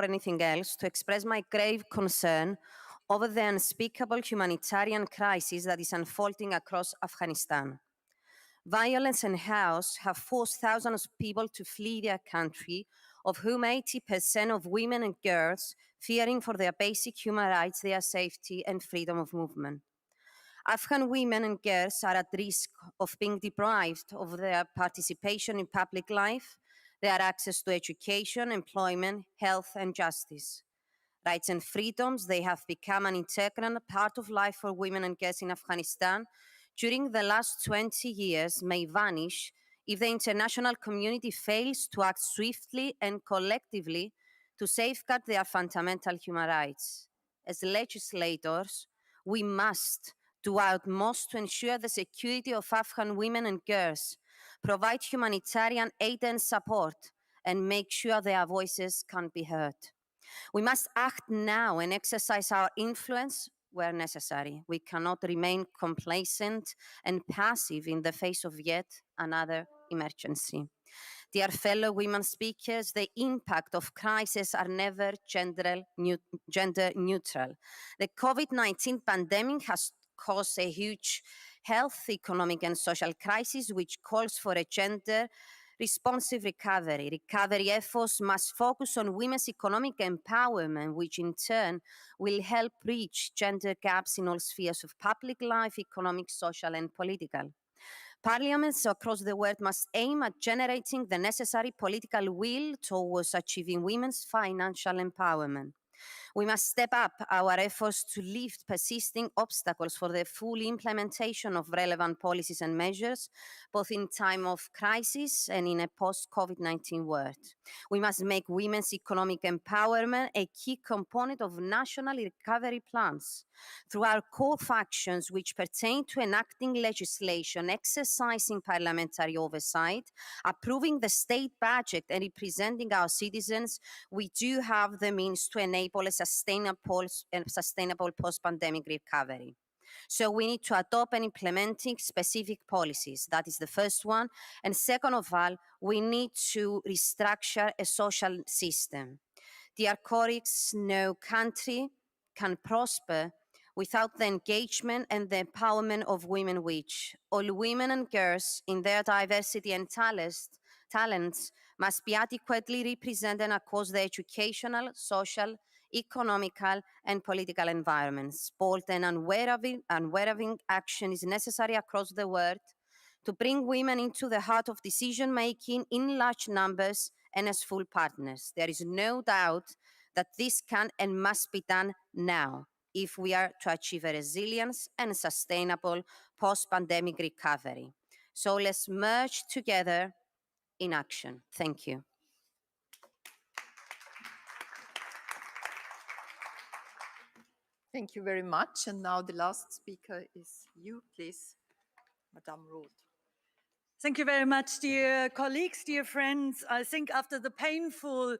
anything else, to express my grave concern over the unspeakable humanitarian crisis that is unfolding across Afghanistan. Violence and chaos have forced thousands of people to flee their country, of whom 80% of women and girls, fearing for their basic human rights, their safety and freedom of movement. Afghan women and girls are at risk of being deprived of their participation in public life, their access to education, employment, health and justice. Rights and freedoms, they have become an integral part of life for women and girls in Afghanistan during the last 20 years may vanish if the international community fails to act swiftly and collectively to safeguard their fundamental human rights. As legislators, we must do our utmost to ensure the security of Afghan women and girls, provide humanitarian aid and support, and make sure their voices can be heard. We must act now and exercise our influence where necessary. We cannot remain complacent and passive in the face of yet another emergency. Dear fellow women speakers, the impact of crisis are never gender neutral. The COVID-19 pandemic has caused a huge health, economic, and social crisis, which calls for a gender responsive recovery. Recovery efforts must focus on women's economic empowerment, which in turn will help bridge gender gaps in all spheres of public life, economic, social, and political. Parliaments across the world must aim at generating the necessary political will towards achieving women's financial empowerment. We must step up our efforts to lift persisting obstacles for the full implementation of relevant policies and measures, both in time of crisis and in a post-COVID-19 world. We must make women's economic empowerment a key component of national recovery plans. Through our core functions, which pertain to enacting legislation, exercising parliamentary oversight, approving the state budget, and representing our citizens, we do have the means to enable a sustainable post-pandemic recovery. So we need to adopt and implementing specific policies. That is the first one. And second of all, we need to restructure a social system. Dear colleagues, no country can prosper without the engagement and the empowerment of women, which all women and girls in their diversity and talents must be adequately represented across the educational, social, economical, and political environments. Bold and unwavering action is necessary across the world to bring women into the heart of decision making in large numbers and as full partners. There is no doubt that this can and must be done now if we are to achieve a resilience and sustainable post-pandemic recovery. So let's merge together in action. Thank you. Thank you very much. And now the last speaker is you, please, Madame Roth. Thank you very much, dear colleagues, dear friends. I think after the painful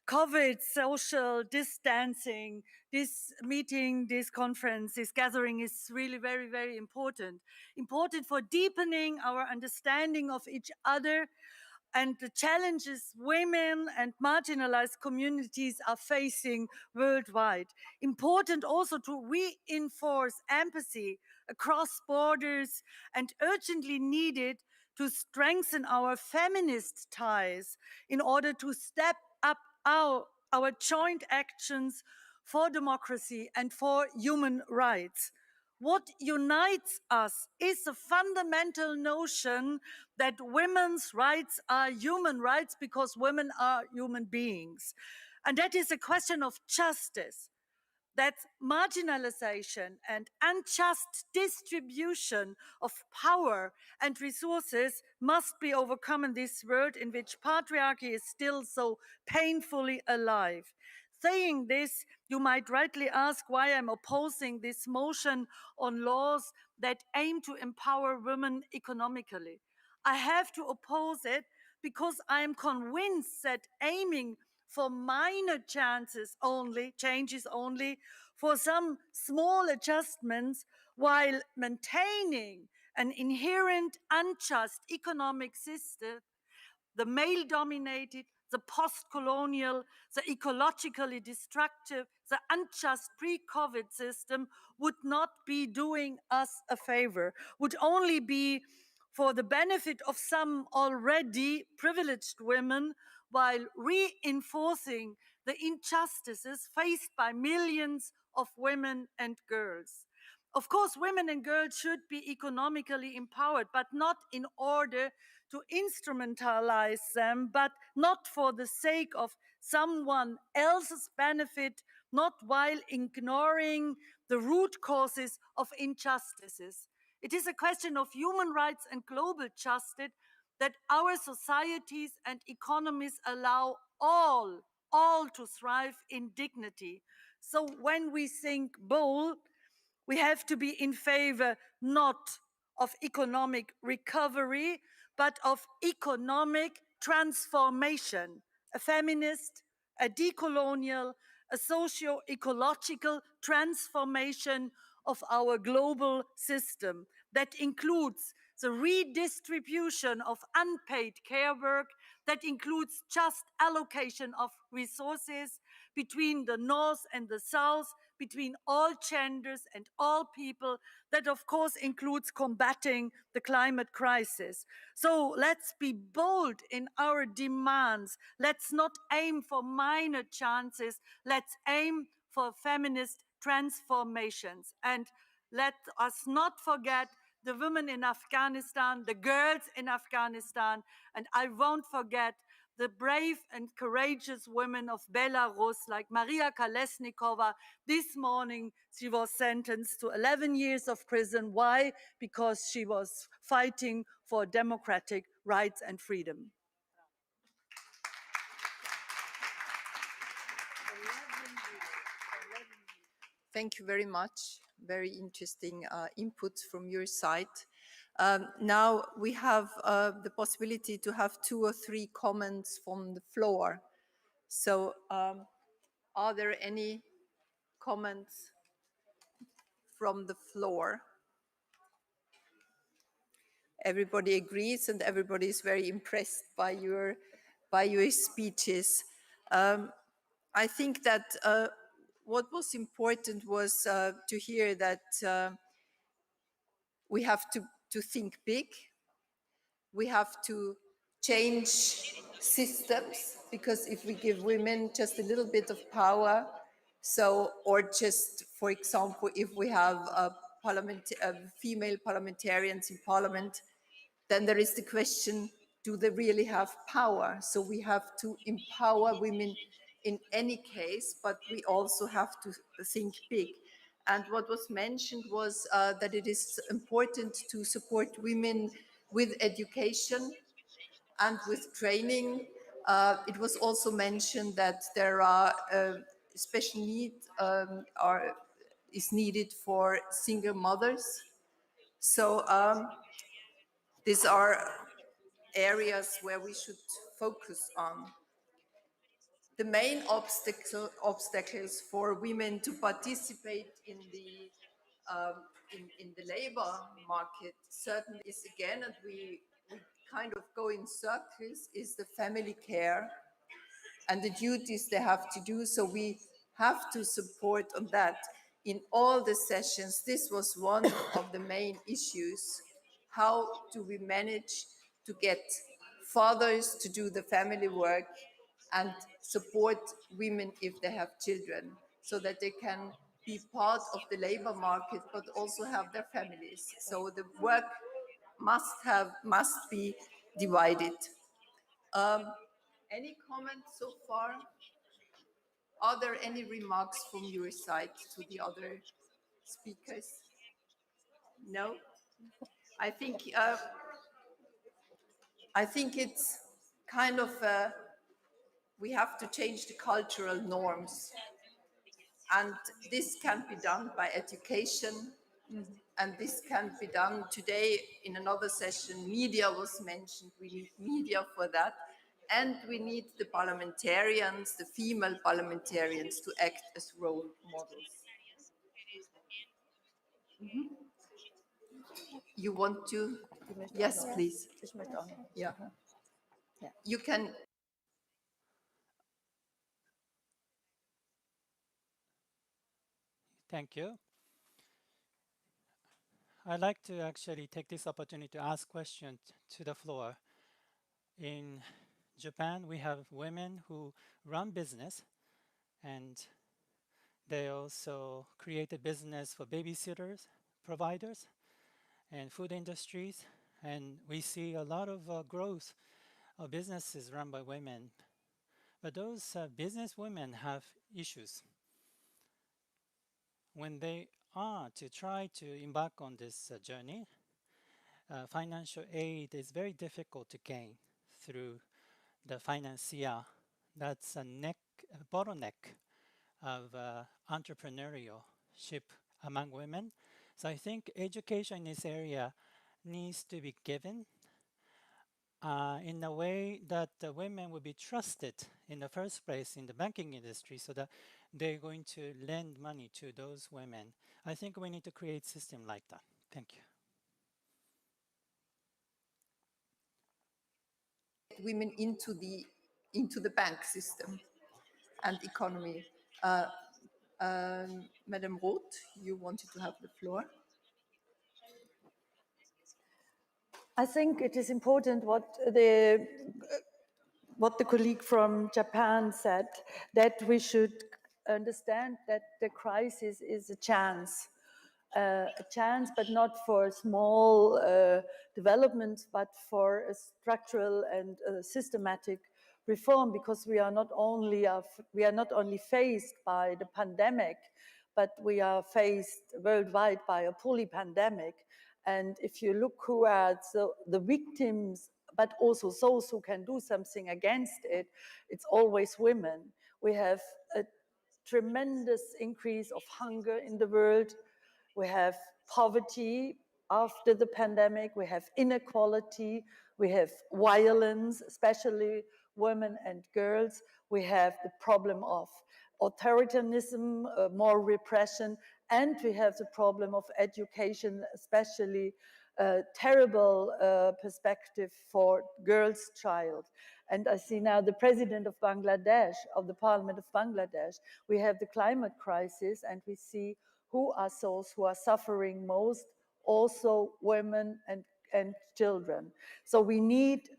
COVID social distancing, this meeting, this conference, this gathering is really very, very important. Important for deepening our understanding of each other and the challenges women and marginalized communities are facing worldwide. Important also to reinforce empathy across borders and urgently needed to strengthen our feminist ties in order to step up our joint actions for democracy and for human rights. What unites us is a fundamental notion that women's rights are human rights because women are human beings. And that is a question of justice. That marginalization and unjust distribution of power and resources must be overcome in this world in which patriarchy is still so painfully alive. Saying this, you might rightly ask why I'm opposing this motion on laws that aim to empower women economically. I have to oppose it because I am convinced that aiming for minor changes only, for some small adjustments, while maintaining an inherent unjust economic system, the male-dominated, the post-colonial, the ecologically destructive, the unjust pre-COVID system would not be doing us a favor, would only be for the benefit of some already privileged women while reinforcing the injustices faced by millions of women and girls. Of course, women and girls should be economically empowered, but not in order to instrumentalize them, but not for the sake of someone else's benefit, not while ignoring the root causes of injustices. It is a question of human rights and global justice that our societies and economies allow all to thrive in dignity. So when we think bold, we have to be in favor not of economic recovery, but of economic transformation, a feminist, a decolonial, a socio-ecological transformation of our global system that includes the redistribution of unpaid care work, that includes just allocation of resources between the North and the South, between all genders and all people, that of course includes combating the climate crisis. So let's be bold in our demands. Let's not aim for minor chances. Let's aim for feminist transformations. And let us not forget the women in Afghanistan, the girls in Afghanistan, and I won't forget the brave and courageous women of Belarus, like Maria Kolesnikova. This morning, she was sentenced to 11 years of prison. Why? Because she was fighting for democratic rights and freedom. Thank you very much. Very interesting input from your side. Now we have the possibility to have 2 or 3 comments from the floor. So are there any comments from the floor? Everybody agrees and everybody is very impressed by your speeches. I think that what was important was to hear that we have to think big. We have to change systems, because if we give women just a little bit of power, or just, for example, if we have female parliamentarians in parliament, then there is the question, do they really have power? So we have to empower women in any case, but we also have to think big. And what was mentioned was that it is important to support women with education and with training. It was also mentioned that there are special need is needed for single mothers. So these are areas where we should focus on. The main obstacles for women to participate in the labor market certainly is, again, and we kind of go in circles, is the family care and the duties they have to do. So we have to support on that. In all the sessions, this was one of the main issues. How do we manage to get fathers to do the family work and support women if they have children, so that they can be part of the labor market but also have their families? So the work must be divided. Any comments so far? Are there any remarks from your side to the other speakers? No? I think it's kind of we have to change the cultural norms, and this can be done by education, and this can be done today in another session. Media was mentioned. We need media for that. And we need the parliamentarians, the female parliamentarians, to act as role models. You want to? Yes, please. Yeah. You can. Thank you. I'd like to actually take this opportunity to ask questions to the floor. In Japan, we have women who run business, and they also create a business for babysitters, providers, and food industries. And we see a lot of growth of businesses run by women. But those business women have issues. When they are to try to embark on this journey, financial aid is very difficult to gain through the financier. That's a bottleneck of entrepreneurship among women. So I think education in this area needs to be given in a way that the women will be trusted in the first place in the banking industry, so that they're going to lend money to those women. I think we need to create system like that. Thank you. Women into the bank system and economy. Madam Roth, you wanted to have the floor. I think it is important what the colleague from Japan said, that we should understand that the crisis is a chance, but not for small developments, but for a structural and systematic reform, because we are not only faced by the pandemic, but we are faced worldwide by a polypandemic. And if you look who are the victims, but also those who can do something against it, it's always women. We have a tremendous increase of hunger in the world. We have poverty after the pandemic. We have inequality. We have violence, especially women and girls. We have the problem of authoritarianism, more repression, and we have the problem of education, especially terrible perspective for girls' child. And I see now the president of Bangladesh, of the parliament of Bangladesh, we have the climate crisis, and we see who are those who are suffering most, also women and children. So we need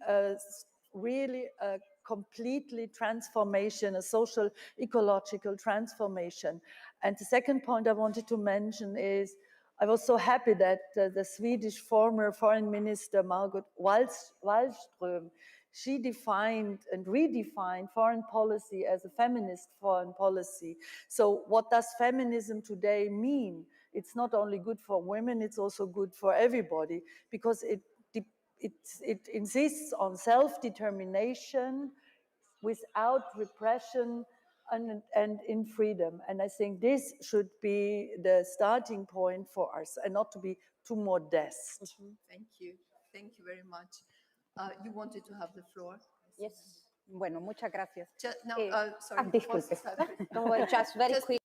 really a completely transformation, a social ecological transformation. And the second point I wanted to mention is, I was so happy that the Swedish former foreign minister Margot Wallström, she defined and redefined foreign policy as a feminist foreign policy. So what does feminism today mean? It's not only good for women, it's also good for everybody, because it insists on self-determination without repression and in freedom. And I think this should be the starting point for us, and not to be too modest. Thank you. Thank you very much. You wanted to have the floor? Yes. Bueno, muchas gracias. Sorry. Disculpe. Don't worry, just very quick.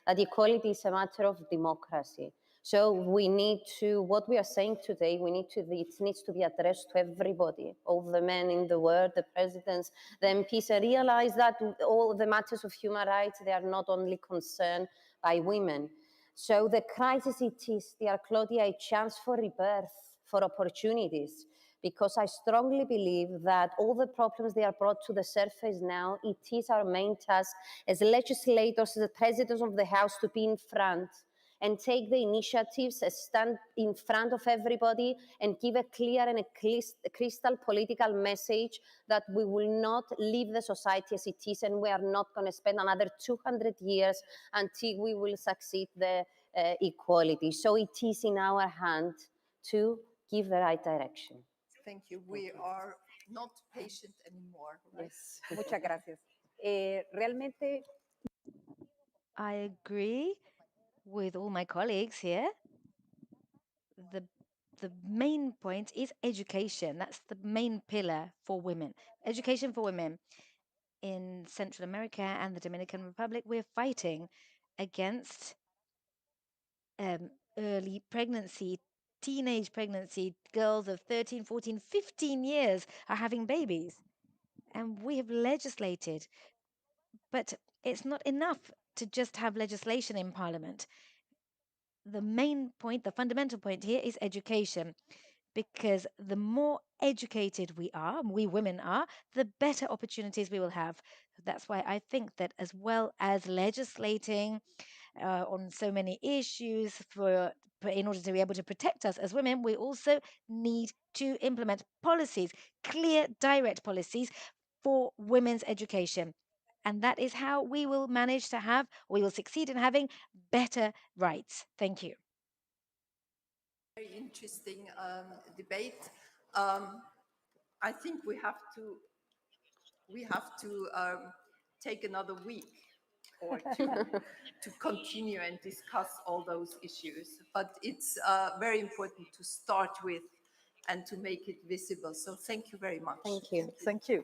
That equality is a matter of democracy. So we need to, what we are saying today, it needs to be addressed to everybody, all the men in the world, the presidents, the MPs, and realize that all the matters of human rights, they are not only concerned by women. So the crisis it is, dear Claudia, a chance for rebirth, for opportunities, because I strongly believe that all the problems they are brought to the surface now, it is our main task as legislators, as the presidents of the House, to be in front and take the initiatives, stand in front of everybody and give a clear and a crystal political message that we will not leave the society as it is, and we are not going to spend another 200 years until we will succeed the equality. So it is in our hand to give the right direction. Thank you. We are not patient anymore. Right? Yes. Muchas gracias. Realmente, I agree with all my colleagues here. The main point is education. That's the main pillar for women. Education for women. In Central America and the Dominican Republic, we're fighting against early pregnancy, teenage pregnancy. Girls of 13, 14, 15 years are having babies. And we have legislated, but it's not enough to just have legislation in Parliament. The main point, the fundamental point here is education, because the more educated we women are, the better opportunities we will have. That's why I think that, as well as legislating on so many issues in order to be able to protect us as women, we also need to implement policies, clear, direct policies for women's education. And that is how we will succeed in having better rights. Thank you. Very interesting debate. I think we have to take another week or two to continue and discuss all those issues. But it's very important to start with and to make it visible. So thank you very much. Thank you. Thank you.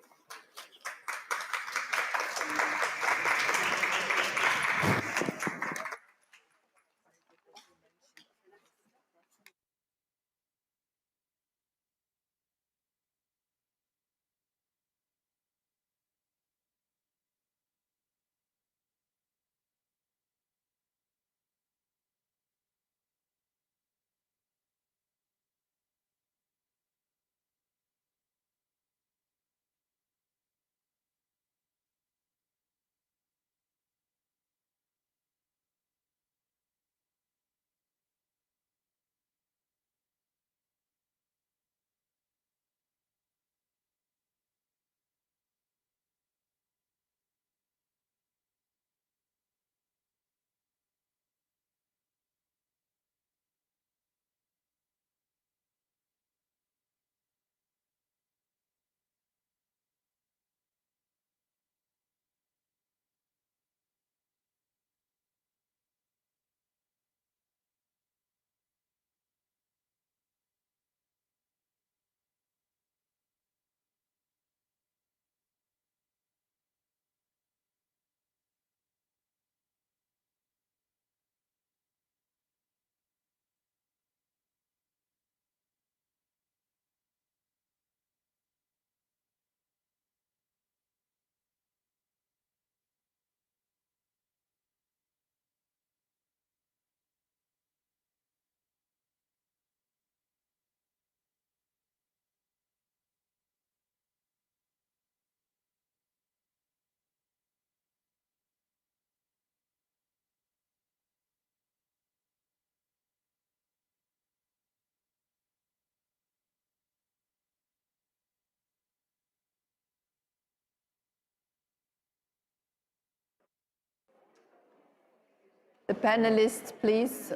The panelists, please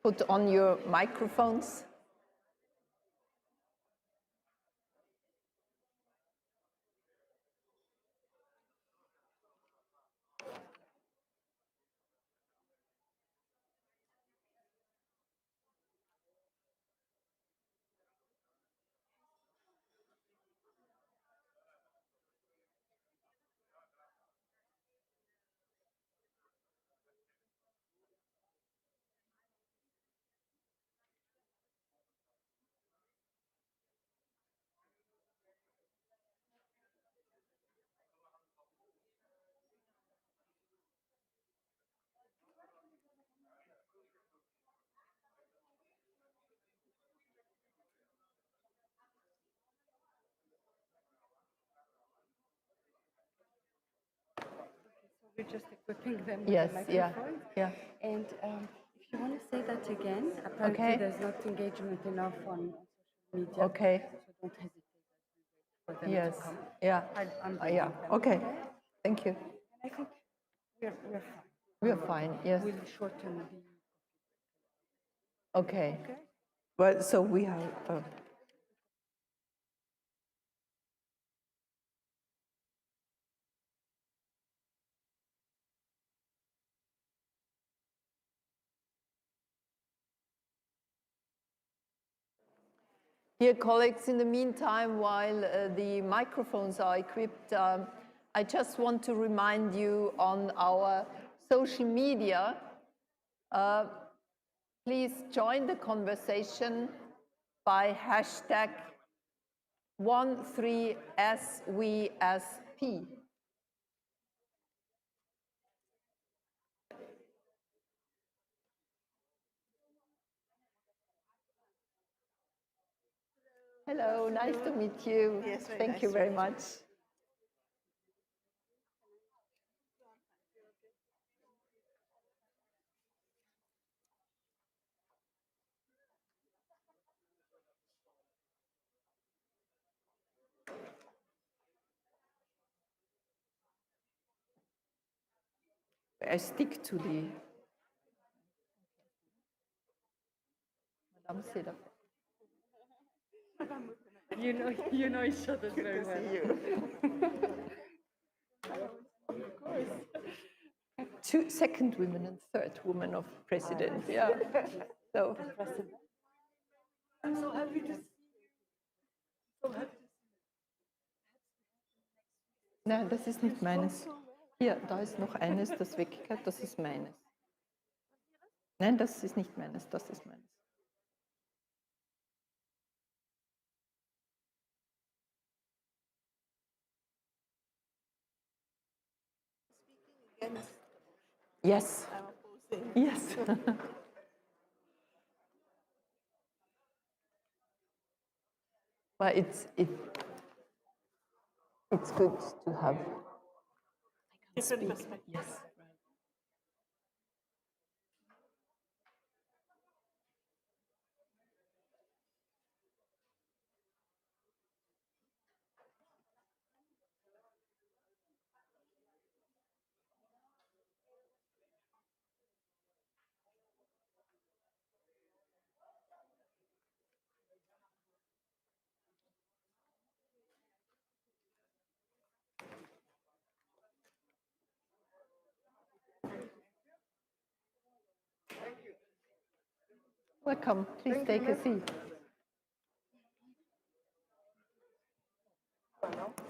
put on your microphones. We're just equipping them Yes, with the yeah, microphones. yeah. And if you want to say that again, apparently Okay. there's not engagement enough on social media. Okay. So don't hesitate for them Yes, to come. yeah, I'm yeah, bringing them. okay, thank you. And I think we're fine. We're fine, yes. We'll shorten the... Okay. Well, so we have... Dear colleagues, in the meantime, while the microphones are equipped, I just want to remind you on our social media, please join the conversation by hashtag 13SWSP. Hello, nice to meet you. Yes, very Thank nice you to very meet you. much. I stick to the Madame Seda. You know each other very well. Second woman and third woman of president. Yeah. So I'm so happy to see Nein, das ist nicht meines. Hier, da ist noch eines, das weggehört, das ist meines. Nein, das ist nicht meines, das ist meines. Yes. Yes. But it's good to have different perspectives. Yes. Welcome. Please take a seat.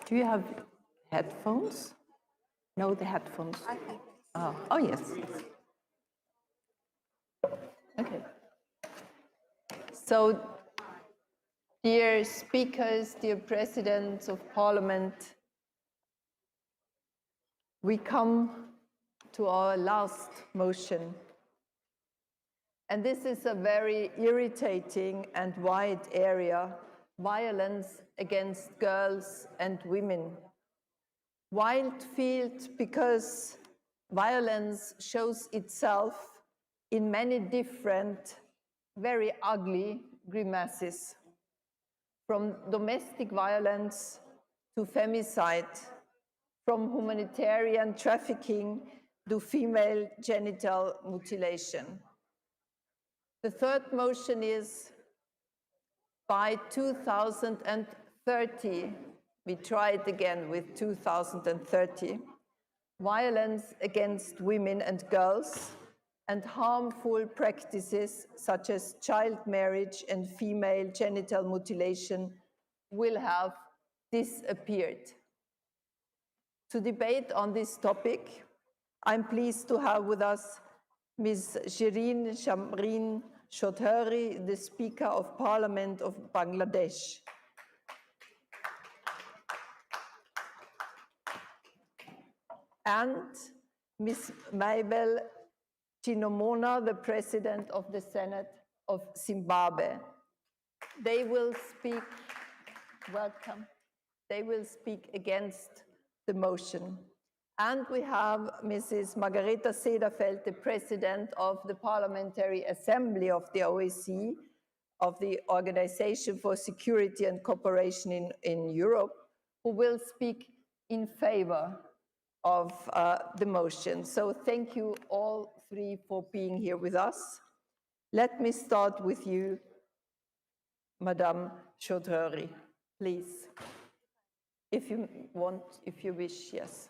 Do you have headphones? No, the headphones. Oh, yes. Okay. So, dear speakers, dear presidents of parliament, we come to our last motion. And this is a very irritating and wide area, violence against girls and women. Wild field because violence shows itself in many different, very ugly grimaces, from domestic violence to femicide, from humanitarian trafficking to female genital mutilation. The third motion is by 2030, we try it again with 2030, violence against women and girls and harmful practices such as child marriage and female genital mutilation will have disappeared. To debate on this topic, I'm pleased to have with us Ms. Shirin Shamreen Chaudhary, the Speaker of Parliament of Bangladesh. And Ms. Mabel Chinomona, the President of the Senate of Zimbabwe. They will speak, welcome, they will speak against the motion. And we have Mrs. Margareta Cederfeld, the President of the Parliamentary Assembly of the OSCE, of the Organization for Security and Cooperation in Europe, who will speak in favor of the motion. So thank you all three for being here with us. Let me start with you, Madame Chaudhary, please. If you want, if you wish, yes.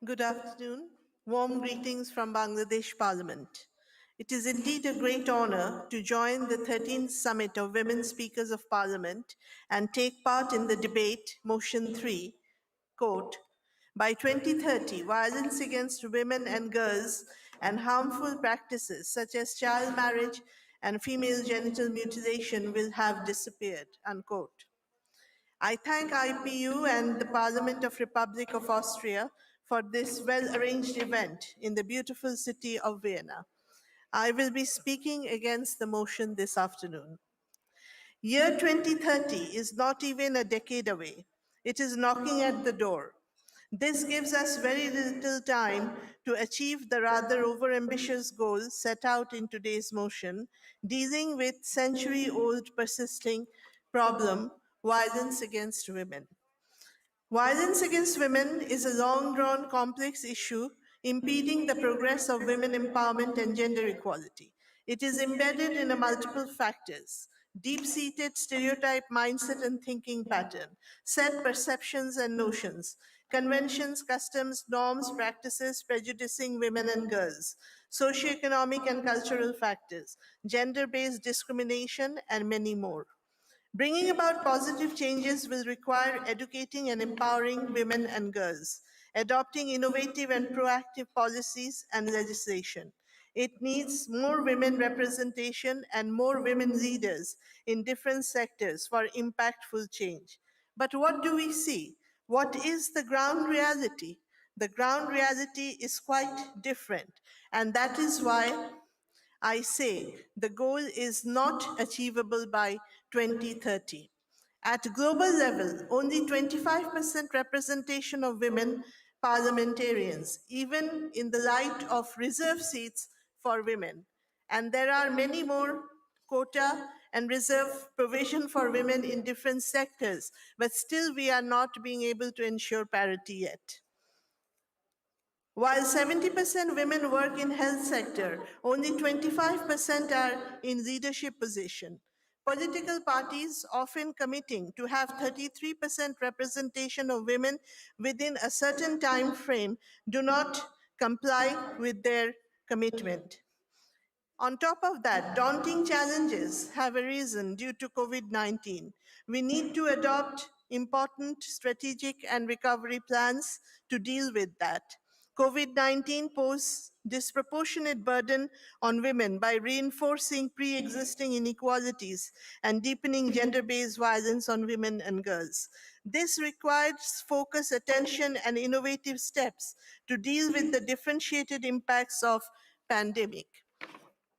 Good afternoon. Warm greetings from Bangladesh Parliament. It is indeed a great honor to join the 13th Summit of Women Speakers of Parliament and take part in the debate, Motion 3, quote, by 2030, violence against women and girls and harmful practices such as child marriage and female genital mutilation will have disappeared, unquote. I thank IPU and the Parliament of Republic of Austria for this well-arranged event in the beautiful city of Vienna. I will be speaking against the motion this afternoon. Year 2030 is not even a decade away. It is knocking at the door. This gives us very little time to achieve the rather overambitious goal set out in today's motion, dealing with century-old persisting problem, violence against women. Violence against women is a long-drawn, complex issue impeding the progress of women empowerment and gender equality. It is embedded in multiple factors: deep-seated stereotype mindset and thinking pattern, set perceptions and notions, conventions, customs, norms, practices prejudicing women and girls, socioeconomic and cultural factors, gender-based discrimination, and many more. Bringing about positive changes will require educating and empowering women and girls, adopting innovative and proactive policies and legislation. It needs more women representation and more women leaders in different sectors for impactful change. But what do we see? What is the ground reality? The ground reality is quite different, and that is why I say the goal is not achievable by 2030. At global level, only 25% representation of women parliamentarians, even in the light of reserve seats for women. And there are many more quota and reserve provision for women in different sectors, but still we are not being able to ensure parity yet. While 70% women work in health sector, only 25% are in leadership position. Political parties often committing to have 33% representation of women within a certain time frame do not comply with their commitment. On top of that, daunting challenges have arisen due to COVID-19. We need to adopt important strategic and recovery plans to deal with that. COVID-19 posed disproportionate burden on women by reinforcing pre-existing inequalities and deepening gender-based violence on women and girls. This requires focused attention and innovative steps to deal with the differentiated impacts of pandemic.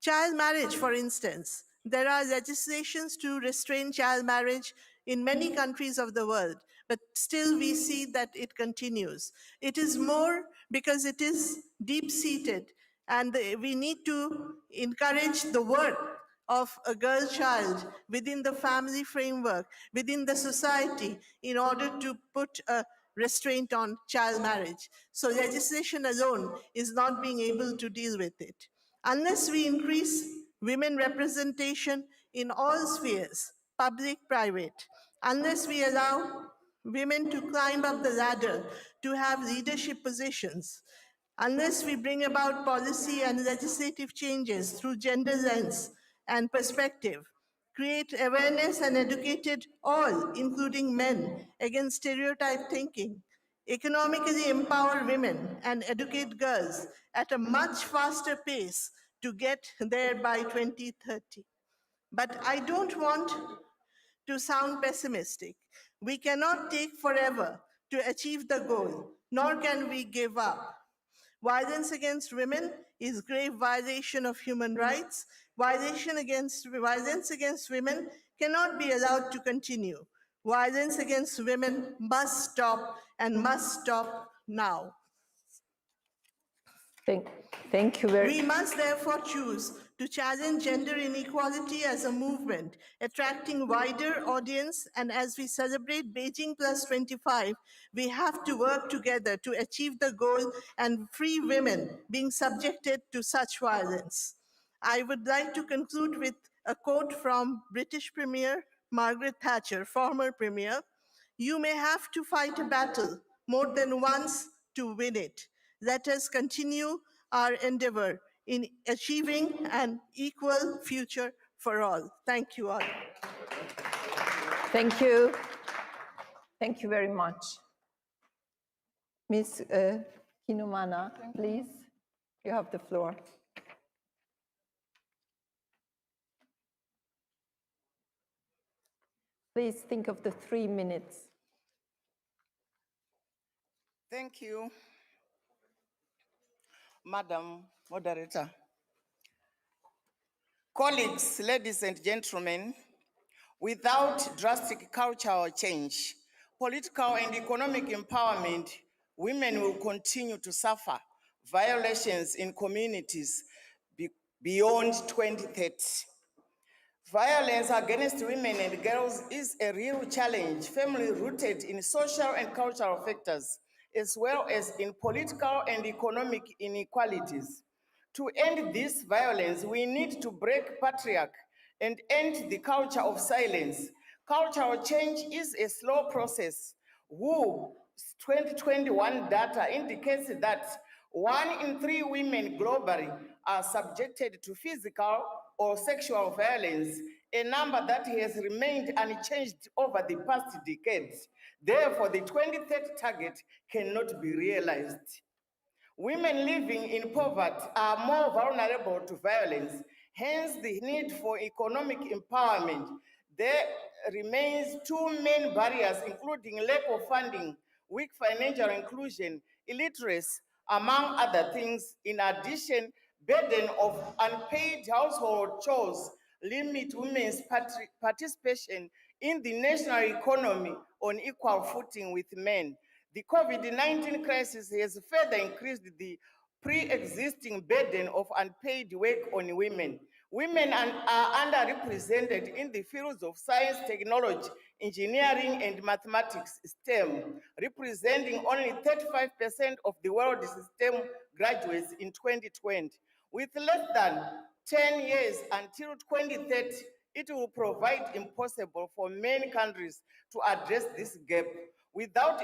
Child marriage, for instance. There are legislations to restrain child marriage in many countries of the world, but still we see that it continues. It is more because it is deep-seated, and we need to encourage the work of a girl child within the family framework, within the society, in order to put a restraint on child marriage. So legislation alone is not being able to deal with it. Unless we increase women representation in all spheres, public, private, unless we allow women to climb up the ladder to have leadership positions, unless we bring about policy and legislative changes through gender lens and perspective, create awareness and educated all, including men, against stereotype thinking, economically empower women and educate girls at a much faster pace to get there by 2030. But I don't want to sound pessimistic. We cannot take forever to achieve the goal, nor can we give up. Violence against women is grave violation of human rights. Violence against women cannot be allowed to continue. Violence against women must stop and must stop now. Thank you very much. We must therefore choose to challenge gender inequality as a movement, attracting wider audience, and as we celebrate Beijing Plus 25, we have to work together to achieve the goal and free women being subjected to such violence. I would like to conclude with a quote from British Premier Margaret Thatcher, former Premier. "You may have to fight a battle more than once to win it. Let us continue our endeavor in achieving an equal future for all." Thank you all. Thank you. Thank you very much. Ms. Kinumana, please, you have the floor. Please think of the 3 minutes. Thank you, Madam Moderator. Colleagues, ladies and gentlemen, without drastic cultural change, political and economic empowerment, women will continue to suffer violations in communities beyond 2030. Violence against women and girls is a real challenge, firmly rooted in social and cultural factors, as well as in political and economic inequalities. To end this violence, we need to break patriarchy and end the culture of silence. Cultural change is a slow process. Who 2021 data indicates that 1 in 3 women globally are subjected to physical or sexual violence, a number that has remained unchanged over the past decades. Therefore, the 2030 target cannot be realized. Women living in poverty are more vulnerable to violence, hence the need for economic empowerment. There remains two main barriers, including lack of funding, weak financial inclusion, illiteracy, among other things. In addition, burden of unpaid household chores limit women's participation in the national economy on equal footing with men. The COVID-19 crisis has further increased the pre-existing burden of unpaid work on women. Women are underrepresented in the fields of science, technology, engineering, and mathematics, STEM, representing only 35% of the world's STEM graduates in 2020. With less than 10 years until 2030, it will provide impossible for many countries to address this gap. Without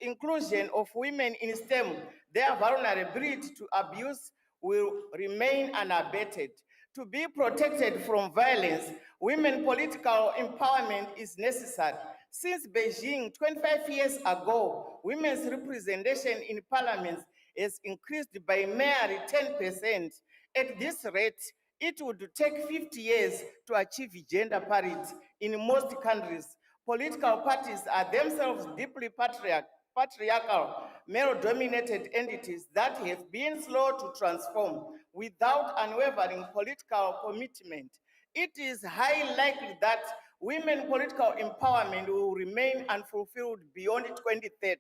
inclusion of women in STEM, their vulnerability to abuse will remain unabated. To be protected from violence, women political empowerment is necessary. Since Beijing 25 years ago, women's representation in parliaments has increased by merely 10%. At this rate, it would take 50 years to achieve gender parity in most countries. Political parties are themselves deeply patriarchal, male-dominated entities that have been slow to transform without unwavering political commitment. It is highly likely that women political empowerment will remain unfulfilled beyond 2030.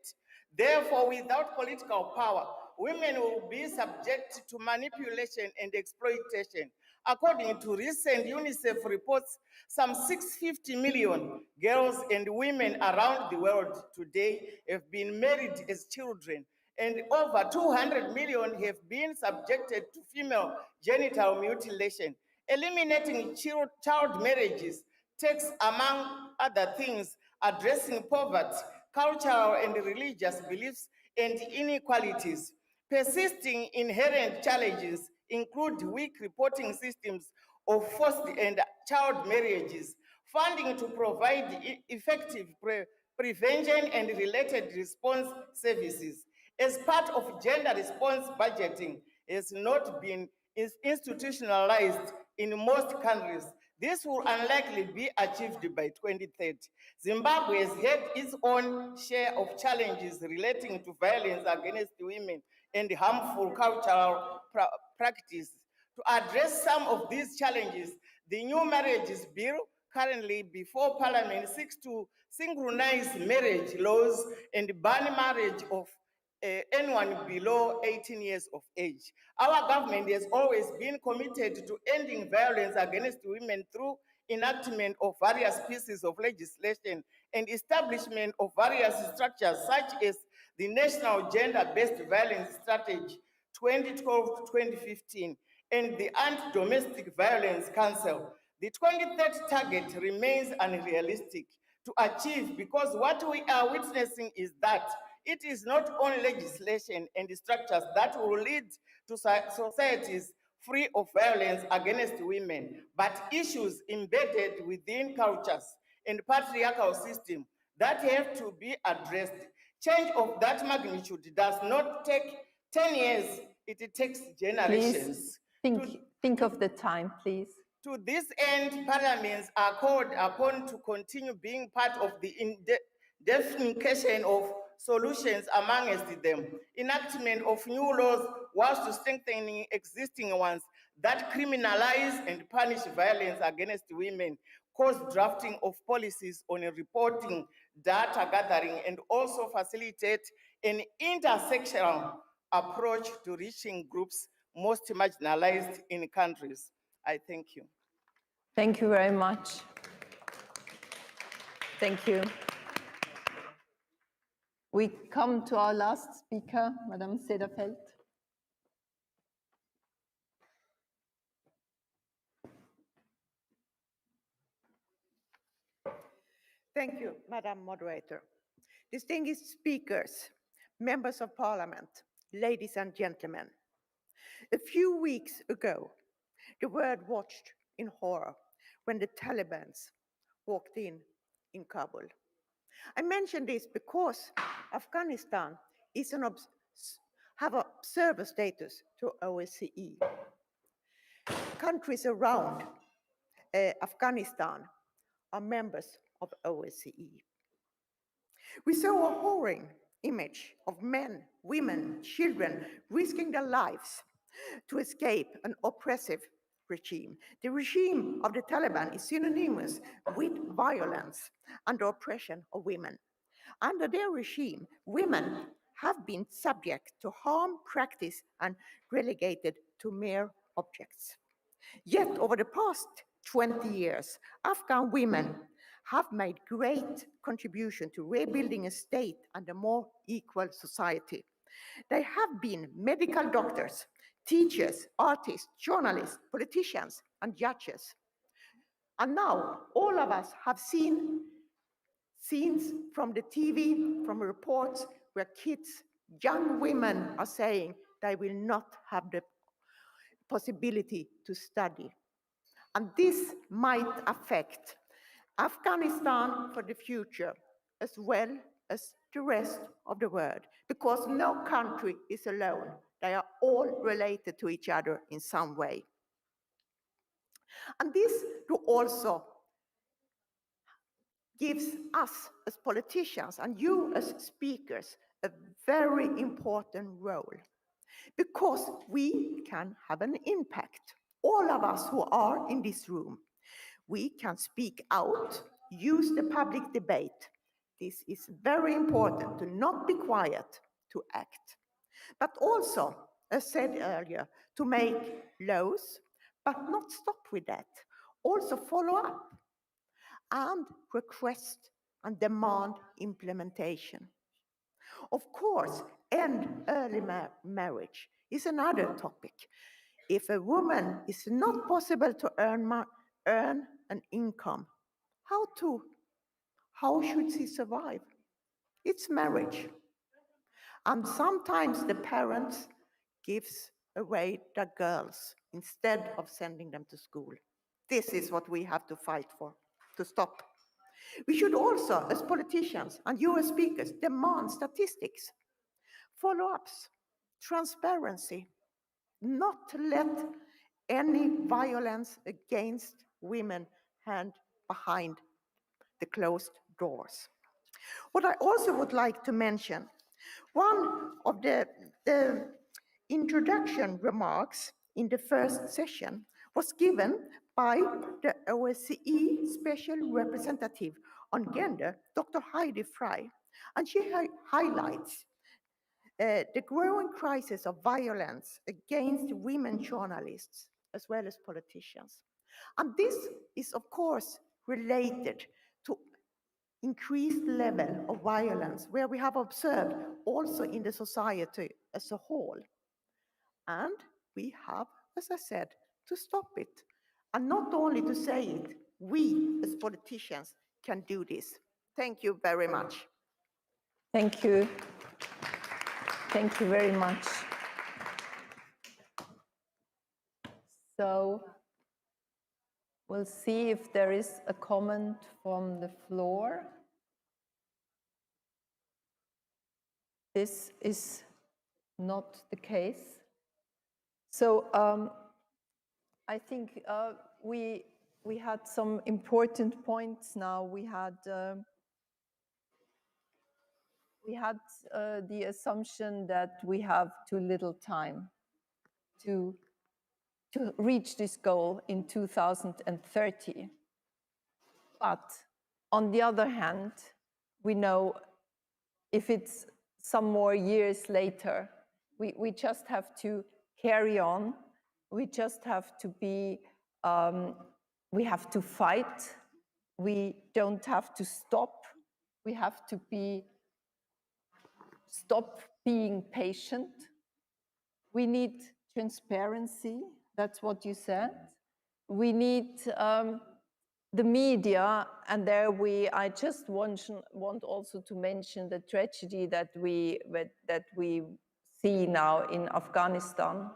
Therefore, without political power, women will be subject to manipulation and exploitation. According to recent UNICEF reports, some 650 million girls and women around the world today have been married as children, and over 200 million have been subjected to female genital mutilation. Eliminating child marriages takes, among other things, addressing poverty, cultural and religious beliefs, and inequalities. Persisting inherent challenges include weak reporting systems of forced and child marriages, funding to provide effective prevention and related response services. As part of gender response budgeting has not been institutionalized in most countries, this will unlikely be achieved by 2030. Zimbabwe has had its own share of challenges relating to violence against women and harmful cultural practice. To address some of these challenges, the new marriages bill currently before Parliament seeks to synchronize marriage laws and ban marriage of anyone below 18 years of age. Our government has always been committed to ending violence against women through enactment of various pieces of legislation and establishment of various structures such as the National Gender-Based Violence Strategy 2012-2015 and the Anti-Domestic Violence Council. The 2030 target remains unrealistic to achieve because what we are witnessing is that it is not only legislation and structures that will lead to societies free of violence against women, but issues embedded within cultures and patriarchal systems that have to be addressed. Change of that magnitude does not take 10 years, it takes generations. Please think of the time, please. To this end, parliaments are called upon to continue being part of the definition of solutions amongst them, enactment of new laws whilst strengthening existing ones that criminalize and punish violence against women, cause drafting of policies on reporting, data gathering, and also facilitate an intersectional approach to reaching groups most marginalized in countries. I thank you. Thank you very much. Thank you. We come to our last speaker, Madame Sederfeld. Thank you, Madam Moderator. distinguished speakers, members of parliament, ladies and gentlemen. A few weeks ago, the world watched in horror when the Taliban walked in Kabul. I mention this because Afghanistan is have observer status to OSCE. Countries around Afghanistan are members of OSCE. We saw a horrid image of men, women, children risking their lives to escape an oppressive regime. The regime of the Taliban is synonymous with violence and the oppression of women. Under their regime, women have been subject to harm, practice, and relegated to mere objects. Yet, over the past 20 years, Afghan women have made great contribution to rebuilding a state and a more equal society. They have been medical doctors, teachers, artists, journalists, politicians, and judges. And now, all of us have seen scenes from the TV, from reports where kids, young women are saying they will not have the possibility to study. And this might affect Afghanistan for the future, as well as the rest of the world, because no country is alone. They are all related to each other in some way. And this also gives us as politicians and you as speakers a very important role, because we can have an impact. All of us who are in this room, we can speak out, use the public debate. This is very important, to not be quiet, to act. But also, as said earlier, to make laws, but not stop with that. Also follow up and request and demand implementation. Of course, end early marriage is another topic. If a woman is not possible to earn an income, how should she survive? It's marriage. And sometimes the parents gives away the girls instead of sending them to school. This is what we have to fight for, to stop. We should also, as politicians and you as speakers, demand statistics, follow-ups, transparency, not to let any violence against women hand behind the closed doors. What I also would like to mention, one of the introduction remarks in the first session was given by the OSCE Special Representative on Gender, Dr. Heidi Frey, and she highlights the growing crisis of violence against women journalists as well as politicians. And this is, of course, related to increased level of violence, where we have observed also in the society as a whole. And we have, as I said, to stop it. And not only to say it, we as politicians can do this. Thank you very much. Thank you. Thank you very much. So we'll see if there is a comment from the floor. This is not the case. So I think we had some important points now. We had the assumption that we have too little time to reach this goal in 2030. But on the other hand, we know if it's some more years later, we just have to carry on. We just have to be, we have to fight. We don't have to stop. We have to stop being patient. We need transparency. That's what you said. We need the media, and there I just want also to mention the tragedy that we see now in Afghanistan.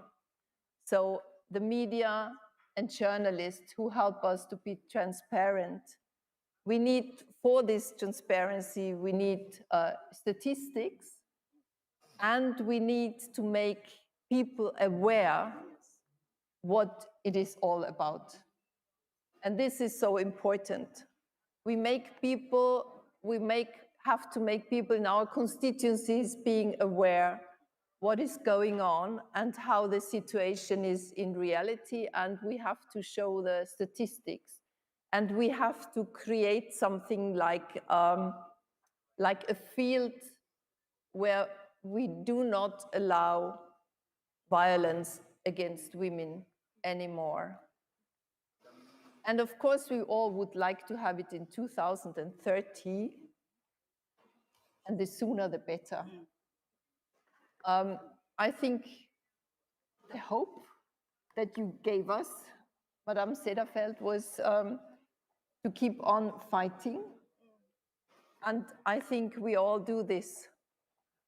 So the media and journalists who help us to be transparent. We need, for this transparency, we need statistics, and we need to make people aware what it is all about. And this is so important. We have to make people in our constituencies being aware what is going on and how the situation is in reality, and we have to show the statistics. And we have to create something like a field where we do not allow violence against women anymore. And of course, we all would like to have it in 2030, and the sooner the better. I think the hope that you gave us, Madame Sederfeld, was to keep on fighting. And I think we all do this.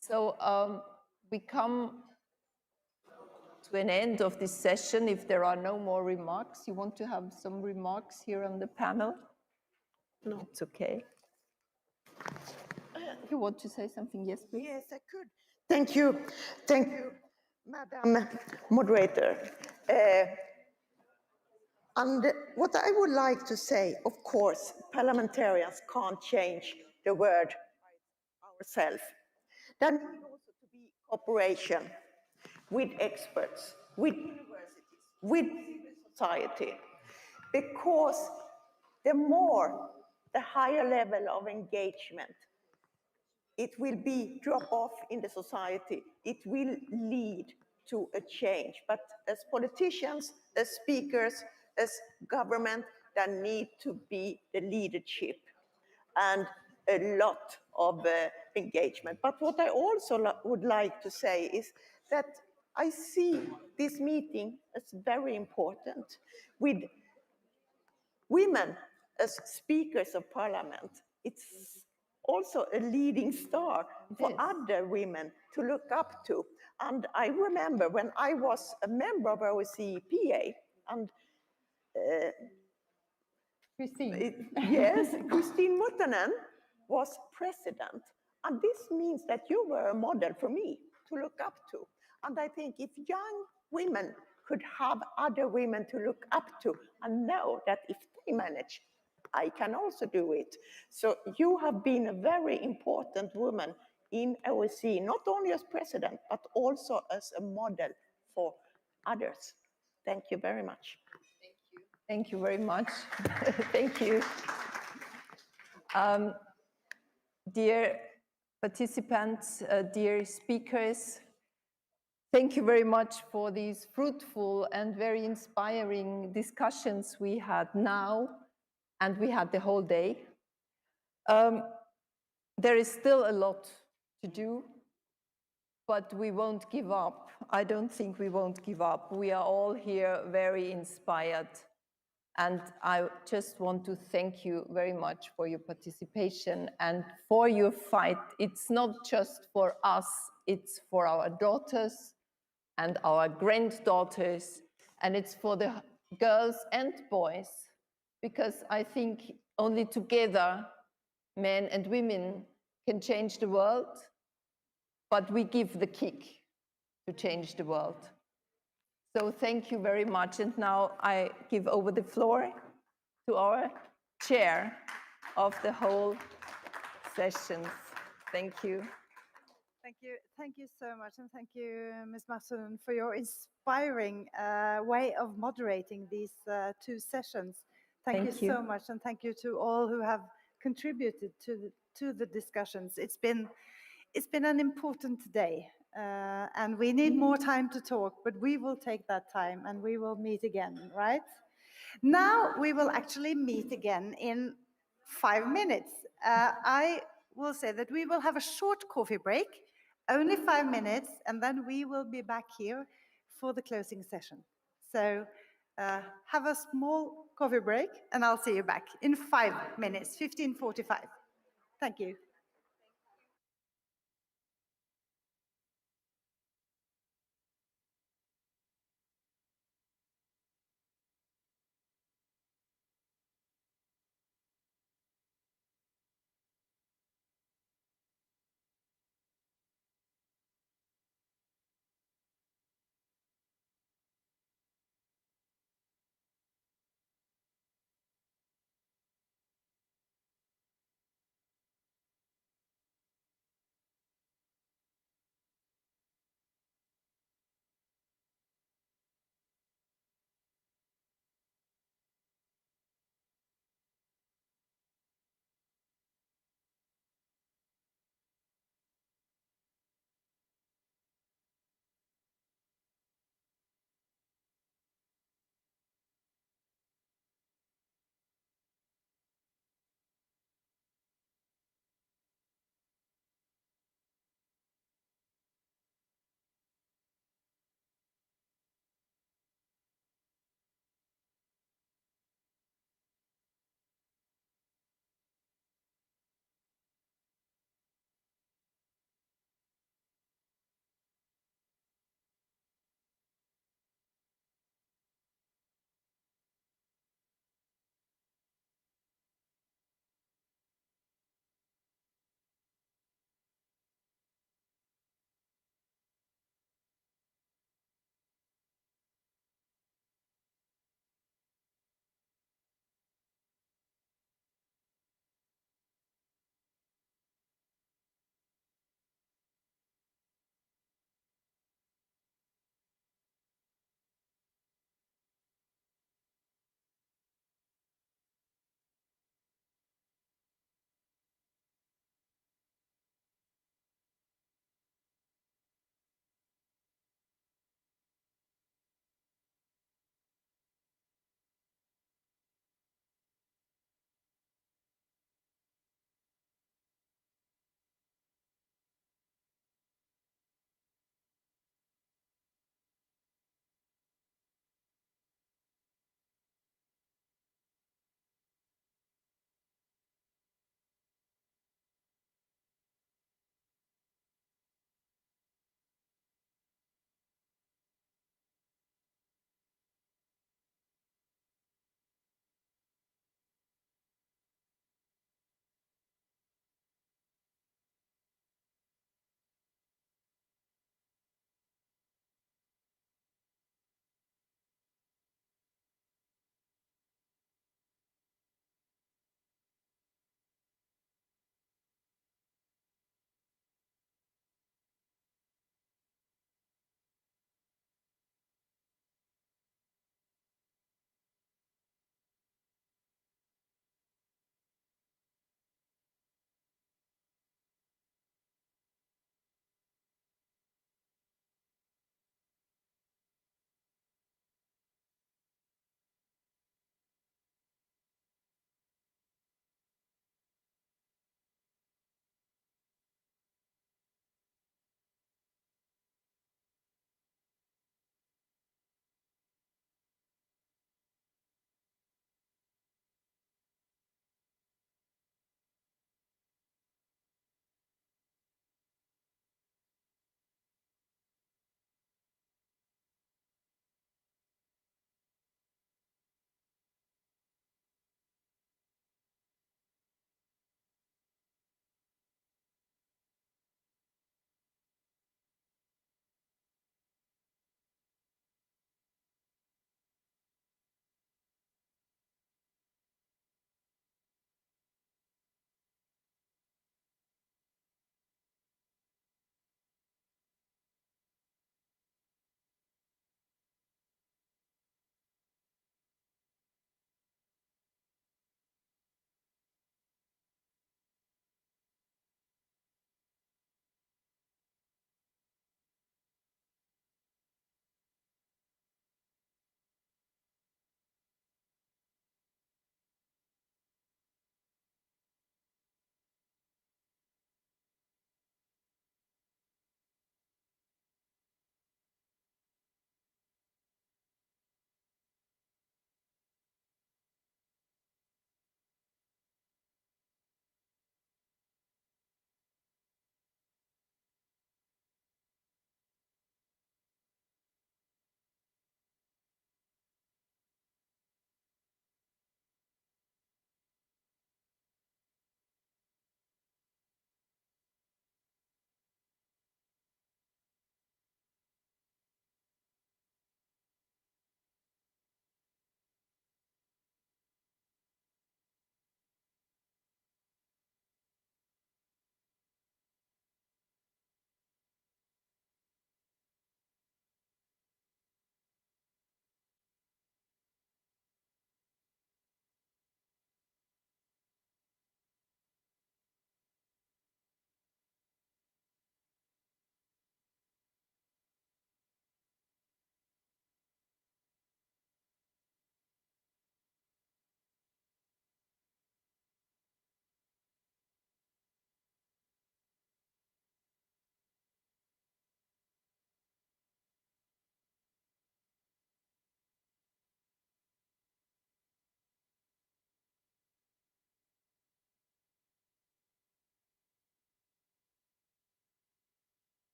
So we come to an end of this session. If there are no more remarks, you want to have some remarks here on the panel? No. It's okay. You want to say something? Yes, please. Yes, I could. Thank you. Thank you, Madam Moderator. And what I would like to say, of course, parliamentarians can't change the world ourselves. There needs also to be cooperation with experts, with universities, with civil society, because the higher level of engagement, it will be drop off in the society. It will lead to a change. But as politicians, as speakers, as government, there need to be the leadership and a lot of engagement. But what I also would like to say is that I see this meeting as very important, with women as speakers of parliament. It's also a leading star for other women to look up to. And I remember when I was a member of OSCE PA, and Christine. Yes, Christine Mutternen was president. And this means that you were a model for me to look up to. And I think if young women could have other women to look up to and know that if they manage, I can also do it. So you have been a very important woman in OSCE, not only as president, but also as a model for others. Thank you very much. Thank you very much. Thank you. Dear participants, dear speakers, thank you very much for these fruitful and very inspiring discussions we had now, and we had the whole day. There is still a lot to do, but we won't give up. I don't think we won't give up. We are all here very inspired. And I just want to thank you very much for your participation and for your fight. It's not just for us, it's for our daughters and our granddaughters, and it's for the girls and boys, because I think only together men and women can change the world, but we give the kick to change the world. So thank you very much. And now I give over the floor to our chair of the whole session. Thank you. Thank you so much, and thank you, Ms. Martin, for your inspiring way of moderating these two sessions. Thank you so much, and thank you to all who have contributed to the discussions. It's been an important day, and we need more time to talk, but we will take that time and we will meet again, right? Now we will actually meet again in 5 minutes. I will say that we will have a short coffee break, only 5 minutes, and then we will be back here for the closing session. So Have a small coffee break, and I'll see you back in 5 minutes, 15:45. Thank you.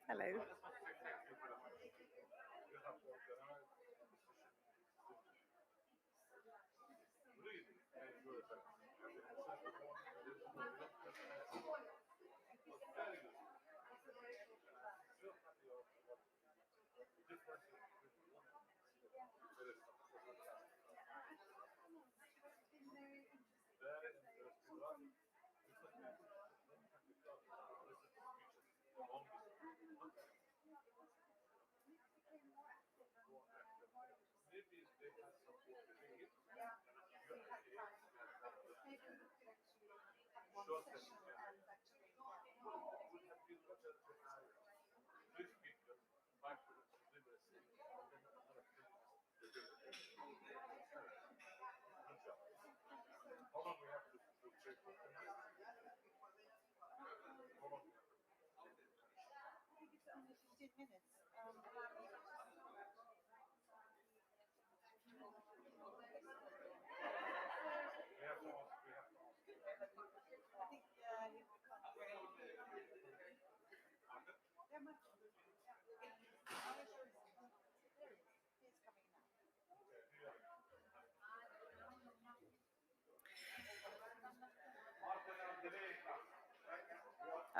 Hello.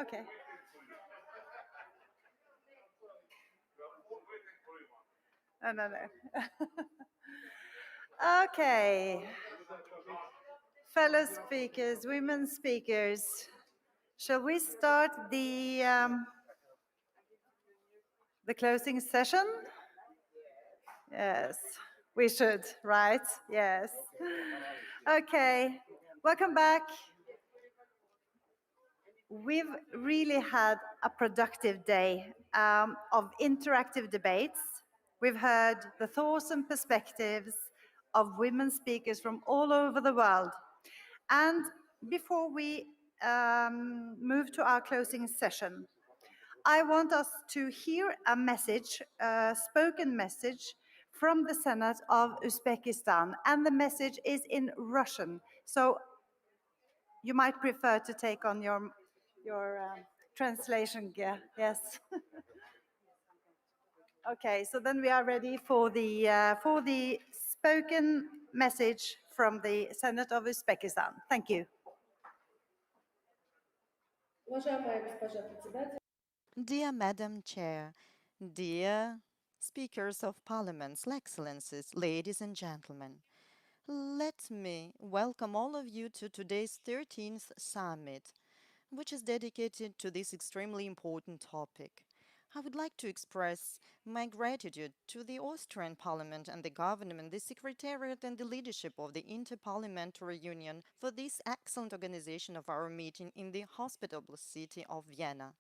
Okay. No. Okay. Fellow speakers, women speakers, shall we start the closing session? Yes, we should, right? Yes. Okay, welcome back. We've really had a productive day of interactive debates. We've heard the thoughts and perspectives of women speakers from all over the world. And before we move to our closing session, I want us to hear a message, a spoken message from the Senate of Uzbekistan, and the message is in Russian. So you might prefer to take on your translation gear. Yes. Okay, so then we are ready for the spoken message from the Senate of Uzbekistan. Thank you. Dear Madam Chair, dear speakers of parliaments, excellencies, ladies and gentlemen, let me welcome all of you to today's 13th summit, which is dedicated to this extremely important topic. I would like to express my gratitude to the Austrian Parliament and the government, the Secretariat and the leadership of the Inter-Parliamentary Union for this excellent organization of our meeting in the hospitable city of Vienna.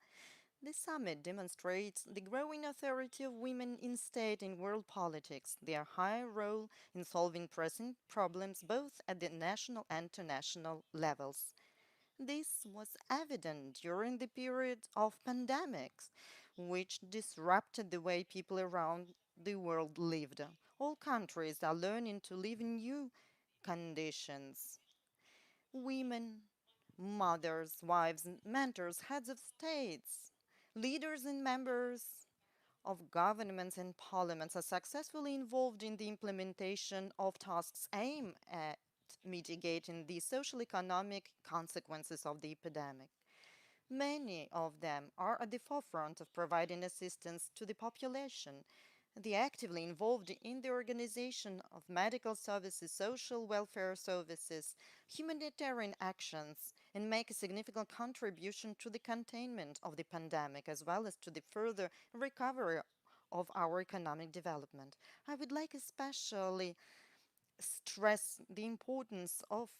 This summit demonstrates the growing authority of women in state and world politics, their high role in solving pressing problems both at the national and international levels. This was evident during the period of pandemics, which disrupted the way people around the world lived. All countries are learning to live in new conditions. Women, mothers, wives, mentors, heads of states, leaders and members of governments and parliaments are successfully involved in the implementation of tasks aimed at mitigating the social economic consequences of the epidemic. Many of them are at the forefront of providing assistance to the population. They are actively involved in the organization of medical services, social welfare services, humanitarian actions, and make a significant contribution to the containment of the pandemic as well as to the further recovery of our economic development. I would like especially stress the importance of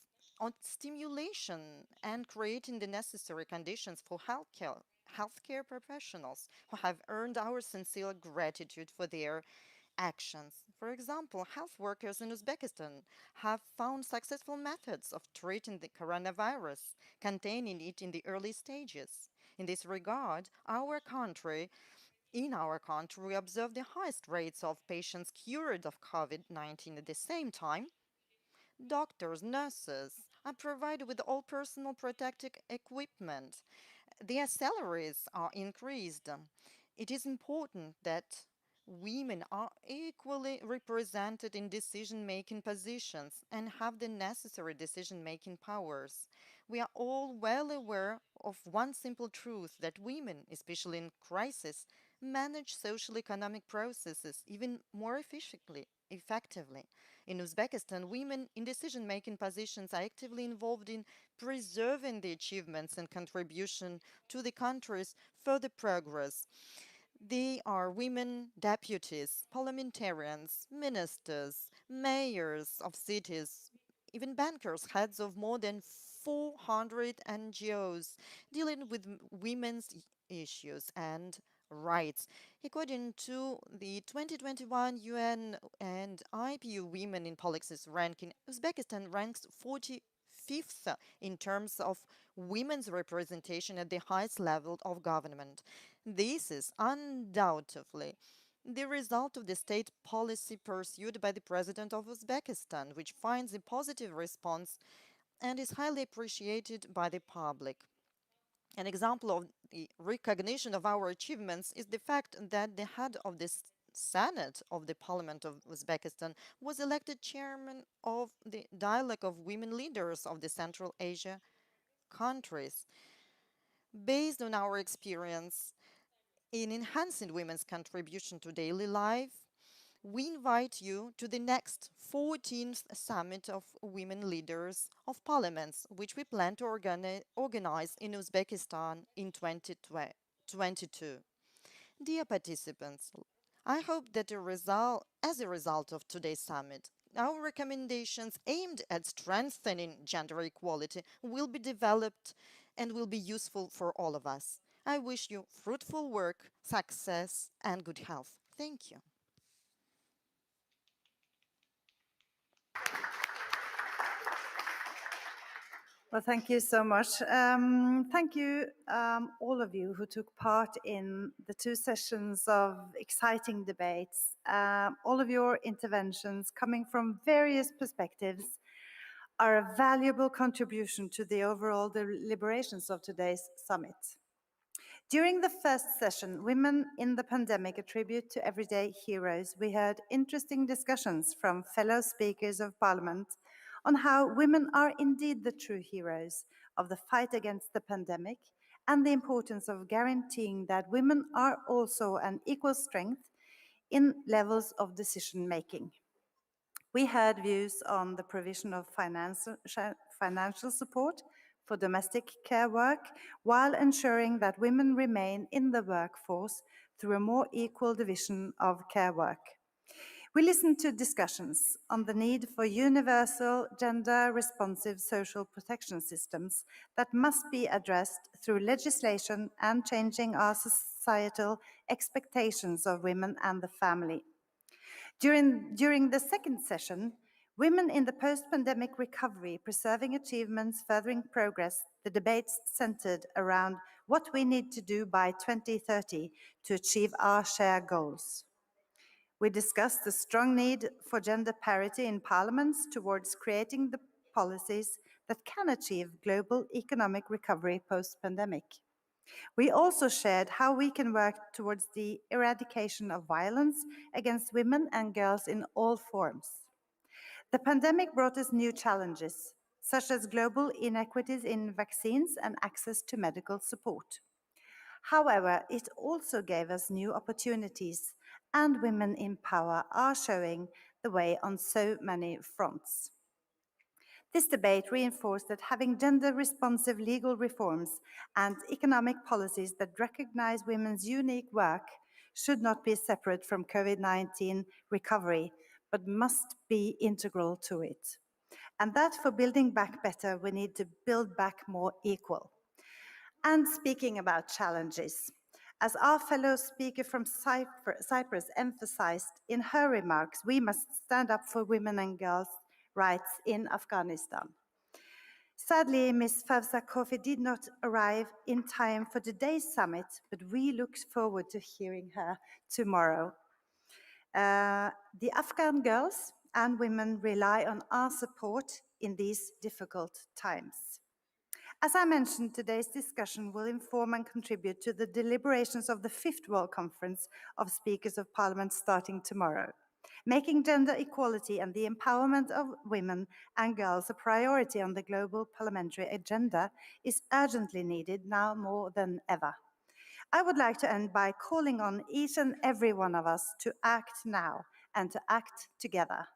on stimulation and creating the necessary conditions for healthcare professionals who have earned our sincere gratitude for their actions. For example, health workers in Uzbekistan have found successful methods of treating the coronavirus, containing it in the early stages. In this regard, in our country, we observe the highest rates of patients cured of COVID-19. At the same time, doctors, nurses are provided with all personal protective equipment. Their salaries are increased. It is important that women are equally represented in decision-making positions and have the necessary decision-making powers. We are all well aware of one simple truth that women, especially in crisis, manage social economic processes even more effectively. In Uzbekistan, women in decision-making positions are actively involved in preserving the achievements and contribution to the country's further progress. They are women deputies, parliamentarians, ministers, mayors of cities, even bankers, heads of more than 400 NGOs dealing with women's issues and rights. According to the 2021 UN and IPU Women in Politics ranking, Uzbekistan ranks 45th in terms of women's representation at the highest level of government. This is undoubtedly the result of the state policy pursued by the President of Uzbekistan, which finds a positive response and is highly appreciated by the public. An example of the recognition of our achievements is the fact that the head of the Senate of the Parliament of Uzbekistan was elected chairman of the Dialogue of Women Leaders of the Central Asia countries. Based on our experience in enhancing women's contribution to daily life, we invite you to the next 14th Summit of Women Leaders of Parliaments, which we plan to organize in Uzbekistan in 2022. Dear participants, I hope that as a result of today's summit, our recommendations aimed at strengthening gender equality will be developed and will be useful for all of us. I wish you fruitful work, success, and good health. Thank you. Well, thank you so much. Thank you, all of you who took part in the two sessions of exciting debates. All of your interventions coming from various perspectives are a valuable contribution to the overall deliberations of today's summit. During the first session, Women in the Pandemic, a tribute to everyday heroes, we heard interesting discussions from fellow speakers of Parliament on how women are indeed the true heroes of the fight against the pandemic and the importance of guaranteeing that women are also an equal strength in levels of decision-making. We heard views on the provision of financial support for domestic care work while ensuring that women remain in the workforce through a more equal division of care work. We listened to discussions on the need for universal, gender-responsive social protection systems that must be addressed through legislation and changing our societal expectations of women and the family. During the second session, Women in the Post-Pandemic Recovery, Preserving Achievements, Furthering Progress, the debates centered around what we need to do by 2030 to achieve our shared goals. We discussed the strong need for gender parity in parliaments towards creating the policies that can achieve global economic recovery post-pandemic. We also shared how we can work towards the eradication of violence against women and girls in all forms. The pandemic brought us new challenges, such as global inequities in vaccines and access to medical support. However, it also gave us new opportunities, and women in power are showing the way on so many fronts. This debate reinforced that having gender-responsive legal reforms and economic policies that recognize women's unique work should not be separate from COVID-19 recovery, but must be integral to it. And that for building back better, we need to build back more equal. And speaking about challenges, as our fellow speaker from Cyprus emphasized in her remarks, we must stand up for women and girls' rights in Afghanistan. Sadly, Ms. Favza Kofi did not arrive in time for today's summit, but we look forward to hearing her tomorrow. The Afghan girls and women rely on our support in these difficult times. As I mentioned, today's discussion will inform and contribute to the deliberations of the 5th World Conference of Speakers of Parliament starting tomorrow. Making gender equality and the empowerment of women and girls a priority on the global parliamentary agenda is urgently needed now more than ever. I would like to end by calling on each and every one of us to act now and to act together.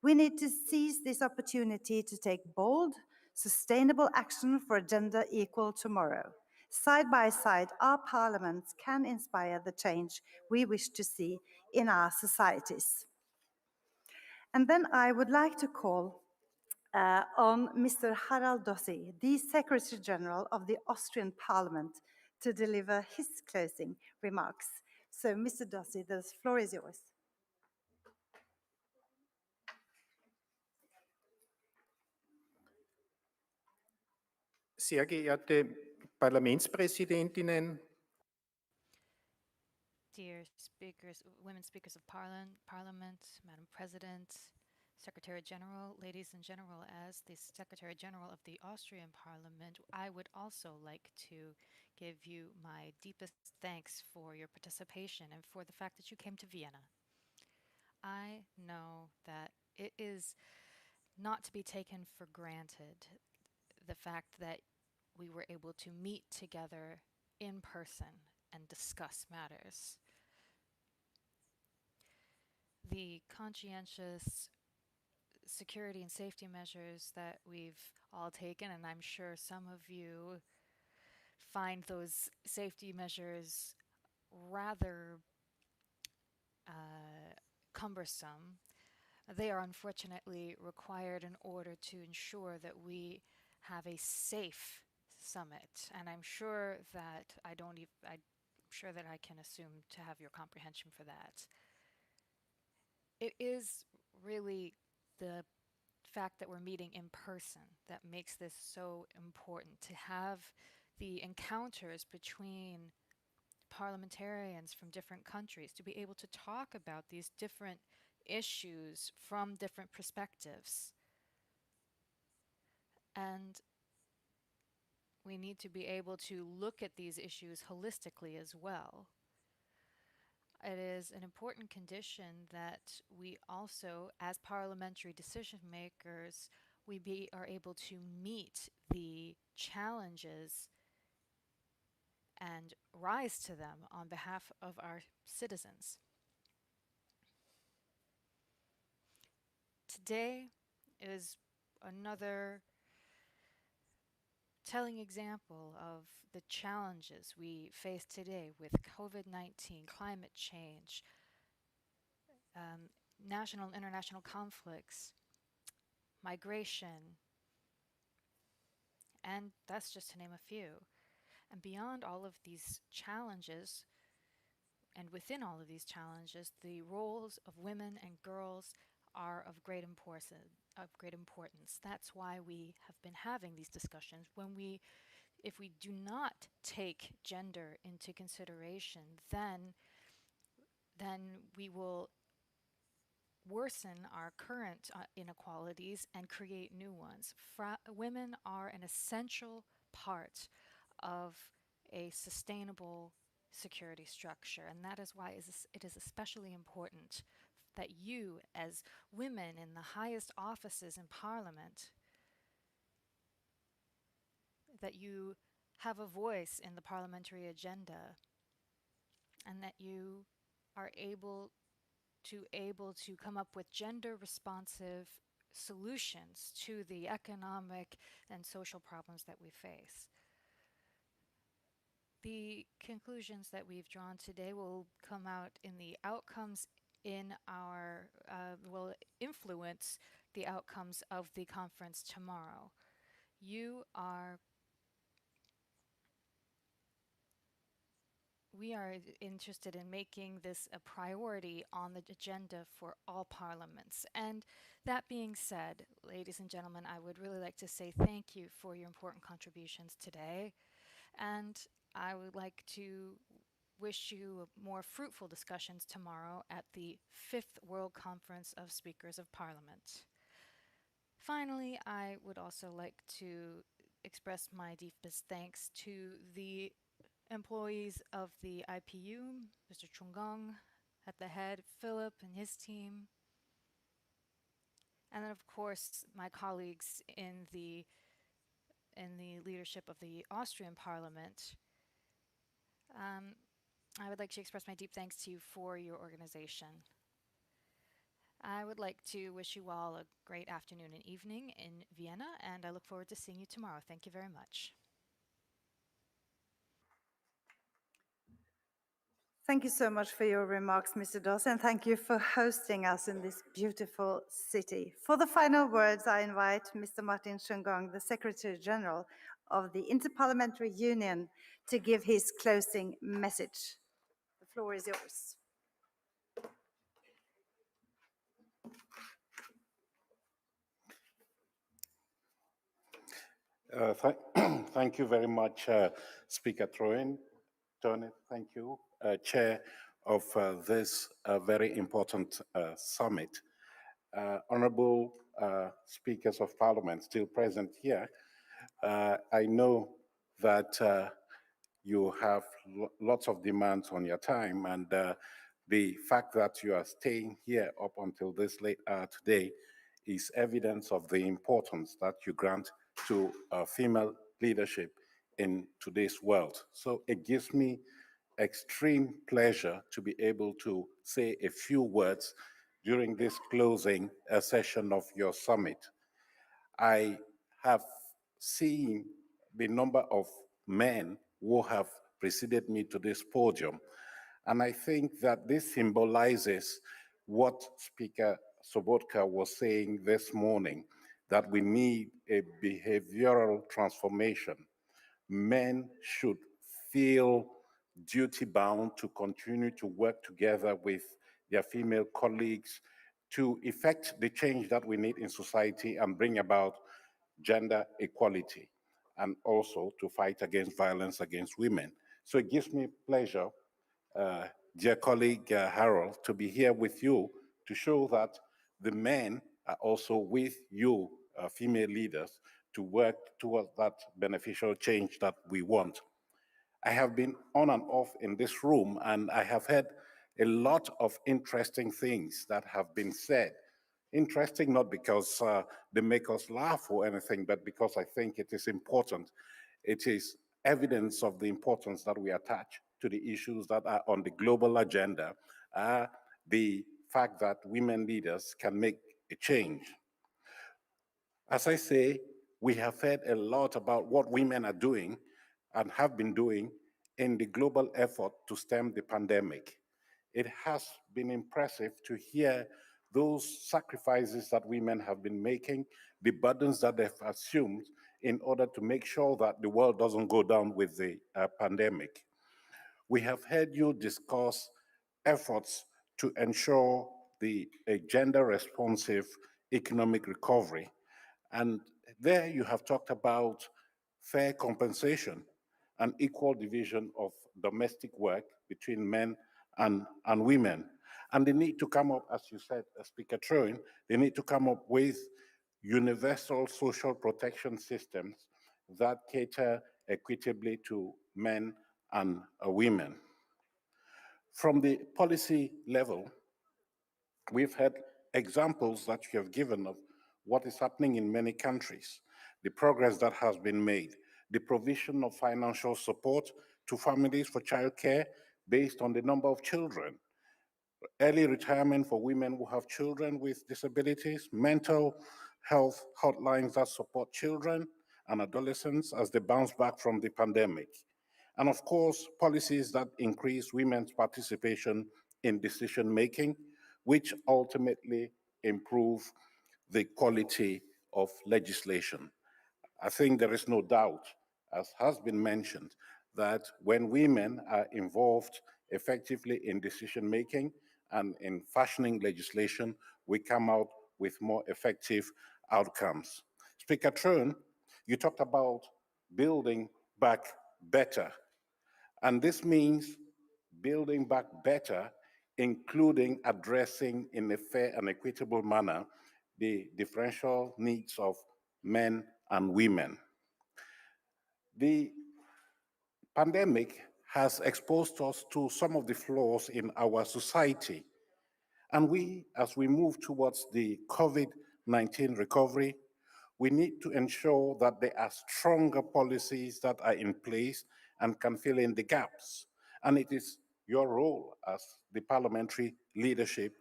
We need to seize this opportunity to take bold, sustainable action for a gender equal tomorrow. Side by side, our parliaments can inspire the change we wish to see in our societies. And then I would like to call on Mr. Harald Dossi, the Secretary General of the Austrian Parliament, to deliver his closing remarks. So, Mr. Dossi, the floor is yours. Sehr geehrte Parlamentspräsidentinnen, Dear speakers, women speakers of Parliament, Madam President, Secretary General, ladies and general, as the Secretary General of the Austrian Parliament, I would also like to give you my deepest thanks for your participation and for the fact that you came to Vienna. I know that it is not to be taken for granted the fact that we were able to meet together in person and discuss matters. The conscientious security and safety measures that we've all taken, and I'm sure some of you find those safety measures rather cumbersome. They are unfortunately required in order to ensure that we have a safe summit, and I'm sure that I'm sure that I can assume to have your comprehension for that. It is really the fact that we're meeting in person that makes this so important, to have the encounters between parliamentarians from different countries, to be able to talk about these different issues from different perspectives. And we need to be able to look at these issues holistically as well. It is an important condition that we also, as parliamentary decision makers, are able to meet the challenges and rise to them on behalf of our citizens. Today is another telling example of the challenges we face today with COVID-19, climate change, national and international conflicts, migration, and that's just to name a few. And beyond all of these challenges, and within all of these challenges, the roles of women and girls are of great importance. That's why we have been having these discussions. If we do not take gender into consideration, then we will worsen our current inequalities and create new ones. Women are an essential part of a sustainable security structure, and that is why it is especially important that you, as women in the highest offices in Parliament, that you have a voice in the parliamentary agenda, and that you are able to come up with gender responsive solutions to the economic and social problems that we face. The conclusions that we've drawn today will come out in the outcomes will influence the outcomes of the conference tomorrow. We are interested in making this a priority on the agenda for all parliaments. And that being said, ladies and gentlemen, I would really like to say thank you for your important contributions today. And I would like to wish you more fruitful discussions tomorrow at the 5th World Conference of Speakers of Parliament. Finally, I would also like to express my deepest thanks to the employees of the IPU, Mr. Chungong at the head, Philip and his team, and then of course my colleagues in the leadership of the Austrian Parliament. I would like to express my deep thanks to you for your organization. I would like to wish you all a great afternoon and evening in Vienna, and I look forward to seeing you tomorrow. Thank you very much. Thank you so much for your remarks, Mr. Doss, and thank you for hosting us in this beautiful city. For the final words, I invite Mr. Martin Chungong, the Secretary General of the Inter-Parliamentary Union, to give his closing message. The floor is yours. Thank you very much, Speaker Tony. Thank you, Chair of this very important summit. Honorable Speakers of Parliament still present here, I know that you have lots of demands on your time, and the fact that you are staying here up until this late hour today is evidence of the importance that you grant to female leadership in today's world. So it gives me extreme pleasure to be able to say a few words during this closing session of your summit. I have seen the number of men who have preceded me to this podium, and I think that this symbolizes what Speaker Sobotka was saying this morning, that we need a behavioral transformation. Men should feel duty-bound to continue to work together with their female colleagues to effect the change that we need in society and bring about gender equality, and also to fight against violence against women. So it gives me pleasure, dear colleague Harold, to be here with you to show that the men are also with you, female leaders, to work towards that beneficial change that we want. I have been on and off in this room, and I have heard a lot of interesting things that have been said. Interesting not because they make us laugh or anything, but because I think it is important. It is evidence of the importance that we attach to the issues that are on the global agenda, the fact that women leaders can make a change. As I say, we have heard a lot about what women are doing and have been doing in the global effort to stem the pandemic. It has been impressive to hear those sacrifices that women have been making, the burdens that they've assumed in order to make sure that the world doesn't go down with the pandemic. We have heard you discuss efforts to ensure a gender-responsive economic recovery. And there you have talked about fair compensation and equal division of domestic work between men and women. And they need to come up, as you said, Speaker Troin, they need to come up with universal social protection systems that cater equitably to men and women. From the policy level, we've had examples that you have given of what is happening in many countries, the progress that has been made, the provision of financial support to families for childcare based on the number of children, early retirement for women who have children with disabilities, mental health hotlines that support children and adolescents as they bounce back from the pandemic. And of course, policies that increase women's participation in decision making, which ultimately improve the quality of legislation. I think there is no doubt, as has been mentioned, that when women are involved effectively in decision making and in fashioning legislation, we come out with more effective outcomes. Speaker Trone, you talked about building back better. And this means building back better, including addressing in a fair and equitable manner the differential needs of men and women. The pandemic has exposed us to some of the flaws in our society. And we, as we move towards the COVID-19 recovery, we need to ensure that there are stronger policies that are in place and can fill in the gaps. And it is your role as the parliamentary leadership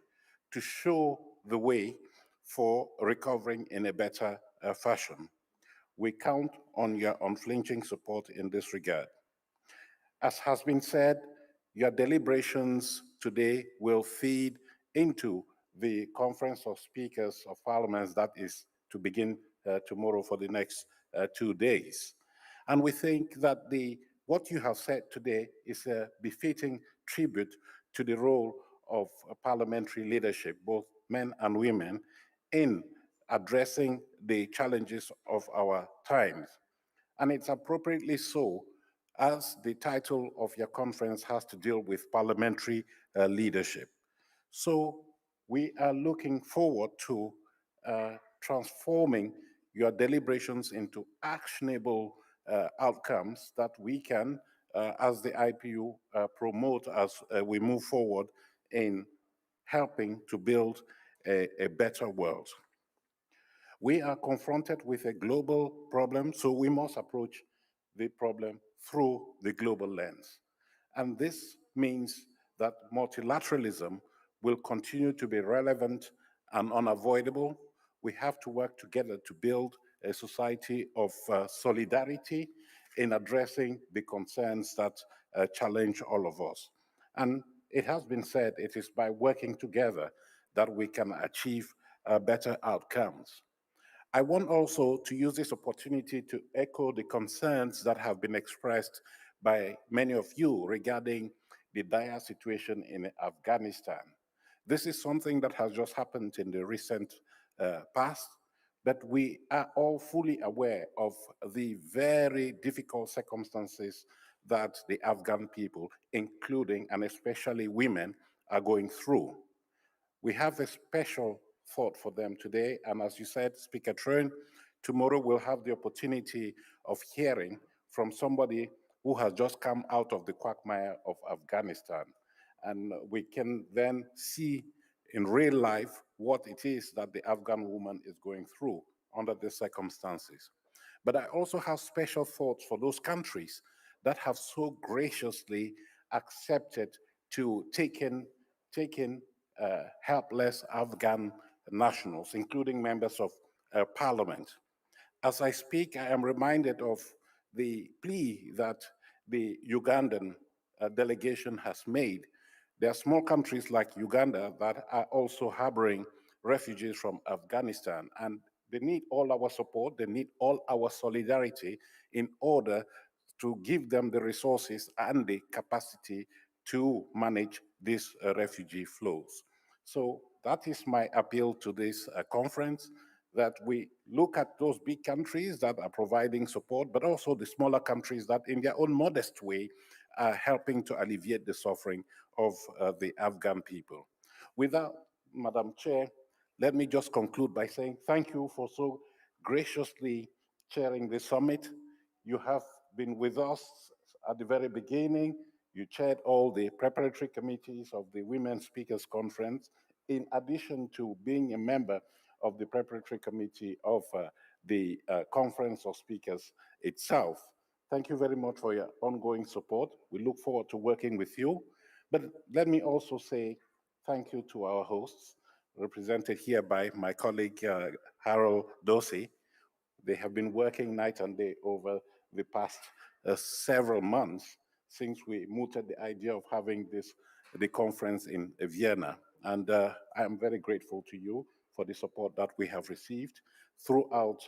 to show the way for recovering in a better fashion. We count on your unflinching support in this regard. As has been said, your deliberations today will feed into the Conference of Speakers of Parliaments that is to begin tomorrow for the next 2 days. And we think that what you have said today is a befitting tribute to the role of parliamentary leadership, both men and women, in addressing the challenges of our times. And it's appropriately so, as the title of your conference has to deal with parliamentary leadership. So we are looking forward to transforming your deliberations into actionable outcomes that we can, as the IPU, promote as we move forward in helping to build a better world. We are confronted with a global problem, so we must approach the problem through the global lens. And this means that multilateralism will continue to be relevant and unavoidable. We have to work together to build a society of solidarity in addressing the concerns that challenge all of us. And it has been said, it is by working together that we can achieve better outcomes. I want also to use this opportunity to echo the concerns that have been expressed by many of you regarding the dire situation in Afghanistan. This is something that has just happened in the recent past, but we are all fully aware of the very difficult circumstances that the Afghan people, including and especially women, are going through. We have a special thought for them today, and as you said, Speaker Trone, tomorrow we'll have the opportunity of hearing from somebody who has just come out of the quagmire of Afghanistan. And we can then see in real life what it is that the Afghan woman is going through under the circumstances. But I also have special thoughts for those countries that have so graciously accepted to take in helpless Afghan nationals, including members of parliament. As I speak, I am reminded of the plea that the Ugandan delegation has made. There are small countries like Uganda that are also harboring refugees from Afghanistan, and they need all our support, they need all our solidarity in order to give them the resources and the capacity to manage these refugee flows. So that is my appeal to this conference, that we look at those big countries that are providing support, but also the smaller countries that in their own modest way are helping to alleviate the suffering of the Afghan people. With that, Madam Chair, let me just conclude by saying thank you for so graciously chairing the summit. You have been with us at the very beginning. You chaired all the preparatory committees of the Women Speakers Conference, in addition to being a member of the preparatory committee of the Conference of Speakers itself. Thank you very much for your ongoing support. We look forward to working with you. But let me also say thank you to our hosts, represented here by my colleague Harold Dosey. They have been working night and day over the past several months since we mooted the idea of having the conference in Vienna. And I am very grateful to you for the support that we have received throughout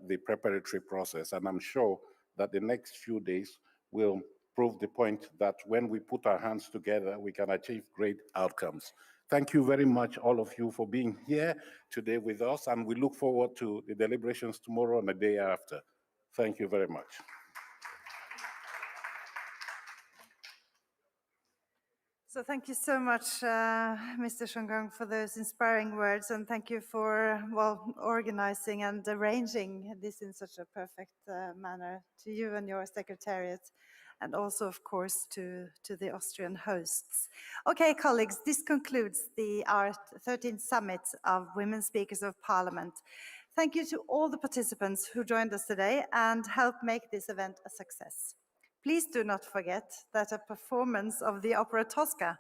the preparatory process. And I'm sure that the next few days will prove the point that when we put our hands together, we can achieve great outcomes. Thank you very much, all of you, for being here today with us, and we look forward to the deliberations tomorrow and the day after. Thank you very much. So thank you so much, Mr. Shangong, for those inspiring words, and thank you for, well, organizing and arranging this in such a perfect manner, to you and your secretariat, and also, of course, to the Austrian hosts. Okay, colleagues, this concludes our 13th Summit of Women Speakers of Parliament. Thank you to all the participants who joined us today and helped make this event a success. Please do not forget that a performance of the opera Tosca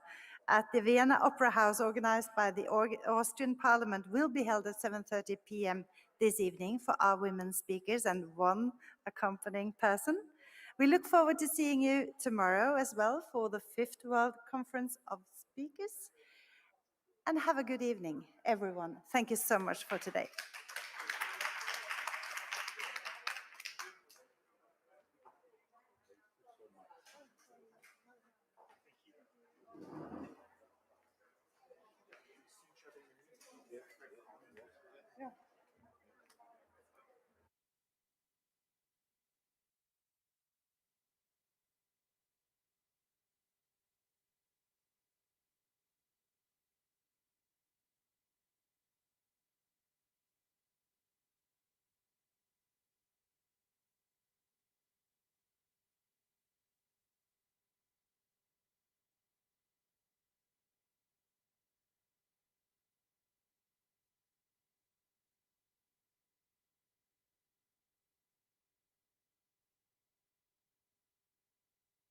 at the Vienna Opera House, organized by the Austrian Parliament, will be held at 7:30 p.m. this evening for our women speakers and one accompanying person. We look forward to seeing you tomorrow as well for the 5th World Conference of Speakers. And have a good evening, everyone. Thank you so much for today.